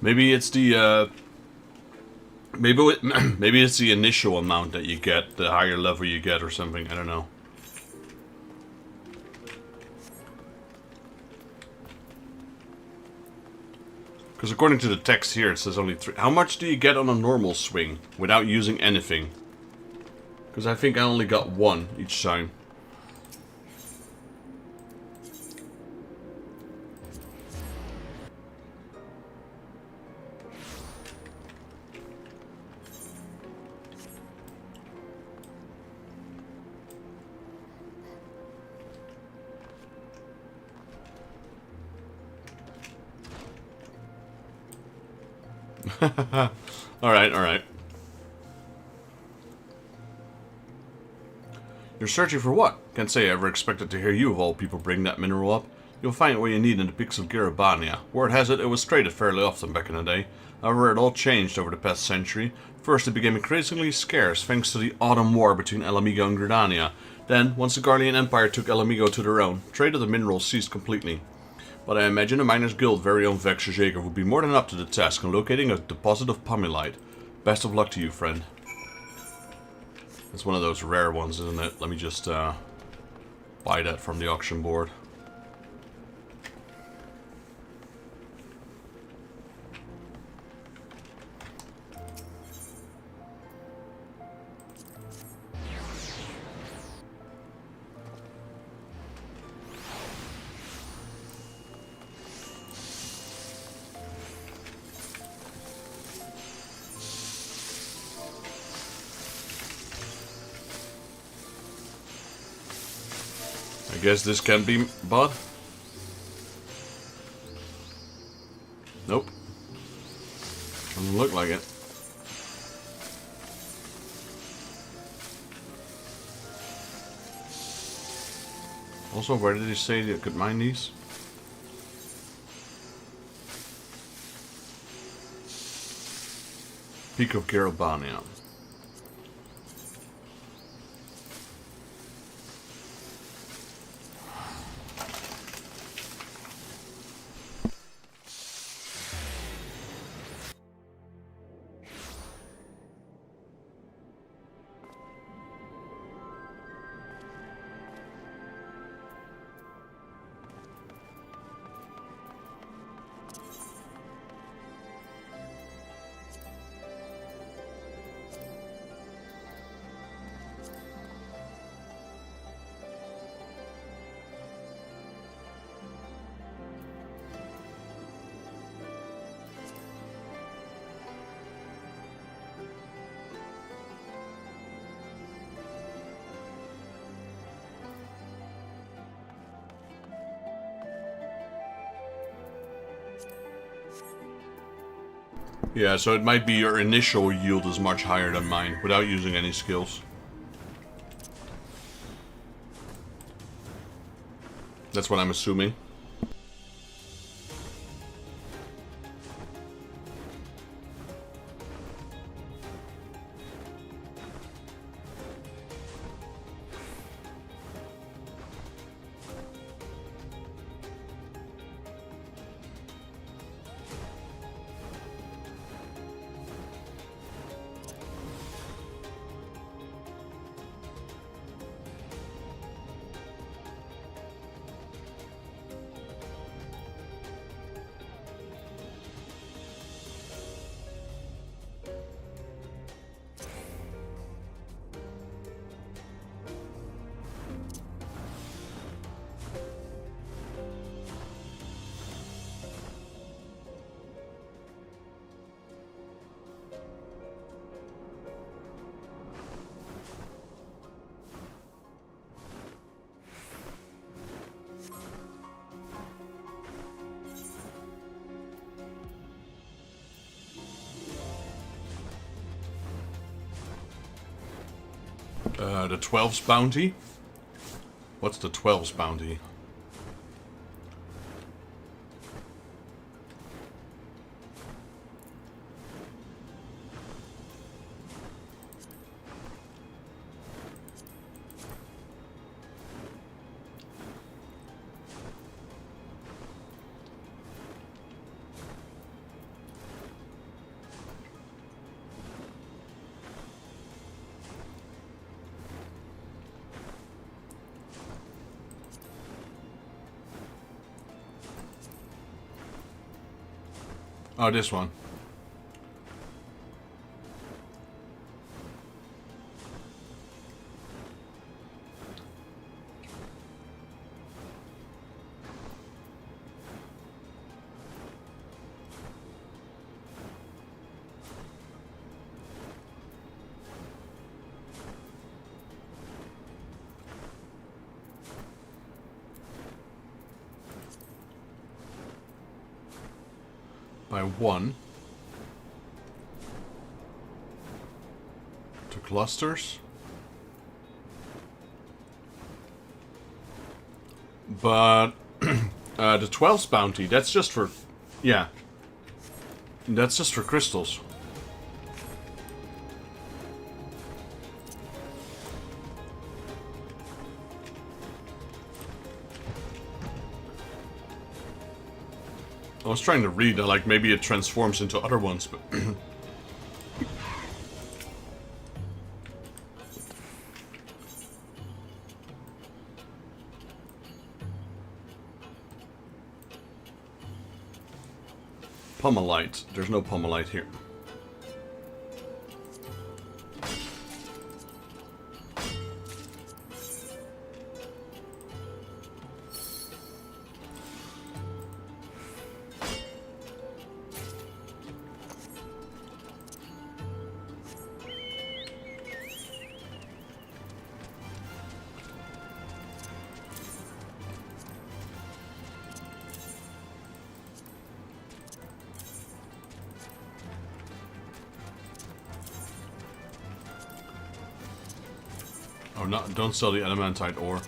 Maybe it's the maybe it's the initial amount that you get, the higher level you get or something, I don't know. Because according to the text here it says only 3. How much do you get on a normal swing without using anything? Because I think I only got 1 each time. Alright, alright. You're searching for what? Can't say I ever expected to hear you of all people bring that mineral up. You'll find what you need in the peaks of Garabania. Word has it, it was traded fairly often back in the day. However, it all changed over the past century. First, it became increasingly scarce thanks to the Autumn War between El Amigo and Gridania. Then, once the Garlean Empire took El Amigo to their own, trade of the minerals ceased completely. But I imagine the Miners Guild very own Vexer Jaeger would be more than up to the task in locating a deposit of Pommelite. Best of luck to you, friend. It's one of those rare ones, isn't it? Let me just buy that from the auction board. I guess this can be bought. Nope. Doesn't look like it. Also, where did he say you could mine these? Peak of Garabania. Yeah, so it might be your initial yield is much higher than mine, without using any skills. That's what I'm assuming. The 12's bounty? What's the 12's bounty? Oh, this one. By one. clusters. But the 12th bounty, that's just for... Yeah. That's just for crystals. I was trying to read that, like, maybe it transforms into other ones, but... Pummelite. There's no pummelite here. Oh, no, don't sell the adamantite ore.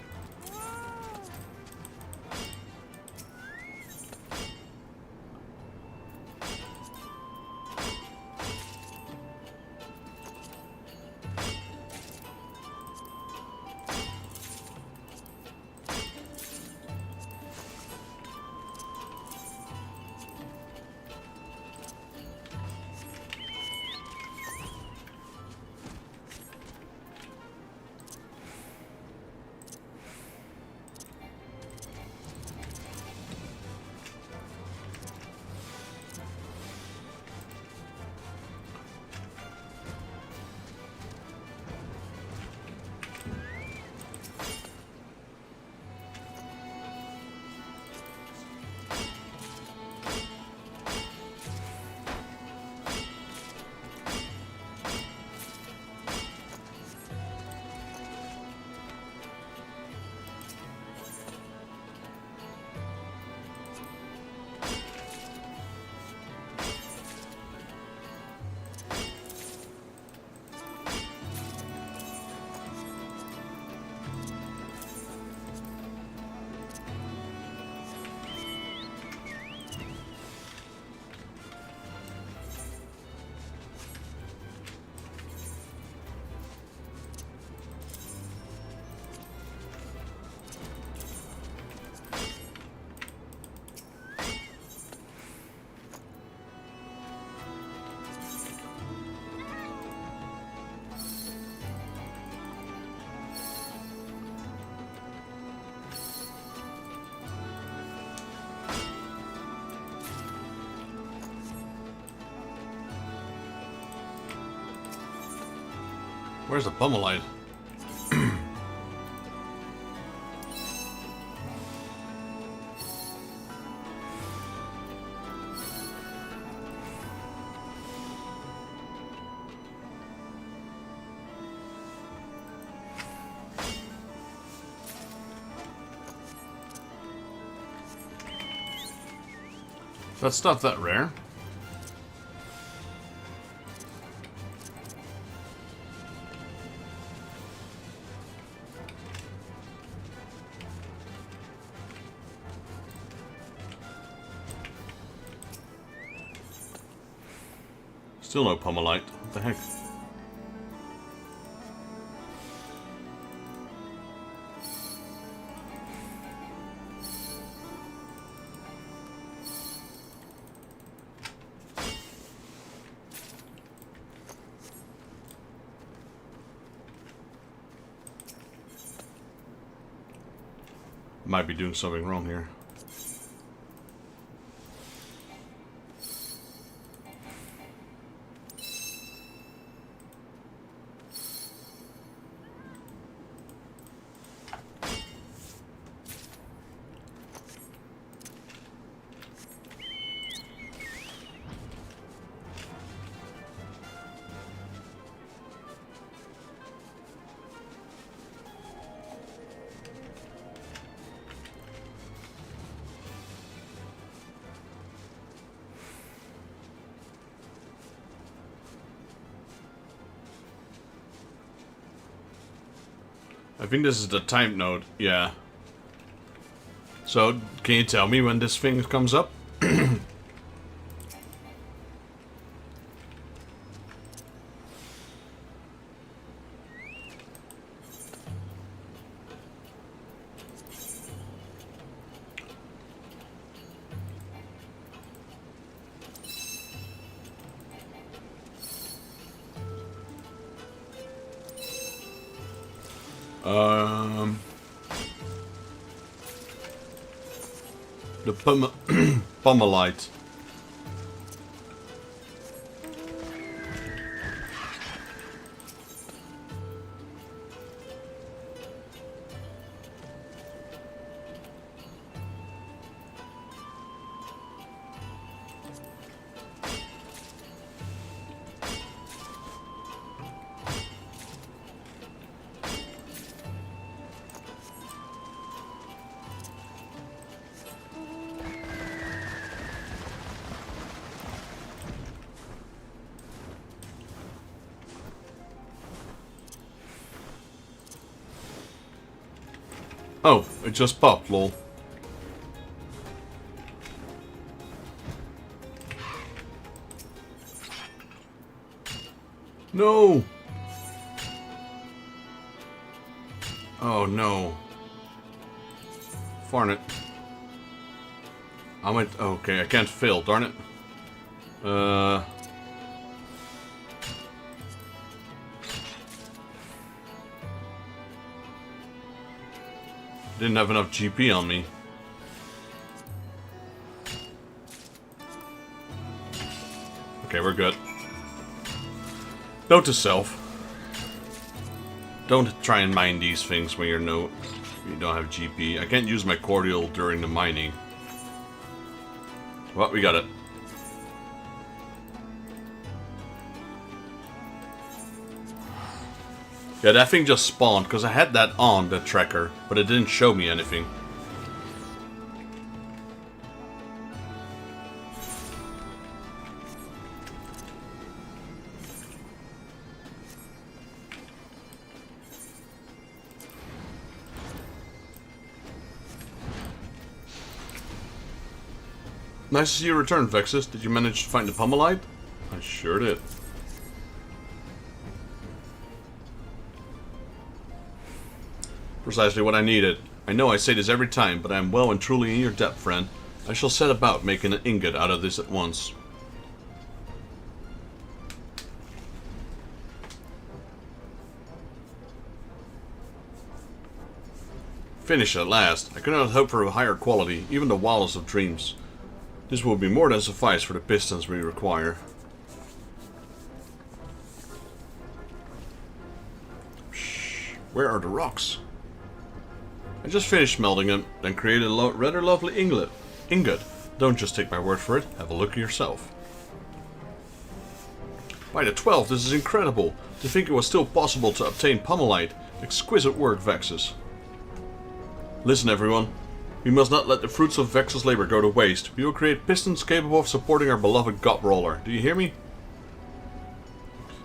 Where's the pummelite? That's not that rare. Still no pummelite. What the heck? Might be doing something wrong here. I think this is the time node. Yeah. So, can you tell me when this thing comes up? The Pummelite. Oh, it just popped, lol. No! Oh no. Farn it. I went. Okay, I can't fail, darn it. Didn't have enough GP on me. Okay, we're good. Note to self. Don't try and mine these things when you don't have GP. I can't use my cordial during the mining. Well, we got it. Yeah, that thing just spawned, because I had that on, the tracker, but it didn't show me anything. Nice to see you return, Vexus. Did you manage to find the Pummelite? I sure did. Precisely what I needed. I know I say this every time, but I am well and truly in your debt, friend. I shall set about making an ingot out of this at once. Finish at last. I could not hope for a higher quality, even the wildest of dreams. This will be more than suffice for the pistons we require. Shh. Where are the rocks? I just finished melting them, then created a rather lovely ingot. Don't just take my word for it, have a look yourself. By the 12th, this is incredible. To think it was still possible to obtain Pummelite. Exquisite work, Vexus. Listen, everyone. We must not let the fruits of Vexus' labor go to waste. We will create pistons capable of supporting our beloved God Roller. Do you hear me?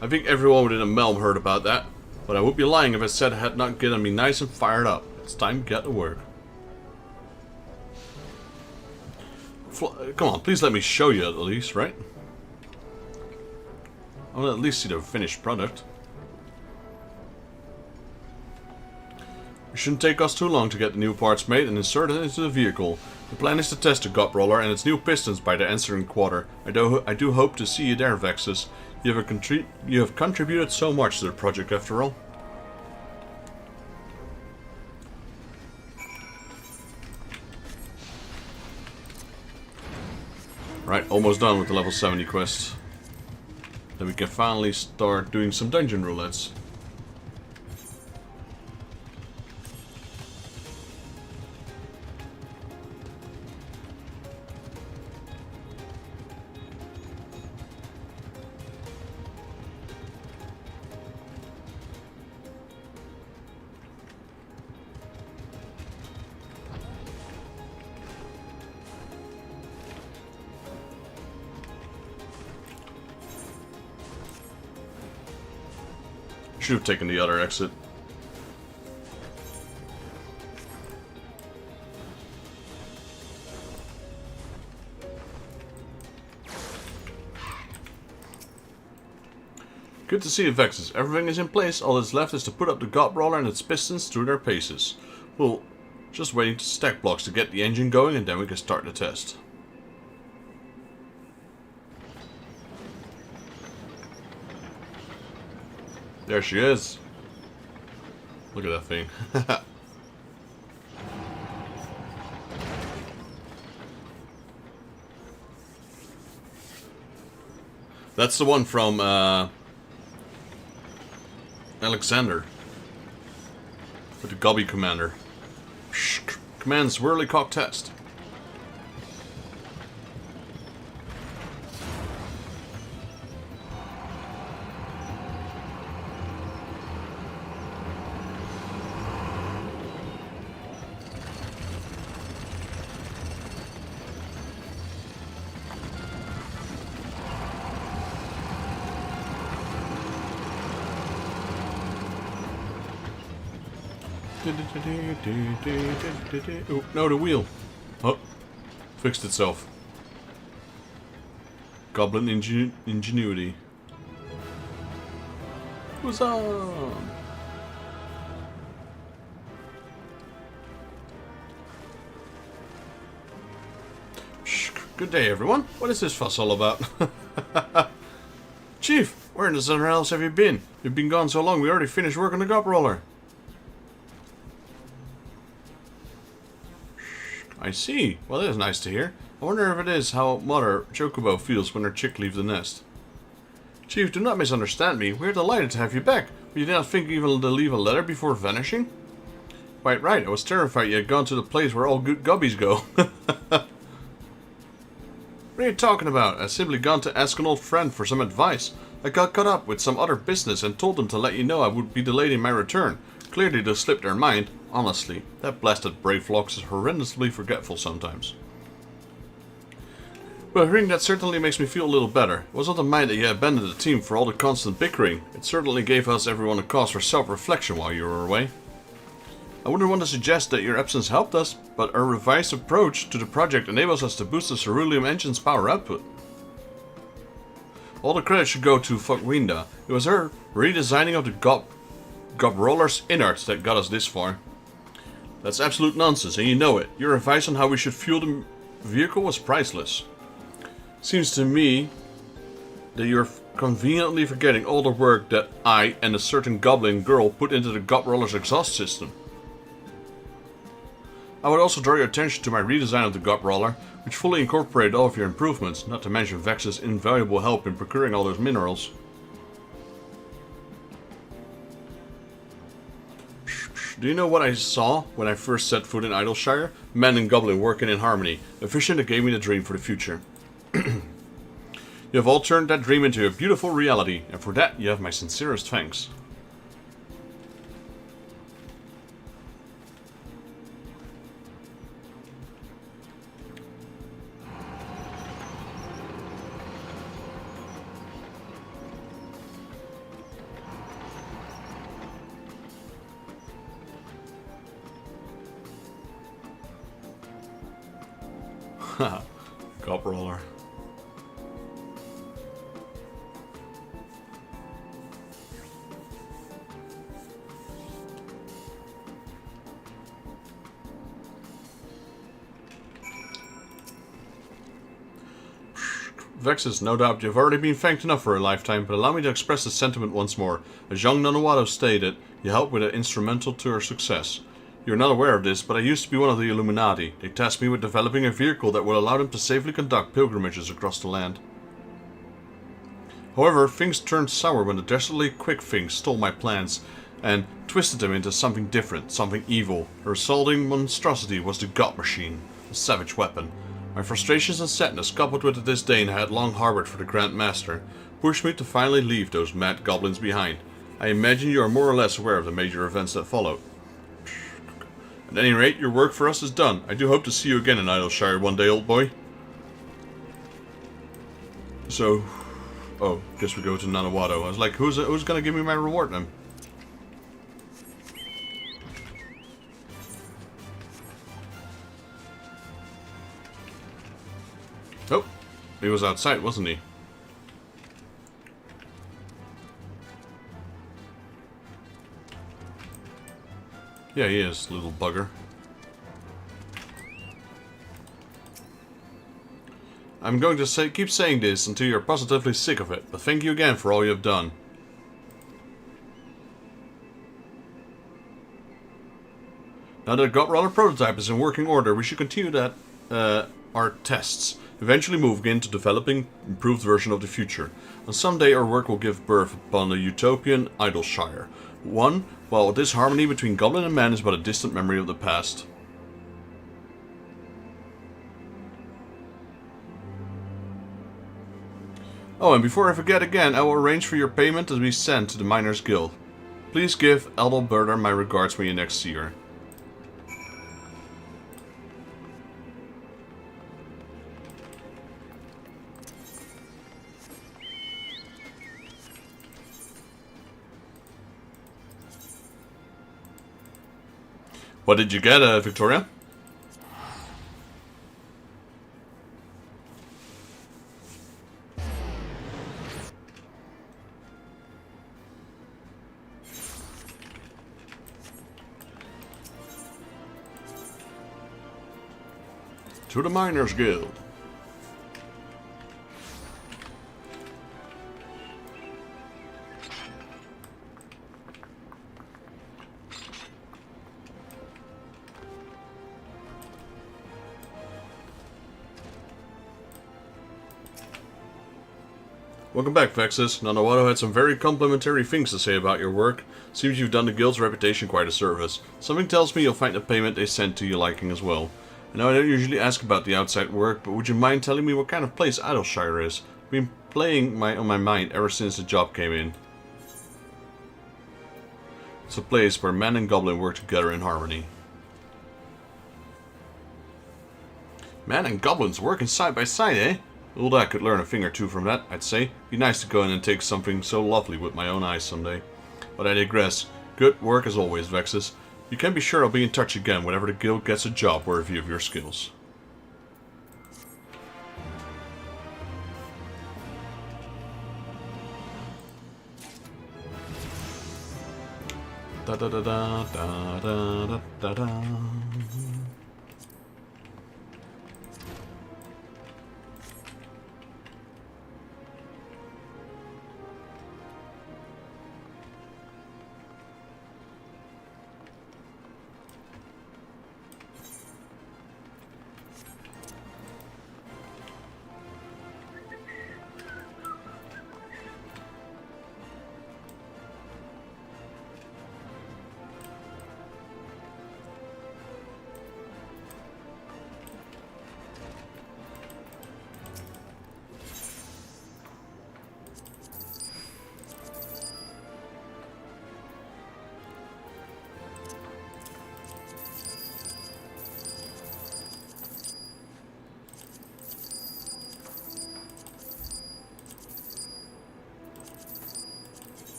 I think everyone within the Melm heard about that, but I would be lying if I said it had not gotten me nice and fired up. It's time to get to work. Come on, please let me show you at least, right? I want to at least see the finished product. It shouldn't take us too long to get the new parts made and insert it into the vehicle. The plan is to test the God Roller and its new pistons by the ensuing quarter. I do hope to see you there, Vexus. You have contributed so much to the project after all. Right, almost done with the level 70 quest. Then we can finally start doing some dungeon roulettes. Should have taken the other exit. Good to see you, Vexus. Everything is in place. All that's left is to put up the God Brawler and its pistons through their paces. Well, just waiting to stack blocks to get the engine going, and then we can start the test. There she is. Look at that thing. That's the one from Alexander. With the Gobby commander. Commands Whirlycock test. Oh, no, the wheel. Oh, fixed itself. Goblin ingenuity. Huzzah! Good day, everyone. What is this fuss all about? Chief, where in the Southern Realms have you been? You've been gone so long, we already finished work on the God Roller. I see. Well, that is nice to hear. I wonder if it is how Mother Chocobo feels when her chick leaves the nest. Chief, do not misunderstand me. We are delighted to have you back. But you did not think even to leave a letter before vanishing? Quite right. I was terrified you had gone to the place where all good gubbies go. What are you talking about? I simply gone to ask an old friend for some advice. I got caught up with some other business and told them to let you know I would be delayed in my return. Clearly they slipped their mind. Honestly, that blasted Brave Flox is horrendously forgetful sometimes. Well, hearing that certainly makes me feel a little better. It was not the mind that you abandoned the team for all the constant bickering. It certainly gave us everyone a cause for self-reflection while you were away. I wouldn't want to suggest that your absence helped us, but our revised approach to the project enables us to boost the Ceruleum engine's power output. All the credit should go to Fuckwinda. It was her redesigning of the Gob Roller's innards that got us this far. That's absolute nonsense, and you know it. Your advice on how we should fuel the vehicle was priceless. Seems to me that you're conveniently forgetting all the work that I and a certain goblin girl put into the Gob Roller's exhaust system. I would also draw your attention to my redesign of the Gob Roller, which fully incorporated all of your improvements, not to mention Vex's invaluable help in procuring all those minerals. Do you know what I saw when I first set foot in Idleshire? Man and goblin working in harmony, a vision that gave me the dream for the future. You have all turned that dream into a beautiful reality, and for that you have my sincerest thanks. Haha, Gob Roller. Vexus, no doubt you've already been thanked enough for a lifetime, but allow me to express the sentiment once more. As young Nanawado stated, you helped with an instrumental to our success. You're not aware of this, but I used to be one of the Illuminati. They tasked me with developing a vehicle that will allow them to safely conduct pilgrimages across the land. However, things turned sour when the desperately quick thing stole my plans and twisted them into something different, something evil. The resulting monstrosity was the God Machine, a savage weapon. My frustrations and sadness, coupled with the disdain I had long harbored for the Grand Master, pushed me to finally leave those mad goblins behind. I imagine you are more or less aware of the major events that followed. At any rate, your work for us is done. I do hope to see you again in Idleshire one day, old boy. So, oh, guess we go to Nanawado. I was like, who's gonna give me my reward then? Oh, he was outside, wasn't he? Yeah, he is, little bugger. I'm going to keep saying this until you're positively sick of it, but thank you again for all you have done. Now that Godrunner prototype is in working order, we should continue our tests, eventually moving into developing improved version of the future. And someday our work will give birth upon a utopian Idleshire. One, while this harmony between goblin and man is but a distant memory of the past. Oh, and before I forget again, I will arrange for your payment to be sent to the Miners Guild. Please give Adalberta my regards when you next see her. What did you get, Victoria? To the Miners Guild. Welcome back, Vexus. Nanawato had some very complimentary things to say about your work. Seems you've done the guild's reputation quite a service. Something tells me you'll find the payment they sent to your liking as well. I know I don't usually ask about the outside work, but would you mind telling me what kind of place Idleshire is? I've been playing on my mind ever since the job came in. It's a place where man and goblin work together in harmony. Man and goblins working side by side, eh? Well, I could learn a thing or two from that, I'd say. Be nice to go in and take something so lovely with my own eyes someday. But I digress. Good work as always, Vexus. You can be sure I'll be in touch again whenever the guild gets a job worthy of your skills. Da da da da da da da da.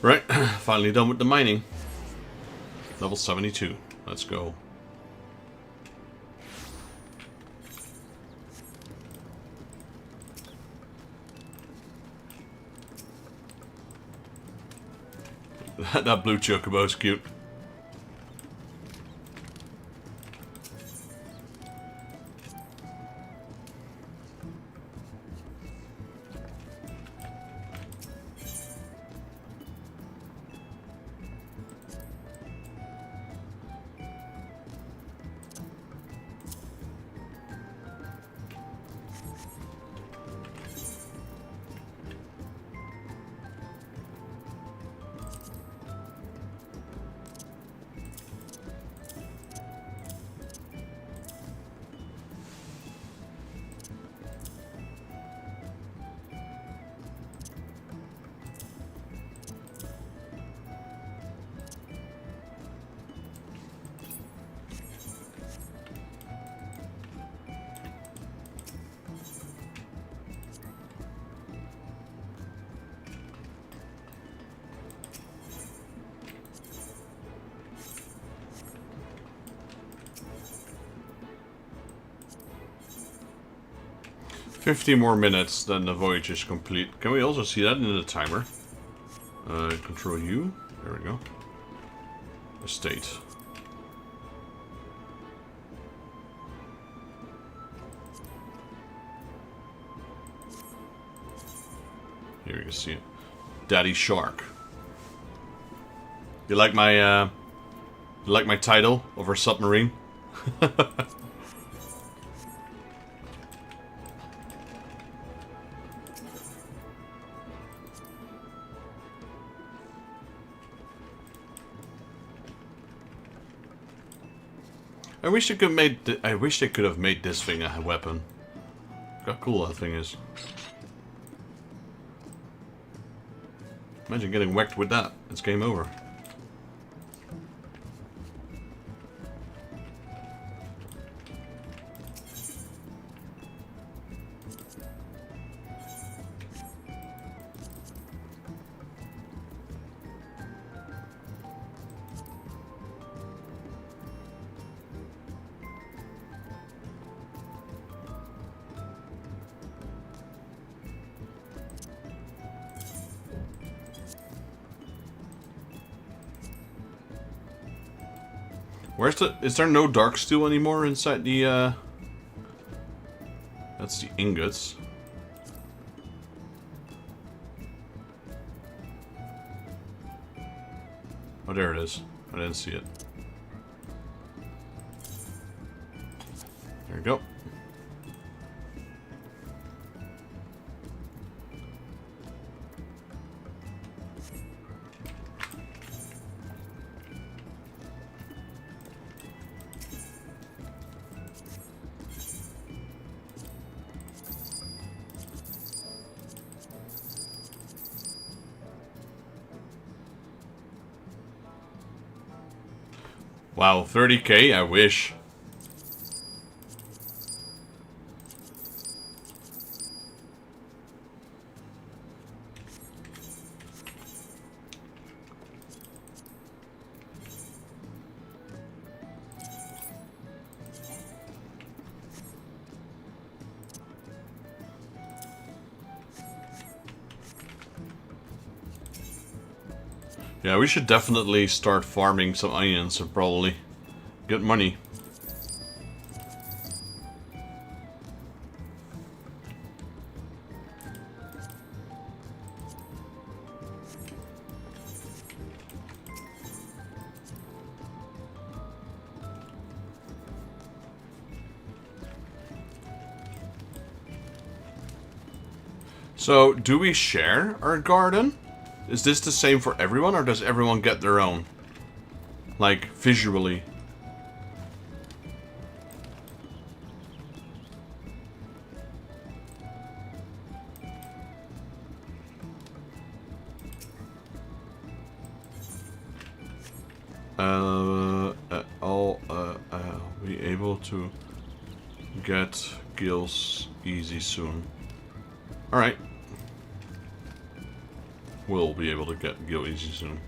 Right, finally done with the mining. Level 72. Let's go. That blue chocobo is cute. 50 more minutes, then the voyage is complete. Can we also see that in the timer? Control U. There we go. Estate. Here you can see it. Daddy Shark. You like my title of our submarine? I wish they could have made this thing a weapon. Look how cool that thing is. Imagine getting whacked with that. It's game over. Is there no dark steel anymore inside the, that's the ingots. Oh, there it is. I didn't see it. There we go. Wow, 30k, I wish. Yeah, we should definitely start farming some onions and probably get money. So, do we share our garden? Is this the same for everyone, or does everyone get their own? Like, visually. I'll be able to get gills easy soon. Alright. We'll be able to get Gil easy soon.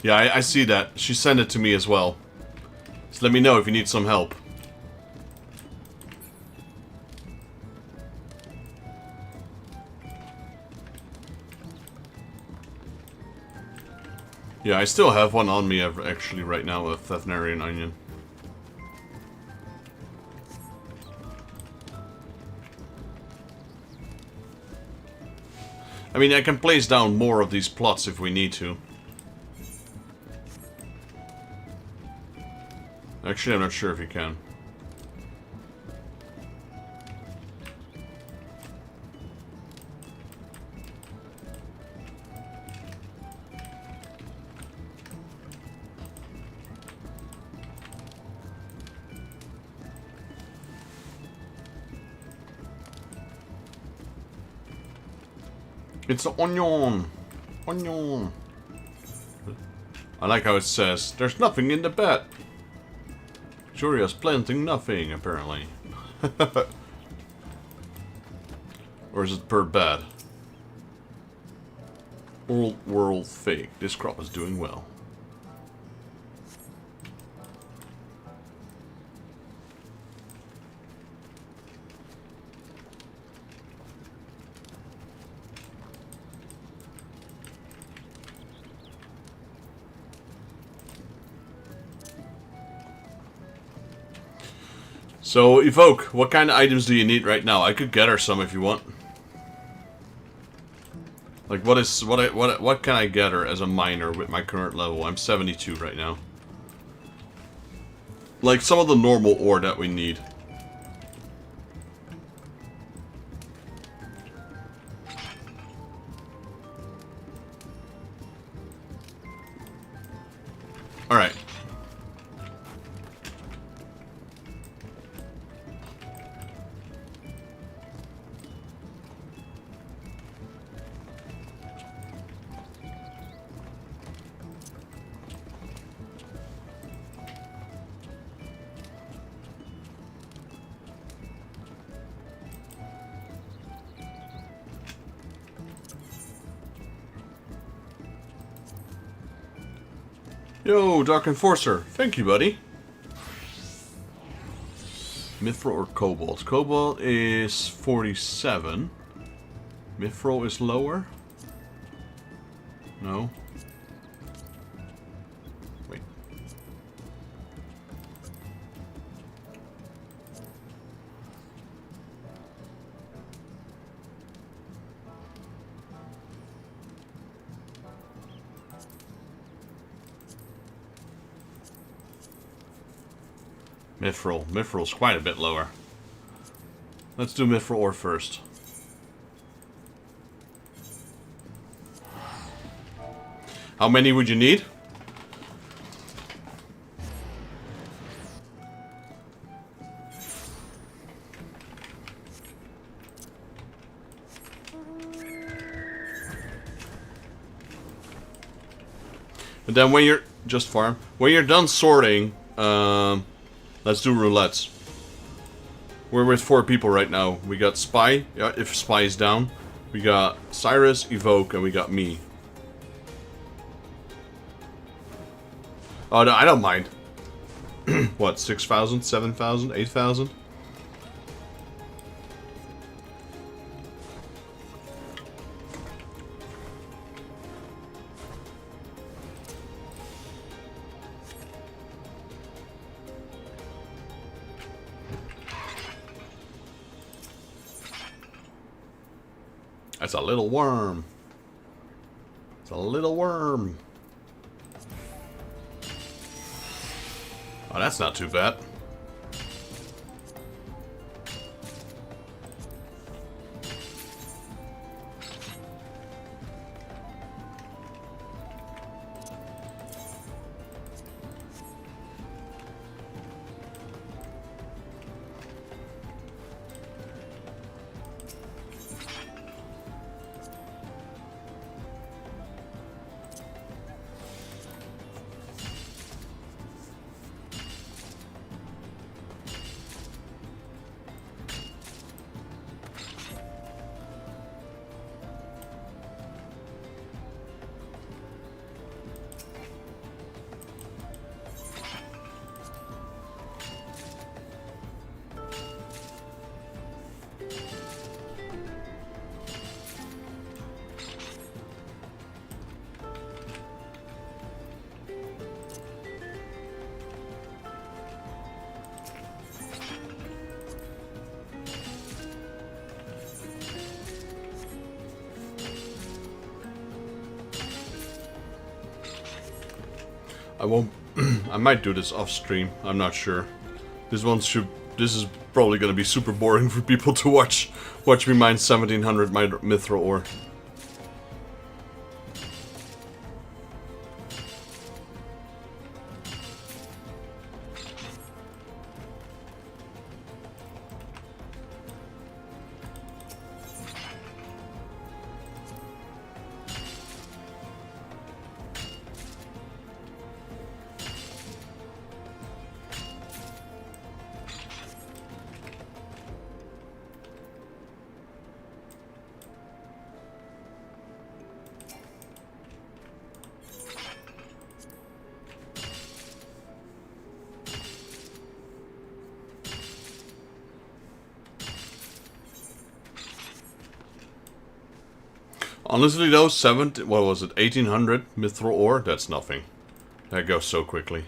Yeah, I see that. She sent it to me as well. So let me know if you need some help. Yeah, I still have one on me actually right now, a Thethnarian onion. I mean, I can place down more of these plots if we need to. Actually, I'm not sure if you can. It's the onion. Onion. I like how it says, there's nothing in the bed. Juria's planting nothing, apparently. Or is it per bed? Old world fake. This crop is doing well. So, Evoke, what kind of items do you need right now? I could get her some if you want. Like, what can I get her as a miner with my current level? I'm 72 right now. Like, some of the normal ore that we need. Alright. Yo, Dark Enforcer. Thank you, buddy. Mithril or Cobalt? Cobalt is 47. Mithril is lower? No. Wait. Mithril. Mithril's quite a bit lower. Let's do Mithril ore first. How many would you need? And then when you're just farm, when you're done sorting, let's do roulettes. We're with 4 people right now. We got Spy, yeah, if Spy is down. We got Cyrus, Evoke, and we got me. Oh, no, I don't mind. What, 6,000, 7,000, 8,000? That's a little worm. It's a little worm. Oh, that's not too bad. I won't. I might do this off stream. I'm not sure. This is probably gonna be super boring for people to watch. Watch me mine 1,700 mithril ore. Honestly though, what was it, 1800 mithril ore? That's nothing. That goes so quickly.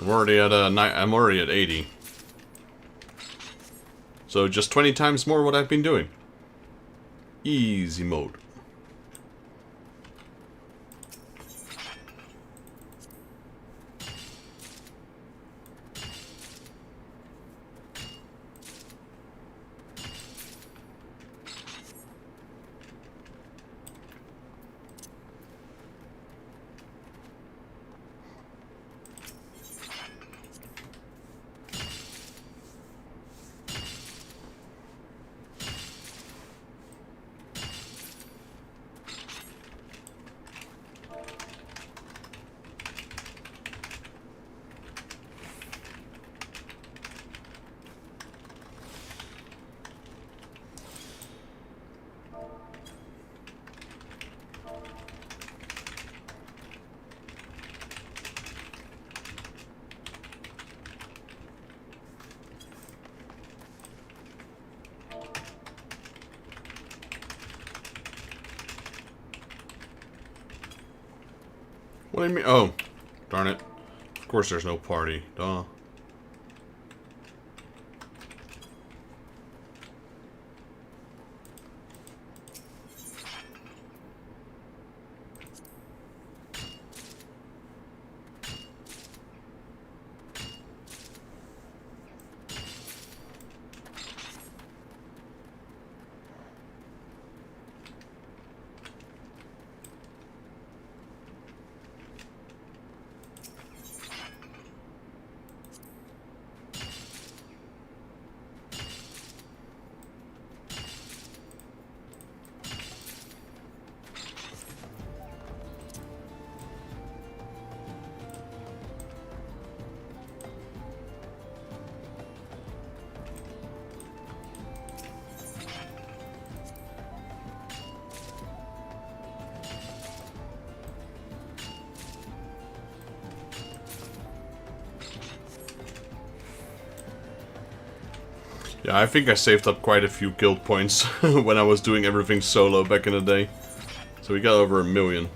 I'm already at 80. So just 20 times more what I've been doing. Easy mode. What do you mean? Oh, darn it. Of course there's no party. Duh. Yeah, I think I saved up quite a few guild points when I was doing everything solo back in the day. So we got over 1 million.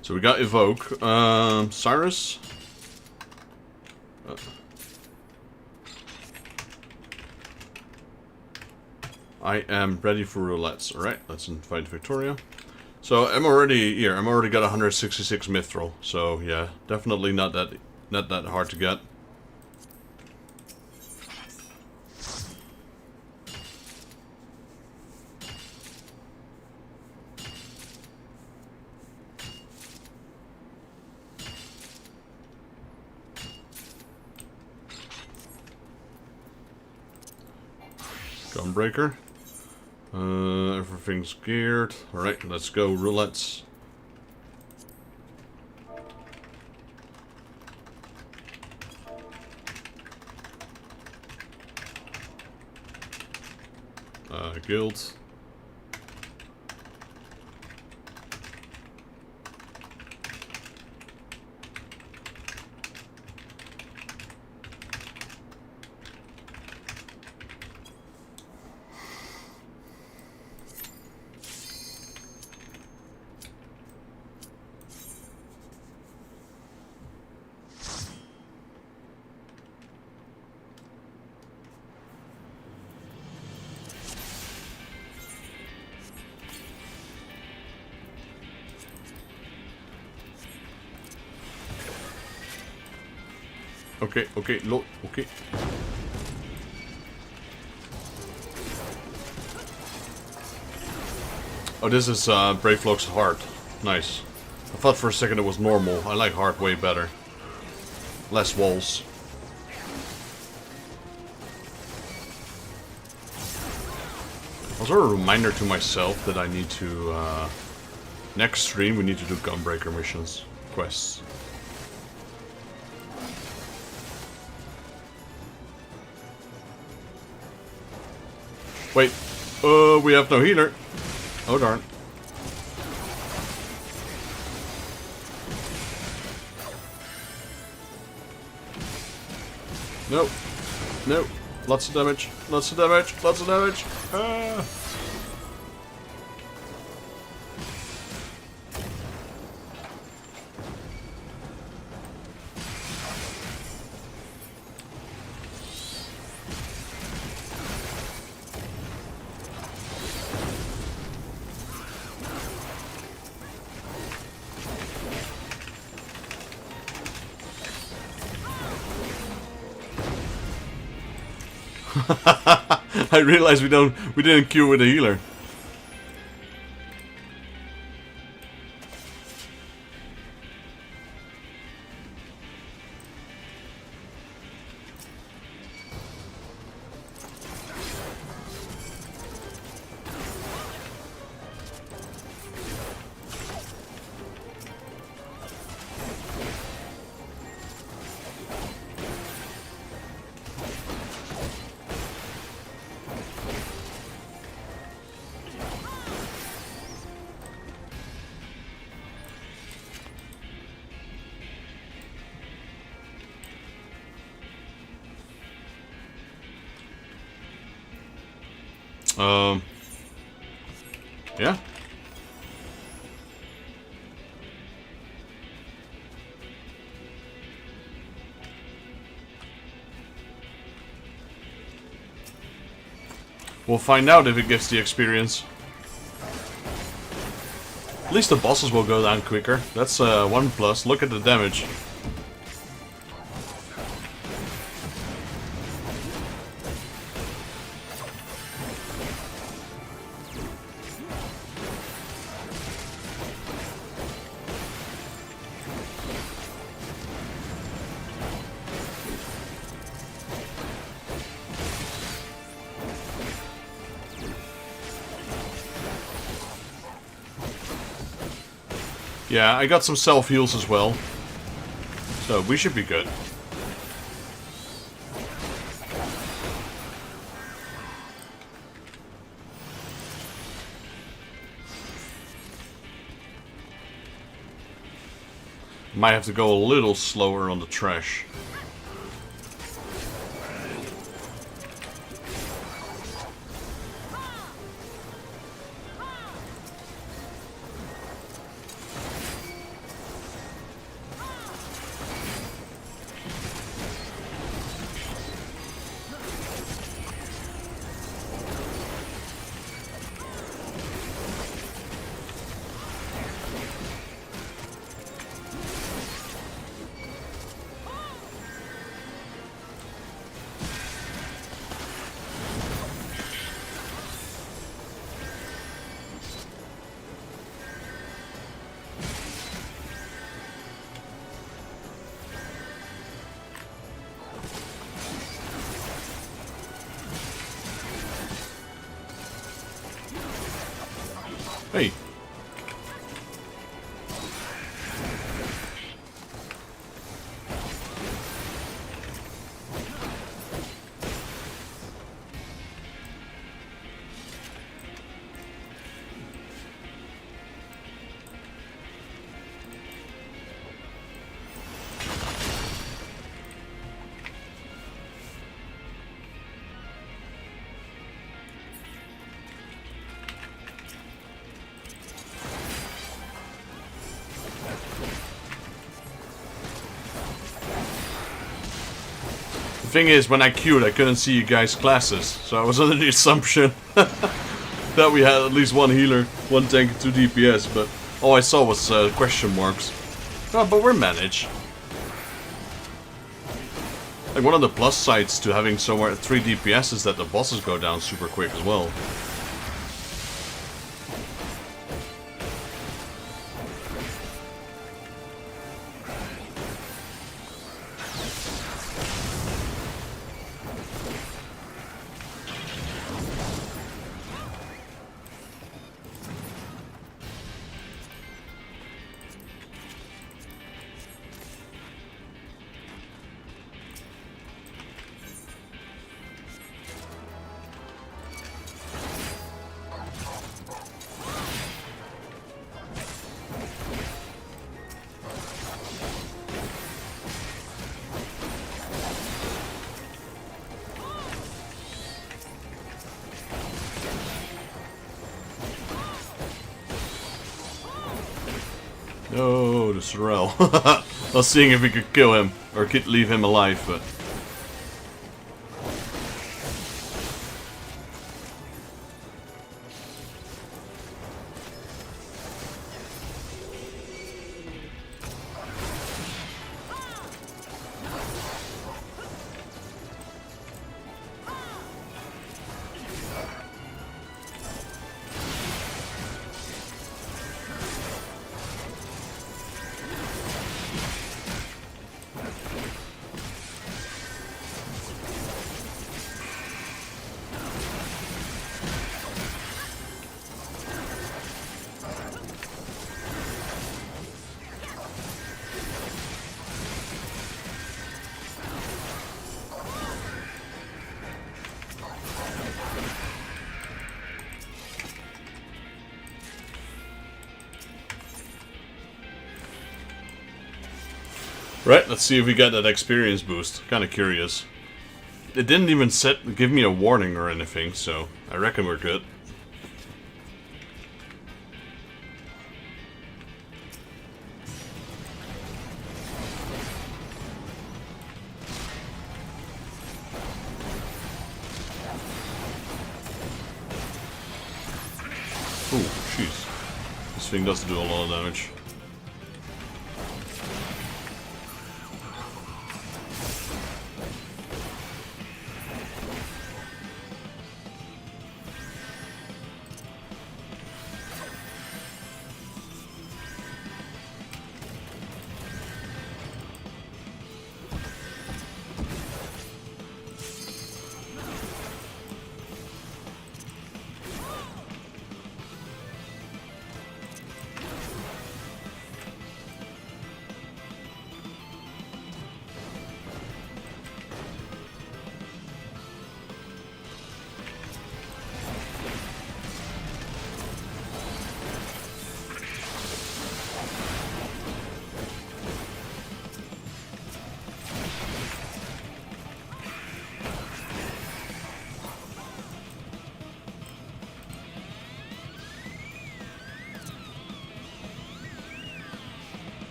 So we got Evoke. Cyrus? I am ready for roulettes. Alright, let's invite Victoria. So I'm already here. I'm already got 166 mithril. So yeah, definitely not that hard to get. Gunbreaker. Everything's geared. Alright, let's go roulettes. Guild. Okay, look, okay. Oh, this is Brave Log's heart. Nice. I thought for a second it was normal. I like heart way better. Less walls. Also a reminder to myself that I need to, next stream we need to do Gunbreaker missions. Quests. Wait. We have no healer. Oh darn. No. No. Lots of damage. Lots of damage. Lots of damage. Ah. I realized we didn't queue with a healer. Yeah. We'll find out if it gives the experience. At least the bosses will go down quicker. That's one plus. Look at the damage. Yeah, I got some self-heals as well. So, we should be good. Might have to go a little slower on the trash. Hey. The thing is, when I queued, I couldn't see you guys' classes, so I was under the assumption that we had at least one healer, one tank, and 2 DPS, but all I saw was question marks. Oh, but we're managed. Like, one of the plus sides to having somewhere 3 DPS is that the bosses go down super quick as well. No, the Sorrel. I was seeing if we could kill him, or could leave him alive, but... Right, let's see if we get that experience boost. Kinda curious. It didn't even give me a warning or anything, so I reckon we're good. Oh, jeez. This thing does do a lot of damage.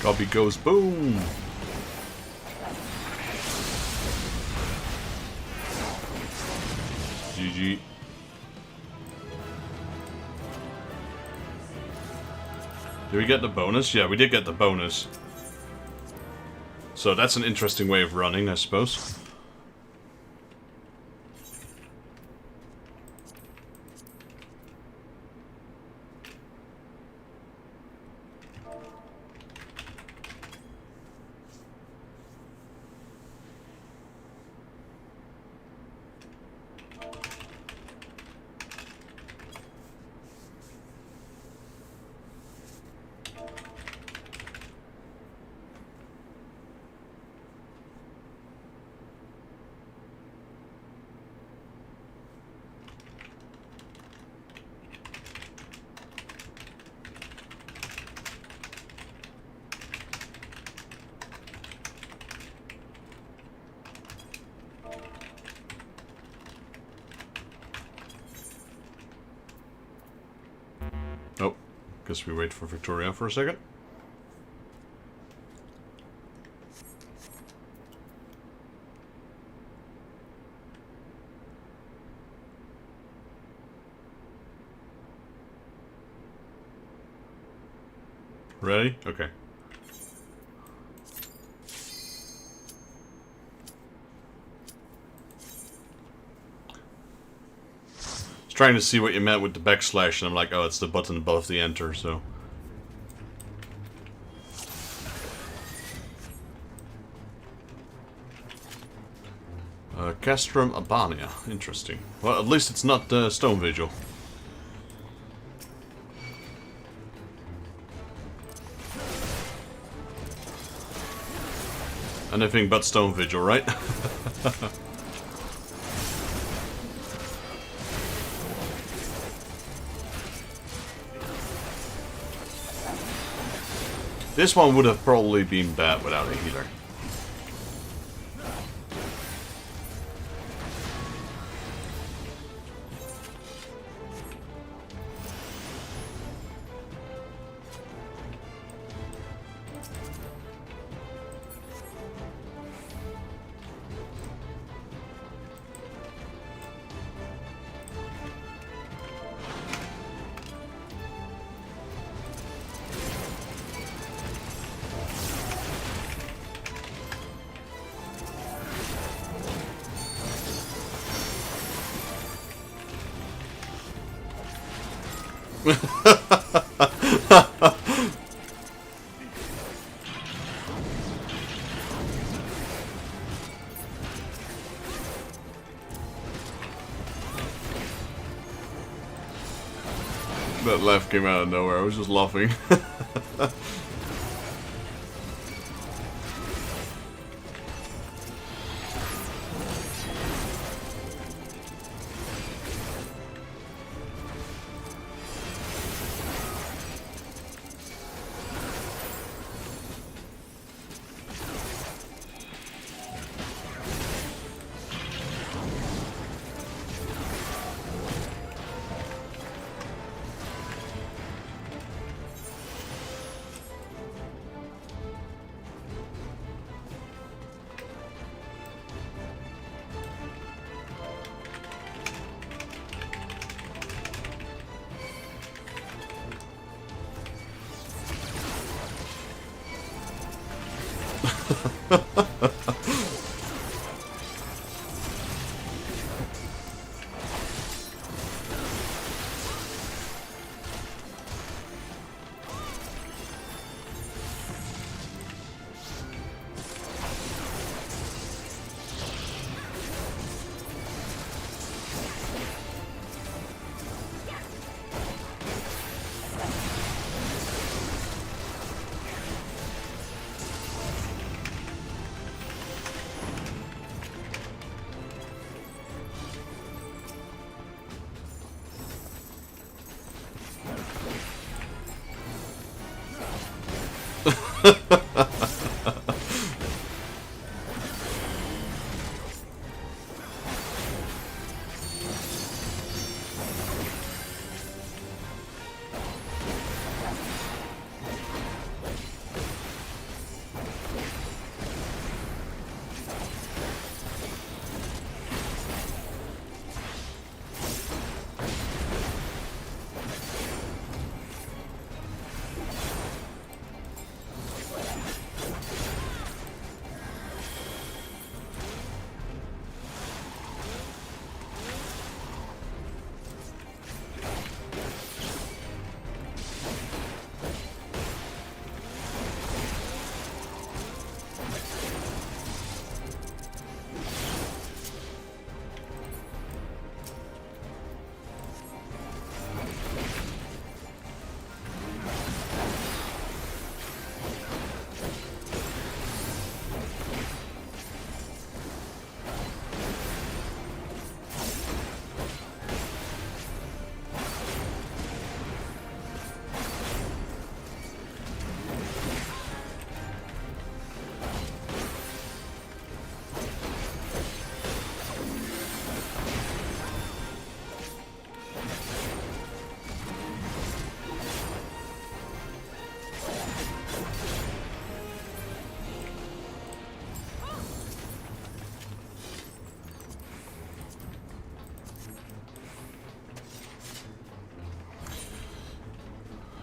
Copy goes boom! GG. Did we get the bonus? Yeah, we did get the bonus. So that's an interesting way of running, I suppose. Guess we wait for Victoria for a second. Ready? Okay. Trying to see what you meant with the backslash, and I'm like, oh, it's the button above the enter, so. Castrum Abania. Interesting. Well, at least it's not Stone Vigil. Anything but Stone Vigil, right? This one would have probably been bad without a healer. That laugh came out of nowhere. I was just laughing.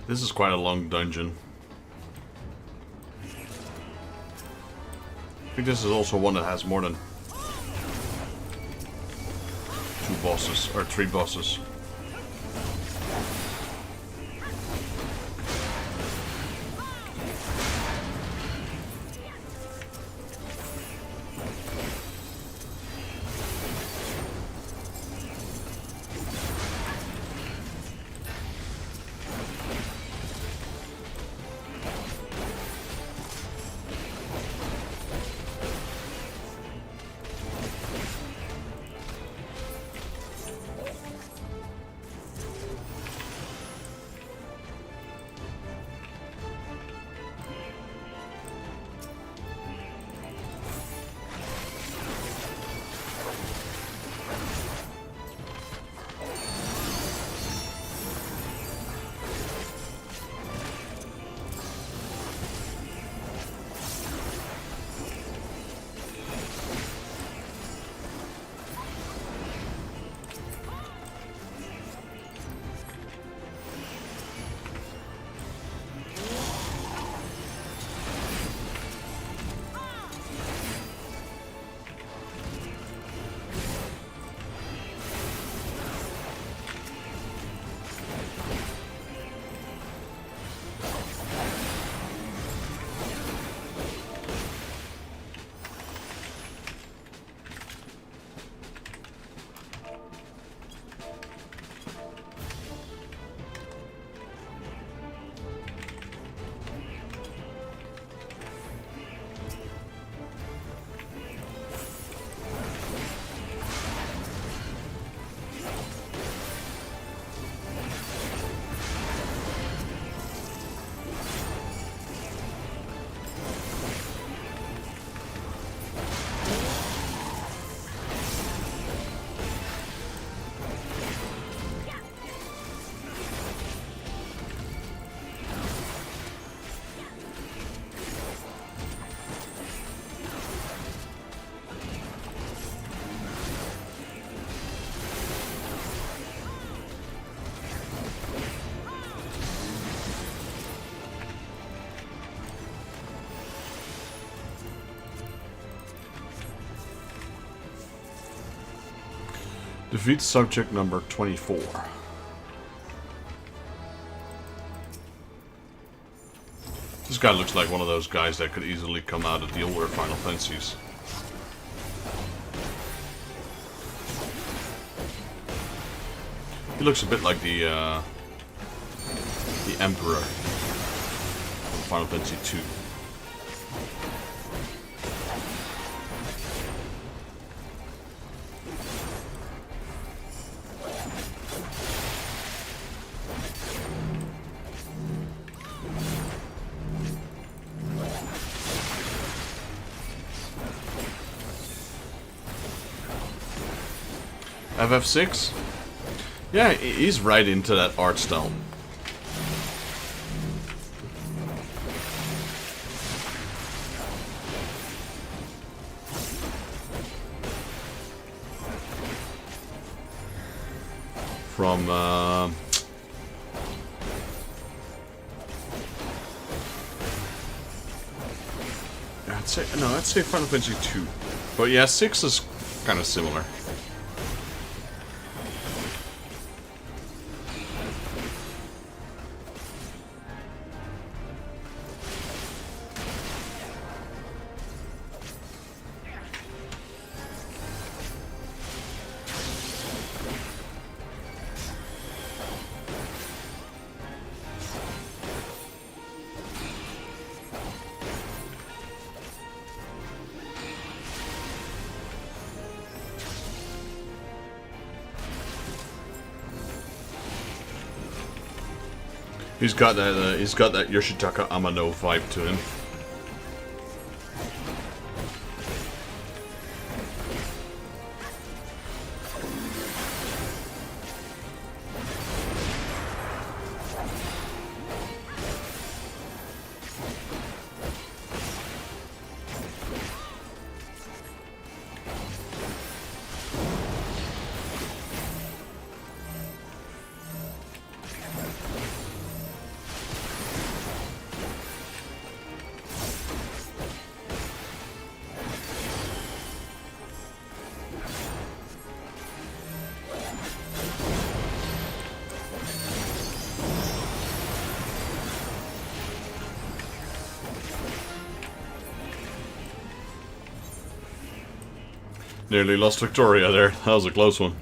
This is quite a long dungeon. I think this is also one that has more than 2 bosses, or 3 bosses. Defeat subject number 24. This guy looks like one of those guys that could easily come out of the older Final Fantasies. He looks a bit like the Emperor from Final Fantasy II. FF6? Yeah, he's right into that art style. From, I'd say Final Fantasy 2. But yeah, 6 is kind of similar. He's got that Yoshitaka Amano vibe to him. Nearly lost Victoria there. That was a close one.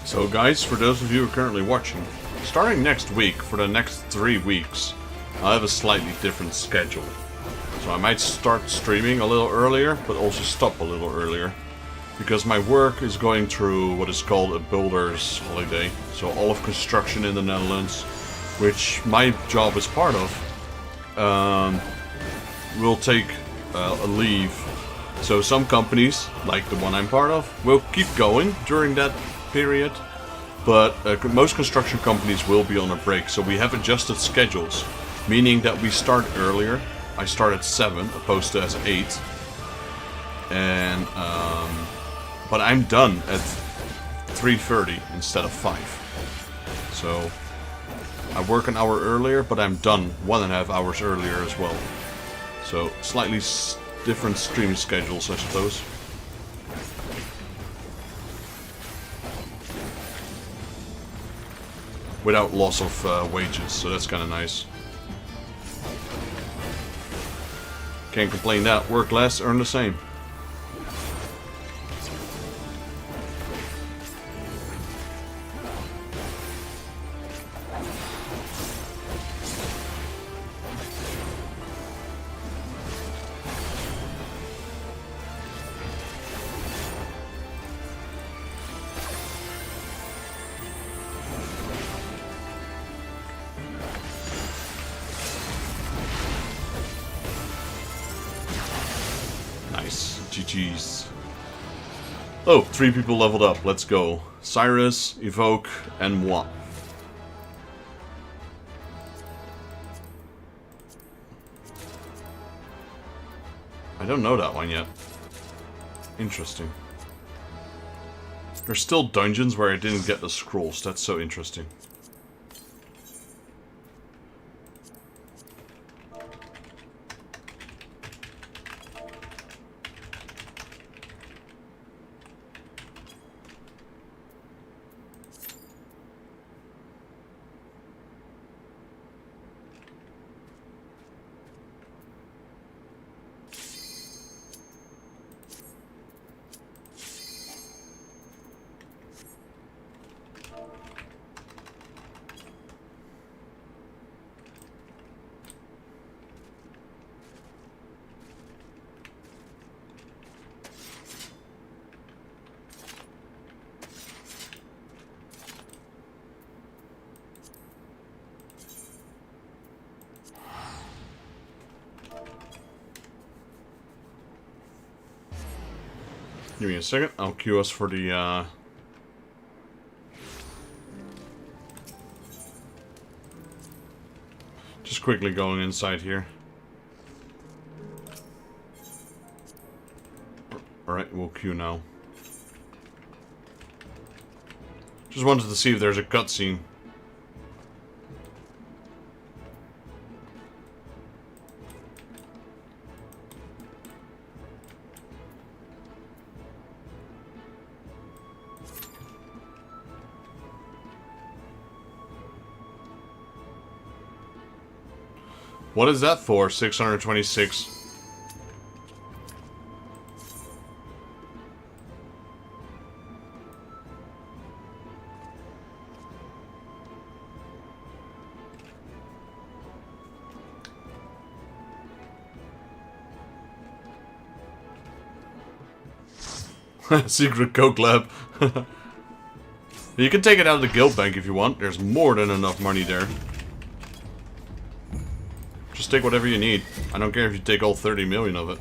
So guys, for those of you who are currently watching, starting next week, for the next 3 weeks, I have a slightly different schedule. So I might start streaming a little earlier, but also stop a little earlier. Because my work is going through what is called a builder's holiday. So all of construction in the Netherlands, which my job is part of, will take a leave. So some companies, like the one I'm part of, will keep going during that period, but most construction companies will be on a break. So we have adjusted schedules, meaning that we start earlier. I start at 7 opposed to as 8, and but I'm done at 3:30 instead of 5. So I work an hour earlier, but I'm done 1.5 hours earlier as well. So slightly different stream schedules, I suppose. Without loss of wages, so that's kind of nice. Can't complain that. Work less, earn the same. GG's. Oh, 3 people leveled up. Let's go. Cyrus, Evoke, and moi. I don't know that one yet. Interesting. There's still dungeons where I didn't get the scrolls. That's so interesting. Give me a second. I'll queue us for the, just quickly going inside here. Alright, we'll queue now. Just wanted to see if there's a cutscene. What is that for? 626. Secret Coke Lab. You can take it out of the guild bank if you want. There's more than enough money there. Just take whatever you need. I don't care if you take all 30 million of it.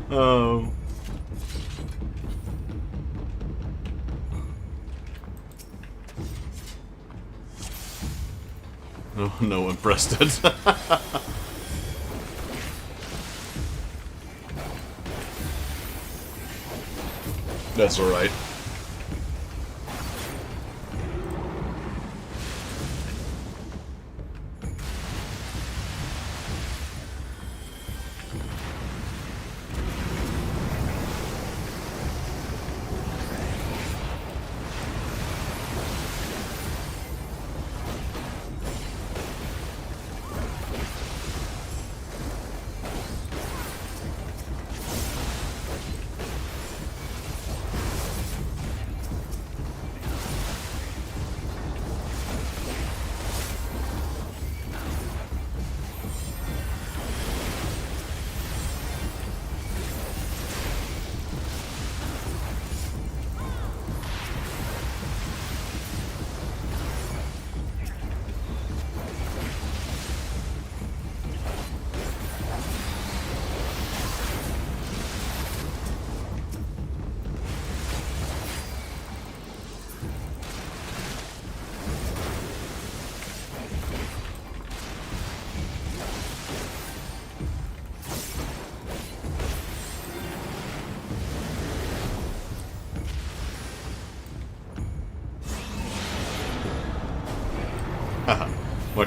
Oh. Oh, no one pressed it. That's alright.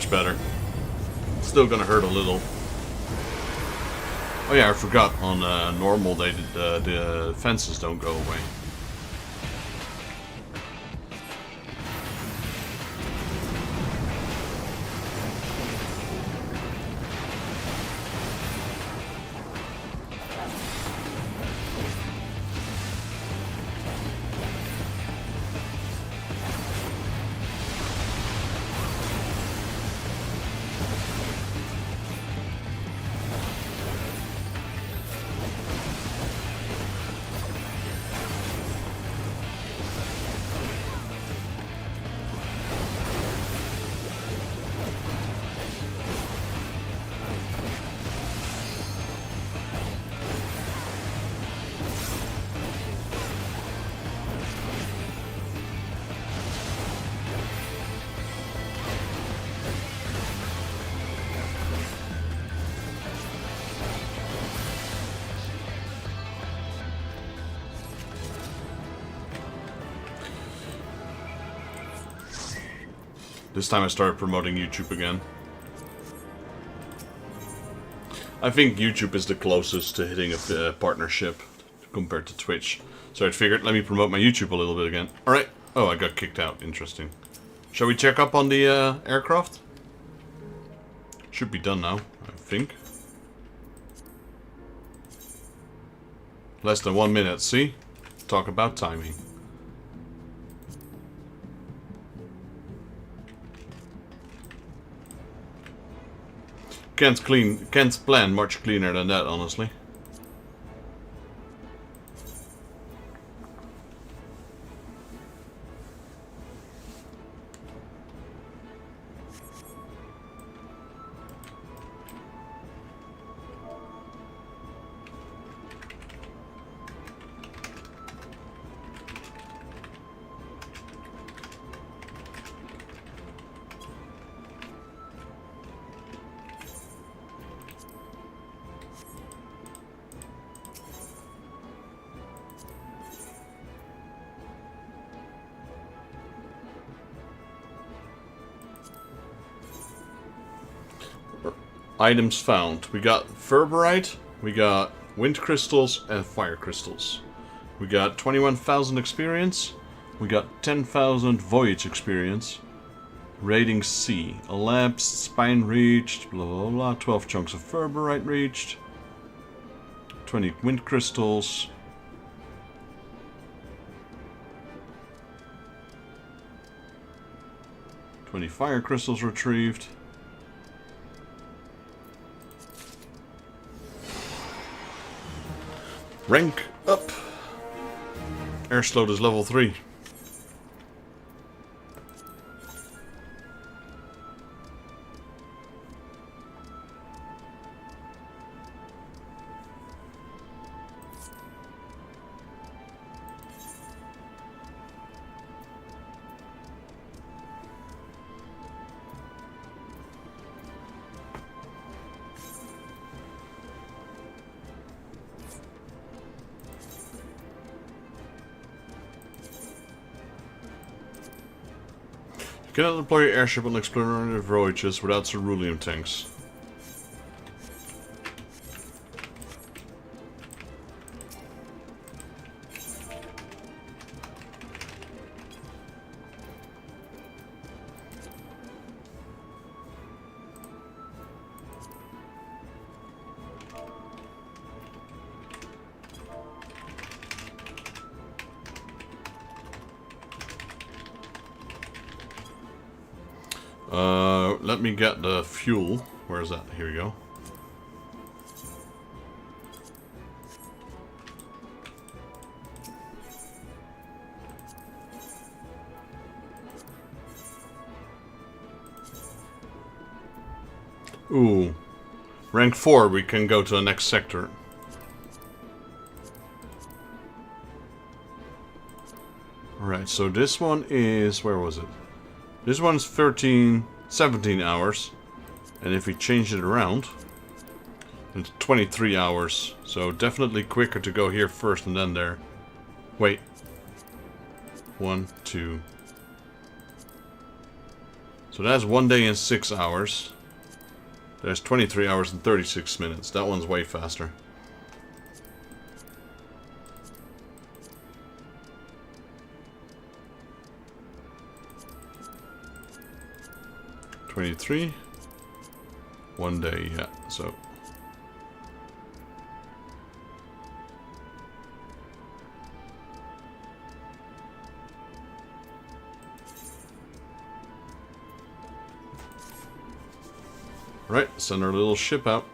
much better. Still gonna hurt a little. Oh yeah, I forgot. On normal, the fences don't go away. This time I started promoting YouTube again. I think YouTube is the closest to hitting a partnership compared to Twitch. So I figured, let me promote my YouTube a little bit again. Alright. Oh, I got kicked out. Interesting. Shall we check up on the aircraft? Should be done now, I think. Less than 1 minute, see? Talk about timing. Can't plan much cleaner than that, honestly. Items found. We got Ferberite, we got Wind Crystals, and Fire Crystals. We got 21,000 experience. We got 10,000 Voyage experience. Rating C. Elapsed, Spine reached, blah blah blah. 12 chunks of Ferberite reached. 20 Wind Crystals. "20 Fire Crystals retrieved. Rank up. Air slot is level 3. You cannot deploy your airship on explorative voyages without ceruleum tanks. Let me get the fuel. Where is that? Here we go. Ooh. Rank 4, we can go to the next sector. Alright, so this one is... where was it? This one's 17 hours. And if we change it around, it's 23 hours. So definitely quicker to go here first and then there. Wait. 1, 2. So So that's 1 day and 6 hours. There's 23 hours and 36 minutes. That one's way faster. $23. 1 day, yeah. So right, send our little ship out.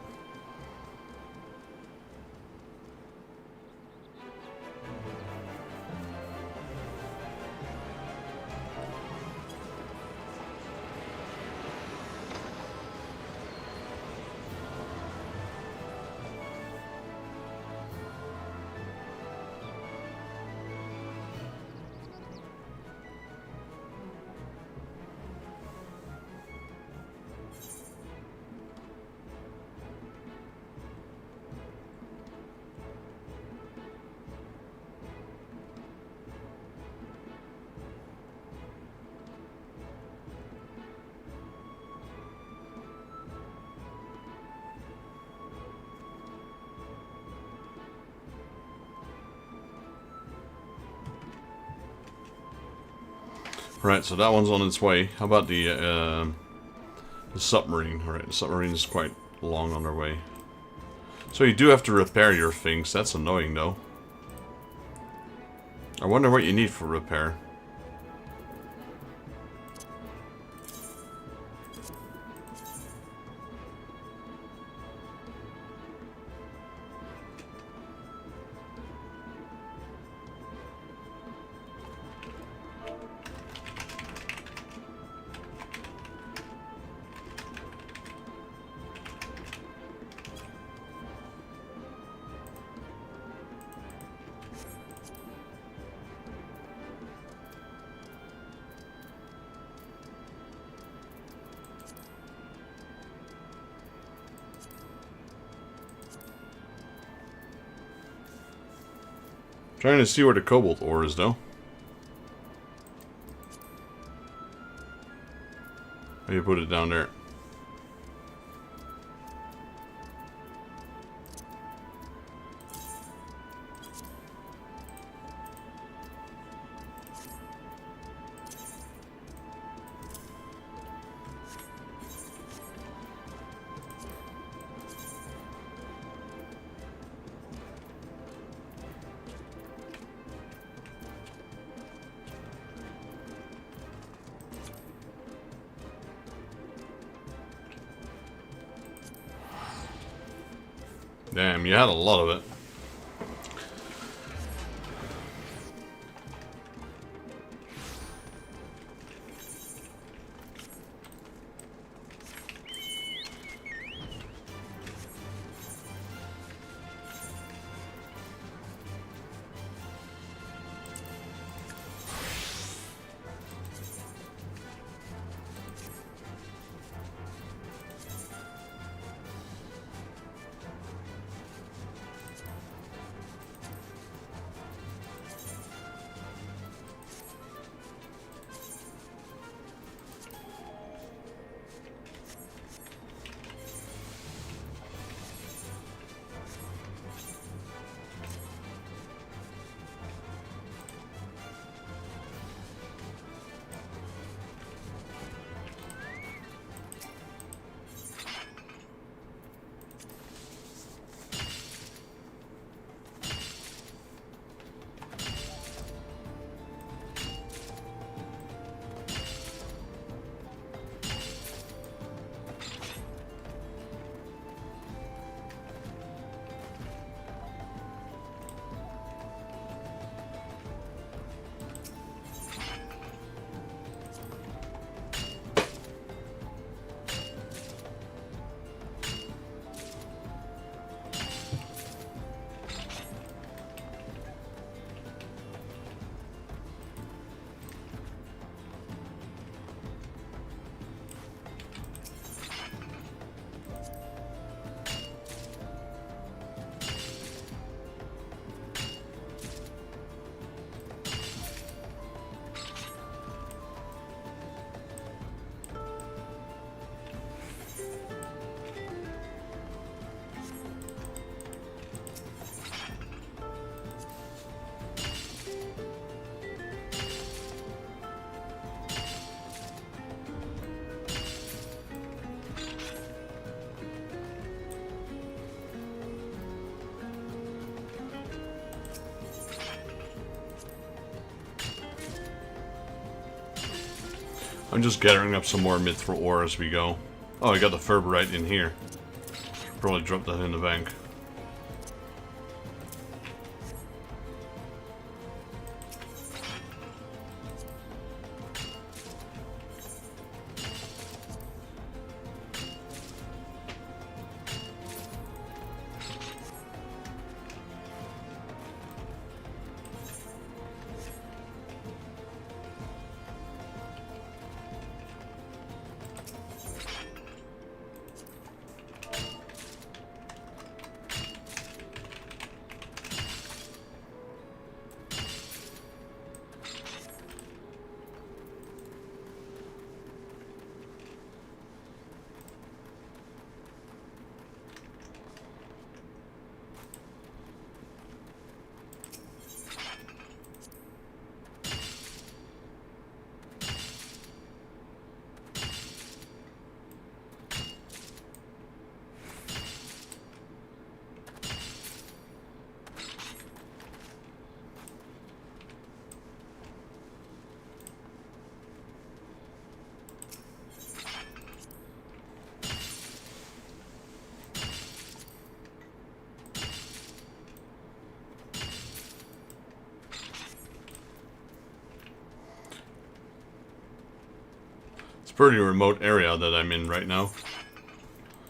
Right, so that one's on its way. How about the submarine? Alright, the submarine is quite long on their way. So you do have to repair your things. That's annoying, though. I wonder what you need for repair. Trying to see where the cobalt ore is, though. How do you put it down there? Damn, you had a lot of it. I'm just gathering up some more mithril ore as we go. Oh, I got the ferberite in here. Probably drop that in the bank. Pretty remote area that I'm in right now.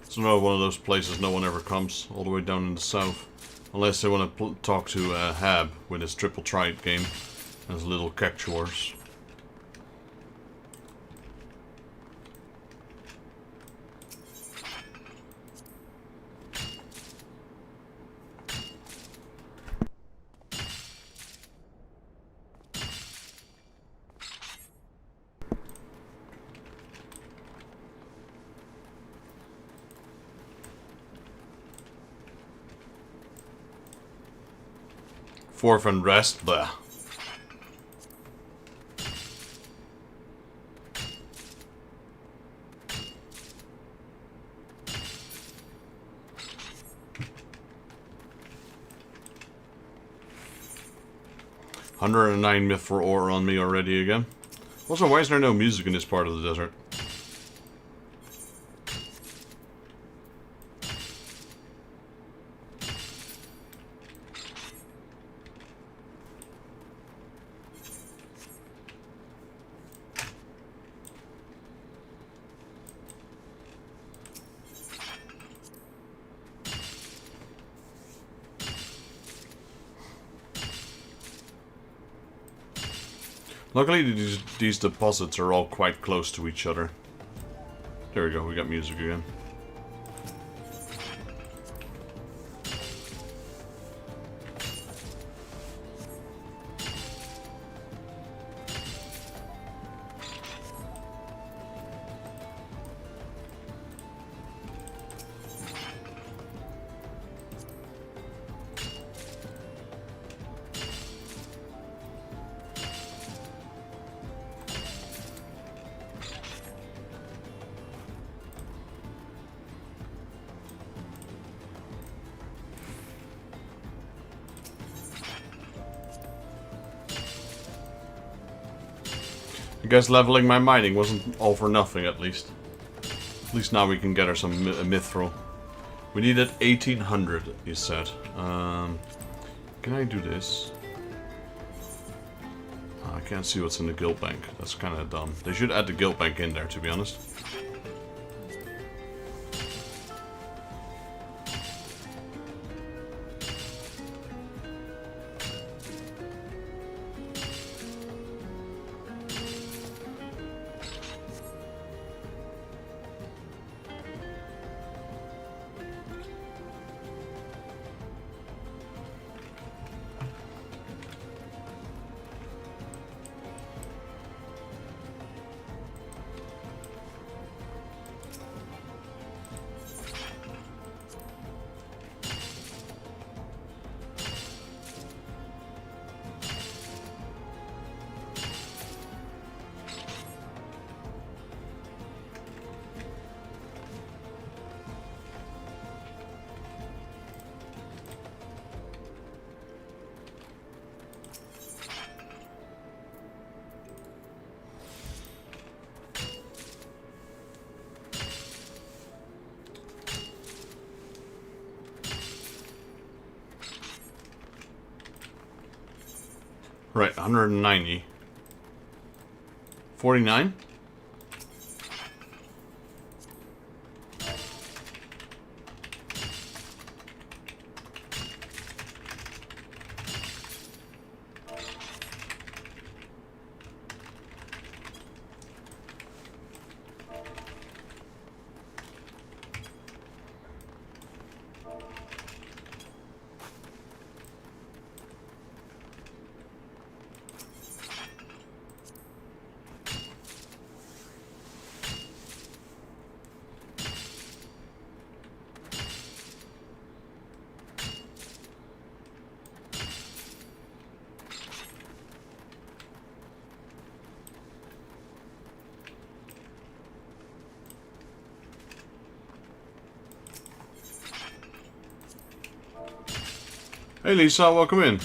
It's another one of those places no one ever comes, all the way down in the south. Unless they want to talk to Hab with his triple triad game and his little cactuars. Fourth and rest, blah. $109 mithril ore on me already again. Also, why is there no music in this part of the desert? Luckily, these deposits are all quite close to each other. There we go, we got music again. I guess leveling my mining wasn't all for nothing, at least. At least now we can get her some mithril. We needed 1800, you said. Can I do this? I can't see what's in the guild bank. That's kind of dumb. They should add the guild bank in there, to be honest. Right, 190. 49? Hey Lisa, welcome in.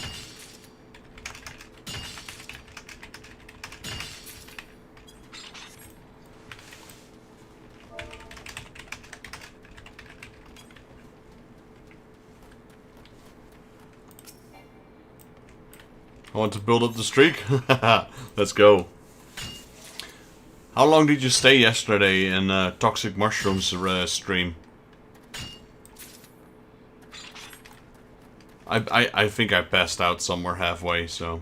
I want to build up the streak? Let's go. How long did you stay yesterday in Toxic Mushrooms stream? I think I passed out somewhere halfway, so...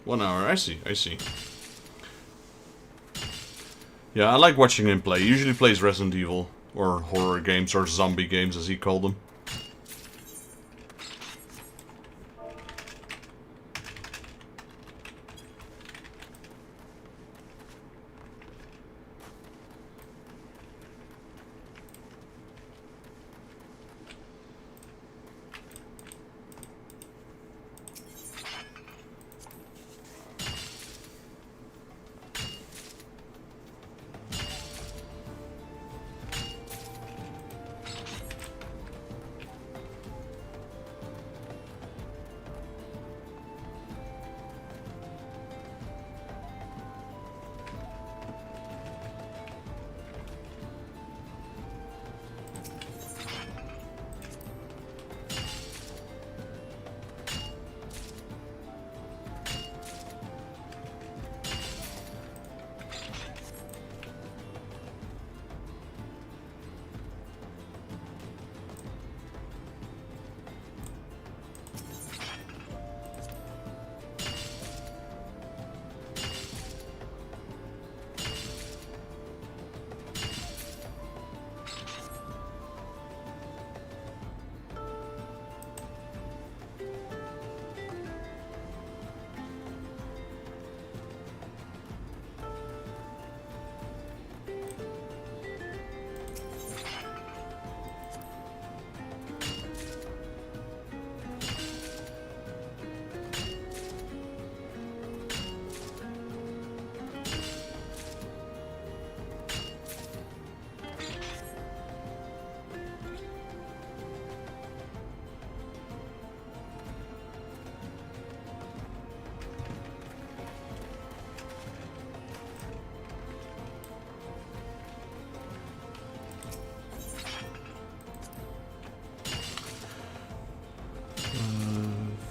One hour, I see. Yeah, I like watching him play. He usually plays Resident Evil, or horror games, or zombie games as he called them.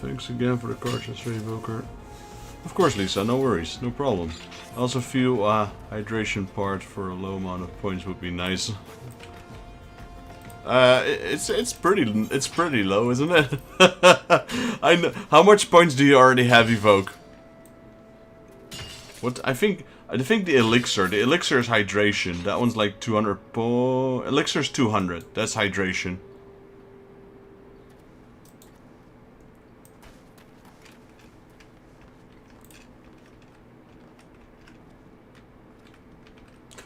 Thanks again for the cartridge revoker. Of course, Lisa, no worries, no problem. Also feel hydration part for a low amount of points would be nice. It's pretty low, isn't it? I know. How much points do you already have, Evoke? What I think the elixir is hydration. That one's like 200 elixir's 200. That's hydration.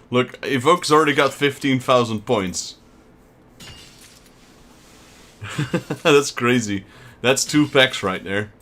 Look, Evoke's already got 15,000 points. That's crazy. That's 2 packs right there.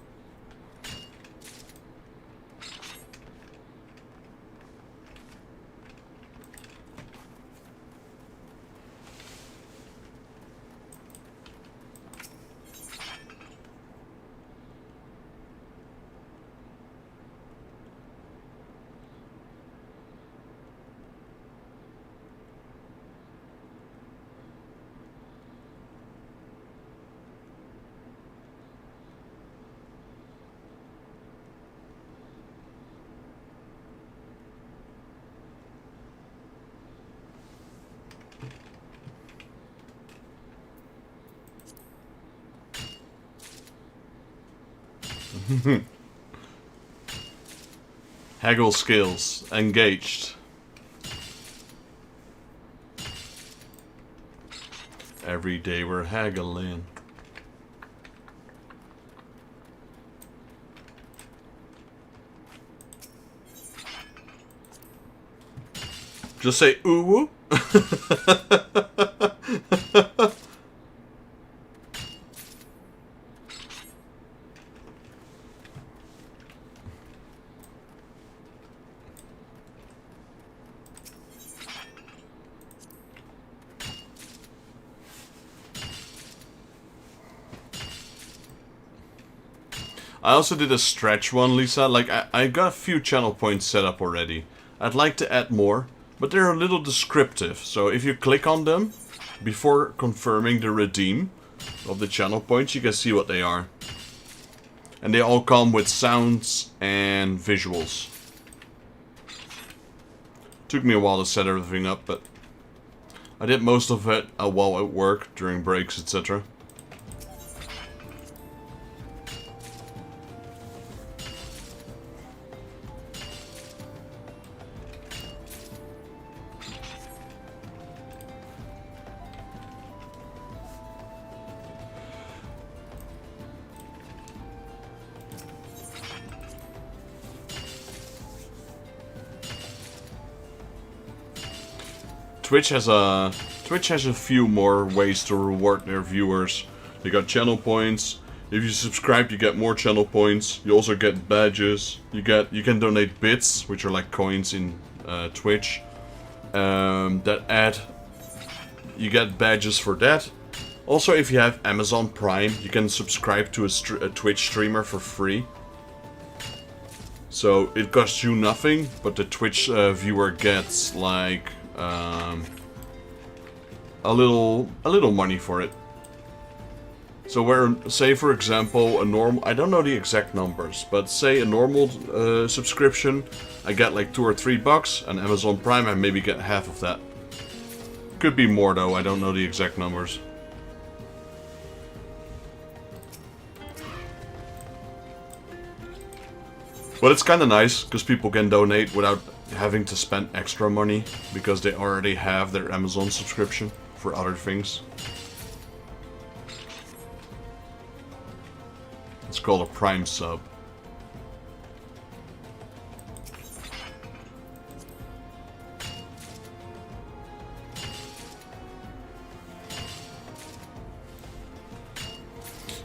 Haggle skills engaged. Every day we're haggling. Just say ooh woo. I also did a stretch one, Lisa. Like, I got a few channel points set up already. I'd like to add more, but they're a little descriptive. So if you click on them before confirming the redeem of the channel points, you can see what they are. And they all come with sounds and visuals. Took me a while to set everything up, but I did most of it while at work, during breaks, etc. Twitch has a few more ways to reward their viewers. You got channel points. If you subscribe, you get more channel points. You also get badges. You can donate bits, which are like coins in Twitch. That add. You get badges for that. Also, if you have Amazon Prime, you can subscribe to a Twitch streamer for free. So it costs you nothing, but the Twitch viewer gets like a little money for it. So where, say for example, a normal, I don't know the exact numbers, but say a normal subscription, I get like $2 or $3, and Amazon Prime I maybe get half of that. Could be more though, I don't know the exact numbers. But it's kinda nice, because people can donate without having to spend extra money, because they already have their Amazon subscription for other things. It's called a Prime sub.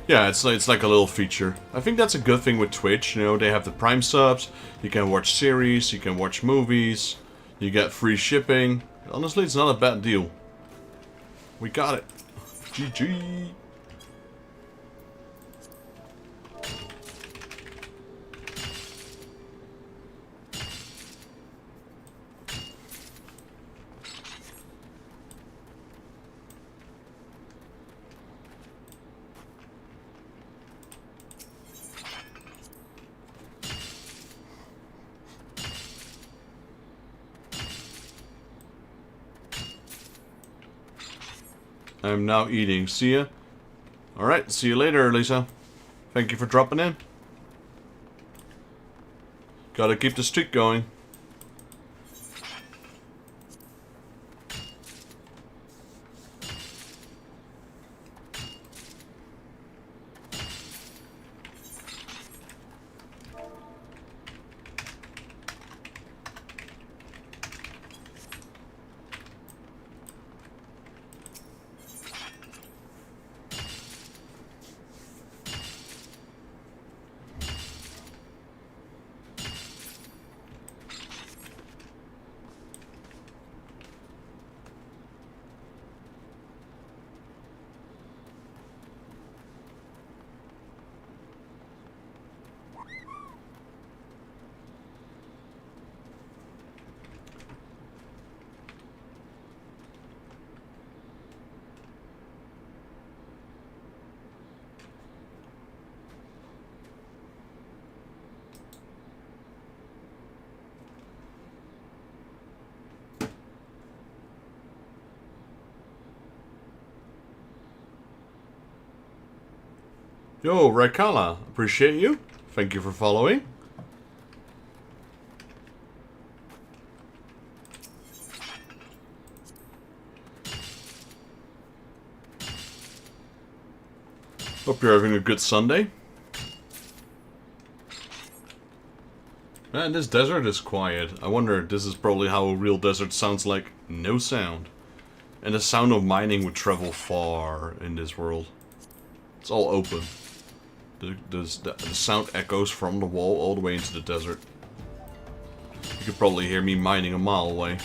Yeah, it's like a little feature. I think that's a good thing with Twitch, you know, they have the Prime subs, you can watch series, you can watch movies, you get free shipping. Honestly, it's not a bad deal. We got it. GG. I'm now eating. See ya. Alright, see you later, Lisa. Thank you for dropping in. Gotta keep the streak going. Yo, Raikala, appreciate you. Thank you for following. Hope you're having a good Sunday. Man, this desert is quiet. I wonder, this is probably how a real desert sounds like. No sound. And the sound of mining would travel far in this world. It's all open. The sound echoes from the wall all the way into the desert. You could probably hear me mining a mile away.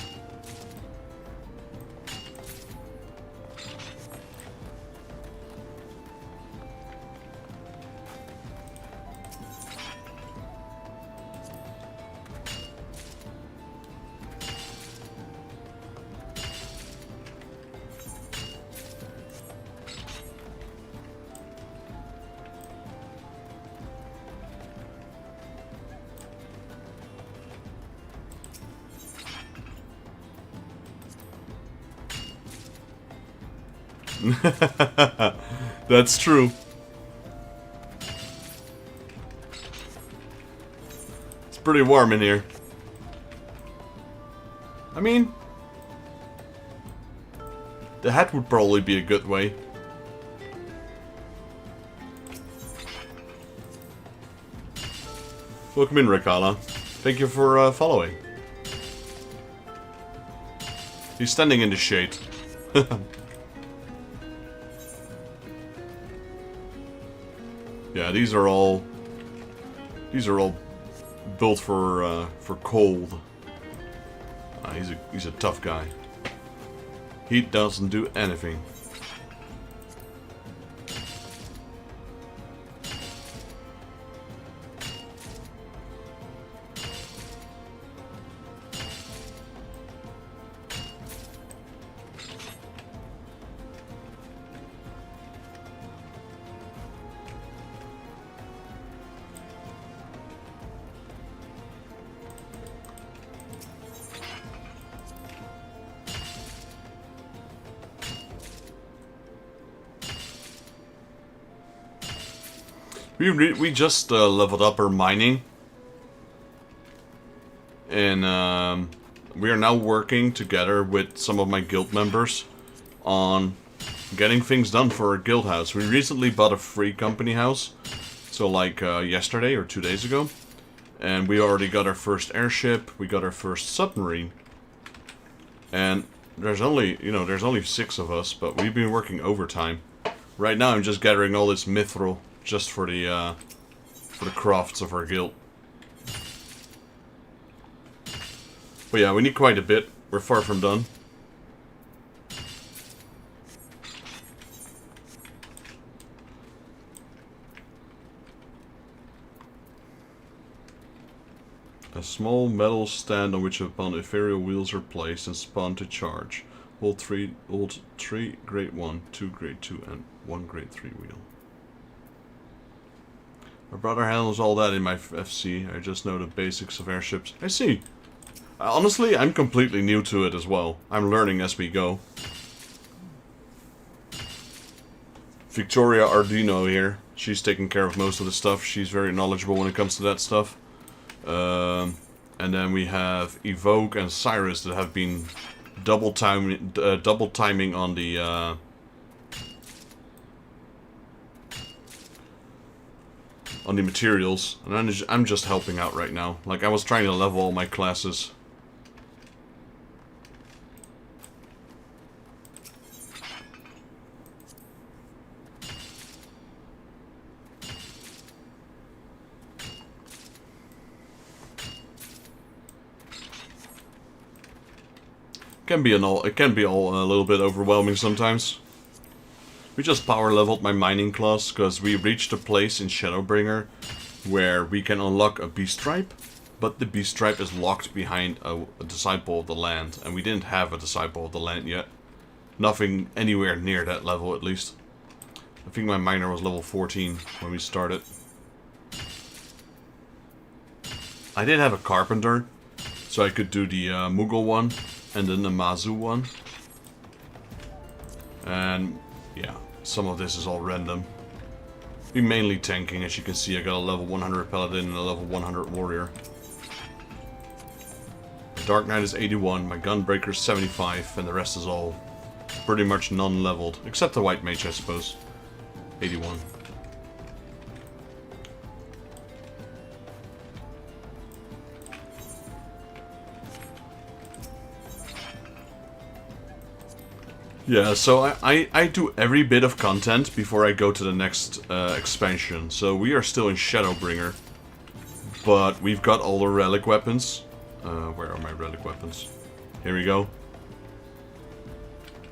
That's true. It's pretty warm in here. I mean, the hat would probably be a good way. Welcome in, Rakala. Thank you for following. He's standing in the shade. Yeah, these are all built for cold. He's a tough guy. Heat doesn't do anything. We just leveled up our mining, and we are now working together with some of my guild members on getting things done for our guild house. We recently bought a free company house, so like yesterday or 2 days ago, and we already got our first airship, we got our first submarine, and there's only 6 of us, but we've been working overtime. Right now I'm just gathering all this mithril just for the crafts of our guild. But yeah, we need quite a bit. We're far from done. A small metal stand on which upon ethereal wheels are placed and spawn to charge. Hold 3 grade 1, 2 grade 2 and 1 grade 3 wheel. My brother handles all that in my FC. I just know the basics of airships. I see. Honestly, I'm completely new to it as well. I'm learning as we go. Victoria Ardino here. She's taking care of most of the stuff. She's very knowledgeable when it comes to that stuff. And then we have Evoke and Cyrus that have been double timing on the materials, and I'm just helping out right now. Like, I was trying to level all my classes. It can be all a little bit overwhelming sometimes. We just power leveled my mining class because we reached a place in Shadowbringer where we can unlock a beast stripe, but the beast stripe is locked behind a disciple of the land, and we didn't have a disciple of the land yet. Nothing anywhere near that level, at least. I think my miner was level 14 when we started. I did have a carpenter, so I could do the Mughal one and then the Mazu one. And yeah, some of this is all random. be mainly tanking. As you can see, I got a level 100 paladin and a level 100 warrior. My Dark Knight is 81, my Gunbreaker is 75, and the rest is all pretty much non-leveled. Except the White Mage, I suppose. 81. Yeah, so I do every bit of content before I go to the next expansion. So we are still in Shadowbringer, but we've got all the relic weapons. Where are my relic weapons? Here we go.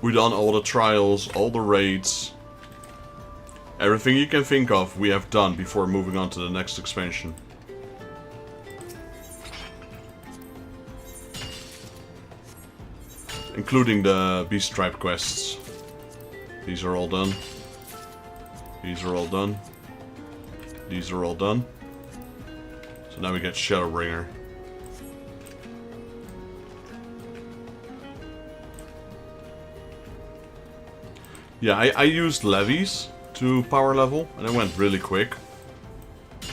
We've done all the trials, all the raids. Everything you can think of we have done before moving on to the next expansion. Including the Beast Tribe quests. These are all done. These are all done. These are all done. So now we get Shadowbringer. Yeah, I used levies to power level, and it went really quick.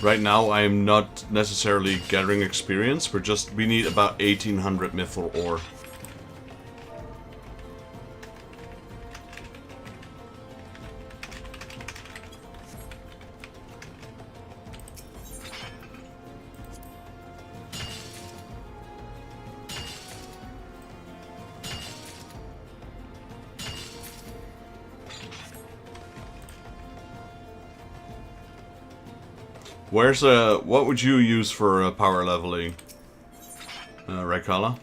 Right now I am not necessarily gathering experience, we need about 1800 mithril ore. What would you use for power leveling, Raikala?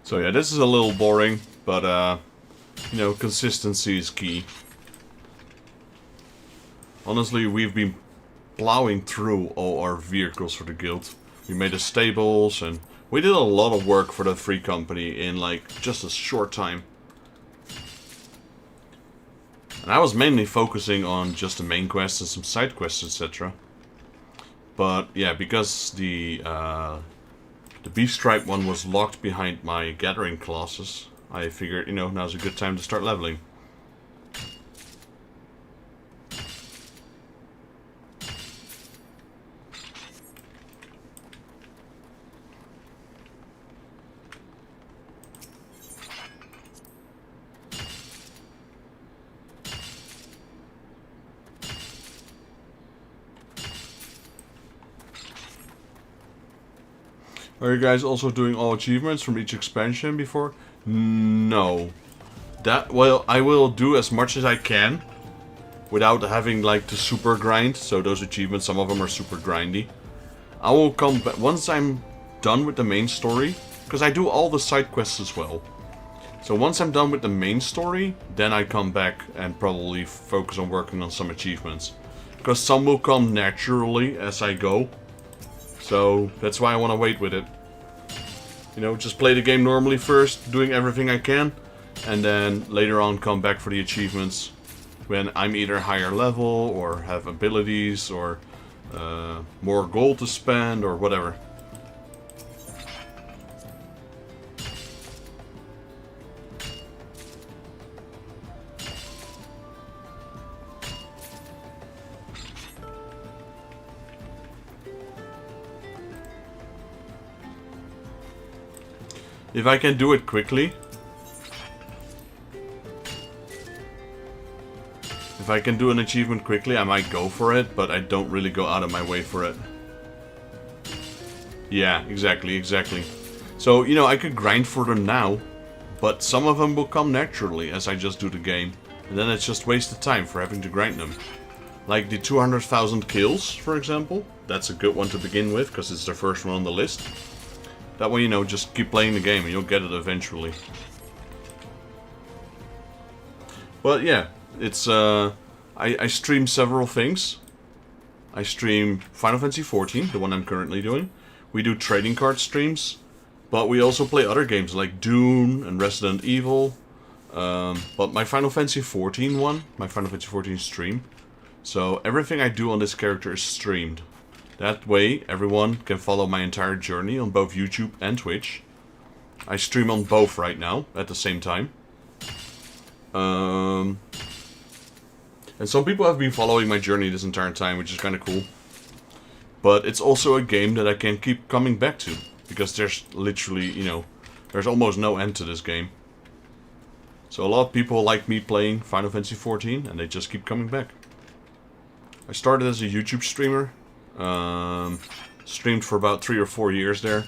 So yeah, this is a little boring, but you know, consistency is key. Honestly, we've been plowing through all our vehicles for the guild. We made the stables, and we did a lot of work for the free company in like just a short time. And I was mainly focusing on just the main quests and some side quests, etc. But yeah, because the Beast Stripe one was locked behind my gathering classes, I figured, you know, now's a good time to start leveling. Are you guys also doing all achievements from each expansion before? No. Well, I will do as much as I can without having like the super grind. So those achievements, some of them are super grindy. I will come back once I'm done with the main story, because I do all the side quests as well. So once I'm done with the main story, then I come back and probably focus on working on some achievements. Because some will come naturally as I go. So that's why I want to wait with it. You know, just play the game normally first, doing everything I can, and then later on come back for the achievements when I'm either higher level or have abilities or more gold to spend or whatever. If I can do it quickly... If I can do an achievement quickly, I might go for it, but I don't really go out of my way for it. Yeah, exactly. So, you know, I could grind for them now, but some of them will come naturally as I just do the game. And then it's just wasted time for having to grind them. Like the 200,000 kills, for example. That's a good one to begin with, because it's the first one on the list. That way, you know, just keep playing the game and you'll get it eventually. But yeah, it's, I stream several things. I stream Final Fantasy XIV, the one I'm currently doing. We do trading card streams, but we also play other games like Doom and Resident Evil. But my Final Fantasy XIV one, my Final Fantasy XIV stream. So everything I do on this character is streamed. That way everyone can follow my entire journey on both YouTube and Twitch. I stream on both right now at the same time. And some people have been following my journey this entire time, which is kind of cool. But it's also a game that I can keep coming back to. Because there's literally, you know, there's almost no end to this game. So a lot of people like me playing Final Fantasy XIV, and they just keep coming back. I started as a YouTube streamer. Streamed for about 3 or 4 years there.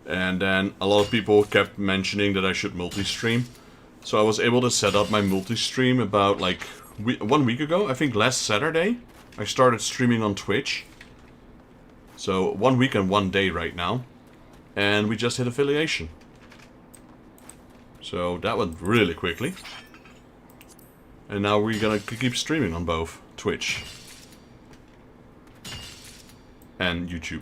And then a lot of people kept mentioning that I should multi-stream. So I was able to set up my multi-stream about like 1 week ago. I think last Saturday I started streaming on Twitch. So 1 week and 1 day right now. And we just hit affiliation. So that went really quickly. And now we're gonna keep streaming on both Twitch and YouTube.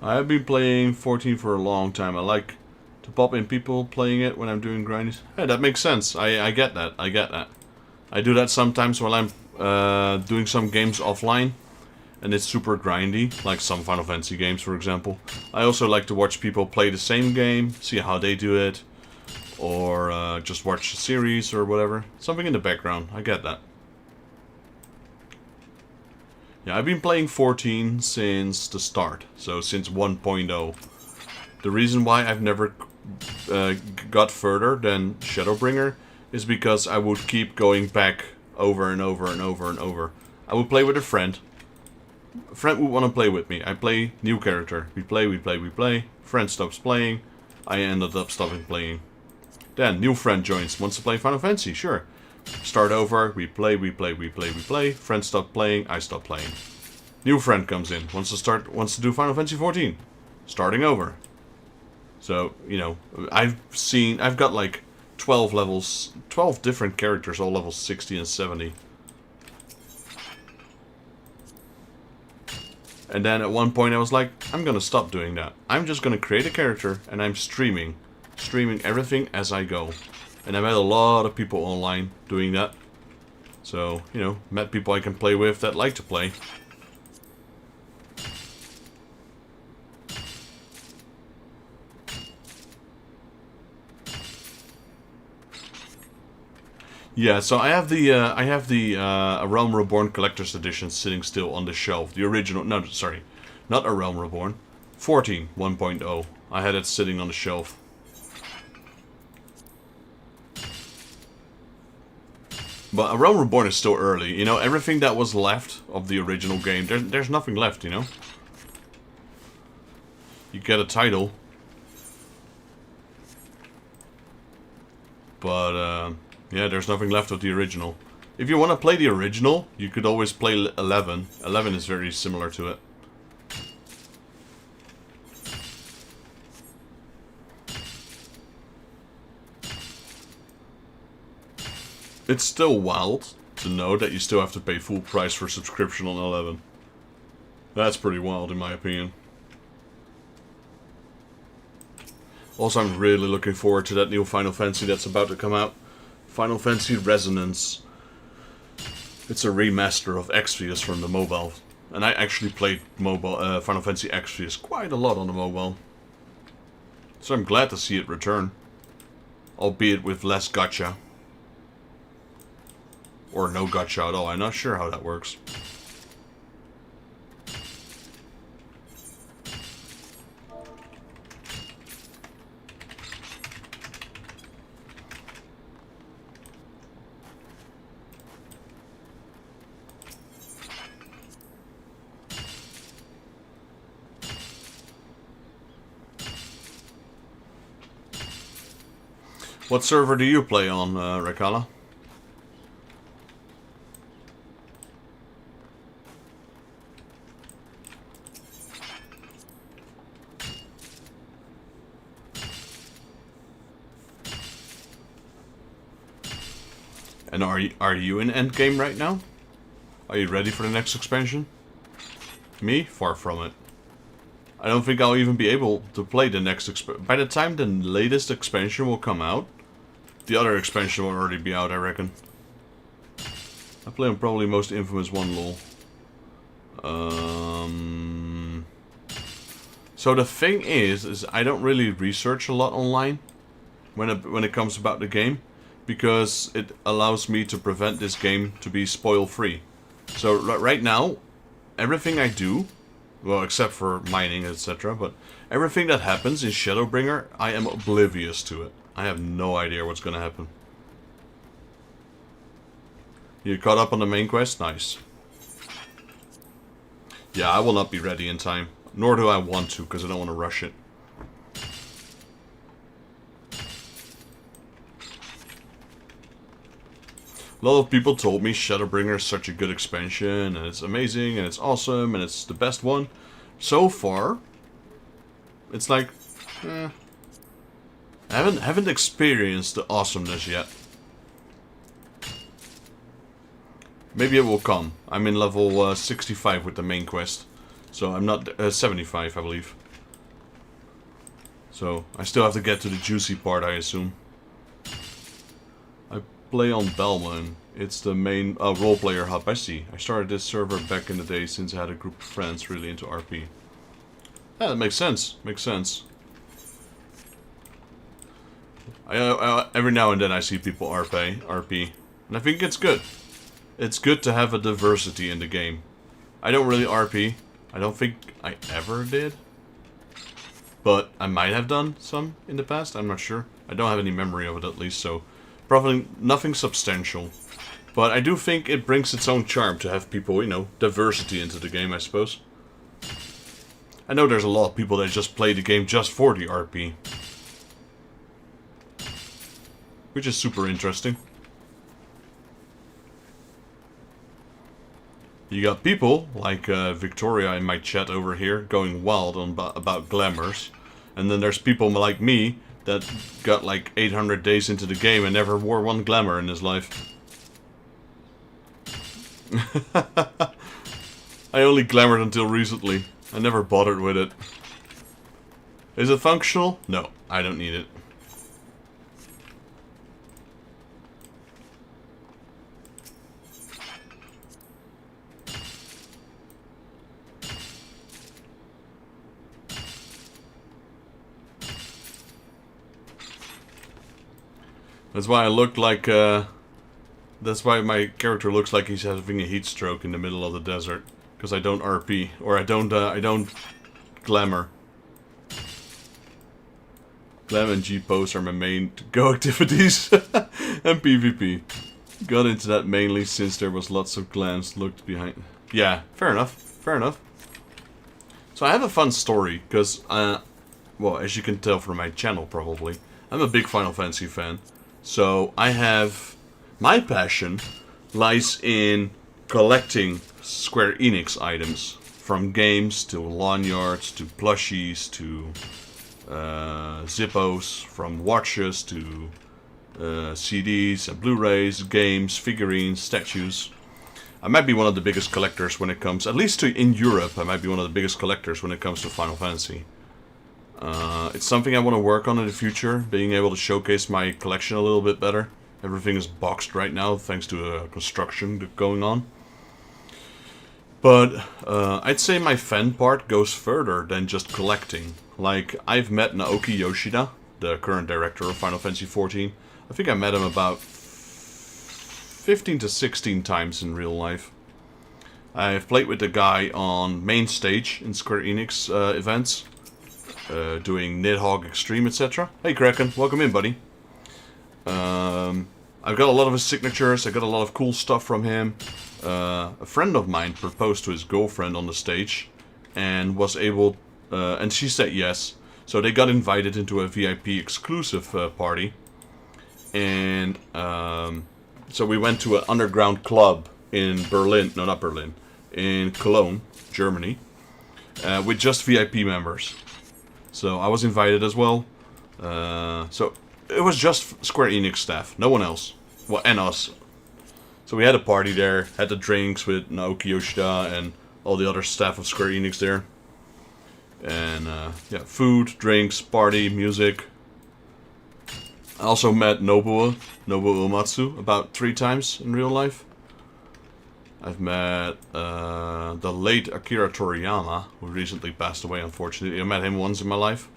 I have been playing 14 for a long time. I like to pop in people playing it when I'm doing grinds. Hey, that makes sense. I get that. I do that sometimes while I'm doing some games offline. And it's super grindy, like some Final Fantasy games, for example. I also like to watch people play the same game, see how they do it. Or just watch a series or whatever. Something in the background. I get that. Yeah, I've been playing 14 since the start, so since 1.0. The reason why I've never got further than Shadowbringer is because I would keep going back over and over and over and over. I would play with a friend. A friend would want to play with me. I play new character. We play. Friend stops playing. I ended up stopping playing. Then, new friend joins. Wants to play Final Fantasy, sure. Start over, we play. Friend stopped playing, I stop playing. New friend comes in, wants to do Final Fantasy XIV. Starting over. So, you know, I've got like 12 levels, 12 different characters, all levels 60 and 70. And then at one point I was like, I'm gonna stop doing that. I'm just gonna create a character and I'm streaming everything as I go. And I met a lot of people online doing that. So, you know, met people I can play with that like to play. Yeah, so I have the A Realm Reborn Collector's Edition sitting still on the shelf. The original, no, sorry, not A Realm Reborn. 14 1.0. I had it sitting on the shelf. But A Realm Reborn is still early, you know, everything that was left of the original game, there's nothing left, you know? You get a title. But, yeah, there's nothing left of the original. If you want to play the original, you could always play 11. 11 is very similar to it. It's still wild to know that you still have to pay full price for subscription on 11. That's pretty wild in my opinion. Also, I'm really looking forward to that new Final Fantasy that's about to come out. Final Fantasy Resonance. It's a remaster of Exvius from the mobile And I actually played mobile Final Fantasy XIV quite a lot on the mobile. So I'm glad to see it return. Albeit with less gacha. Or no gacha at all. I'm not sure how that works. What server do you play on, Rekala? And are you in endgame right now? Are you ready for the next expansion? Me? Far from it. I don't think I'll even be able to play the next expansion. By the time the latest expansion will come out, the other expansion will already be out, I reckon. I play on probably most infamous one, lol. So the thing is I don't really research a lot online when it comes about the game, because it allows me to prevent this game to be spoil free. So right now, everything I do, well, except for mining, etc., but everything that happens in Shadowbringer, I am oblivious to it. I have no idea what's gonna happen. You caught up on the main quest? Nice. Yeah, I will not be ready in time. Nor do I want to, because I don't want to rush it. A lot of people told me Shadowbringer is such a good expansion, and it's amazing, and it's awesome, and it's the best one. So far, it's like, I haven't experienced the awesomeness yet. Maybe it will come. I'm in level 65 with the main quest. So I'm not 75, I believe. So I still have to get to the juicy part, I assume. I play on Dalamud. It's the main role player hub. I see. I started this server back in the day since I had a group of friends really into RP. Yeah, that makes sense. Makes sense. Every now and then I see people RP, and I think it's good. It's good to have a diversity in the game. I don't really RP. I don't think I ever did. But I might have done some in the past, I'm not sure. I don't have any memory of it at least, so probably nothing substantial. But I do think it brings its own charm to have people, you know, diversity into the game, I suppose. I know there's a lot of people that just play the game just for the RP. Which is super interesting. You got people like Victoria in my chat over here going wild on about glamours. And then there's people like me that got like 800 days into the game and never wore one glamour in his life. I only glamoured until recently. I never bothered with it. Is it functional? No, I don't need it. That's why I look like, that's why my character looks like he's having a heat stroke in the middle of the desert. Because I don't RP, or I don't glamour. Glam and G-pose are my main go activities, and PvP. Got into that mainly since there was lots of glams looked behind. Yeah, fair enough, fair enough. So I have a fun story, because, well, as you can tell from my channel probably, I'm a big Final Fantasy fan. So I have, my passion lies in collecting Square Enix items. From games to lanyards to plushies to Zippos, from watches to CDs and Blu-rays, games, figurines, statues. I might be one of the biggest collectors when it comes, at least in Europe, I might be one of the biggest collectors when it comes to Final Fantasy. It's something I want to work on in the future, being able to showcase my collection a little bit better. Everything is boxed right now, thanks to construction going on. But I'd say my fend part goes further than just collecting. Like, I've met Naoki Yoshida, the current director of Final Fantasy XIV. I think I met him about 15 to 16 times in real life. I've played with the guy on main stage in Square Enix events, doing Nidhogg Extreme, etc. Hey Kraken, welcome in, buddy. I've got a lot of his signatures, I got a lot of cool stuff from him. A friend of mine proposed to his girlfriend on the stage, and was able, and she said yes. So they got invited into a VIP exclusive party, and so we went to an underground club in Berlin, no, not Berlin, in Cologne, Germany, with just VIP members. So I was invited as well. So it was just Square Enix staff, no one else. Well, and us. So we had a party there, had the drinks with Naoki Yoshida and all the other staff of Square Enix there. And yeah, food, drinks, party, music. I also met Nobuo Uematsu about 3 times in real life. I've met the late Akira Toriyama, who recently passed away, unfortunately. I met him once in my life.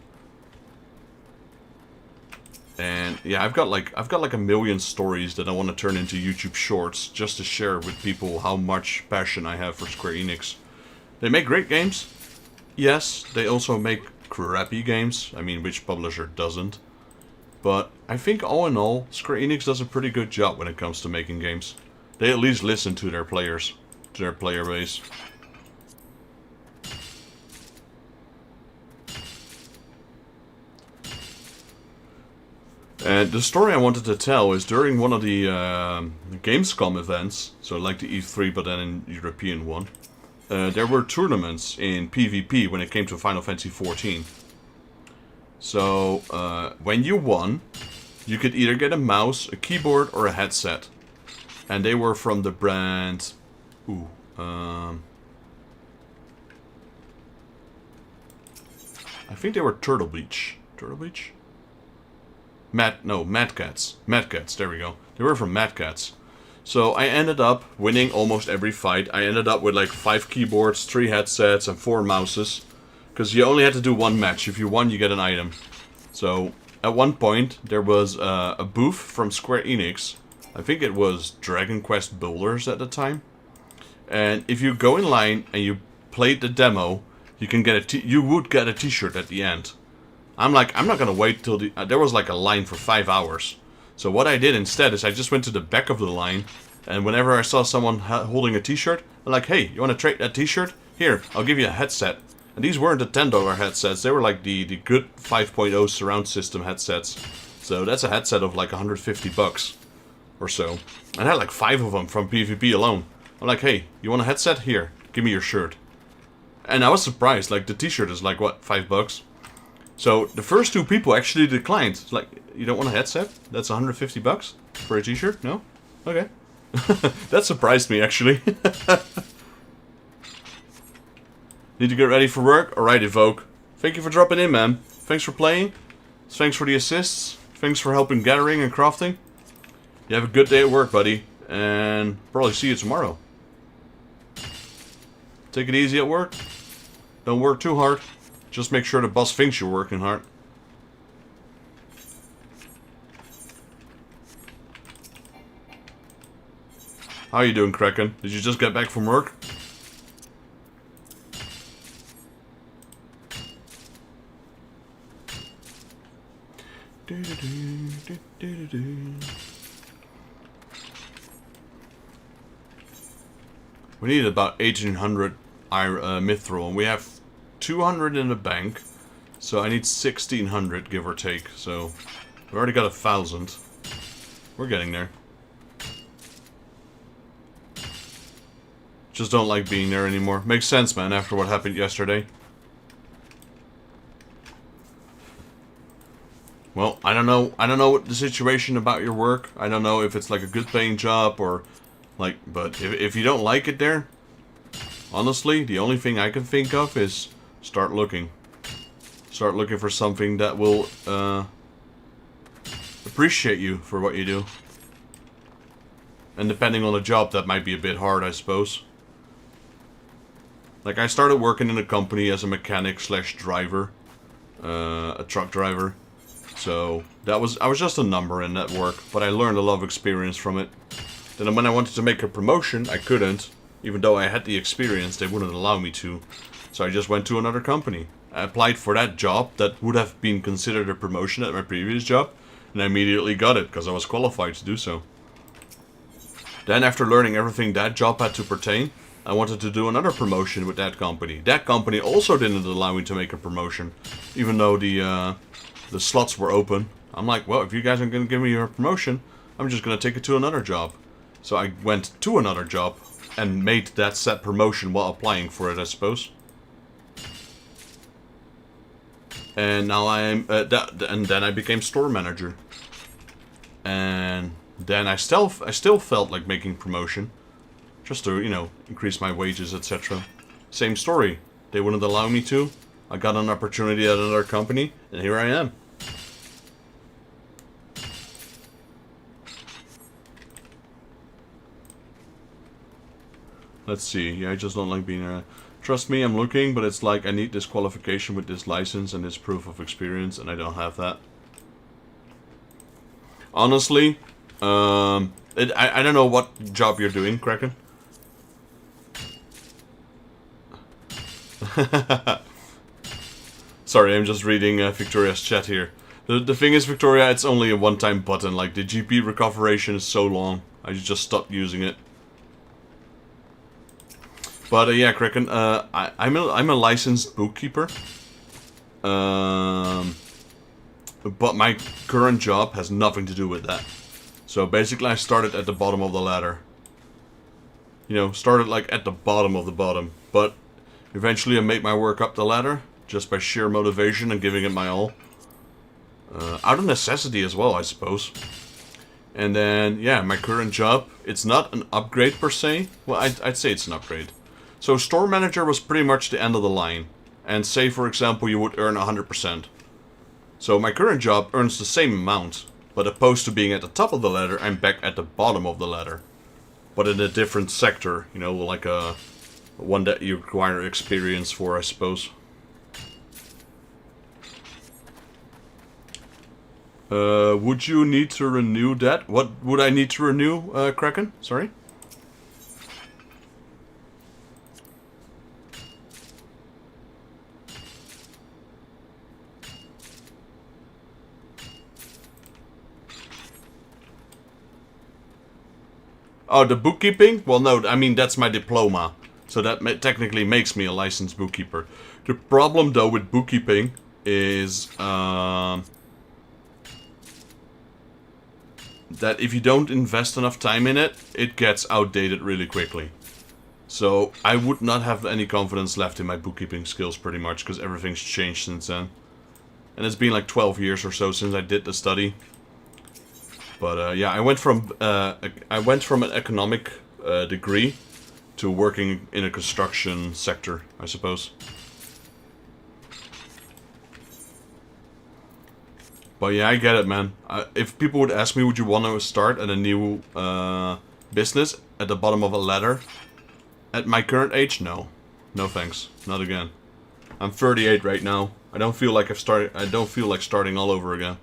And yeah, I've got like a million stories that I want to turn into YouTube shorts just to share with people how much passion I have for Square Enix. They make great games. Yes, they also make crappy games. I mean, which publisher doesn't? But I think all in all, Square Enix does a pretty good job when it comes to making games. They at least listen to their players, to their player base. And the story I wanted to tell is during one of the Gamescom events, so like the E3 but then in European one, there were tournaments in PvP when it came to Final Fantasy XIV. So when you won, you could either get a mouse, a keyboard, or a headset. And they were from the brand... I think they were Turtle Beach. Turtle Beach? Mad Cats. Mad Cats, there we go. They were from Mad Cats. So I ended up winning almost every fight. I ended up with like 5 keyboards, 3 headsets, and 4 mouses. Because you only had to do 1 match. If you won, you get an item. So at one point, there was a booth from Square Enix. I think it was Dragon Quest Builders at the time. And if you go in line and you played the demo, you can get you would get a t-shirt at the end. I'm like, I'm not gonna wait till the... there was like a line for 5 hours. So what I did instead is I just went to the back of the line, and whenever I saw someone holding a t-shirt, I'm like, hey, you wanna trade that t-shirt? Here, I'll give you a headset. And these weren't the $10 headsets, they were like the good 5.0 surround system headsets. So that's a headset of like 150 bucks or so. And I had like 5 of them from PvP alone. I'm like, hey, you want a headset? Here, give me your shirt. And I was surprised, like the t-shirt is like, what, 5 bucks? So the first 2 people actually declined. It's like, you don't want a headset? That's 150 bucks for a t-shirt? No? Okay. That surprised me, actually. Need to get ready for work? Alright, Evoke. Thank you for dropping in, man. Thanks for playing. Thanks for the assists. Thanks for helping gathering and crafting. You have a good day at work, buddy. And probably see you tomorrow. Take it easy at work. Don't work too hard. Just make sure the boss thinks you're working hard. How you doing, Kraken? Did you just get back from work? We need about 1800 mithril, and we have 200 in the bank, so I need 1600, give or take. So we've already got 1000. We're getting there. Just don't like being there anymore. Makes sense, man, after what happened yesterday. Well, I don't know what the situation about your work. I don't know if it's like a good paying job or like, but if you don't like it there, honestly, the only thing I can think of is start looking. Start looking for something that will appreciate you for what you do. And depending on the job, that might be a bit hard, I suppose. Like, I started working in a company as a mechanic slash driver. A truck driver. So, I was just a number in that work, but I learned a lot of experience from it. Then when I wanted to make a promotion, I couldn't. Even though I had the experience, they wouldn't allow me to. So I just went to another company. I applied for that job that would have been considered a promotion at my previous job. And I immediately got it, because I was qualified to do so. Then after learning everything that job had to pertain, I wanted to do another promotion with that company. That company also didn't allow me to make a promotion, even though the slots were open. I'm like, well, if you guys aren't going to give me a promotion, I'm just going to take it to another job. So I went to another job and made that set promotion while applying for it, I suppose. And now and then I became store manager. And then I still felt like making promotion. Just to, you know, increase my wages, etc. Same story. They wouldn't allow me to. I got an opportunity at another company, and here I am. Let's see. Yeah, I just don't like being trust me, I'm looking, but it's like I need this qualification with this license and this proof of experience, and I don't have that. Honestly, I don't know what job you're doing, Kraken. Sorry, I'm just reading Victoria's chat here. The thing is, Victoria, it's only a one-time button. Like, the GP recuperation is so long. I just stopped using it. But yeah, Kraken, I'm a licensed bookkeeper. But my current job has nothing to do with that. So basically, I started at the bottom of the ladder. You know, started like at the bottom of the bottom. But eventually I made my work up the ladder, just by sheer motivation and giving it my all. Out of necessity as well, I suppose. And then, yeah, my current job, it's not an upgrade per se. Well, I'd say it's an upgrade. So store manager was pretty much the end of the line. And say, for example, you would earn 100%. So my current job earns the same amount. But opposed to being at the top of the ladder, I'm back at the bottom of the ladder. But in a different sector, you know, like one that you require experience for, I suppose. Would you need to renew that? What would I need to renew, Kraken? Sorry? Oh, the bookkeeping? Well, no, I mean, that's my diploma. So that technically makes me a licensed bookkeeper. The problem, though, with bookkeeping is that if you don't invest enough time in it, it gets outdated really quickly. So I would not have any confidence left in my bookkeeping skills pretty much, because everything's changed since then. And it's been like 12 years or so since I did the study. But yeah, I went from an economic degree to working in a construction sector, I suppose. But yeah, I get it, man. If people would ask me, would you want to start at a new business at the bottom of a ladder? At my current age, no. No thanks. Not again. I'm 38 right now. I don't feel like I don't feel like starting all over again.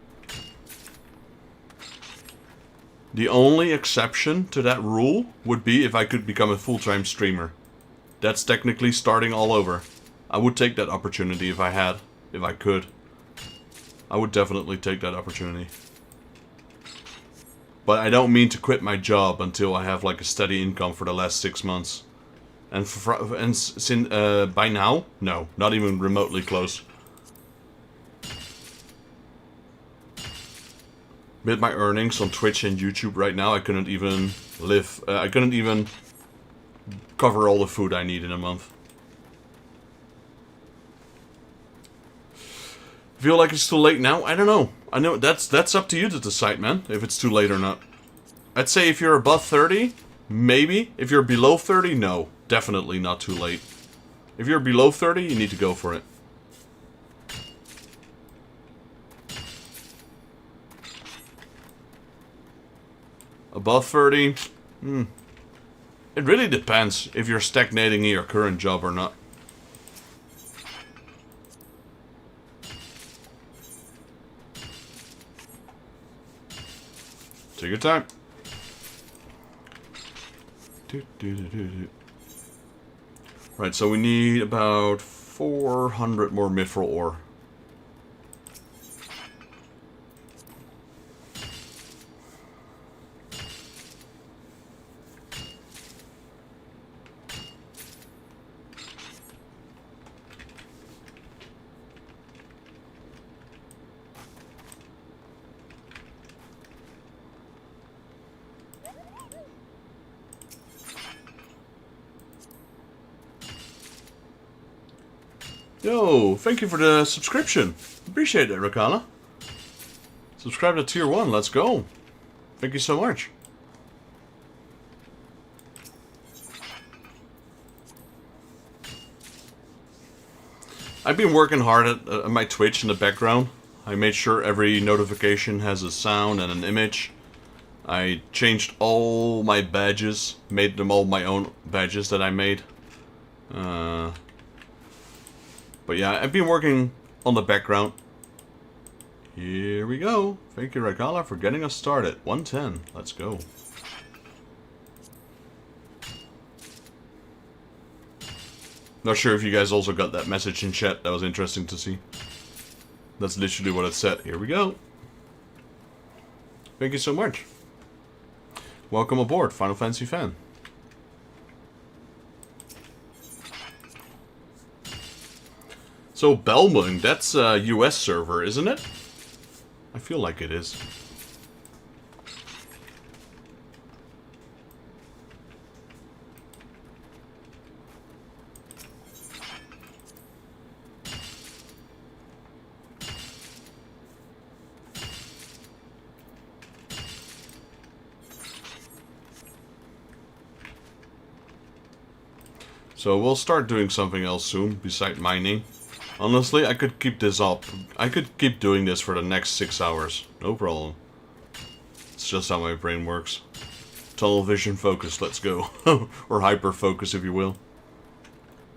The only exception to that rule would be if I could become a full-time streamer. That's technically starting all over. I would take that opportunity if I could. I would definitely take that opportunity. But I don't mean to quit my job until I have like a steady income for the last 6 months. And by now, no, not even remotely close. With my earnings on Twitch and YouTube right now, I couldn't even live. I couldn't even cover all the food I need in a month. Feel like it's too late now? I don't know. I know that's up to you to decide, man. If it's too late or not. I'd say if you're above 30, maybe. If you're below 30, no, definitely not too late. If you're below 30, you need to go for it. Above 30, it really depends if you're stagnating in your current job or not. Take your time. Right, so we need about 400 more mithril ore. Yo, thank you for the subscription. Appreciate it, Rakala. Subscribe to Tier 1, let's go. Thank you so much. I've been working hard at my Twitch in the background. I made sure every notification has a sound and an image. I changed all my badges, made them all my own badges that I made. But yeah, I've been working on the background. Here we go. Thank you, Rakala, for getting us started. 110. Let's go. Not sure if you guys also got that message in chat. That was interesting to see. That's literally what it said. Here we go. Thank you so much. Welcome aboard, Final Fantasy fan. So Belmont, that's a US server, isn't it? I feel like it is. So we'll start doing something else soon, besides mining. Honestly, I could keep this up. I could keep doing this for the next 6 hours. No problem. It's just how my brain works. Tunnel vision focus, let's go. Or hyper focus, if you will.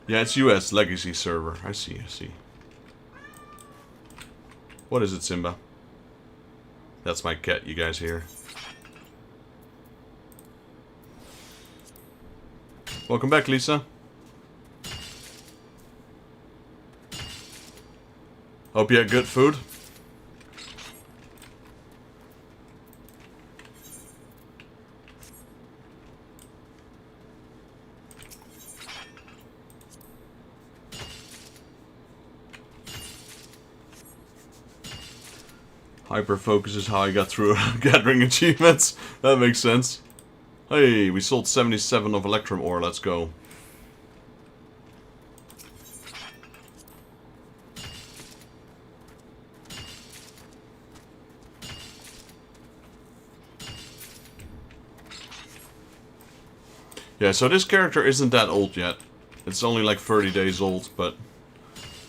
Yeah, it's US legacy server. I see, I see. What is it, Simba? That's my cat, you guys hear. Welcome back, Lisa. Hope you had good food. Hyper focus is how I got through gathering achievements. That makes sense. Hey, we sold 77 of Electrum ore. Let's go. Yeah, so this character isn't that old yet. It's only like 30 days old, but...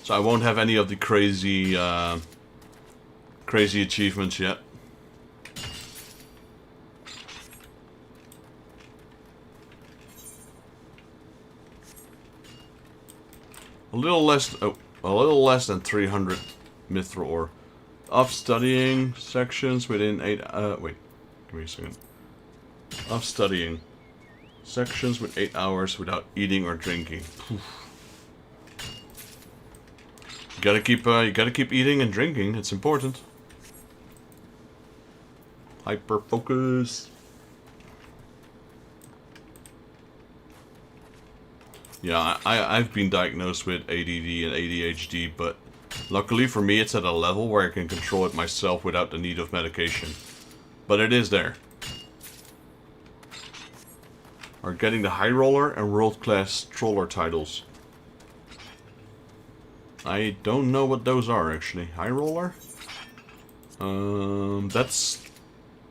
So I won't have any of the crazy, crazy achievements yet. A little less than 300 mithril ore. Of studying sections within 8, wait, give me a second. Of studying sections with 8 hours without eating or drinking. You gotta keep eating and drinking. It's important. Hyper focus. Yeah, I've been diagnosed with ADD and ADHD, but luckily for me it's at a level where I can control it myself without the need of medication. But it is there. Are getting the High Roller and World Class Troller titles. I don't know what those are actually. High Roller? That's...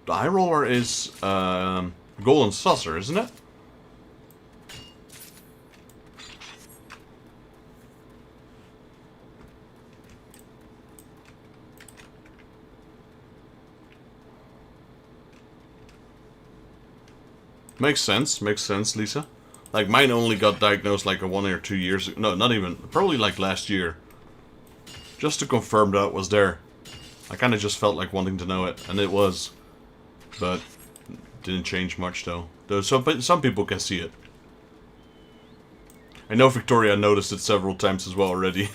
The High Roller is Golden Saucer, isn't it? Makes sense, Lisa. Like, mine only got diagnosed like 1 or 2 years ago. No, not even. Probably like last year. Just to confirm that it was there. I kind of just felt like wanting to know it, and it was. But didn't change much though. Though some people can see it. I know Victoria noticed it several times as well already.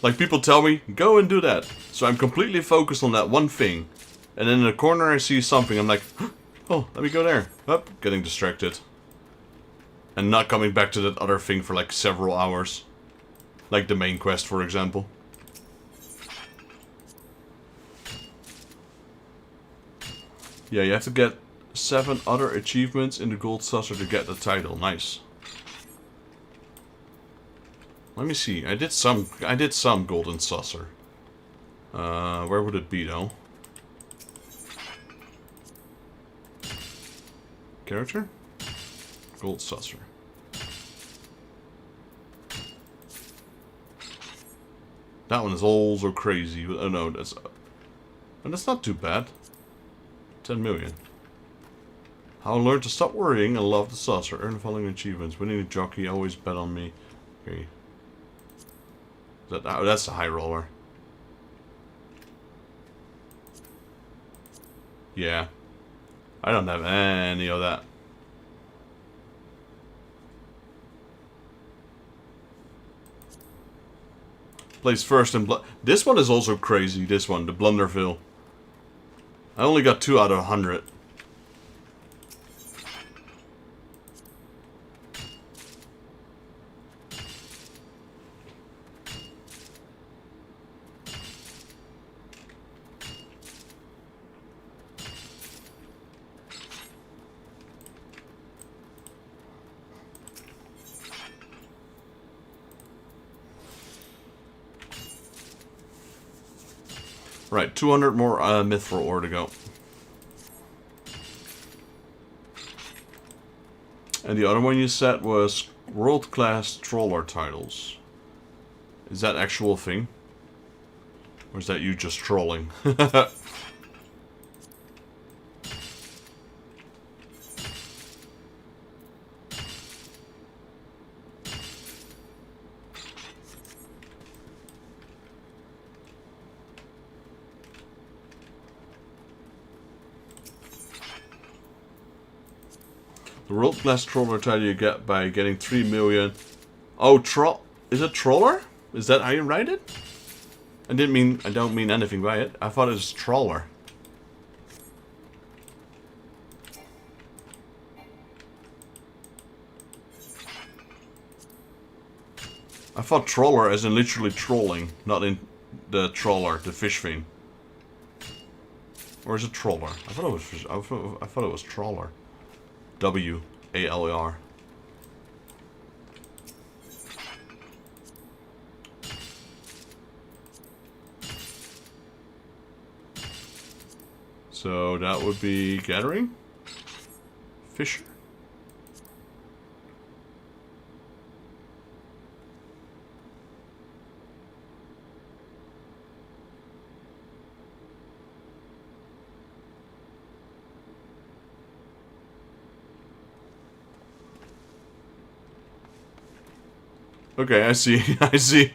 Like, people tell me, go and do that. So I'm completely focused on that one thing. And then in the corner I see something, I'm like, oh, let me go there. Oh, getting distracted. And not coming back to that other thing for like several hours. Like the main quest, for example. Yeah, you have to get 7 other achievements in the gold saucer to get the title. Nice. Let me see. I did some golden saucer. Where would it be though? Character? Gold saucer. That one is also crazy. Oh no, that's not too bad. 10 million. How I learned to stop worrying and love the saucer. Earn the following achievements. Winning the jockey, always bet on me. Okay. Oh, that's a high roller. Yeah. I don't have any of that. Place first in this one is also crazy, this one, the Blunderville. I only got 2 out of 100. Right, 200 more Mithril ore to go. And the other one you said was world-class troller titles. Is that actual thing? Or is that you just trolling? The world-class troller title you get by getting 3 million. Oh, is it troller? Is that how you write it? I don't mean anything by it. I thought it was troller. I thought troller as in literally trolling, not in the trawler, the fish thing. Or is it troller? I thought it was trawler. W-A-L-E-R. So that would be gathering? Fisher? Okay, I see. I see.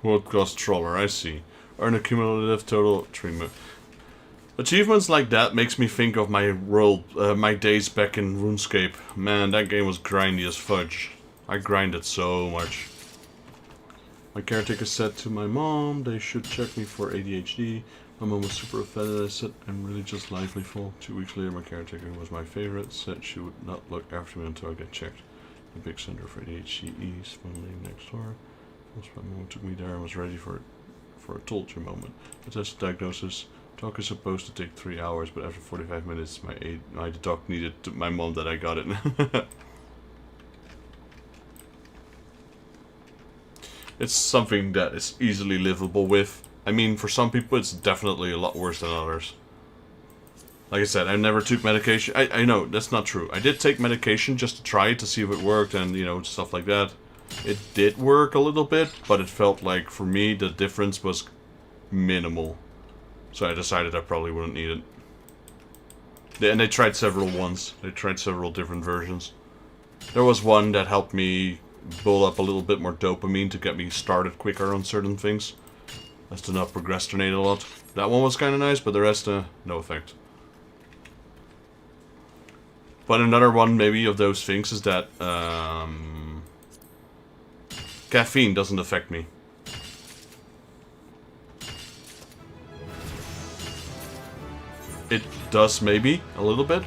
World class trawler, I see. Earn a cumulative total treatment. Achievements like that makes me think of my my days back in RuneScape. Man, that game was grindy as fudge. I grinded so much. My caretaker said to my mom they should check me for ADHD. My mom was super offended. I said I'm really just lively full. 2 weeks later, my caretaker, who was my favorite, said she would not look after me until I get checked. The big center for ADHD East, family next door. Once my mom took me there, I was ready for a told you moment. I tested diagnosis. Talk is supposed to take 3 hours, but after 45 minutes, my doc needed my mom that I got it. It's something that is easily livable with. I mean, for some people, it's definitely a lot worse than others. Like I said, I never took medication. I know, that's not true. I did take medication just to try it, to see if it worked, and, you know, stuff like that. it did work a little bit, but it felt like, for me, the difference was minimal. So I decided I probably wouldn't need it. And they tried several ones. They tried several different versions. There was one that helped me build up a little bit more dopamine to get me started quicker on certain things. As to not procrastinate a lot. That one was kind of nice, but the rest, no effect. But another one, maybe, of those things is that caffeine doesn't affect me. It does, maybe, a little bit.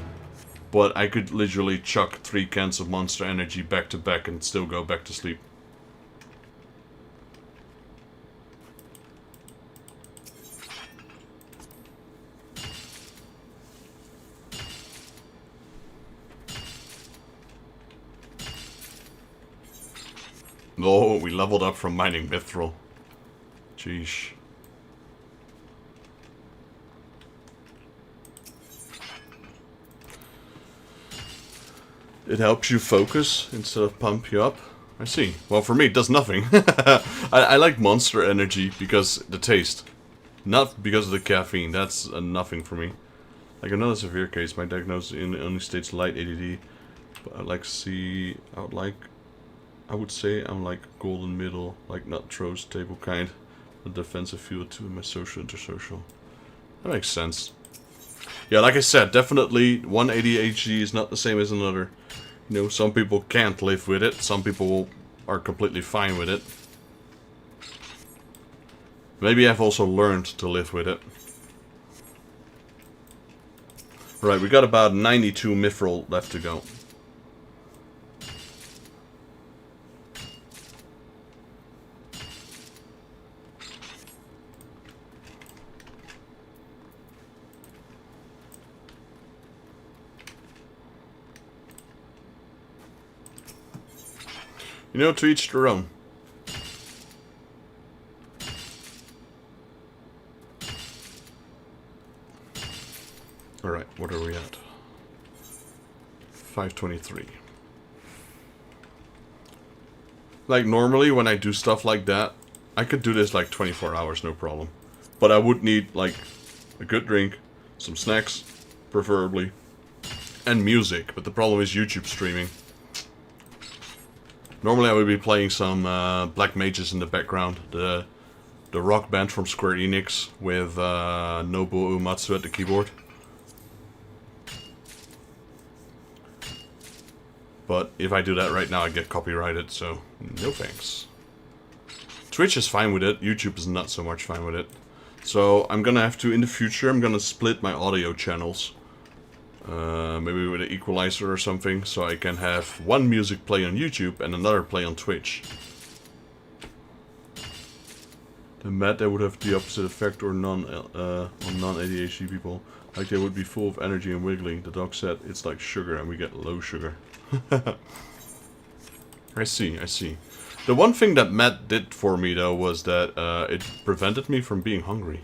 But I could literally chuck 3 cans of Monster Energy back to back and still go back to sleep. Oh, we leveled up from mining mithril. Jeez. It helps you focus instead of pump you up. I see. Well, for me, it does nothing. I like Monster Energy because the taste. Not because of the caffeine. That's nothing for me. Like another severe case, my diagnosis only states light ADD. But I'd like to see... I would say I'm like golden middle, like not throw stable kind. The defensive field too in my social intersocial. That makes sense. Yeah, like I said, definitely one ADHD is not the same as another. You know, some people can't live with it, some people are completely fine with it. Maybe I've also learned to live with it. Right, we got about 92 mithril left to go. You know, to each their own. Alright, what are we at? 523. Like, normally when I do stuff like that, I could do this like 24 hours, no problem. But I would need, like, a good drink, some snacks, preferably, and music. But the problem is YouTube streaming. Normally I would be playing some Black Mages in the background, the rock band from Square Enix with Nobuo Uematsu at the keyboard. But if I do that right now I get copyrighted, so no thanks. Twitch is fine with it, YouTube is not so much fine with it. So I'm gonna have to, in the future, I'm gonna split my audio channels. Maybe with an equalizer or something, so I can have one music play on YouTube and another play on Twitch. The mad that would have the opposite effect or on non-ADHD people. Like they would be full of energy and wiggling. The dog said it's like sugar and we get low sugar. I see, I see. The one thing that Matt did for me though was that it prevented me from being hungry.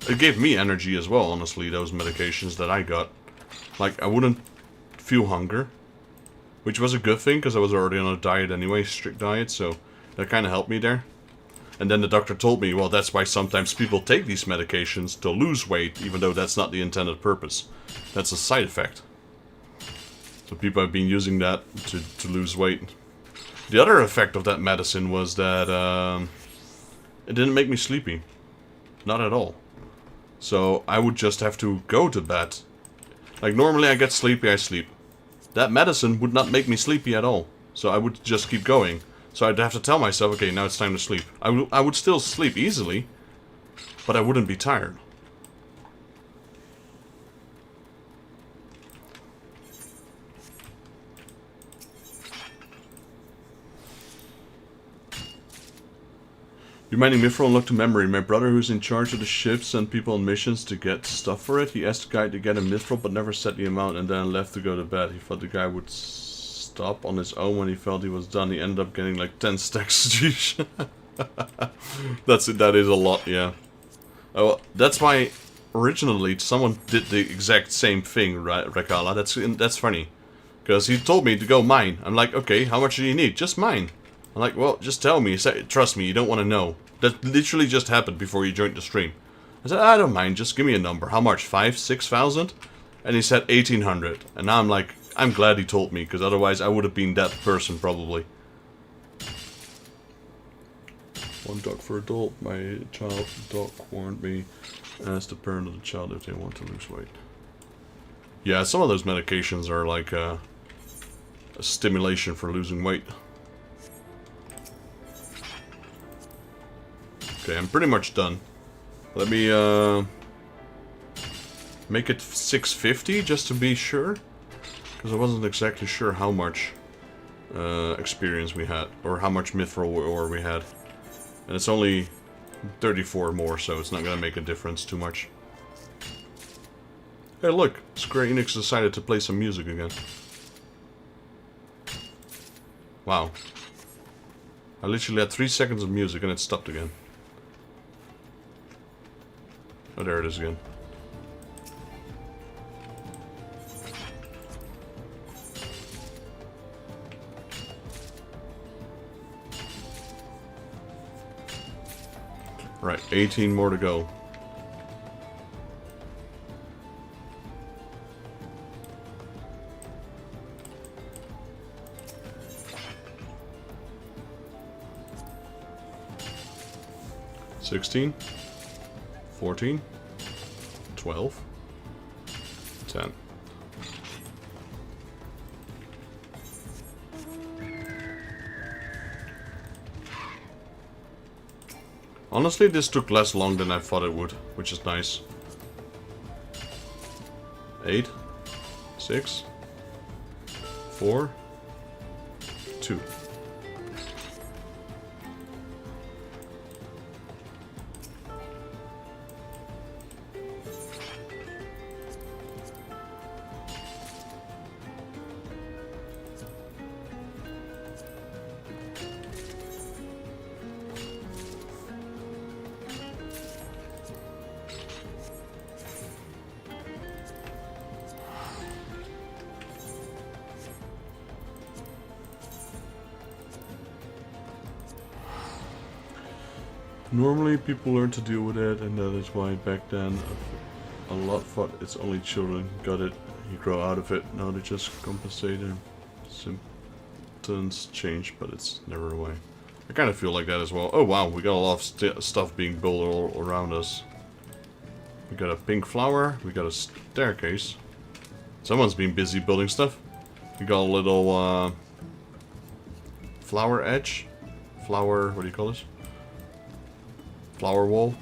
It gave me energy as well, honestly, those medications that I got. Like, I wouldn't feel hunger. Which was a good thing, because I was already on a diet anyway, strict diet, so that kind of helped me there. And then the doctor told me, well, that's why sometimes people take these medications to lose weight, even though that's not the intended purpose. That's a side effect. So people have been using that to lose weight. The other effect of that medicine was that it didn't make me sleepy. Not at all. So I would just have to go to bed. Like normally I get sleepy, I sleep. That medicine would not make me sleepy at all. So I would just keep going. So I'd have to tell myself, okay, now it's time to sleep. I would still sleep easily, but I wouldn't be tired. You're mining mithril and look to memory. My brother, who's in charge of the ship, sent people on missions to get stuff for it. He asked the guy to get a mithril, but never said the amount, and then left to go to bed. He thought the guy would stop on his own when he felt he was done. He ended up getting like 10 stacks. Jeez. That is a lot, yeah. Oh, that's why originally someone did the exact same thing, right, Rakala? That's funny. Because he told me to go mine. I'm like, okay, how much do you need? Just mine. I'm like, well, just tell me. He said, trust me, you don't want to know. That literally just happened before you joined the stream. I said, I don't mind, just give me a number. How much? 5,000, 6,000? And he said 1,800. And now I'm like, I'm glad he told me, because otherwise I would have been that person probably. One dog for adult. My child dog warned me. Ask the parent of the child if they want to lose weight. Yeah, some of those medications are like a stimulation for losing weight. Okay, I'm pretty much done. Let me make it 650 just to be sure, because I wasn't exactly sure how much experience we had, or how much mithril ore we had. And it's only 34 more, so it's not gonna make a difference too much. Hey look, Square Enix decided to play some music again. Wow. I literally had 3 seconds of music and it stopped again. Oh, there it is again. Right, 18 more to go. $16, 14, 12, 10. Honestly, this took less long than I thought it would, which is nice. 8, 6, 4, 2. Normally people learn to deal with it, and that is why back then a lot thought it's only children got it, you grow out of it. Now they just compensate and symptoms change, but it's never away. I kind of feel like that as well. Oh wow, we got a lot of stuff being built all around us. We got a pink flower, we got a staircase. Someone's been busy building stuff. We got a little flower edge. Flower, what do you call this? Flower wall.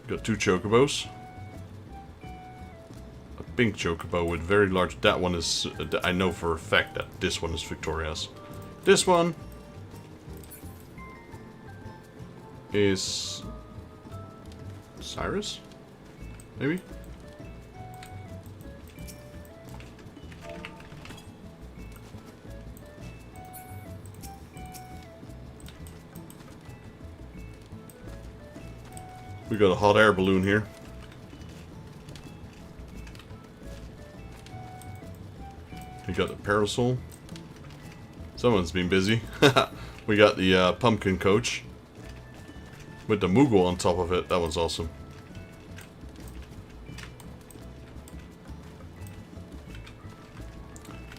Got 2 chocobos. A pink chocobo with very large... That one is... I know for a fact that this one is Victoria's. This one is Cyrus? Maybe? We got a hot air balloon here. We got the parasol. Someone's been busy. We got the pumpkin coach with the Moogle on top of it. That one's awesome.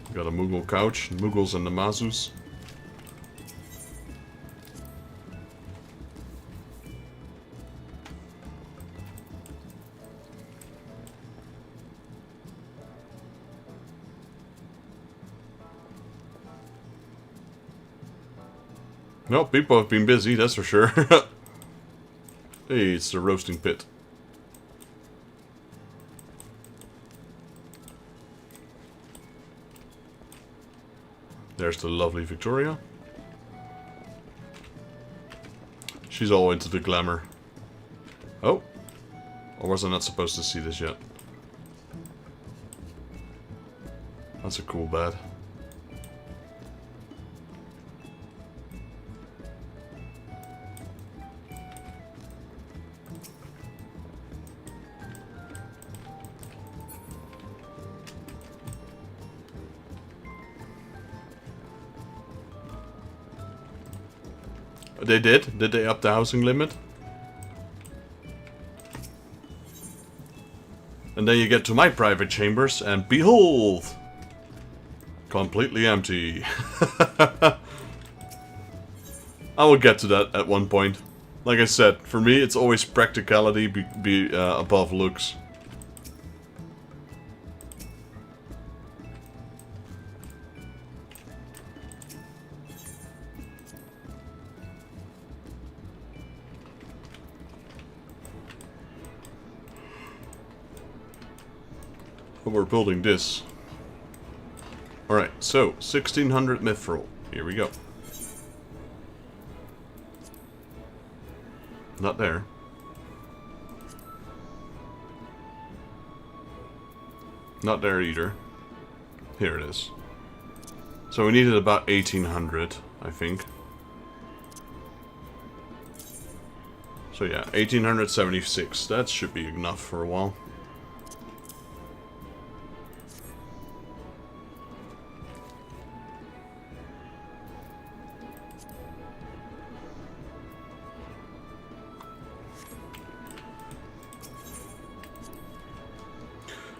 We got a Moogle couch, Moogles and the Mazus. No, people have been busy, that's for sure. Hey, it's the roasting pit. There's the lovely Victoria. She's all into the glamour. Oh. Or was I not supposed to see this yet? That's a cool bed. They did? Did they up the housing limit? And then you get to my private chambers, and behold! Completely empty. I will get to that at one point. Like I said, for me it's always practicality above looks. But we're building this. Alright, so 1600 mithril. Here we go. Not there. Not there either. Here it is. So we needed about 1800, I think. So yeah, 1876. That should be enough for a while.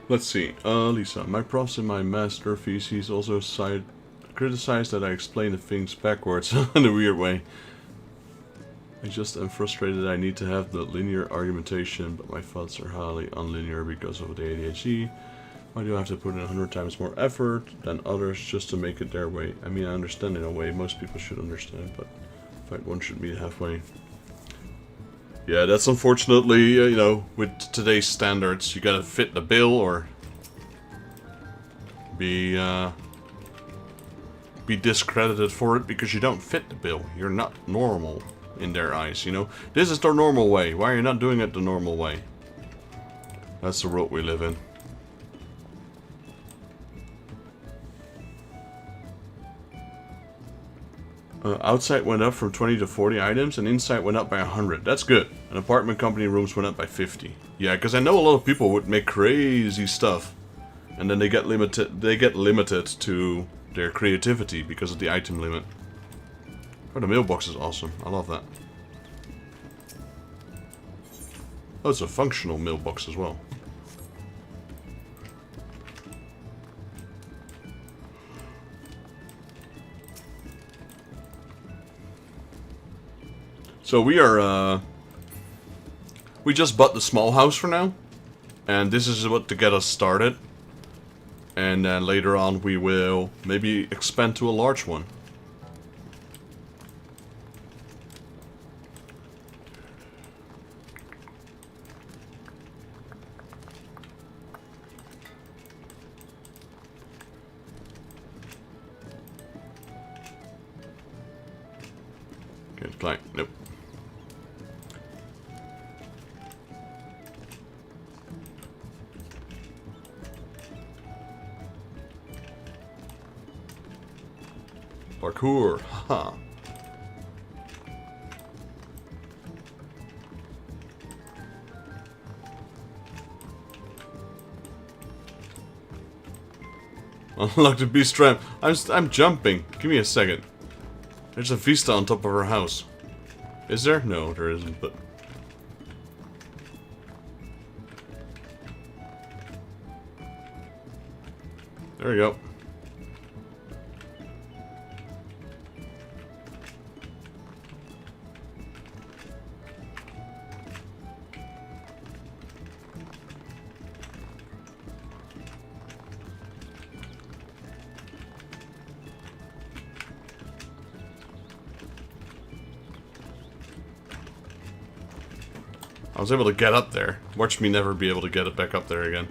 Let's see. Lisa, my profs in my master thesis also criticized that I explain the things backwards in a weird way. I just am frustrated I need to have the linear argumentation, but my thoughts are highly unlinear because of the ADHD. Why do I have to put in 100 times more effort than others just to make it their way? I mean, I understand in a way, most people should understand, but in fact one should meet halfway. Yeah, that's unfortunately, you know, with today's standards, you gotta fit the bill or be discredited for it because you don't fit the bill. You're not normal in their eyes, you know. This is the normal way. Why are you not doing it the normal way? That's the world we live in. Outside went up from 20 to 40 items, and inside went up by 100. That's good. And apartment company rooms went up by 50. Yeah, because I know a lot of people would make crazy stuff, and then they get limited. They get limited to their creativity because of the item limit. Oh, the mailbox is awesome. I love that. Oh, it's a functional mailbox as well. So we are, we just bought the small house for now, and this is what to get us started, and then later on we will maybe expand to a large one. Okay, fly. Nope. Parkour, haha. Unlock the beast ramp. I'm jumping. Give me a second. There's a vista on top of our house. Is there? No, there isn't, but... There we go. I was able to get up there. Watch me never be able to get it back up there again.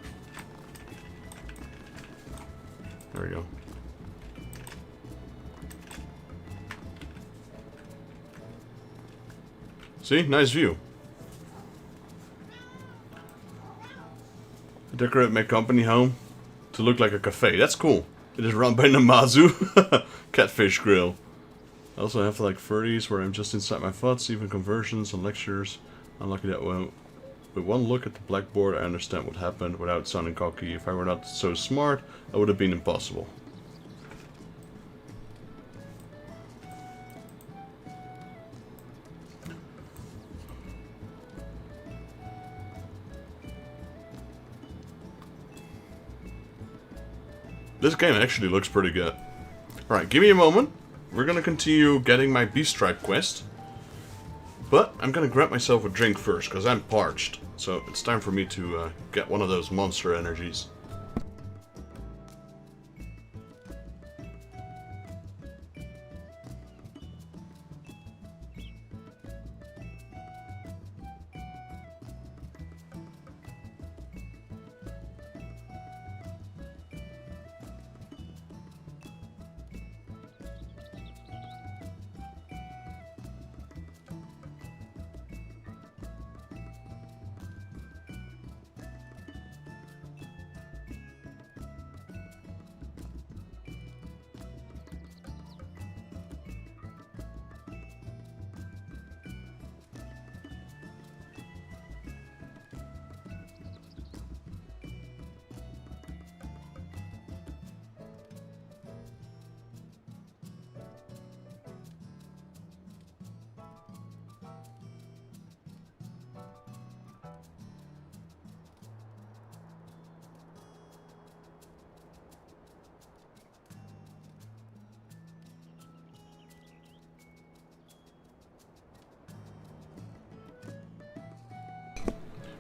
There we go. See? Nice view. I decorate my company home to look like a cafe. That's cool. It is run by Namazu. Catfish grill. I also have like 30s where I'm just inside my thoughts, even conversions and lectures. Unlucky that with one look at the blackboard I understand what happened without sounding cocky. If I were not so smart, that would have been impossible. This game actually looks pretty good. Alright, give me a moment. We're gonna continue getting my Beast Tribe quest. But I'm gonna grab myself a drink first, because I'm parched. So it's time for me to get one of those monster energies.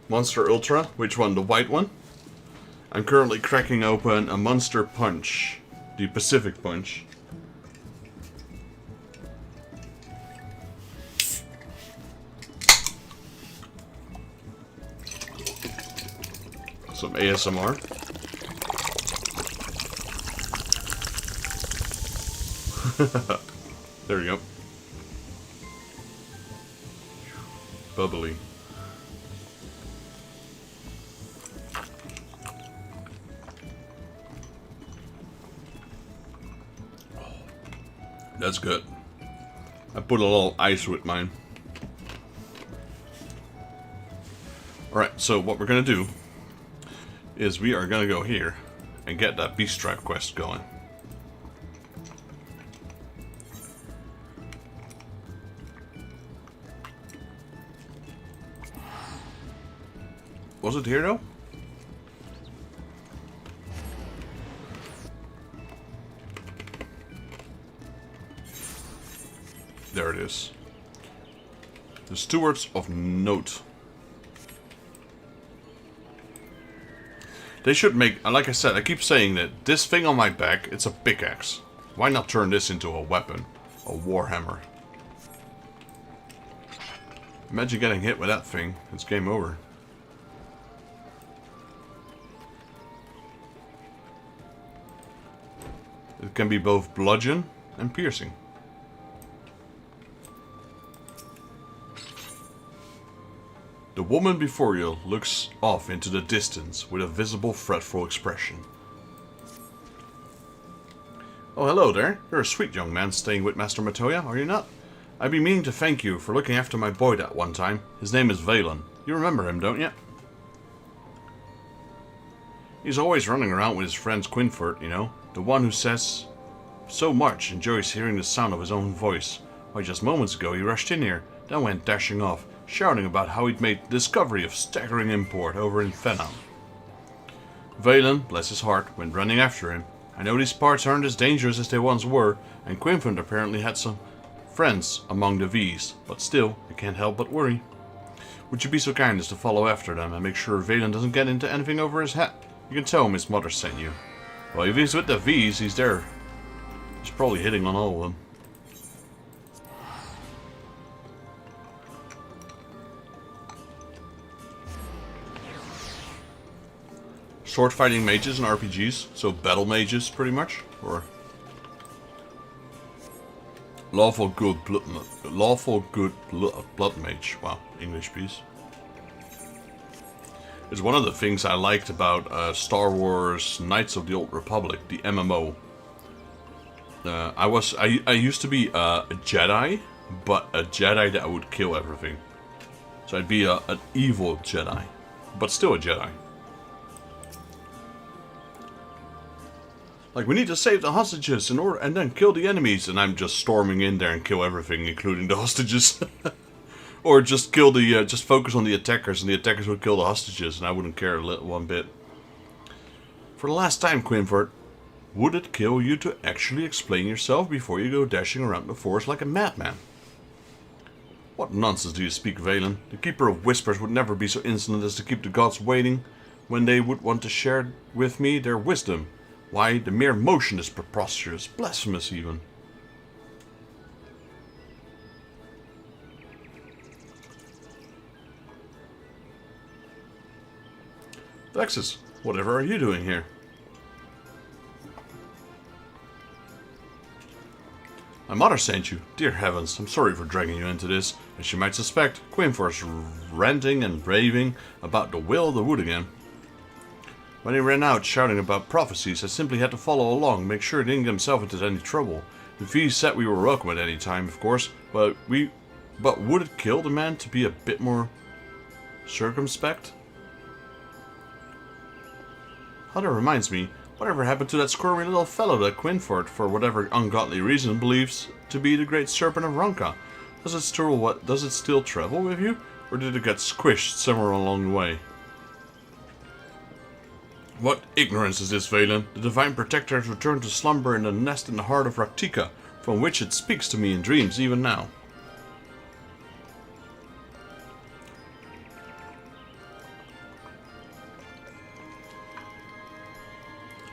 Monster Ultra, which one? The white one? I'm currently cracking open a Monster Punch, the Pacific Punch. Some ASMR. There we go. Bubbly. That's good. I put a little ice with mine. Alright, so what we're gonna do is we are gonna go here and get that Beast Tribe quest going. Was it here though? There it is. The Stewards of Note. They should make, like I said, I keep saying that this thing on my back, it's a pickaxe. Why not turn this into a weapon? A warhammer. Imagine getting hit with that thing. It's game over. It can be both bludgeon and piercing. The woman before you looks off into the distance with a visible fretful expression. Oh, hello there. You're a sweet young man staying with Master Matoya, are you not? I've been meaning to thank you for looking after my boy that one time. His name is Valen. You remember him, don't you? He's always running around with his friend Quinford, you know. The one who says so much enjoys hearing the sound of his own voice. Why, just moments ago he rushed in here, then went dashing off, shouting about how he'd made the discovery of staggering import over in Fenam. Valen, bless his heart, went running after him. I know these parts aren't as dangerous as they once were, and Quinford apparently had some friends among the V's, but still, I can't help but worry. Would you be so kind as to follow after them and make sure Valen doesn't get into anything over his head? You can tell him his mother sent you. Well, if he's with the V's, he's there. He's probably hitting on all of them. Sword fighting mages in RPGs, so battle mages pretty much, or lawful good blood mage. Wow, English piece. It's one of the things I liked about Star Wars Knights of the Old Republic, the MMO. I used to be a Jedi, but a Jedi that would kill everything. So I'd be an evil Jedi, but still a Jedi. Like, we need to save the hostages and then kill the enemies, and I'm just storming in there and kill everything, including the hostages. Or just kill the, just focus on the attackers, and the attackers would kill the hostages, and I wouldn't care one bit. For the last time, Quinford, Would it kill you to actually explain yourself before you go dashing around the forest like a madman? What nonsense do you speak, Valen? The Keeper of Whispers would never be so insolent as to keep the gods waiting when they would want to share with me their wisdom. Why, the mere motion is preposterous, blasphemous even. Vexus, whatever are you doing here? My mother sent you. Dear heavens, I'm sorry for dragging you into this. As you might suspect, Quinfor's ranting and raving about the will of the wood again. When he ran out shouting about prophecies, I simply had to follow along, make sure he didn't get himself into any trouble. The V said we were welcome at any time, of course, but would it kill the man to be a bit more circumspect? Oh, that reminds me, whatever happened to that squirmy little fellow that Quinford, for whatever ungodly reason, believes to be the great serpent of Ronka? Does it still travel with you, or did it get squished somewhere along the way? What ignorance is this, Valen? The Divine Protector has returned to slumber in the nest in the heart of Raktika, from which it speaks to me in dreams even now.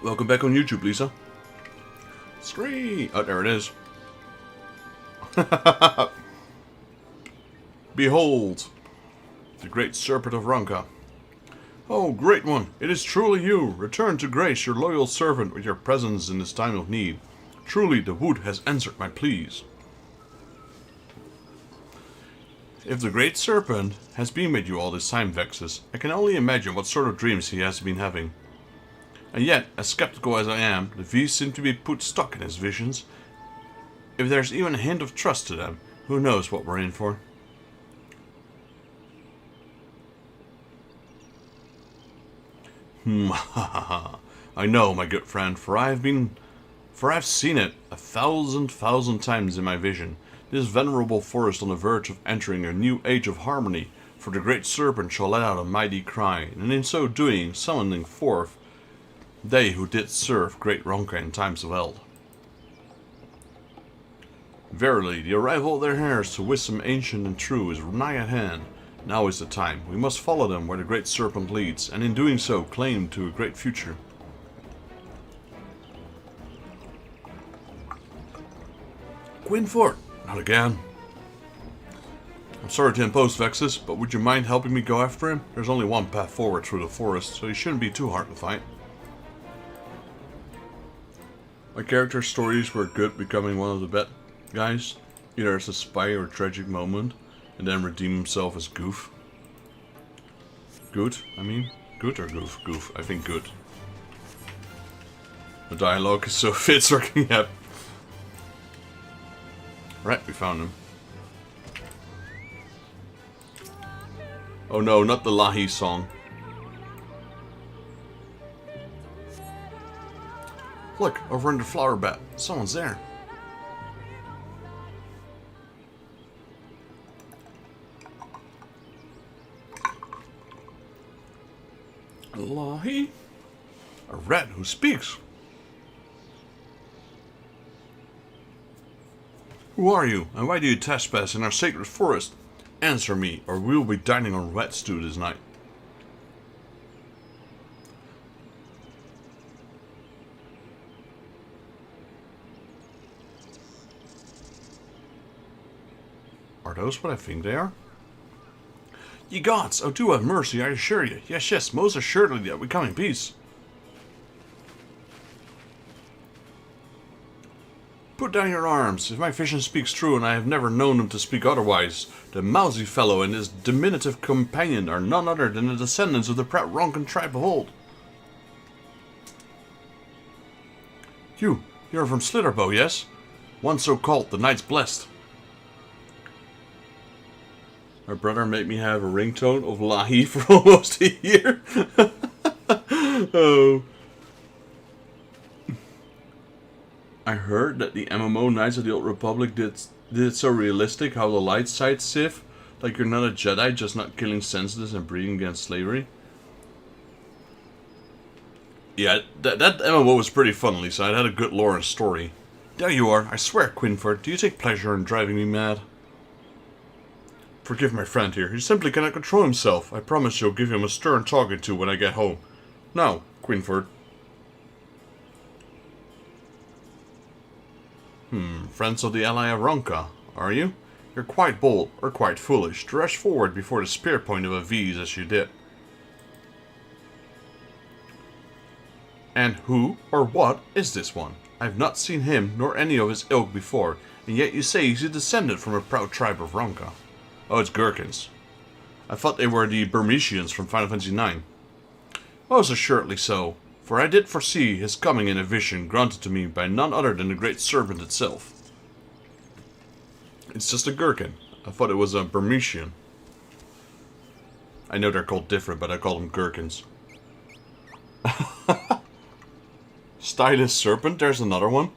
Welcome back on YouTube, Lisa. Scree! Oh, there it is. Behold, the great serpent of Ronka. Oh, great one, it is truly you. Return to grace your loyal servant with your presence in this time of need. Truly, the wood has answered my pleas. If the great serpent has been with you all this time, Vexus, I can only imagine what sort of dreams he has been having. And yet, as skeptical as I am, the V's seem to be put stuck in his visions. If there's even a hint of trust to them, who knows what we're in for? I know, my good friend, for I've seen it 1,000 times in my vision. This venerable forest on the verge of entering a new age of harmony, for the great serpent shall let out a mighty cry, and in so doing, summoning forth they who did serve great Ronka in times of eld. Verily, the arrival of their heirs to wisdom ancient and true is nigh at hand. Now is the time. We must follow them where the great serpent leads, and in doing so claim to a great future. Quinfort! Not again. I'm sorry to impose, Vexus, but would you mind helping me go after him? There's only one path forward through the forest, so he shouldn't be too hard to fight. My character's stories were good becoming one of the bad guys, either as a spy or a tragic moment, and then redeem himself as Goof. Good, I mean? Good or Goof? Goof, I think good. The dialogue is so fits working out. Right, we found him. Oh no, not the Lahi song. Look, over in the flower bed. Someone's there. Lahi? A rat who speaks. Who are you, and why do you trespass in our sacred forest? Answer me, or we'll be dining on rat stew this night. Are those what I think they are? Ye gods, oh do have mercy, I assure you. Yes, yes, most assuredly that we come in peace. Put down your arms. If my vision speaks true, and I have never known him to speak otherwise, the mousy fellow and his diminutive companion are none other than the descendants of the proud Ronkan tribe of old. You're from Slitherbow, yes? One so called, the Knight's Blessed. My brother made me have a ringtone of Lahi for almost a year. Oh. I heard that the MMO Knights of the Old Republic did it so realistic how the light side Sith, like you're not a Jedi, just not killing senseless and breeding against slavery. Yeah, that MMO was pretty fun, Lisa. It had a good lore and story. There you are. I swear, Quinford, do you take pleasure in driving me mad? Forgive my friend here. He simply cannot control himself. I promise you'll give him a stern talking to when I get home. Now, Quinford. Friends of the ally of Ronka, are you? You're quite bold, or quite foolish, to rush forward before the spear point of a V's as you did. And who, or what, is this one? I have not seen him, nor any of his ilk before, and yet you say he's a descendant from a proud tribe of Ronka. Oh, it's Gherkins. I thought they were the Burmesians from Final Fantasy IX. Most assuredly so, for I did foresee his coming in a vision granted to me by none other than the Great Serpent itself. It's just a gherkin. I thought it was a Burmesian. I know they're called different, but I call them gherkins. Stylus Serpent, there's another one.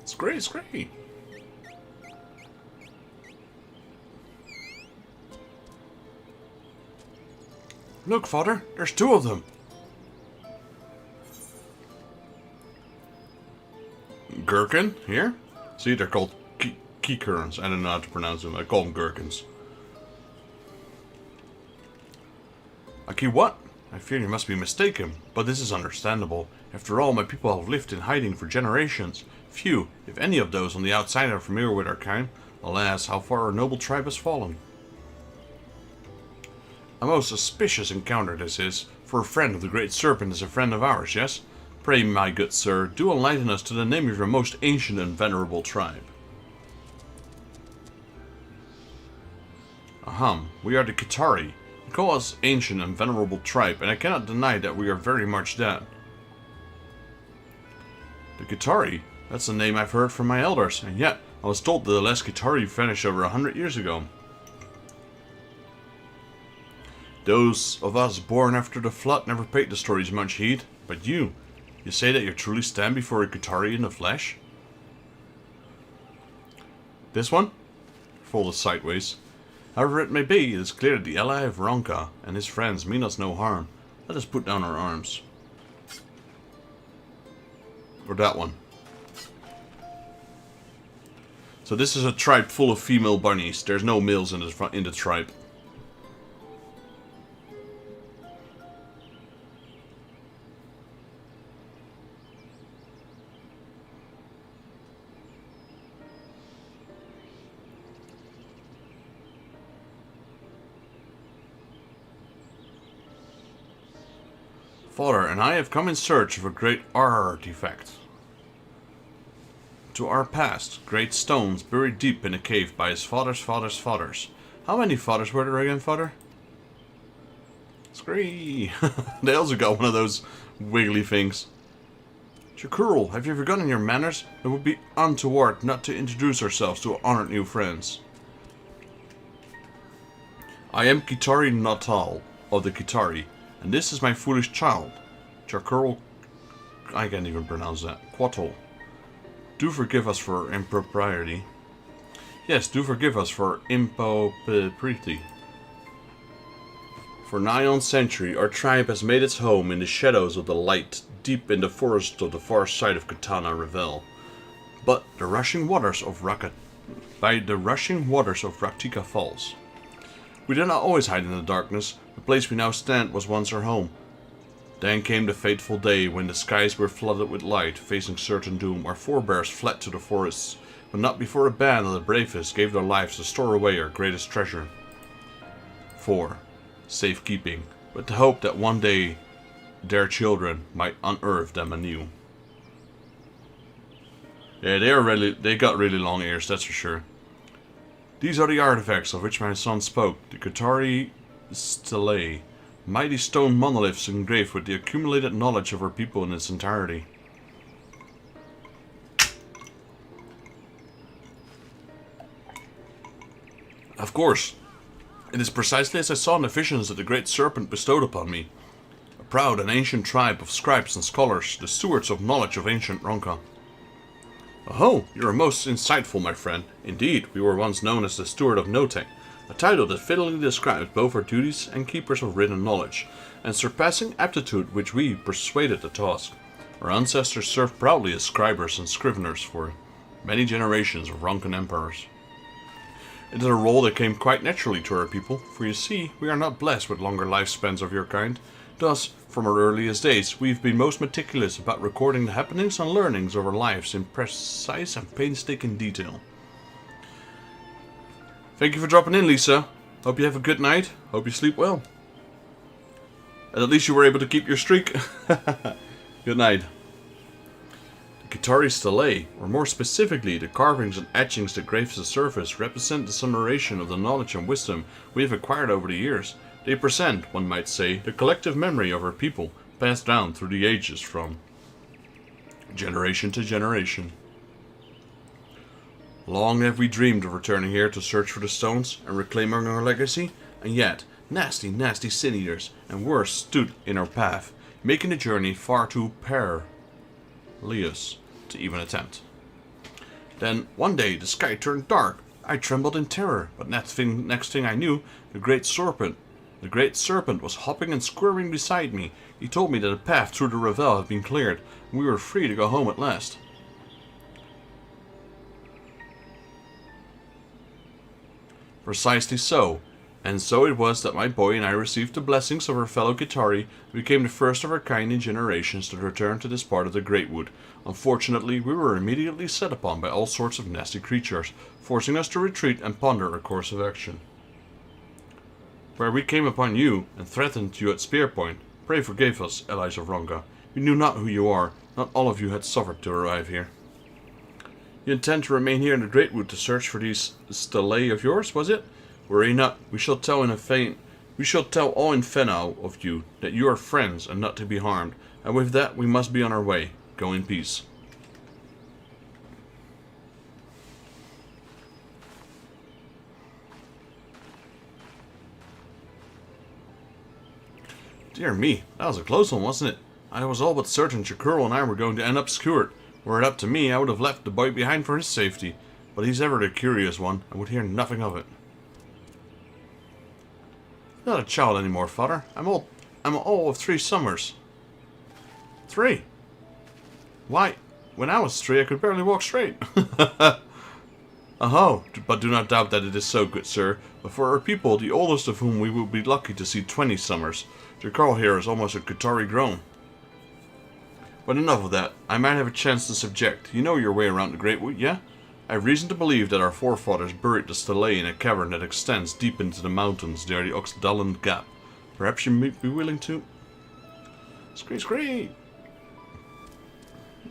It's great, it's great. Look, Father, there's two of them. Gherkin, here? See, they're called Kikurans. I don't know how to pronounce them. I call them gherkins. Aki what? I fear you must be mistaken, but this is understandable. After all, my people have lived in hiding for generations. Few, if any of those on the outside are familiar with our kind. Alas, how far our noble tribe has fallen. A most suspicious encounter this is, for a friend of the Great Serpent is a friend of ours, yes? Pray, my good sir, do enlighten us to the name of your most ancient and venerable tribe. Ahem, we are the Kitari. You call us ancient and venerable tribe, and I cannot deny that we are very much that. The Kitari? That's a name I've heard from my elders, and yet I was told that the last Kitari vanished over 100 years ago. Those of us born after the flood never paid the stories much heed, but you say that you truly stand before a Kitari in the flesh? This one? Folded sideways. However it may be, it is clear that the ally of Ronka and his friends mean us no harm. Let us put down our arms. Or that one. So this is a tribe full of female bunnies. There's no males in the tribe. Father and I have come in search of a great artifact. To our past, great stones buried deep in a cave by his father's father's fathers. How many fathers were there again, Father? Scree! They also got one of those wiggly things. Chakul, have you forgotten your manners? It would be untoward not to introduce ourselves to honored new friends. I am Kitari Natal of the Kitari. And this is my foolish child, Chakul. I can't even pronounce that. Quattle. Do forgive us for impropriety. Yes, do forgive us for impropriety. For nigh on century, our tribe has made its home in the shadows of the light, deep in the forest of the far side of Katana Revel. But the rushing waters of Raktika Falls. We did not always hide in the darkness. The place we now stand was once our home. Then came the fateful day when the skies were flooded with light, facing certain doom. Our forebears fled to the forests, but not before a band of the bravest gave their lives to store away our greatest treasure. For safekeeping, with the hope that one day their children might unearth them anew. Yeah, they got really long ears, that's for sure. These are the artifacts of which my son spoke, the Kitari Stelae, mighty stone monoliths engraved with the accumulated knowledge of our people in its entirety. Of course, it is precisely as I saw in the visions that the Great Serpent bestowed upon me. A proud and ancient tribe of scribes and scholars, the stewards of knowledge of ancient Ronka. Oh, you are most insightful, my friend. Indeed, we were once known as the Steward of Notek, a title that fittingly describes both our duties and keepers of written knowledge, and surpassing aptitude which we persuaded the task. Our ancestors served proudly as scribers and scriveners for many generations of Ronkan emperors. It is a role that came quite naturally to our people, for you see, we are not blessed with longer lifespans of your kind. Thus, from our earliest days, we've been most meticulous about recording the happenings and learnings of our lives in precise and painstaking detail. Thank you for dropping in, Lisa. Hope you have a good night. Hope you sleep well. And at least you were able to keep your streak. Good night. The Kitari stelae, or more specifically, the carvings and etchings that grace the surface, represent the summation of the knowledge and wisdom we have acquired over the years. They present, one might say, the collective memory of our people, passed down through the ages from generation to generation. Long have we dreamed of returning here to search for the stones and reclaiming our legacy, and yet nasty sin-eaters and worse stood in our path, making the journey far too perilous to even attempt. Then, one day, the sky turned dark. I trembled in terror, but next thing I knew, the great serpent was hopping and squirming beside me. He told me that the path through the Revel had been cleared, and we were free to go home at last. Precisely so. And so it was that my boy and I received the blessings of our fellow Kitari and became the first of our kind in generations to return to this part of the Great Wood. Unfortunately, we were immediately set upon by all sorts of nasty creatures, forcing us to retreat and ponder our course of action. Where we came upon you and threatened you at spear point, pray forgive us, allies of Ronga. We knew not who you are. Not all of you had suffered to arrive here. You intend to remain here in the Great Wood to search for these stelae of yours, was it? Worry not, we shall tell all in Fenau of you that you are friends and not to be harmed, and with that we must be on our way. Go in peace. Dear me, that was a close one, wasn't it? I was all but certain Chikuro and I were going to end up skewered. Were it up to me, I would have left the boy behind for his safety, but he's ever the curious one, and would hear nothing of it. Not a child anymore, father. I'm all of 3 summers. 3? Why, when I was 3, I could barely walk straight. Oh, but do not doubt that it is so, good sir. But for our people, the oldest of whom we will be lucky to see 20 summers. The girl here is almost a Kitari grown. But enough of that. I might have a chance to subject. You know your way around the Great Wood, yeah? I have reason to believe that our forefathers buried the stelae in a cavern that extends deep into the mountains near the Dalamud Gap. Perhaps you might be willing to... Scree!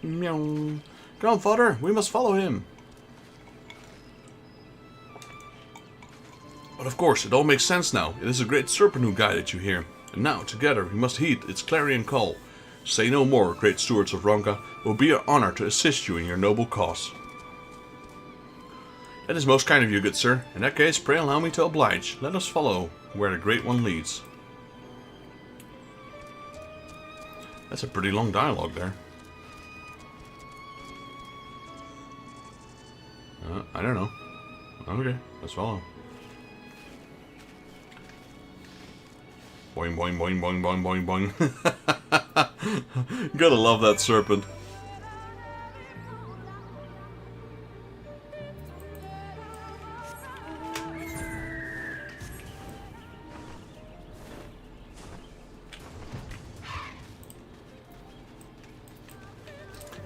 Meow. Come on, father. We must follow him. But of course, it all makes sense now. It is a great serpent who guided you here. And now, together, we must heed its clarion call. Say no more, great stewards of Ronka. It will be an honor to assist you in your noble cause. That is most kind of you, good sir. In that case, pray allow me to oblige. Let us follow where the Great One leads. That's a pretty long dialogue there. I don't know. Okay, let's follow. Boing, boing, boing, boing, boing, boing, boing. Gotta love that serpent.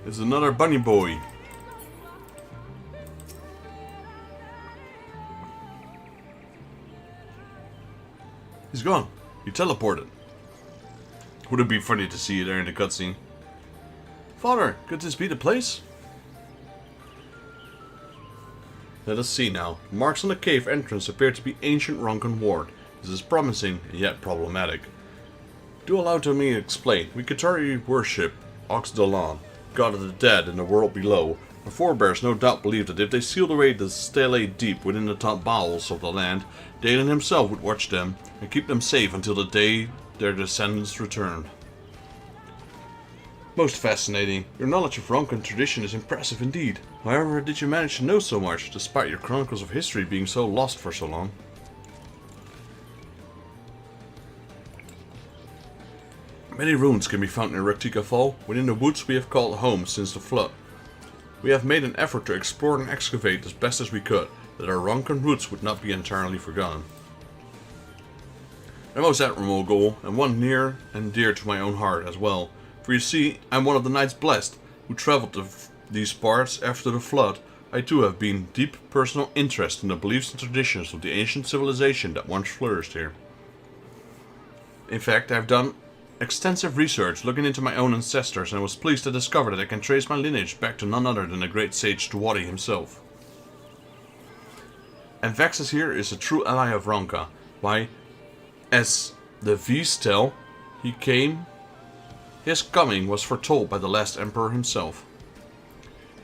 There's another bunny boy. He's gone. He teleported. Would it be funny to see you there in the cutscene? Father, could this be the place? Let us see now. Marks on the cave entrance appear to be ancient Ronkan ward. This is promising, and yet problematic. Do allow to me to explain. We Kitari worship Oxdalan, god of the dead in the world below. Our forebears no doubt believed that if they sealed away the stelae deep within the top bowels of the land, Dalan himself would watch them and keep them safe until the day their descendants returned. Most fascinating. Your knowledge of Ronkan tradition is impressive indeed. However, did you manage to know so much, despite your chronicles of history being so lost for so long? Many ruins can be found in Raktika Fall, within the woods we have called home since the flood. We have made an effort to explore and excavate as best as we could, that our Ronkan roots would not be entirely forgotten. A most admirable goal, and one near and dear to my own heart as well. For you see, I'm one of the knights blessed, who travelled to these parts after the flood. I too have been deep personal interest in the beliefs and traditions of the ancient civilization that once flourished here. In fact, I have done extensive research looking into my own ancestors, and was pleased to discover that I can trace my lineage back to none other than the great sage Tuwadi himself. And Vexus here is a true ally of Ronka. Why, as the V's tell, his coming was foretold by the last emperor himself.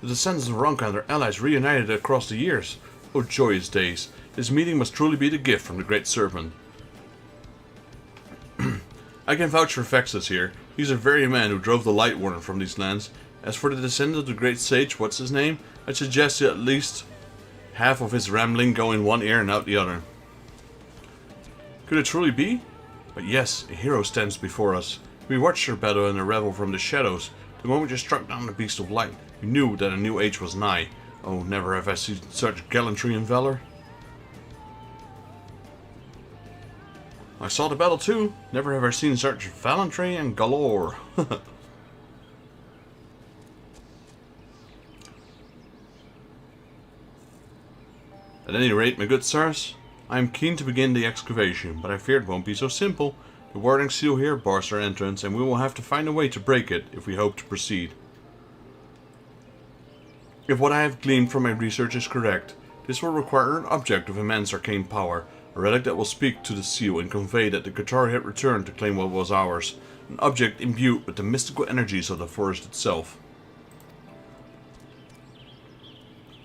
The descendants of Ronka and their allies reunited across the years. Oh joyous days, this meeting must truly be the gift from the great serpent. I can vouch for Vexus here. He's the very man who drove the Lightworn from these lands. As for the descendant of the great sage, what's his name? I'd suggest at least half of his rambling go in one ear and out the other. Could it truly be? But yes, a hero stands before us. We watched your battle and the revel from the shadows. The moment you struck down the beast of light, we knew that a new age was nigh. Oh, never have I seen such gallantry and valor. I saw the battle too. Never have I seen such gallantry and galore. At any rate, my good sirs, I am keen to begin the excavation, but I fear it won't be so simple. The warding seal here bars our entrance, and we will have to find a way to break it if we hope to proceed. If what I have gleaned from my research is correct, this will require an object of immense arcane power, a relic that will speak to the seal and convey that the Qatari had returned to claim what was ours, an object imbued with the mystical energies of the forest itself.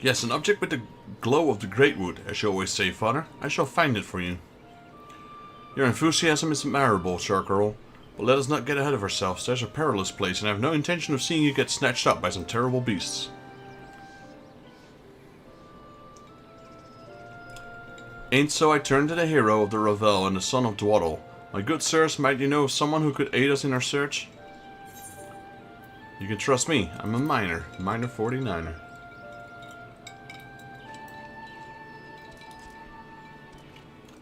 Yes, an object with the glow of the great wood, as you always say, Father. I shall find it for you. Your enthusiasm is admirable, Shark Earl, but let us not get ahead of ourselves. There's a perilous place, and I have no intention of seeing you get snatched up by some terrible beasts. Ain't so I turn to the hero of the Ravel and the son of Dwaddle. My good sirs, might you know of someone who could aid us in our search? You can trust me. I'm a miner 49er.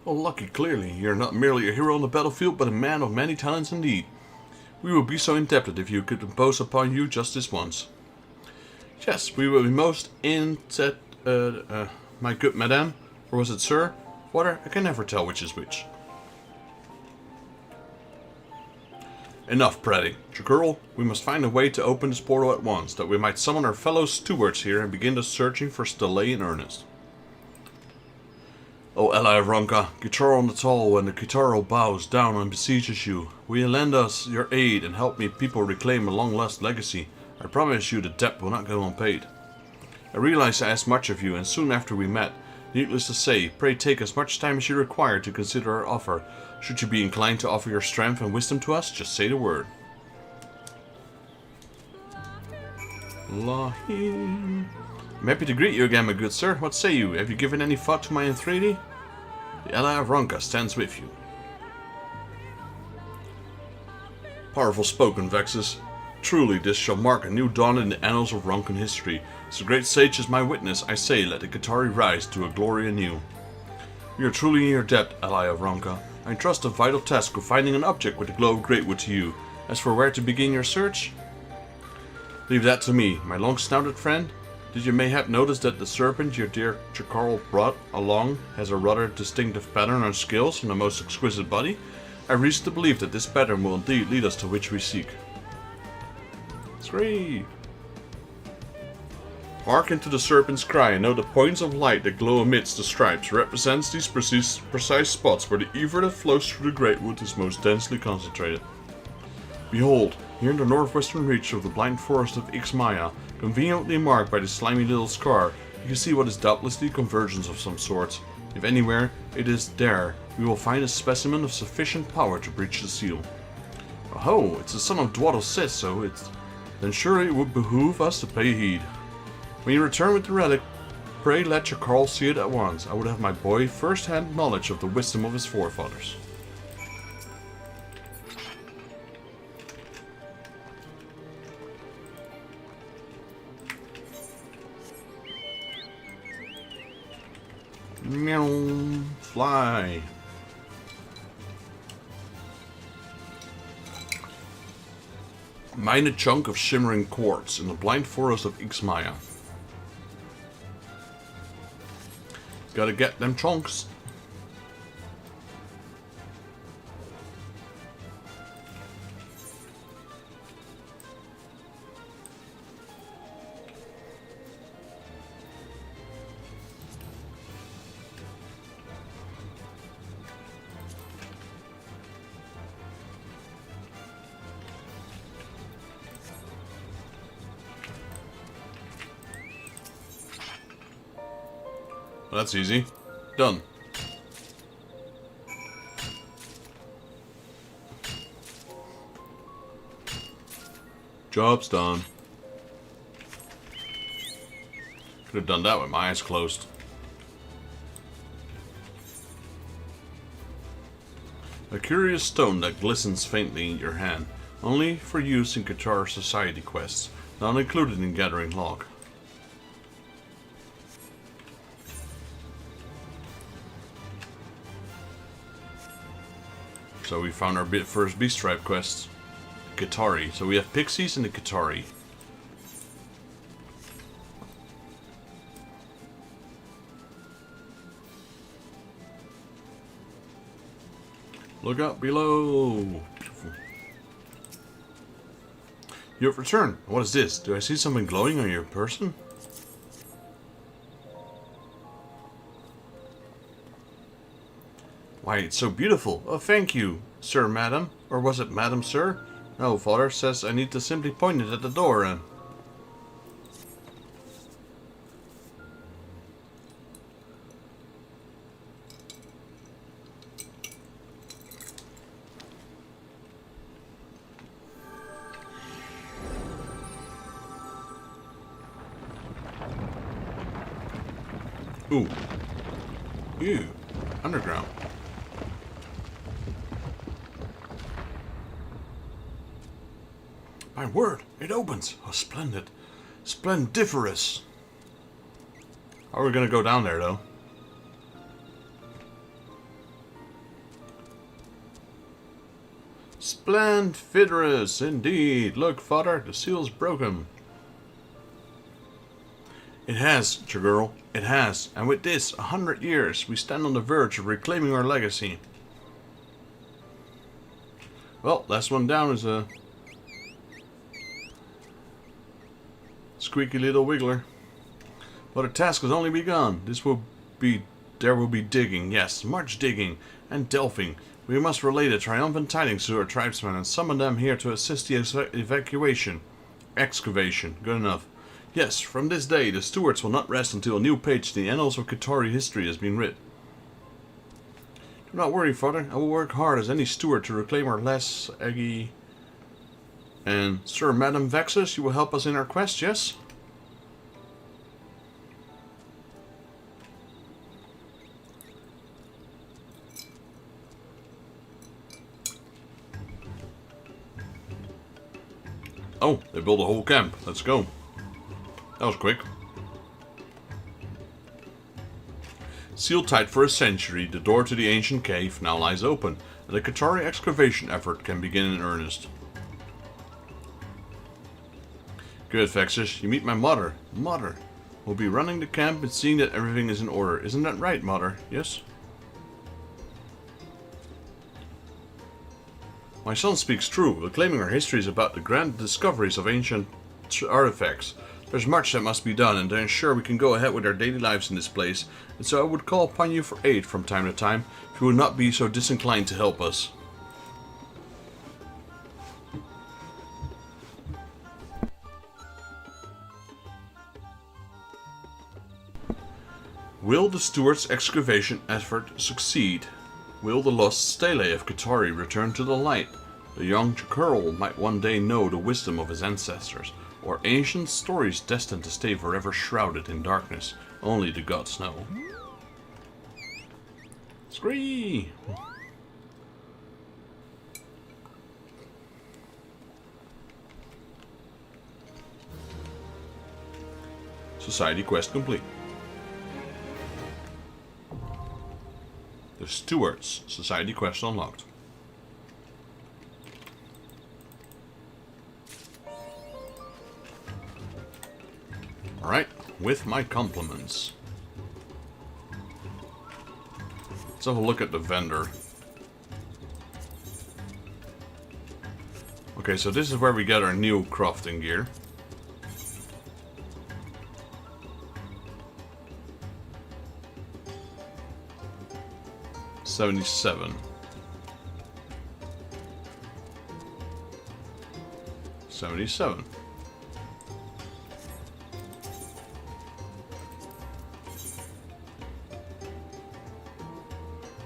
Oh, lucky, clearly. You're not merely a hero on the battlefield, but a man of many talents indeed. We would be so indebted if you could impose upon you just this once. Yes, we will be most my good madame. Or was it sir? Water? I can never tell which is which. Enough prating. Girl, we must find a way to open this portal at once, that we might summon our fellow stewards here and begin the searching for Stele in earnest. O ally of Ronka, Kitaro the Tall, when the Kitaro bows down and besieges you, will you lend us your aid and help me people reclaim a long-lost legacy? I promise you the debt will not go unpaid. I realize I asked much of you, and soon after we met. Needless to say, pray take as much time as you require to consider our offer. Should you be inclined to offer your strength and wisdom to us, just say the word. Lahim. I'm happy to greet you again, my good sir. What say you? Have you given any thought to my entreaty? The ally of Ronka stands with you. Powerful spoken, Vexus. Truly, this shall mark a new dawn in the annals of Ronkan history. As the great sage is my witness, I say, let the Qatari rise to a glory anew. We are truly in your debt, ally of Ronka. I entrust the vital task of finding an object with the glow of greatwood to you. As for where to begin your search, leave that to me, my long-snouted friend. Did you mayhap notice that the serpent your dear Chakarl brought along has a rather distinctive pattern on scales and a most exquisite body? I have reason to believe that this pattern will indeed lead us to which we seek. 3. Harken to the serpent's cry and know the points of light that glow amidst the stripes represents these precise spots where the ether that flows through the great wood is most densely concentrated. Behold, here in the northwestern reach of the blind forest of Ixmaya, conveniently marked by the slimy little scar, you can see what is doubtlessly convergence of some sort. If anywhere it is there, we will find a specimen of sufficient power to breach the seal. Oh, it's the son of Dwaddle says so. then surely it would behoove us to pay heed. When you return with the relic, pray let your Carl see it at once. I would have my boy first-hand knowledge of the wisdom of his forefathers. Meow, fly. Mine a chunk of shimmering quartz in the blind forest of Ixmaya. Gotta get them chunks. Well, that's easy. Done. Job's done. Could have done that with my eyes closed. A curious stone that glistens faintly in your hand, only for use in Qatar society quests, not included in Gathering Log. So we found our first beast tribe quests. Qatari. So we have pixies and the Qatari. Look out below. Beautiful. You have returned. What is this? Do I see something glowing on your person? Why, it's so beautiful. Oh, thank you, sir, madam. Or was it madam, sir? No, father says I need to simply point it at the door and... Ooh. Ew. Underground. My word, it opens. Oh, splendid. Splendiferous. How are we going to go down there, though? Splendiferous, indeed. Look, father, the seal's broken. It has, Chagurl. It has. And with this, 100 years, we stand on the verge of reclaiming our legacy. Well, last one down is a... squeaky little wiggler. But our task has only begun. There will be digging, yes, much digging, and delving. We must relay the triumphant tidings to our tribesmen and summon them here to assist the excavation. Good enough. Yes, from this day, the stewards will not rest until a new page in the annals of Qatari history has been writ. Do not worry, father. I will work hard as any steward to reclaim our last eggy... And, Sir, Madam Vexus, you will help us in our quest, yes? Oh, they built a whole camp. Let's go. That was quick. Sealed tight for a century, the door to the ancient cave now lies open, and the Qatari excavation effort can begin in earnest. Good, Vexus. You meet my mother. Mother. We'll be running the camp and seeing that everything is in order. Isn't that right, Mother? Yes? My son speaks true. Reclaiming our history is about the grand discoveries of ancient artifacts. There's much that must be done, and to ensure we can go ahead with our daily lives in this place, and so I would call upon you for aid from time to time, if you would not be so disinclined to help us. Will the Stewards' excavation effort succeed? Will the lost stele of Qatari return to the light? The young Churl might one day know the wisdom of his ancestors, or ancient stories destined to stay forever shrouded in darkness. Only the gods know. Scree! Society quest complete. The Stewards Society quest unlocked. Alright, with my compliments. Let's have a look at the vendor. Okay, so this is where we get our new crafting gear. $77. 77.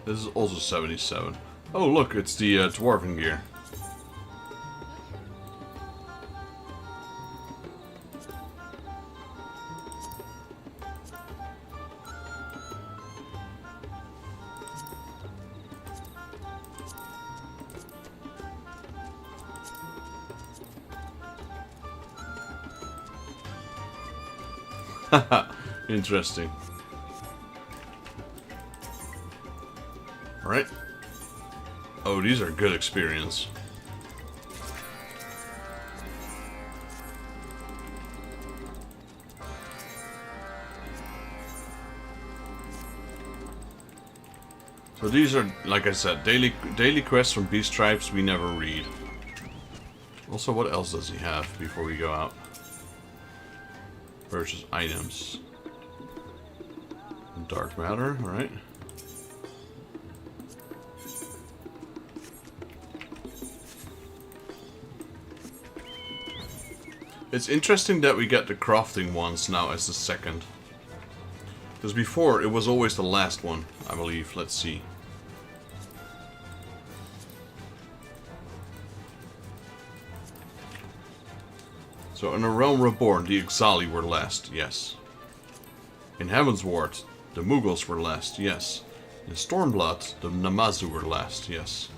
This is also 77. Oh look, it's the dwarven gear. Haha, interesting. Alright. Oh, these are good experience. So these are, like I said, daily quests from Beast Tribes we never read. Also, what else does he have before we go out? Purchase items. Dark matter, alright. It's interesting that we get the crafting ones now as the second. Because before, it was always the last one, I believe. Let's see. So in A Realm Reborn, the Ixali were last, yes. In Heavensward, the Mughals were last, yes. In Stormblood, the Namazu were last, yes.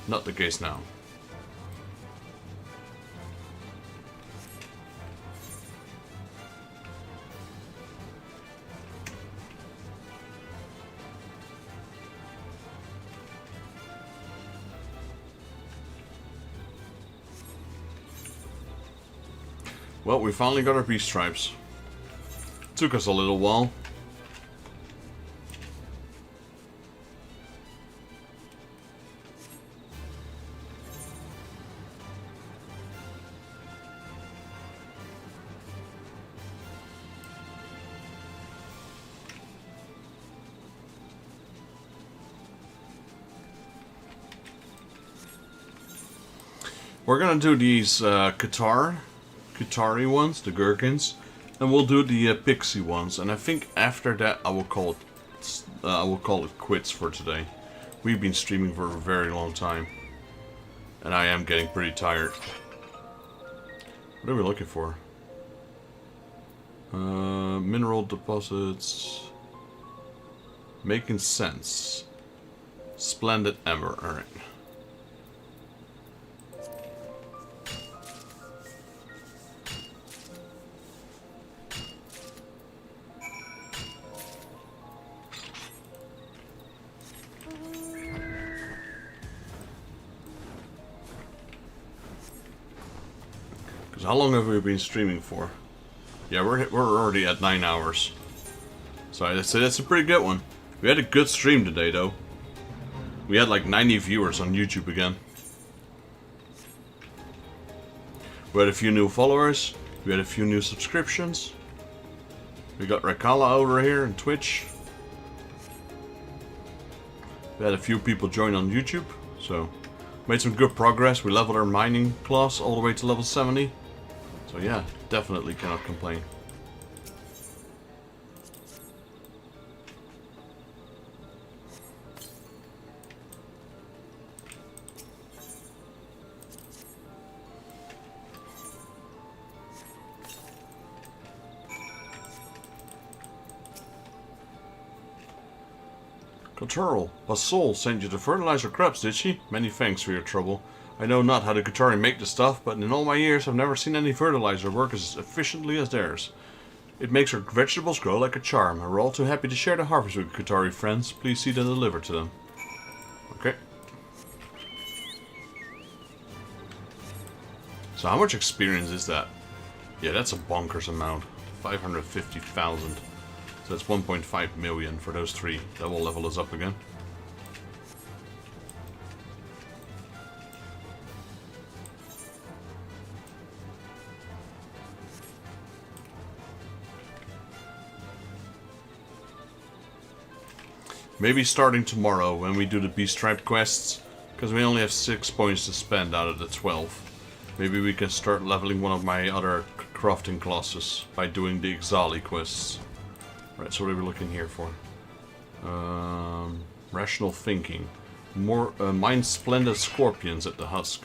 Not the case now. Well, we finally got our Beast Tribes. Took us a little while. We're gonna do these Qatari ones, the Gherkins, and we'll do the Pixie ones. And I think after that, I will call it quits for today. We've been streaming for a very long time, and I am getting pretty tired. What are we looking for? Mineral deposits. Making sense. Splendid Ember. All right. How long have we been streaming for? Yeah, we're already at 9 hours. So I'd say that's a pretty good one. We had a good stream today, though. We had like 90 viewers on YouTube again. We had a few new followers. We had a few new subscriptions. We got Rakala over here on Twitch. We had a few people join on YouTube, so made some good progress. We leveled our mining class all the way to level 70. So yeah, definitely cannot complain. Koturl, Basol sent you to fertilize her crops, did she? Many thanks for your trouble. I know not how the Kutari make the stuff, but in all my years I've never seen any fertilizer work as efficiently as theirs. It makes our vegetables grow like a charm, and we're all too happy to share the harvest with Kutari friends. Please see them deliver to them. Okay. So how much experience is that? Yeah, that's a bonkers amount. 550,000. So that's 1.5 million for those three. That will level us up again. Maybe starting tomorrow when we do the B-striped quests, because we only have 6 points to spend out of the 12. Maybe we can start leveling one of my other crafting classes by doing the Exali quests. Right, so what are we looking here for? Rational thinking. More mine splendid scorpions at the husk.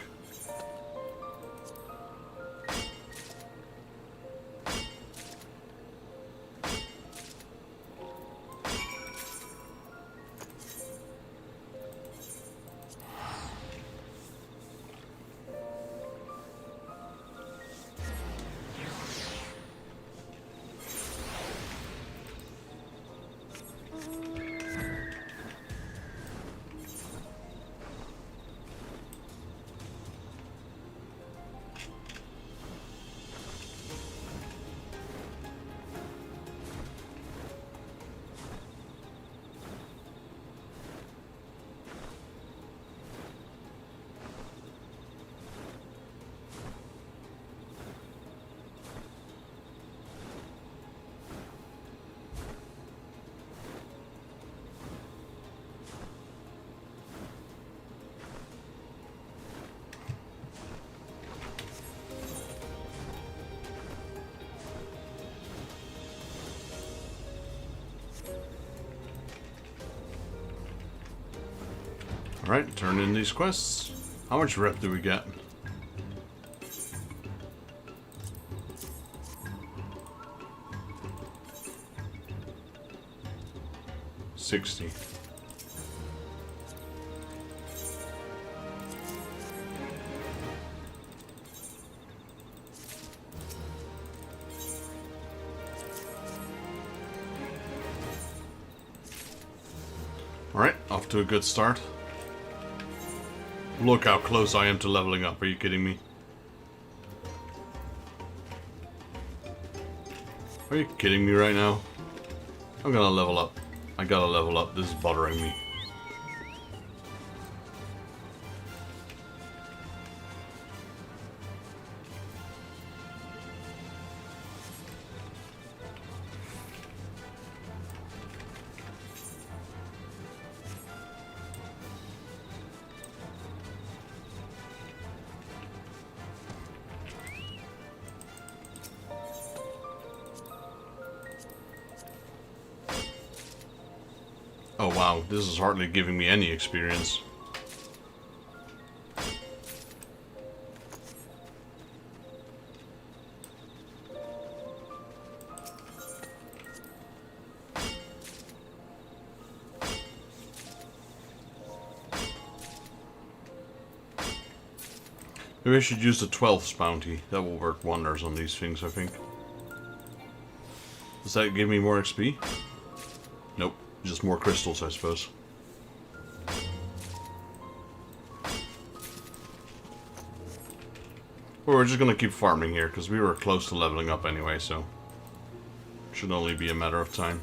Alright, turn in these quests. How much rep do we get? $60. Alright, off to a good start. Look how close I am to leveling up, are you kidding me? Are you kidding me right now? I'm gonna level up. I gotta level up, this is bothering me. Oh wow, this is hardly giving me any experience. Maybe I should use the 12th bounty. That will work wonders on these things, I think. Does that give me more XP? Nope. Just more crystals, I suppose. Well, we're just gonna keep farming here, because we were close to leveling up anyway, so... should only be a matter of time.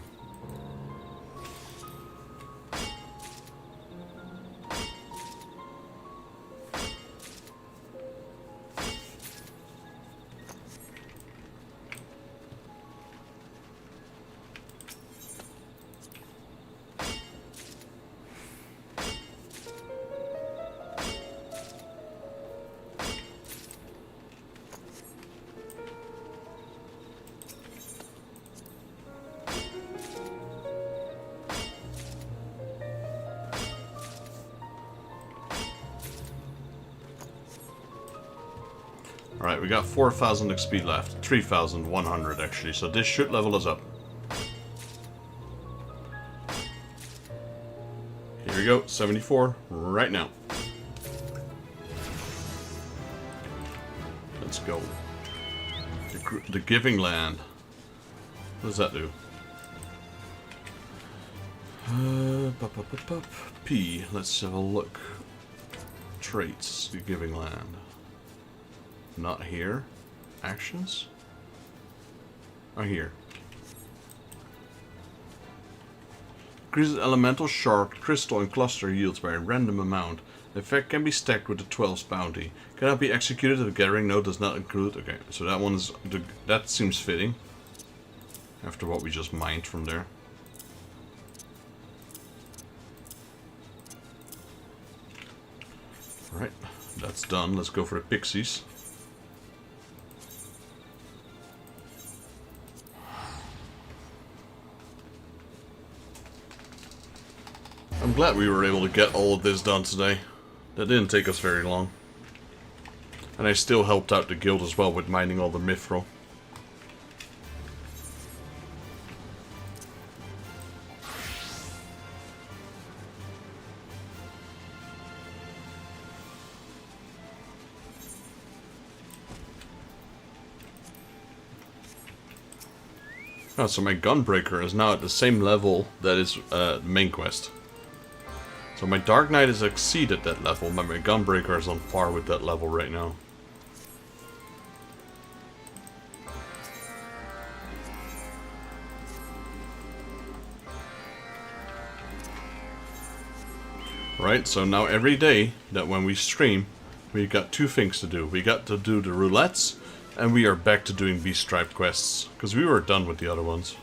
Alright, we got 4,000 XP left. 3,100 actually, so this should level us up. go, 74 right now. Let's go. The Giving Land. What does that do? P. Let's have a look. Traits. The Giving Land. Not here. Actions? Oh, here. Increases elemental, shard, crystal, and cluster yields by a random amount. The effect can be stacked with the 12's bounty. Cannot be executed if the gathering node does not include. Okay, so that one's. That seems fitting. After what we just mined from there. Alright, that's done. Let's go for the pixies. I'm glad we were able to get all of this done today. That didn't take us very long. And I still helped out the guild as well with mining all the mithril. Oh, so my Gunbreaker is now at the same level that is main quest. So my Dark Knight has exceeded that level, but my Gunbreaker is on par with that level right now. Right, so now every day that when we stream, we got two things to do. We got to do the roulettes, and we are back to doing Beast Stripe quests, because we were done with the other ones.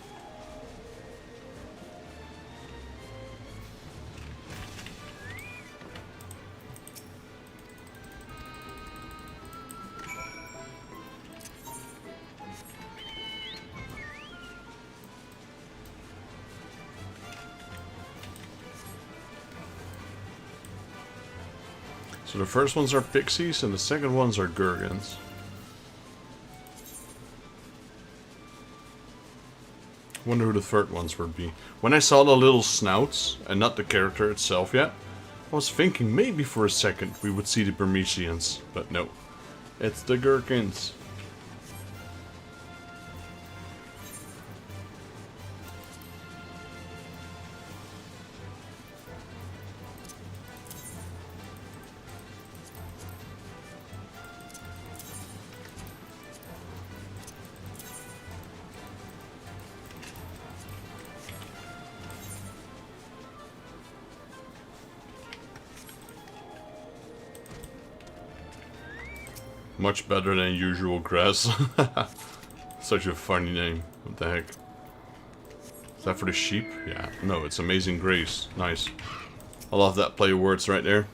So the first ones are pixies, and the second ones are Gurgans. Wonder who the third ones would be. When I saw the little snouts, and not the character itself yet, I was thinking maybe for a second we would see the Burmesians, but no. It's the Gurkins. Much better than usual grass. Such a funny name. What the heck? Is that for the sheep? Yeah. No, it's Amazing Grace. Nice. I love that play of words right there.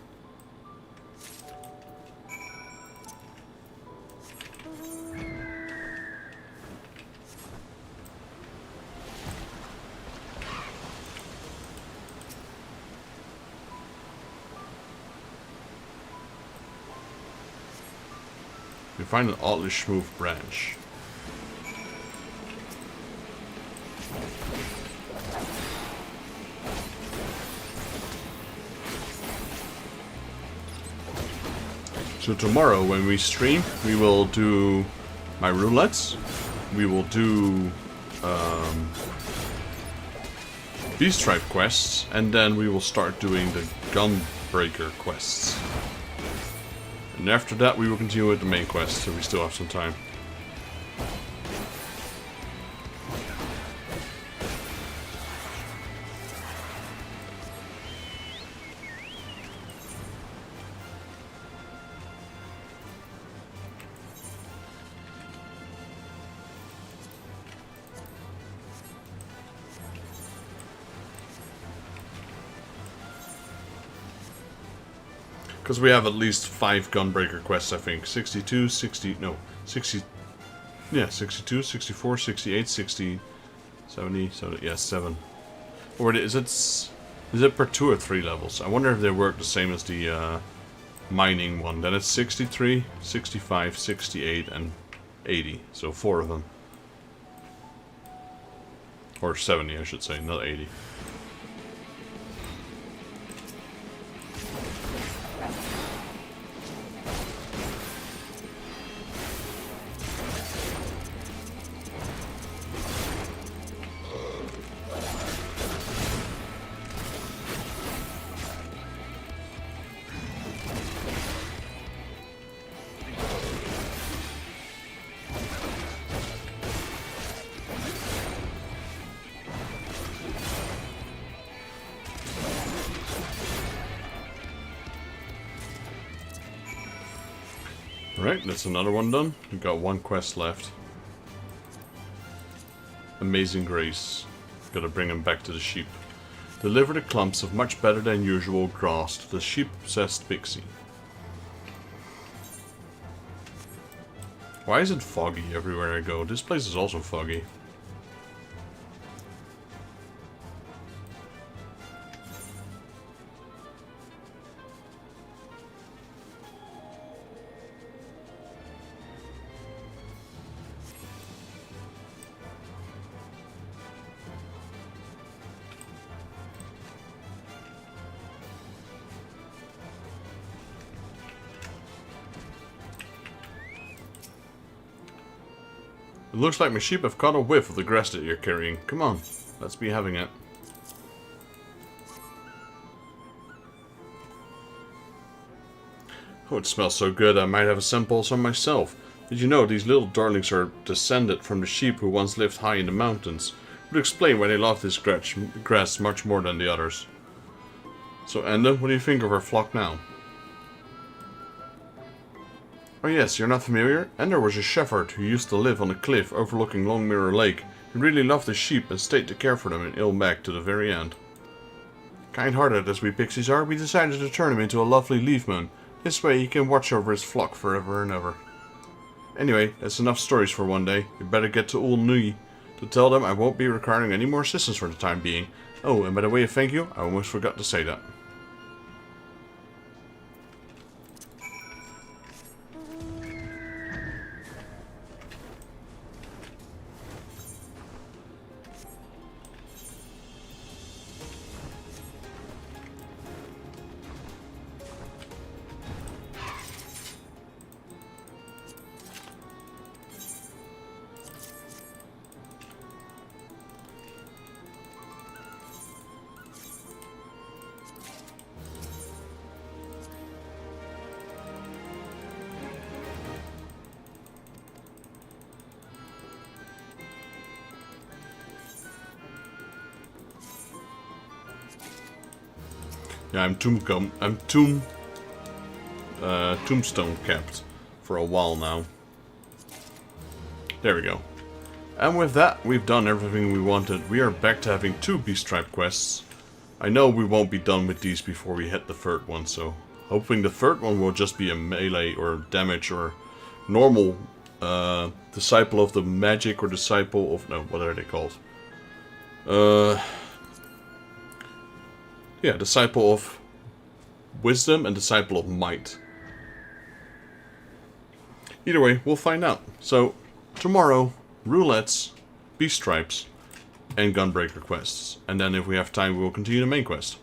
We find an oddly smooth branch. So tomorrow when we stream, we will do my roulettes. We will do Beast Stripe quests, and then we will start doing the Gunbreaker quests. And after that we will continue with the main quest, so we still have some time. Because we have at least 5 Gunbreaker quests, I think. 62, 60, no, 60, yeah, 62, 64, 68, 60, 70, yeah, 7. Or is it per 2 or 3 levels? I wonder if they work the same as the mining one. Then it's 63, 65, 68, and 80. So 4 of them. Or 70, I should say, not 80. Alright, that's another one done. We've got one quest left. Amazing Grace. Gotta bring him back to the sheep. Deliver the clumps of much better than usual grass to the sheep-possessed pixie. Why is it foggy everywhere I go? This place is also foggy. It looks like my sheep have caught a whiff of the grass that you're carrying. Come on, let's be having it. Oh, it smells so good I might have a sample some myself. Did you know these little darlings are descended from the sheep who once lived high in the mountains? Would explain why they love this grass much more than the others. So Enda, what do you think of our flock now? Oh yes, you're not familiar? Ender was a shepherd who used to live on a cliff overlooking Long Mirror Lake. He really loved his sheep and stayed to care for them in ill back to the very end. Kind-hearted as we pixies are, we decided to turn him into a lovely leaf moon. This way he can watch over his flock forever and ever. Anyway, that's enough stories for one day. We better get to Ul Nui to tell them I won't be requiring any more assistance for the time being. Oh, and by the way of thank you, I almost forgot to say that. Yeah, I'm tombstone capped for a while now. There we go. And with that, we've done everything we wanted. We are back to having 2 beast tribe quests. I know we won't be done with these before we hit the 3rd one, so hoping the 3rd one will just be a melee or damage or normal disciple of the magic or disciple of... no, what are they called? Yeah, Disciple of Wisdom and Disciple of Might. Either way, we'll find out. So, tomorrow, roulettes, beast stripes, and gunbreaker quests. And then if we have time, we'll continue the main quest.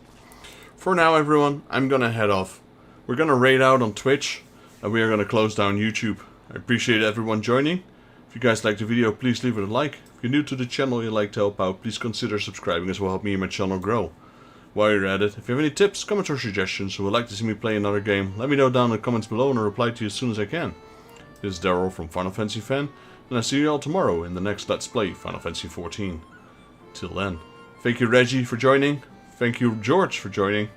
For now, everyone, I'm gonna head off. We're gonna raid out on Twitch, and we are gonna close down YouTube. I appreciate everyone joining. If you guys liked the video, please leave it a like. If you're new to the channel and you'd like to help out, please consider subscribing, as will help me and my channel grow. While you're at it, if you have any tips, comments or suggestions, or would like to see me play another game, let me know down in the comments below and I'll reply to you as soon as I can. This is Daryl from Final Fantasy Fan, and I'll see you all tomorrow in the next Let's Play Final Fantasy XIV. Till then, thank you Reggie for joining, thank you George for joining,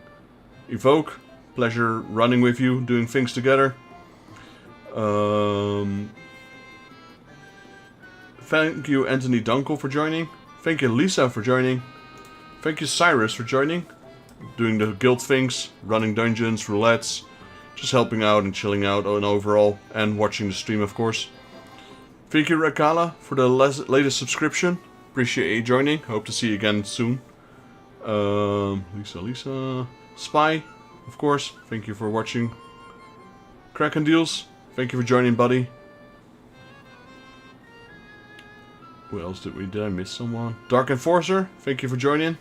Evoke, pleasure running with you, doing things together. Thank you Anthony Dunkel for joining, thank you Lisa for joining. Thank you Cyrus for joining, doing the guild things, running dungeons, roulettes, just helping out and chilling out and overall, and watching the stream of course. Thank you Rakala for the latest subscription, appreciate you joining, hope to see you again soon. Lisa, Spy, of course, thank you for watching. Kraken Deals, thank you for joining buddy. Who else did I miss someone? Dark Enforcer, thank you for joining.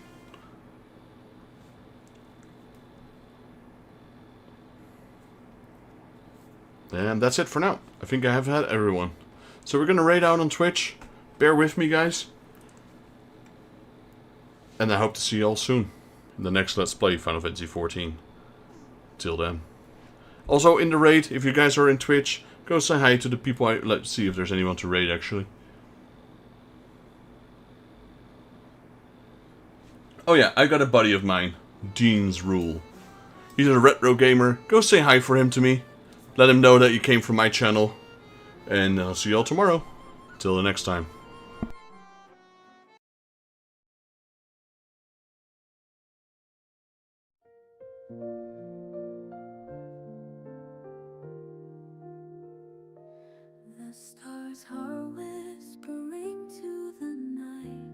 And that's it for now. I think I have had everyone. So we're going to raid out on Twitch. Bear with me, guys. And I hope to see you all soon in the next Let's Play Final Fantasy XIV. Till then. Also, in the raid, if you guys are in Twitch, go say hi to the people. Let's see if there's anyone to raid, actually. Oh yeah, I got a buddy of mine. Dean's Rule. He's a retro gamer. Go say hi for him to me. let him know that you came from my channel. And I'll see y'all tomorrow. Till the next time. The stars are whispering to the night,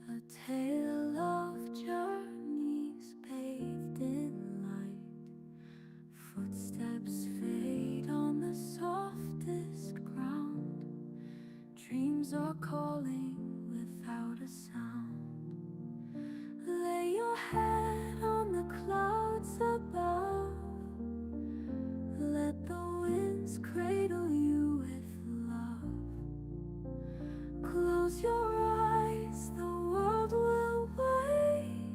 a tale of journeys bathed in light. Footsteps fade on the softest ground. Dreams are calling without a sound. Lay your head on the clouds above. Let the winds cradle you with love. Close your eyes, the world will wait.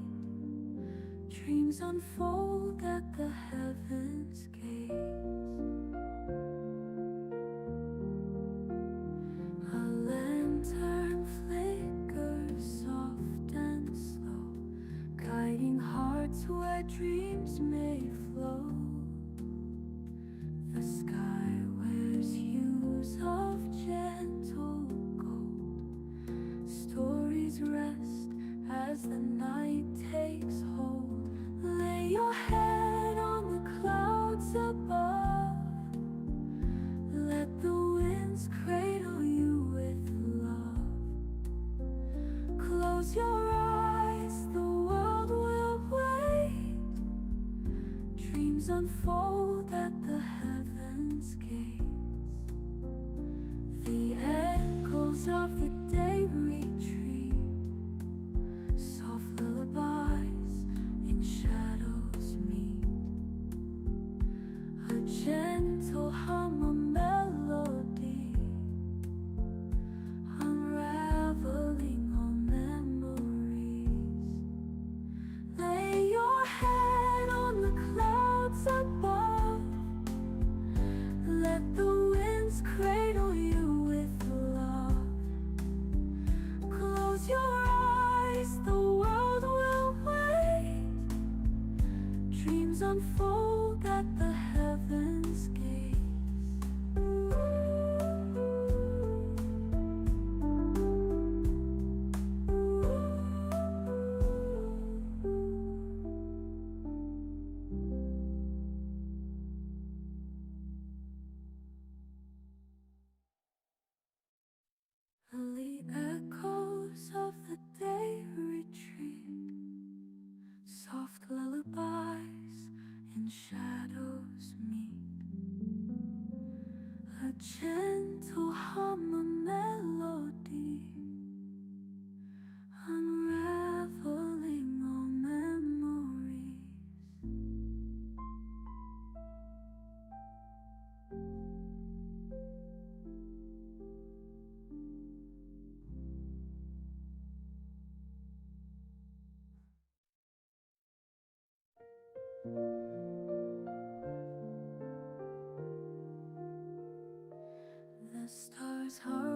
Dreams unfold at the heavens' gates. A lantern flickers soft and slow, guiding hearts where dreams may flow. The sky wears hues of gentle gold. Stories rest as the night takes hold. Lay your head on the clouds above. Let the winds cradle you with love. Close your eyes, the world will wait. Dreams unfold at the heavens' gates. The echoes of the day retreat. Soft lullabies in shadows meet. A gentle hum, a melody, unraveling all memories. Lay your head on the clouds above. Let the winds cradle you with love. Close your eyes, the world will wait. Dreams unfold at the heavens' gates. The echoes of the day retreat. Soft lullabies in shadows meet. A gentle hum, a melody, unraveling all memories. The stars are